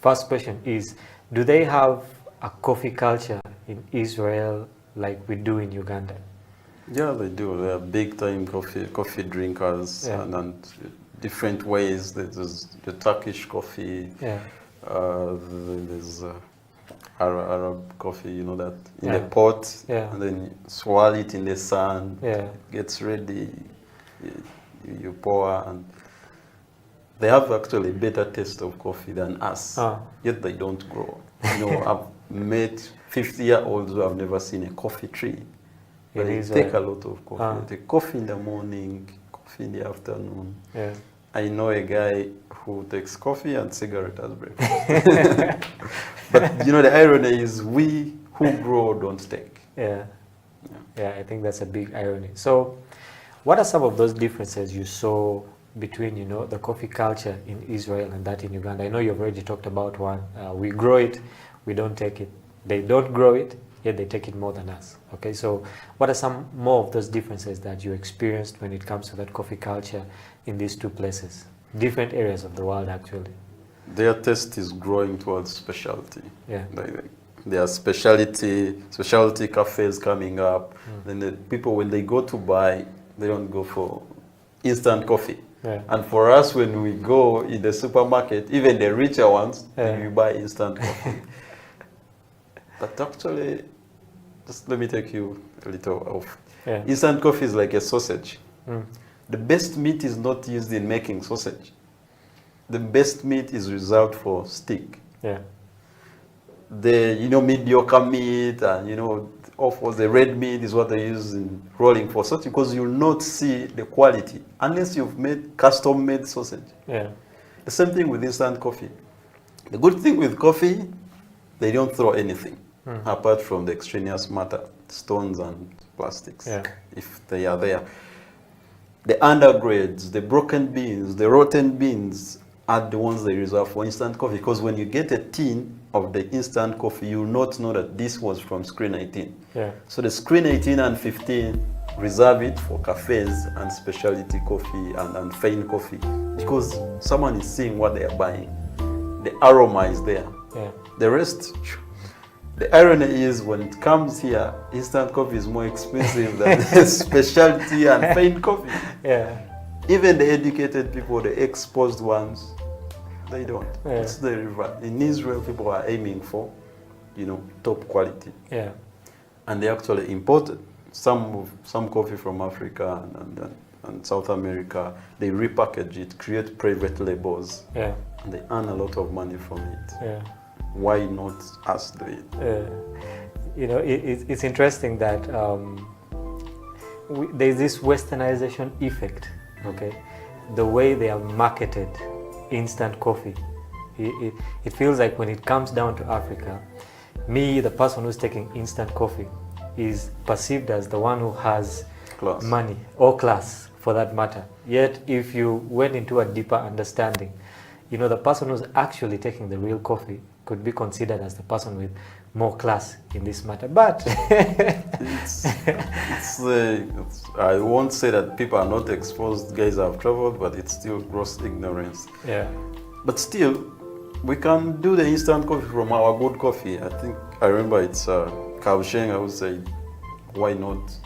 First question is, do they have a coffee culture in Israel like we do in Uganda?
Yeah, they do. They are big time coffee drinkers, and different ways. There's the Turkish coffee. There's Arab coffee, that in the pot, and then you swirl it in the sun. It gets ready. You pour, and they have actually a better taste of coffee than us. Yet they don't grow. I've met 50-year-olds who have never seen a coffee tree. But they take a lot of coffee. They take coffee in the morning, coffee in the afternoon. I know a guy who takes coffee and cigarette as breakfast. But the irony is, we who grow don't take.
Yeah, I think that's a big irony. So what are some of those differences you saw between the coffee culture in Israel and that in Uganda? I know you've already talked about one. We grow it, we don't take it. They don't grow it, yet they take it more than us. Okay, so what are some more of those differences that you experienced when it comes to that coffee culture in these two places? Different areas of the world, actually.
Their taste is growing towards specialty. There are specialty cafes coming up. Then the people, when they go to buy, they don't go for instant coffee. And for us, when we go in the supermarket, even the richer ones, we buy instant coffee. But actually, just let me take you a little off. Instant coffee is like a sausage. The best meat is not used in making sausage. The best meat is reserved for steak. The mediocre meat and of the red meat is what they use in rolling for sausage, because you'll not see the quality unless you've made custom-made sausage. The same thing with instant coffee. The good thing with coffee, they don't throw anything apart from the extraneous matter, stones and plastics, if they are there. The undergrades, the broken beans, the rotten beans are the ones they reserve for instant coffee, because when you get a tin of the instant coffee, you will not know that this was from screen 18. So the screen 18 and 15 reserve it for cafes and specialty coffee and fine coffee, because someone is seeing what they are buying. The aroma is there. The rest, the irony is, when it comes here, instant coffee is more expensive than specialty and fine coffee. Even the educated people, the exposed ones, they don't. It's the reverse. In Israel, people are aiming for, top quality. And they actually imported some coffee from Africa and South America. They repackage it, create private labels, and they earn a lot of money from it. Why not us do it?
It's interesting that there's this westernization effect. Okay, the way they have marketed instant coffee, it feels like when it comes down to Africa, me, the person who's taking instant coffee, is perceived as the one who has money or class, for that matter. Yet, if you went into a deeper understanding, the person who's actually taking the real coffee could be considered as the person with more class in this matter. But
I won't say that people are not exposed, guys have traveled, but it's still gross ignorance.
Yeah.
But still, We can do the instant coffee from our good coffee. I remember it's Kausheng, I would say, why not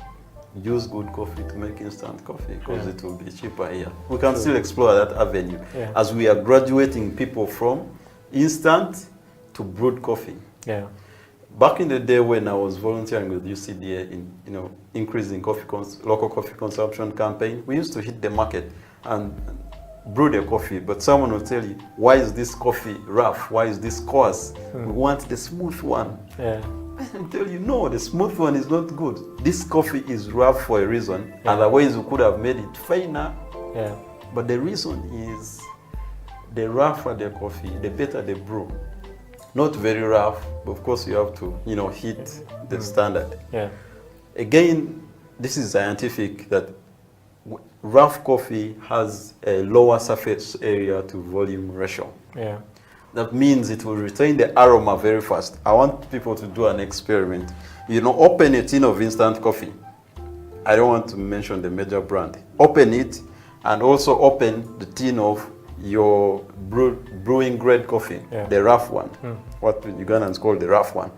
use good coffee to make instant coffee, because it will be cheaper here. We can still explore that avenue as we are graduating people from instant to brewed coffee.
Yeah.
Back in the day when I was volunteering with UCDA in increasing local coffee consumption campaign, we used to hit the market and brew the coffee, but someone will tell you, why is this coffee rough? Why is this coarse? We want the smooth one.
Yeah.
I tell you, no, the smooth one is not good. This coffee is rough for a reason. Otherwise, we could have made it finer.
Yeah.
But the reason is, the rougher the coffee, the better the brew. Not very rough, but of course you have to, hit the standard.
Yeah.
Again, this is scientific that rough coffee has a lower surface area to volume ratio.
Yeah.
That means it will retain the aroma very fast. I want people to do an experiment. Open a tin of instant coffee. I don't want to mention the major brand. Open it, and also open the tin of your brewing grade coffee, the rough one, what Ugandans call the rough one.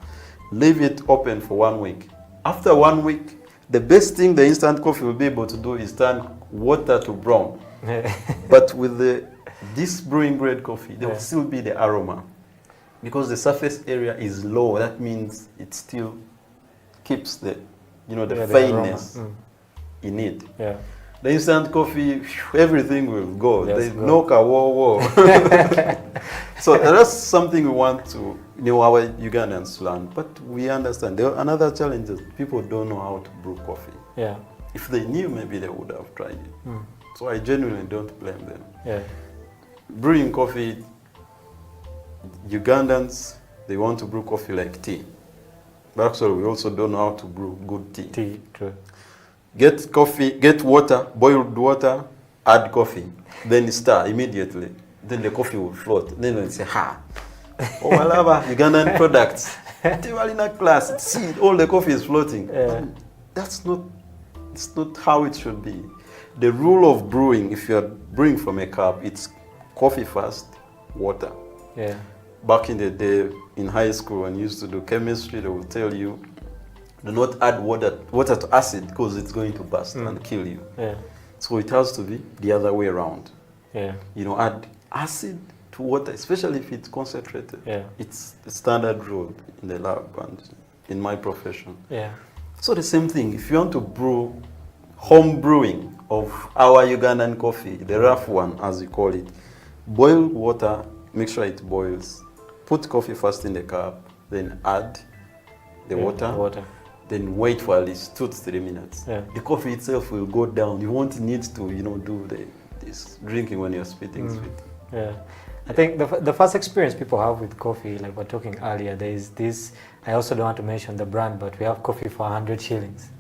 Leave it open for 1 week. After 1 week, the best thing the instant coffee will be able to do is turn water to brown. But with this brewing grade coffee, there will still be the aroma. Because the surface area is low, that means it still keeps the fineness in it.
Yeah.
The instant coffee, everything will go. There's no kawo. So that's something we want to, our Ugandans learn. But we understand. Another challenge is people don't know how to brew coffee.
Yeah.
If they knew, maybe they would have tried it. So I genuinely don't blame them.
Yeah.
Brewing coffee, Ugandans, they want to brew coffee like tea. But actually, we also don't know how to brew good tea.
Tea, true.
Get coffee, get water, boiled water, add coffee, then stir immediately. Then the coffee will float. Then they'll say, oh, I love Ugandan products. Tivalina class, see, all the coffee is floating. It's not how it should be. The rule of brewing, if you're brewing from a cup, it's coffee first, water.
Yeah.
Back in the day, in high school, when you used to do chemistry, they will tell you, do not add water to acid because it's going to burst and kill you.
Yeah.
So it has to be the other way around.
Yeah.
Add acid to water, especially if it's concentrated.
Yeah.
It's the standard rule in the lab and in my profession.
Yeah.
So the same thing, if you want to brew home brewing of our Ugandan coffee, the rough one as you call it, boil water, make sure it boils. Put coffee first in the cup, then add the water. Then wait for at least 2 to 3 minutes.
Yeah.
The coffee itself will go down. You won't need to, do this drinking when you're spitting.
Yeah. I think the first experience people have with coffee, like we're talking earlier, there is this, I also don't want to mention the brand, but we have coffee for 100 shillings.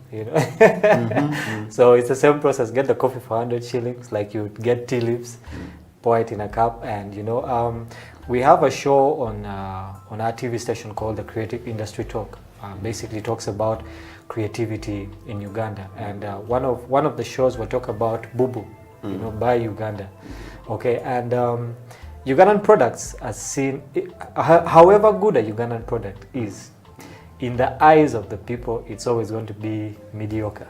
So it's the same process. Get the coffee for 100 shillings, like you get tea leaves, pour it in a cup, and we have a show on our TV station called the Creative Industry Talk. Basically talks about creativity in Uganda, and one of the shows will talk about Bubu, by Uganda. Okay, and Ugandan products are seen, however good a Ugandan product is, in the eyes of the people, it's always going to be mediocre.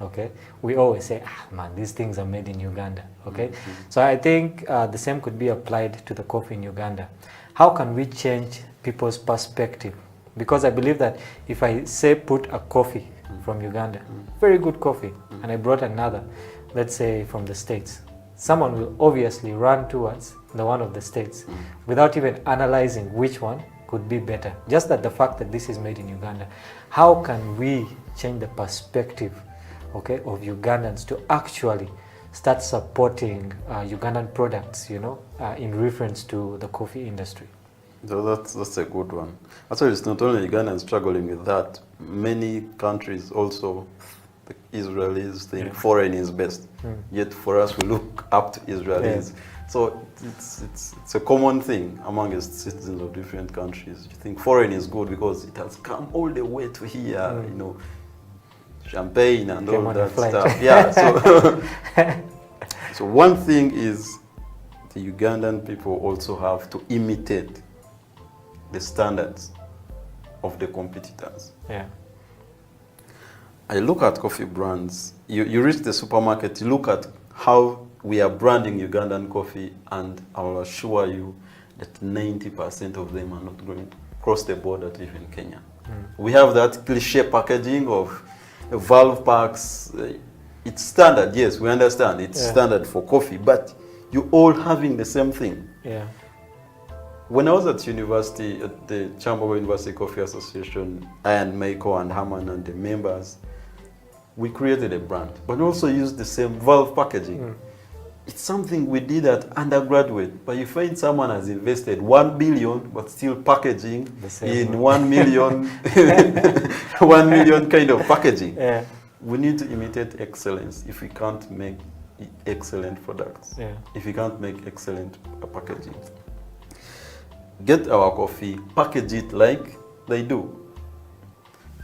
Okay, we always say, man, these things are made in Uganda. Okay, so I think the same could be applied to the coffee in Uganda. How can we change people's perspective? Because I believe that if I say put a coffee from Uganda, very good coffee, and I brought another, let's say from the States, someone will obviously run towards the one of the States without even analyzing which one could be better. Just that the fact that this is made in Uganda. How can we change the perspective, okay, of Ugandans to actually start supporting Ugandan products, in reference to the coffee industry?
So that's a good one. Actually, it's not only Ugandans struggling with that. Many countries also, the Israelis think foreign is best. Yet for us, we look up to Israelis. So it's a common thing amongst citizens of different countries. You think foreign is good because it has come all the way to here, champagne and all that stuff. Yeah. So one thing is the Ugandan people also have to imitate the standards of the competitors.
Yeah.
I look at coffee brands. You reach the supermarket, you look at how we are branding Ugandan coffee, and I will assure you that 90% of them are not going to cross the border to even Kenya. We have that cliche packaging of valve packs. It's standard, yes, we understand. It's standard for coffee, but you all having the same thing.
Yeah.
When I was at university, at the Chamberlain University Coffee Association, I and Michael and Herman and the members, we created a brand, but also used the same valve packaging. It's something we did at undergraduate, but you find someone has invested 1 billion, but still packaging in 1 million, 1 million kind of packaging.
Yeah.
We need to imitate excellence if we can't make excellent products, if we can't make excellent packaging. Get our coffee, package it like they do.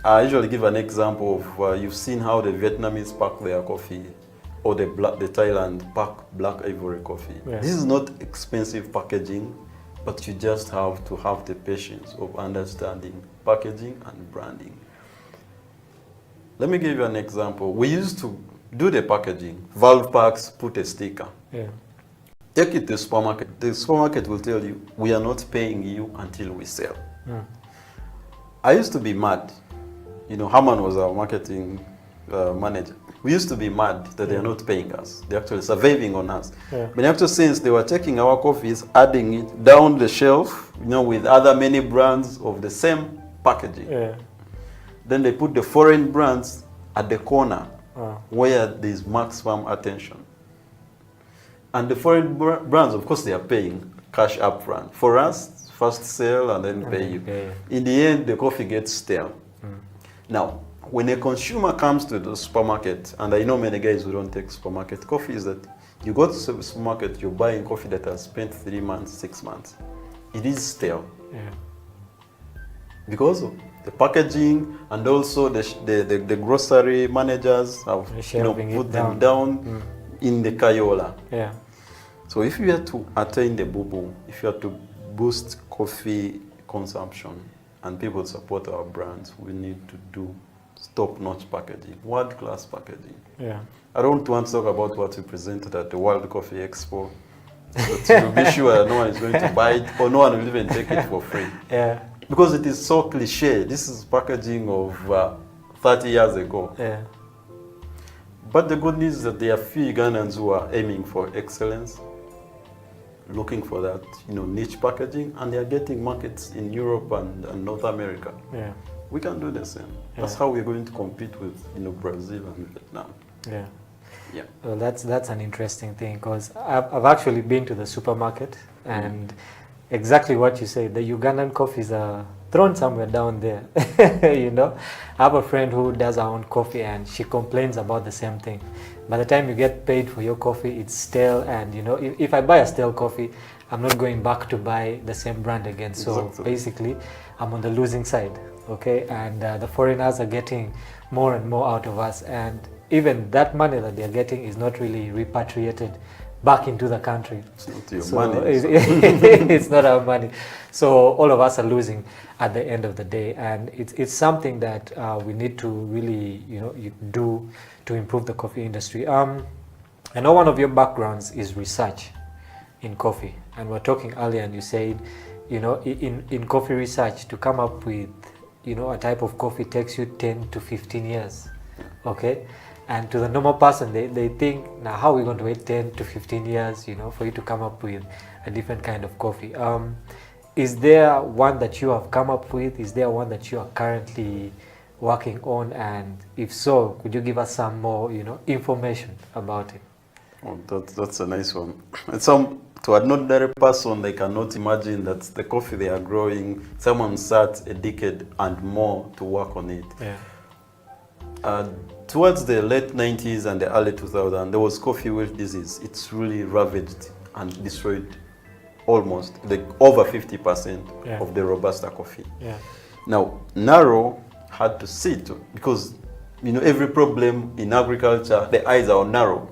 I usually give an example of, you've seen how the Vietnamese pack their coffee, or the Thailand pack black ivory coffee.
Yeah.
This is not expensive packaging, but you just have to have the patience of understanding packaging and branding. Let me give you an example. We used to do the packaging, valve packs, put a sticker.
Yeah.
Take it to the supermarket. The supermarket will tell you, we are not paying you until we sell. I used to be mad. You know, Herman was our marketing manager. We used to be mad that they are not paying us. They're actually surviving on us.
Yeah.
But after since they were taking our coffees, adding it down the shelf, you know, with other many brands of the same packaging.
Yeah.
Then they put the foreign brands at the corner
Wow.
where there's maximum attention. And the foreign brands, of course, they are paying cash upfront. For us, first sell and then pay you. In the end, the coffee gets stale. Now, when a consumer comes to the supermarket, and I know many guys who don't take supermarket coffee, is that you go to the supermarket, you're buying coffee that has spent 3 months, 6 months. It is stale.
Yeah.
Because of the packaging, and also the grocery managers have put them down in the Kayola.
Yeah.
So if you have to attain the boo-boo, if you have to boost coffee consumption and people support our brands, we need to do top-notch packaging, world-class packaging.
Yeah.
I don't want to talk about what we presented at the World Coffee Expo. But to be sure no one is going to buy it, or no one will even take it for free.
Yeah.
Because it is so cliche. This is packaging of 30 years ago.
Yeah.
But the good news is that there are few Ugandans who are aiming for excellence, looking for that, niche packaging, and they are getting markets in Europe and North America.
Yeah.
We can do the same. That's how we're going to compete with, Brazil and Vietnam.
Yeah.
Yeah.
Well, that's an interesting thing, because I've actually been to the supermarket, and exactly what you say, the Ugandan coffees are thrown somewhere down there. I have a friend who does her own coffee, and she complains about the same thing. By the time you get paid for your coffee, it's stale, and if I buy a stale coffee, I'm not going back to buy the same brand again. So basically, I'm on the losing side. Okay, and the foreigners are getting more and more out of us, and even that money that they're getting is not really repatriated back into the country.
It's not your money.
It's not our money. So all of us are losing at the end of the day, and it's something that we need to really do to improve the coffee industry. I know one of your backgrounds is research in coffee, and we're talking earlier, and you said in coffee research, to come up with a type of coffee takes you 10 to 15 years. Okay, and to the normal person, they think, now how are we going to wait 10 to 15 years for you to come up with a different kind of coffee? Is there one that you have come up with? Is there one that you are currently working on? And if so, could you give us some more information about it?
Oh, that's a nice one. To an ordinary person, they cannot imagine that the coffee they are growing, someone sat a decade and more to work on it.
Yeah.
Towards the late 90s and the early 2000s, there was coffee wilt disease. It's really ravaged and destroyed almost over 50% of the Robusta coffee.
Yeah.
Now, Narrow had to sit, because every problem in agriculture, the eyes are on Narrow.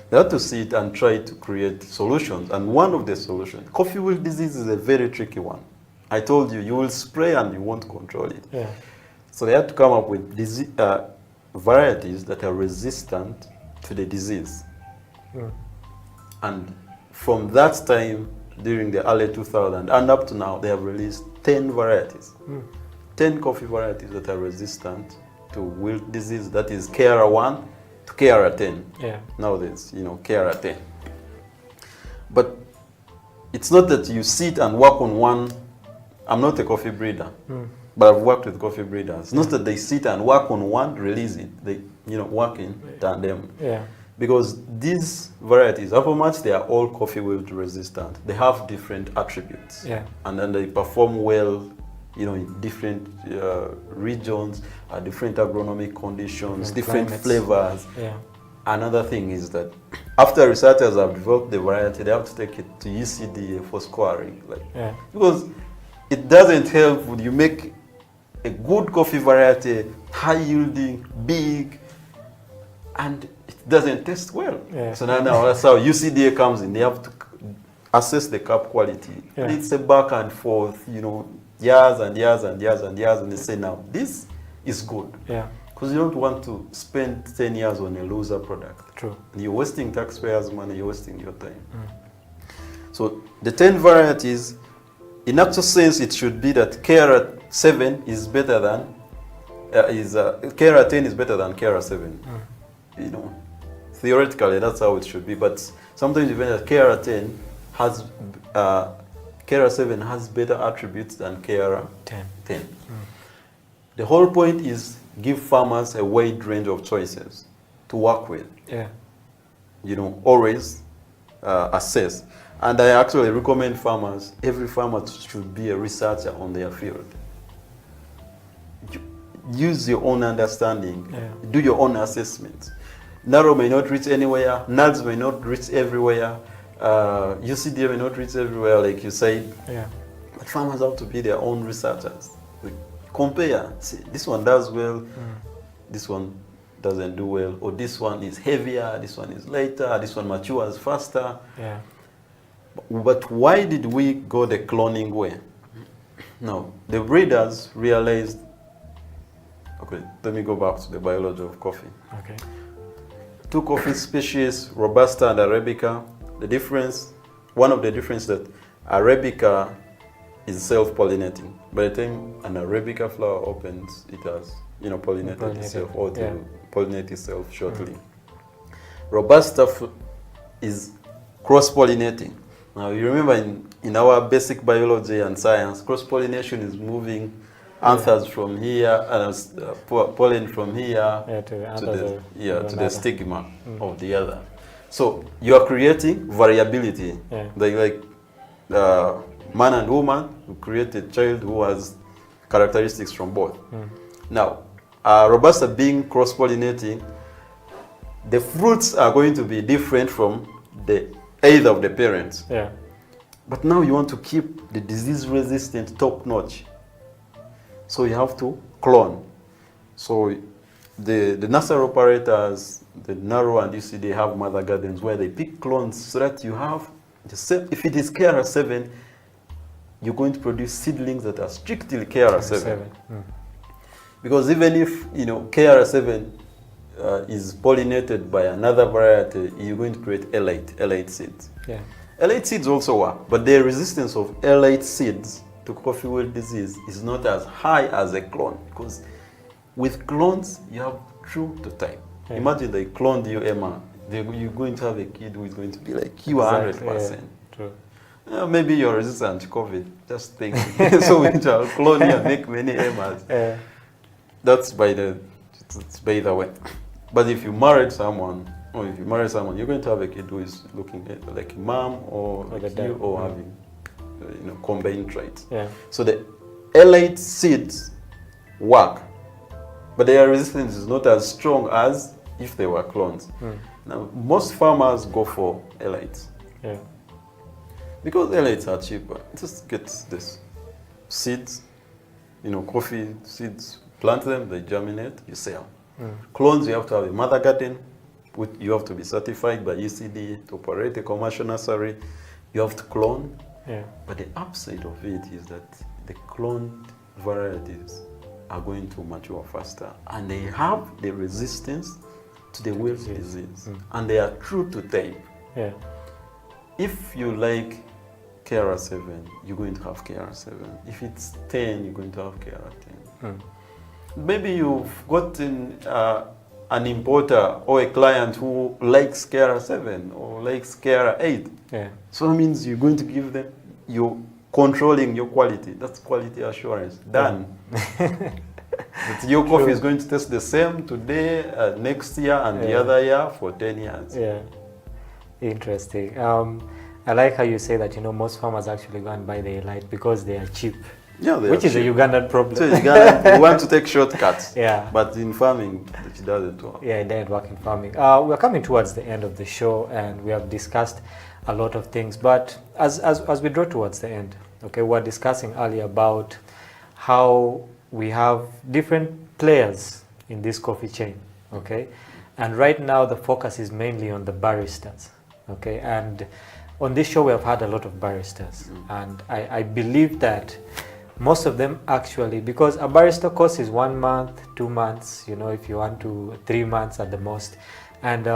They had to sit and try to create solutions. And one of the solutions, coffee wilt disease is a very tricky one. I told you, you will spray and you won't control it.
Yeah.
So they had to come up with varieties that are resistant to the disease.
Mm.
And from that time, during the early 2000s, and up to now, they have released 10 varieties. 10 coffee varieties that are resistant to wilt disease, that is KR1 to KR10.
Yeah.
Nowadays, KR10. But it's not that you sit and work on one. I'm not a coffee breeder, but I've worked with coffee breeders. It's not that they sit and work on one, release it. They, work in tandem.
Yeah.
Because these varieties, how much they are all coffee wilt resistant. They have different attributes.
Yeah.
And then they perform well, in different regions, different agronomic conditions, different
climates.
flavors.
Yeah.
Another thing is that after researchers have developed the variety, they have to take it to UCDA for scoring.
Yeah.
Because it doesn't help when you make a good coffee variety, high yielding, big, and it doesn't taste well.
Yeah.
So now that's how UCDA comes in. They have to assess the cup quality.
Yeah.
And it's a back and forth, years and years and years and years, and they say now this is good.
Yeah.
Because you don't want to spend 10 years on a loser product.
True.
You're wasting taxpayers' money, you're wasting your time. So the 10 varieties, in actual sense, it should be that KR7 is better than, KR10 is better than KR7. Theoretically, that's how it should be. But sometimes you find that KR10 has, KR7 has better attributes than KR10. The whole point is give farmers a wide range of choices to work with.
Yeah.
Always assess. And I actually recommend farmers, every farmer should be a researcher on their field. Use your own understanding, do your own assessment. Narrow may not reach anywhere, nuts may not reach everywhere, UCDA may not reach everywhere, like you said.
Yeah.
But farmers have to be their own researchers. Compare, see, this one does well, this one doesn't do well, or this one is heavier, this one is lighter, this one matures faster.
Yeah.
But why did we go the cloning way? No, the breeders realized, okay, let me go back to the biology of coffee.
Okay.
Two coffee species, Robusta and Arabica. The difference, one of the differences that Arabica is self-pollinating. By the time an Arabica flower opens, it has, pollinated itself, or to pollinate itself shortly. Robusta is cross-pollinating. Now, you remember in our basic biology and science, cross-pollination is moving anthers from here and pollen from here to the stigma of the other. So you are creating variability.
Yeah.
Like man and woman who create a child who has characteristics from both. Now, Robusta being cross-pollinating, the fruits are going to be different from either of the parents.
Yeah.
But now you want to keep the disease-resistant top-notch. So you have to clone. So the nursery operators, the Narrow and UCD have mother gardens where they pick clones so that you have the same. If it is KR7, you're going to produce seedlings that are strictly KR7. Because even if KR7 is pollinated by another variety, you're going to create L8 seeds.
Yeah.
L8 seeds also work, but the resistance of L8 seeds to coffee wilt disease is not as high as a clone, because with clones you have true to type.
Yeah.
Imagine they cloned you, Emma. You're going to have a kid who is going to be like you, 100%.
True.
Maybe you're resistant to COVID. Just think. So we shall clone you and make many Emmas.
Yeah.
That's by the way. But if you married someone, you're going to have a kid who is looking like mom or like you, or having combined traits.
Yeah.
So the L8 seeds work, but their resistance is not as strong as if they were clones. Now, most farmers go for L8s.
Yeah.
Because L8s are cheaper. Just get this seeds, coffee seeds, plant them, they germinate, you sell. Clones, you have to have a mother garden, you have to be certified by ECD to operate a commercial nursery. You have to clone.
Yeah.
But the upside of it is that the cloned varieties are going to mature faster, and they have the resistance to the wilt disease, and they are true to type.
Yeah.
If you like KR7, you're going to have KR7. If it's 10, you're going to have KR10. Maybe you've gotten an importer or a client who likes KR7 or likes KR8.
Yeah.
So it means you're going to give them, you're controlling your quality. That's quality assurance. Done. But your coffee is going to taste the same today, next year, and the other year for 10 years.
Yeah. Interesting. I like how you say that, you know, most farmers actually go and buy the Elite because they are cheap.
Yeah,
which is a Ugandan problem.
So Uganda, we want to take shortcuts.
Yeah.
But in farming, it doesn't work.
Yeah, it doesn't work in farming. We're coming towards the end of the show, and we have discussed a lot of things. But as we draw towards the end, okay, we were discussing earlier about how we have different players in this coffee chain, okay? And right now the focus is mainly on the baristas, okay? And on this show we have had a lot of baristas, and I believe that most of them actually, because a barista course is 1 month, 2 months, you know, if you want to 3 months at the most, and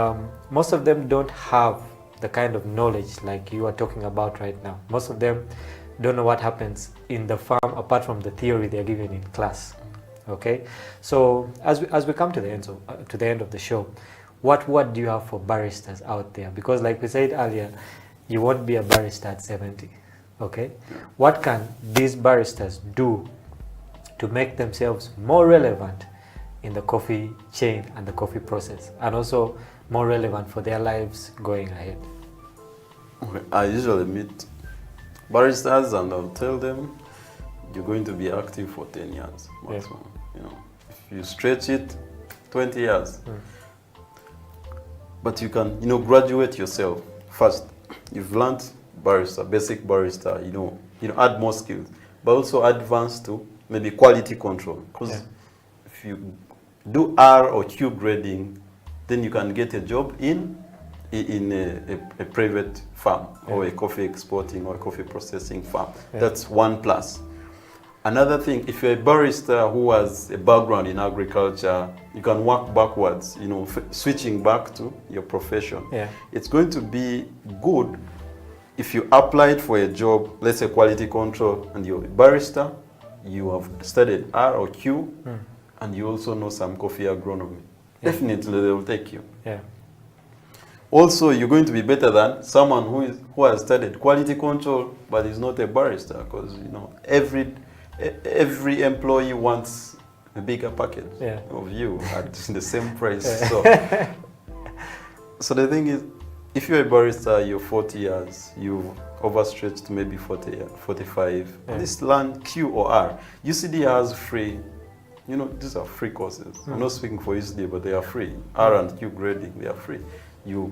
most of them don't have the kind of knowledge like you are talking about right now. Most of them don't know what happens in the farm apart from the theory they're given in class. Okay, so as we come to the end of the show, what word do you have for baristas out there? Because like we said earlier, you won't be a barista at 70. Okay, what can these baristas do to make themselves more relevant in the coffee chain and the coffee process, and also more relevant for their lives going ahead?
Okay. I usually meet baristas and I'll tell them you're going to be active for 10 years maximum. Yeah. You know, if you stretch it, 20 years. But you can, you know, graduate yourself. First, you've learned barista, basic barista, you know, add more skills, but also advance to maybe quality control. Because if you do R or Q grading, then you can get a job in a private farm or a coffee exporting or a coffee processing farm. That's 1+. Another thing, if you're a barista who has a background in agriculture, you can work backwards, you know, switching back to your profession. It's going to be good if you applied for a job, let's say quality control, and you're a barista, you have studied R or Q, and you also know some coffee agronomy. Definitely they will take you. Also, you're going to be better than someone who has studied quality control but is not a barista, because you know every employee wants a bigger package of you at the same price. So the thing is, if you're a barista, you're 40 years, you've overstretched to maybe 40, 45, at least learn Q or R. UCD has free, you know, these are free courses. I'm not speaking for UCD, but they are free. R and Q grading, they are free. You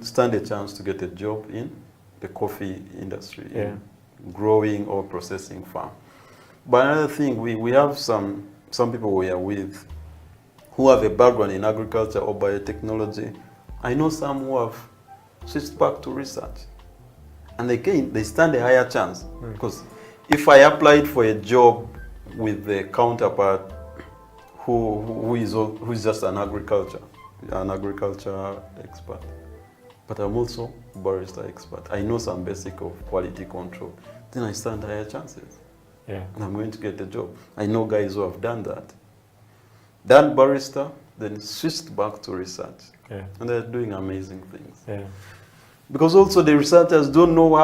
stand a chance to get a job in the coffee industry, in growing or processing farm. But another thing, we have some people we are with who have a background in agriculture or biotechnology. I know some who have switched back to research, and again they stand a higher chance, because if I applied for a job with the counterpart who is just an agriculture expert, but I'm also a barista expert, I know some basic of quality control, then I stand higher chances. And I'm going to get a job. I know guys who have done that. Done barista, then switched back to research. And they're doing amazing things. Because also the researchers don't know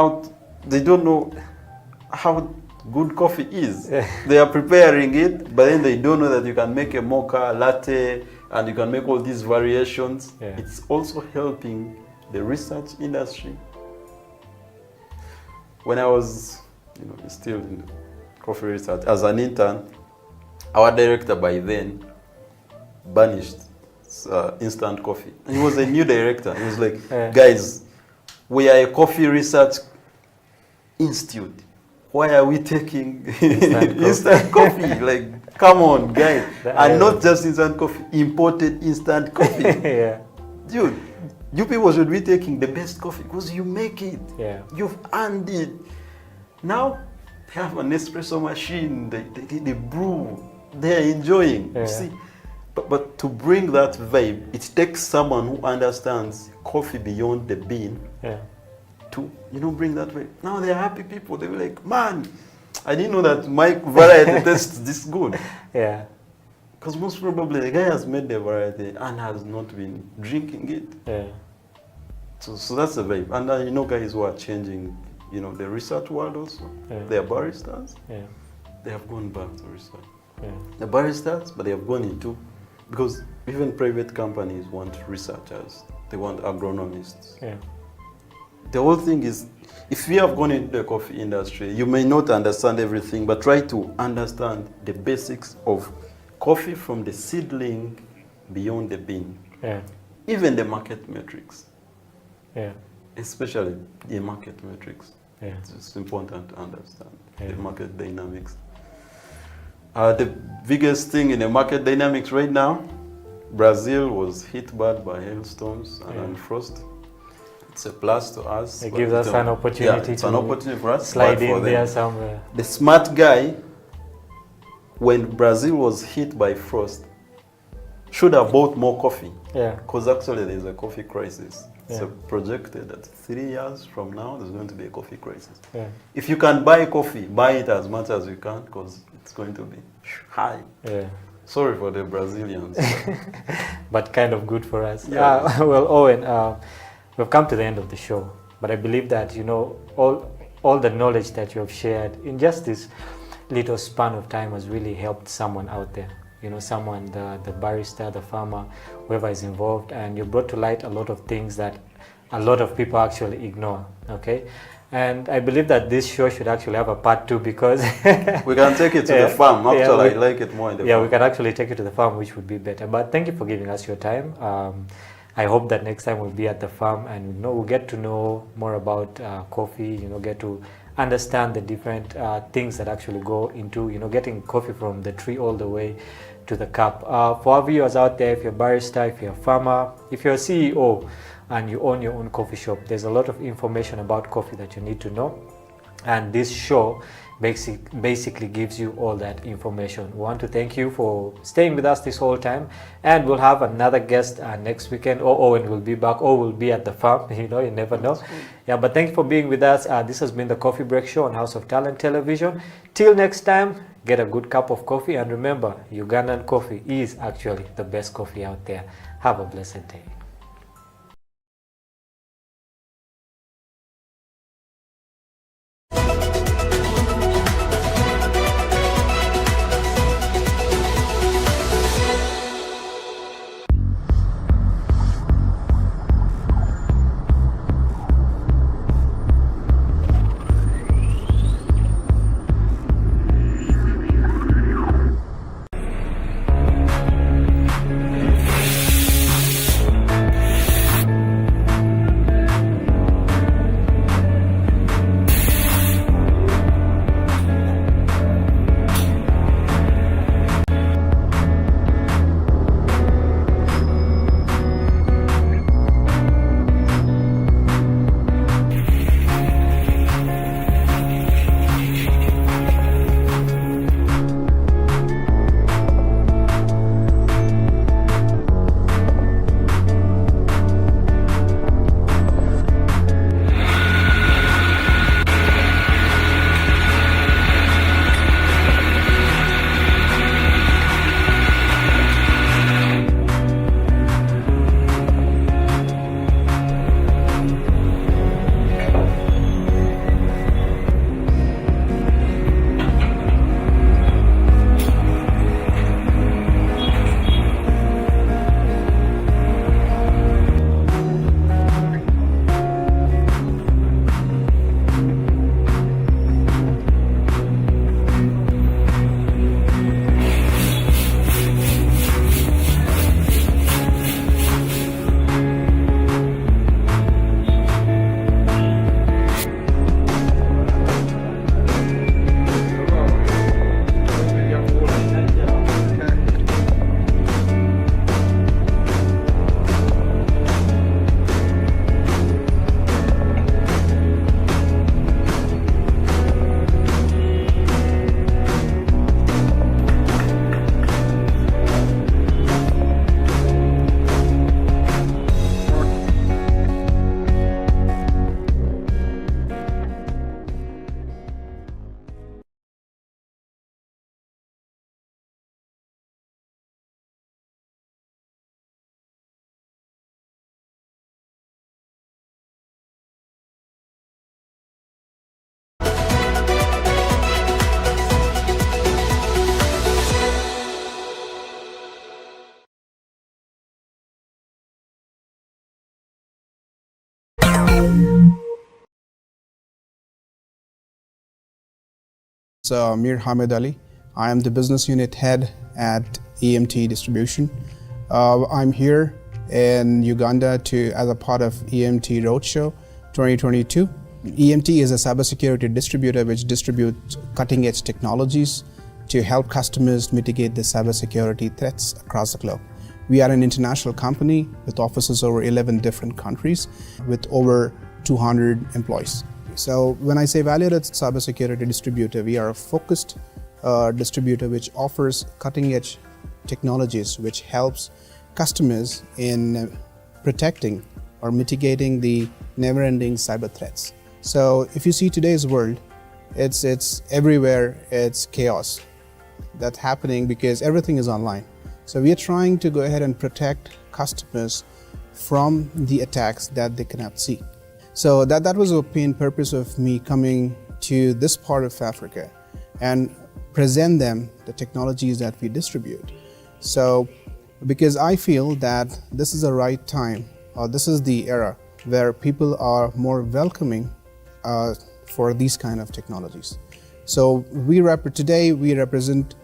how good coffee is. They are preparing it, but then they don't know that you can make a mocha, latte, and you can make all these variations. It's also helping the research industry. When I was, you know, still in coffee research as an intern, our director by then banished instant coffee. He was a new director. He was like, guys, we are a coffee research institute. Why are we taking instant coffee? Like, come on, guys. And not just instant coffee, imported instant coffee. dude, you people should be taking the best coffee because you make it.
Yeah.
You've earned it. Now they have an espresso machine, they brew, they're enjoying.
Yeah.
You see? But to bring that vibe, it takes someone who understands coffee beyond the bean to, bring that vibe. Now they're happy people. They were like, man, I didn't know that my variety tastes this good.
Yeah.
Because most probably the guy has made the variety and has not been drinking it.
Yeah.
So that's the vibe. And guys who are changing, the research world also.
Yeah.
They are baristas.
Yeah.
They have gone back to research.
Yeah.
The baristas, but they have gone into, because even private companies want researchers. They want agronomists.
Yeah.
The whole thing is, if you have gone into the coffee industry, you may not understand everything, but try to understand the basics of coffee from the seedling beyond the bean.
Yeah.
Even the market metrics.
Yeah.
Especially the market metrics.
Yeah.
It's important to understand
Yeah.
the market dynamics. The biggest thing in the market dynamics right now, Brazil was hit bad by hailstorms and frost. It's a plus to us.
It gives us an opportunity
it's an opportunity for us.
slide in there somewhere.
The smart guy, when Brazil was hit by frost, should have bought more coffee.
Yeah.
Because actually there's a coffee crisis. It's
Yeah.
projected that 3 years from now there's going to be a coffee crisis.
Yeah.
If you can buy coffee, buy it as much as you can because it's going to be high.
Yeah.
Sorry for the Brazilians.
But kind of good for us.
Yeah.
Well, Owen, we've come to the end of the show, but I believe that all the knowledge that you have shared in just this little span of time has really helped someone out there. Someone, the barista, the farmer, whoever is involved, and you brought to light a lot of things that a lot of people actually ignore. Okay. And I believe that this show should actually have a part 2 because
we can take it to the farm. Actually, I like it more in the farm.
Yeah, we can actually take it to the farm, which would be better. But thank you for giving us your time. I hope that next time we'll be at the farm and we'll get to know more about coffee. Get to understand the different things that actually go into getting coffee from the tree all the way to the cup. For our viewers out there, if you're a barista, if you're a farmer, if you're a CEO, and you own your own coffee shop, there's a lot of information about coffee that you need to know, and this show basically gives you all that information. We want to thank you for staying with us this whole time, and we'll have another guest next weekend, or Owen will be back, or we'll be at the farm. You never know. Yeah, but thank you for being with us. This has been the Coffee Break Show on House of Talent Television. Till next time, get a good cup of coffee, and remember, Ugandan coffee is actually the best coffee out there. Have a blessed day.
Mir Hamid Ali. I am the business unit head at EMT Distribution. I'm here in Uganda as a part of EMT Roadshow 2022. EMT is a cybersecurity distributor which distributes cutting-edge technologies to help customers mitigate the cybersecurity threats across the globe. We are an international company with offices over 11 different countries with over 200 employees. So when I say value-added cybersecurity distributor, we are a focused distributor which offers cutting-edge technologies which helps customers in protecting or mitigating the never-ending cyber threats. So if you see today's world, it's everywhere, it's chaos that's happening because everything is online. So we are trying to go ahead and protect customers from the attacks that they cannot see. So that was the main purpose of me coming to this part of Africa and present them the technologies that we distribute. So because I feel that this is the right time, or this is the era where people are more welcoming for these kind of technologies. So today we represent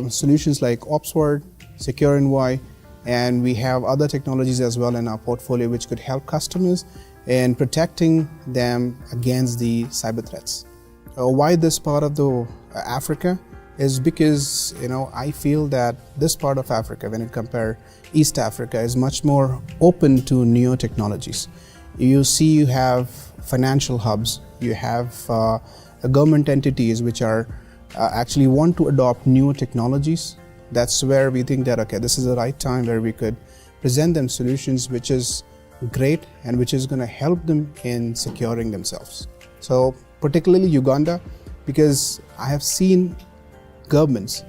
solutions like OpsWord, Secure Envoy, and we have other technologies as well in our portfolio which could help customers in protecting them against the cyber threats. Why this part of the Africa is because I feel that this part of Africa, when you compare East Africa, is much more open to new technologies. You have financial hubs, you have government entities which are actually want to adopt new technologies. That's where we think that this is the right time where we could present them solutions which is great and which is going to help them in securing themselves. So particularly Uganda, because I have seen governments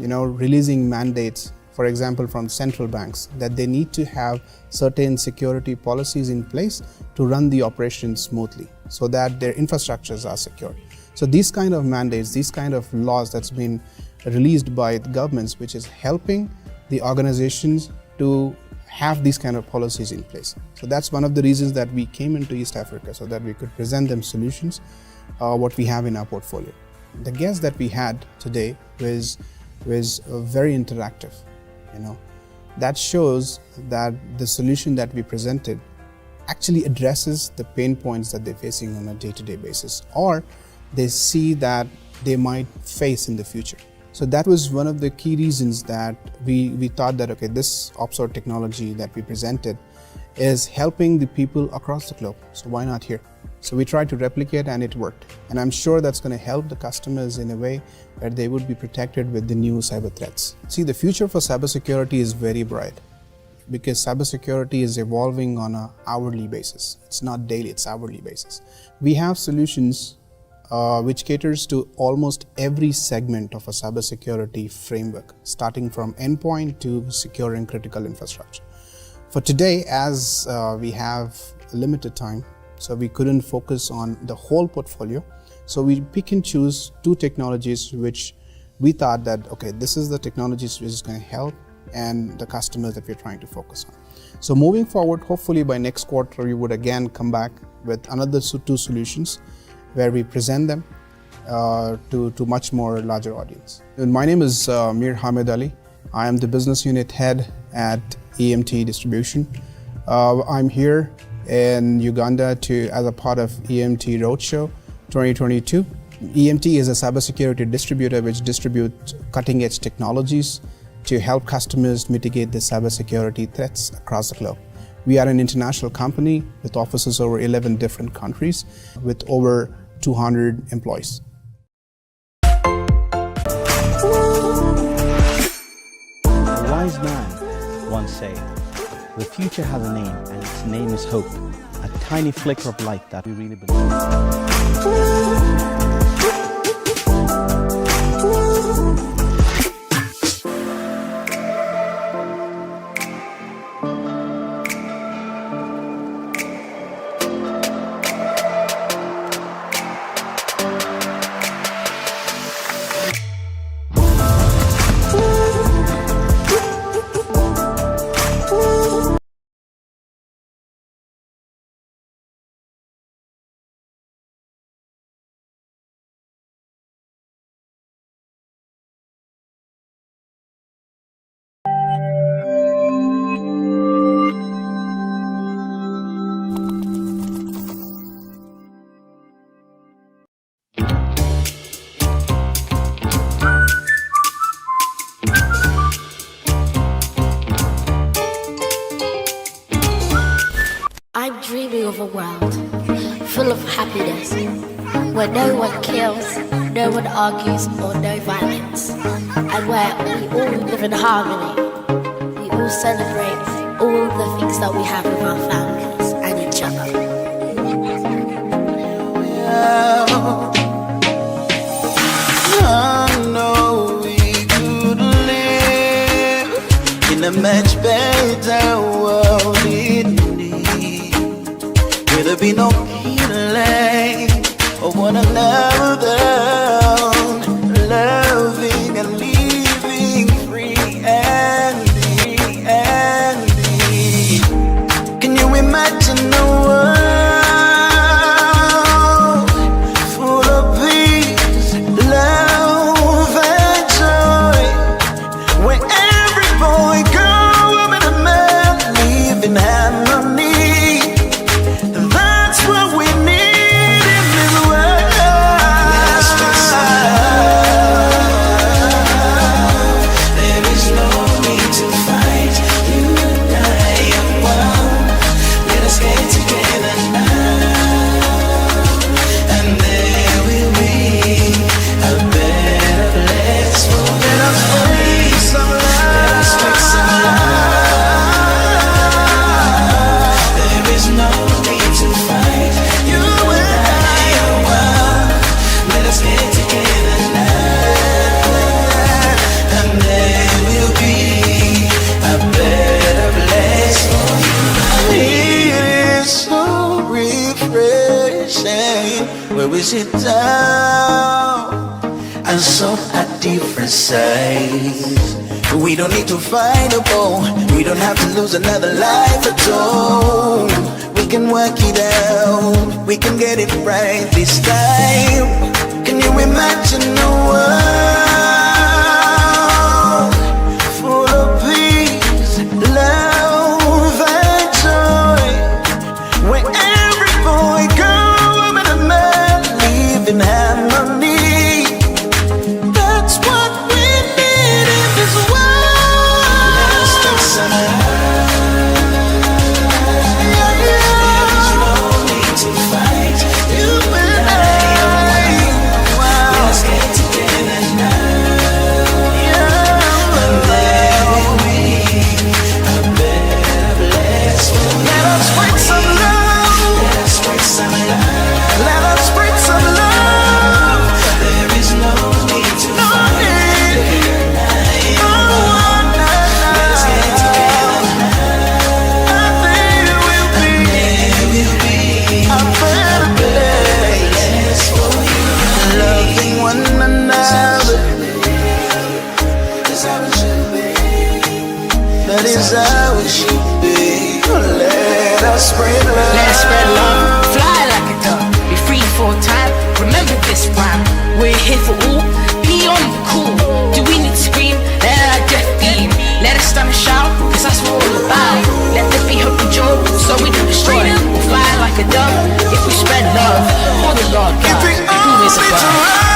releasing mandates, for example from central banks, that they need to have certain security policies in place to run the operations smoothly so that their infrastructures are secure. So these kind of mandates, these kind of laws that's been released by the governments, which is helping the organizations to have these kind of policies in place. So that's one of the reasons that we came into East Africa, so that we could present them solutions, what we have in our portfolio. The guest that we had today was very interactive. That shows that the solution that we presented actually addresses the pain points that they're facing on a day-to-day basis, or they see that they might face in the future. So that was one of the key reasons that we thought that this OpsWord technology that we presented is helping the people across the globe. So why not here? So we tried to replicate and it worked. And I'm sure that's going to help the customers in a way that they would be protected with the new cyber threats. See, the future for cybersecurity is very bright because cybersecurity is evolving on an hourly basis. It's not daily, it's hourly basis. We have solutions which caters to almost every segment of a cybersecurity framework, starting from endpoint to securing critical infrastructure. For today, as we have limited time, so we couldn't focus on the whole portfolio, so we pick and choose two technologies which we thought that, this is the technologies which is going to help and the customers that we're trying to focus on. So moving forward, hopefully by next quarter, we would again come back with another two solutions where we present them to much more larger audience. And my name is Mir Hamid Ali. I am the business unit head at EMT Distribution. I'm here in Uganda as a part of EMT Roadshow 2022. EMT is a cybersecurity distributor which distributes cutting-edge technologies to help customers mitigate the cybersecurity threats across the globe. We are an international company with offices over 11 different countries with over 200 employees.
A wise man once said, "The future has a name, and its name is hope, a tiny flicker of light that we really believe."
world, full of happiness, where no one kills, no one argues, or no violence, and where we all live in harmony. We all celebrate all the things that we have with our families and each other.
I know we could live in a much better world indeed, where there be no killing of one another, loving and living free and free. Can you imagine a world full of peace, love and joy, where every boy, girl, woman and man live in harmony? That's what we need in this world. There is no need to fight. You and I are one. Let us get together now, and there will be a better place for us. Let us spread some love. Let us spread some love. There is no need to fight. You and I are one. Let us get together now, and there will be a better place for you. It is so refreshing where we sit down and sort our differences. We don't need to fight a war. We don't have to lose another life at all. We can work it out. We can get it right this time. Can you imagine a world full of peace, love and joy, where every boy, girl, woman and man live in harmony? That's what we need in this world. Let us take some love. There is no need to fight. You and I are one. Let us get together now, and there will be a better place for you. Let us spread some love. Let us spread some love. Let us spread some love. There is no need to fight. You and I are one. Let us get together now, and there will be a better place for you. Loving one another, that's how it should be. That is how it should be. Let us spread love.
Let us spread love, fly like a dove, be free for a time. Remember this rhyme, we're here for all. Be on the cool. Do we need to scream? Let our death beam. Let us stand and shout, cause that's what we're all about. Let there be hope and joy, so we don't destroy. We'll fly like a dove if we spread love for the Lord God, who is above.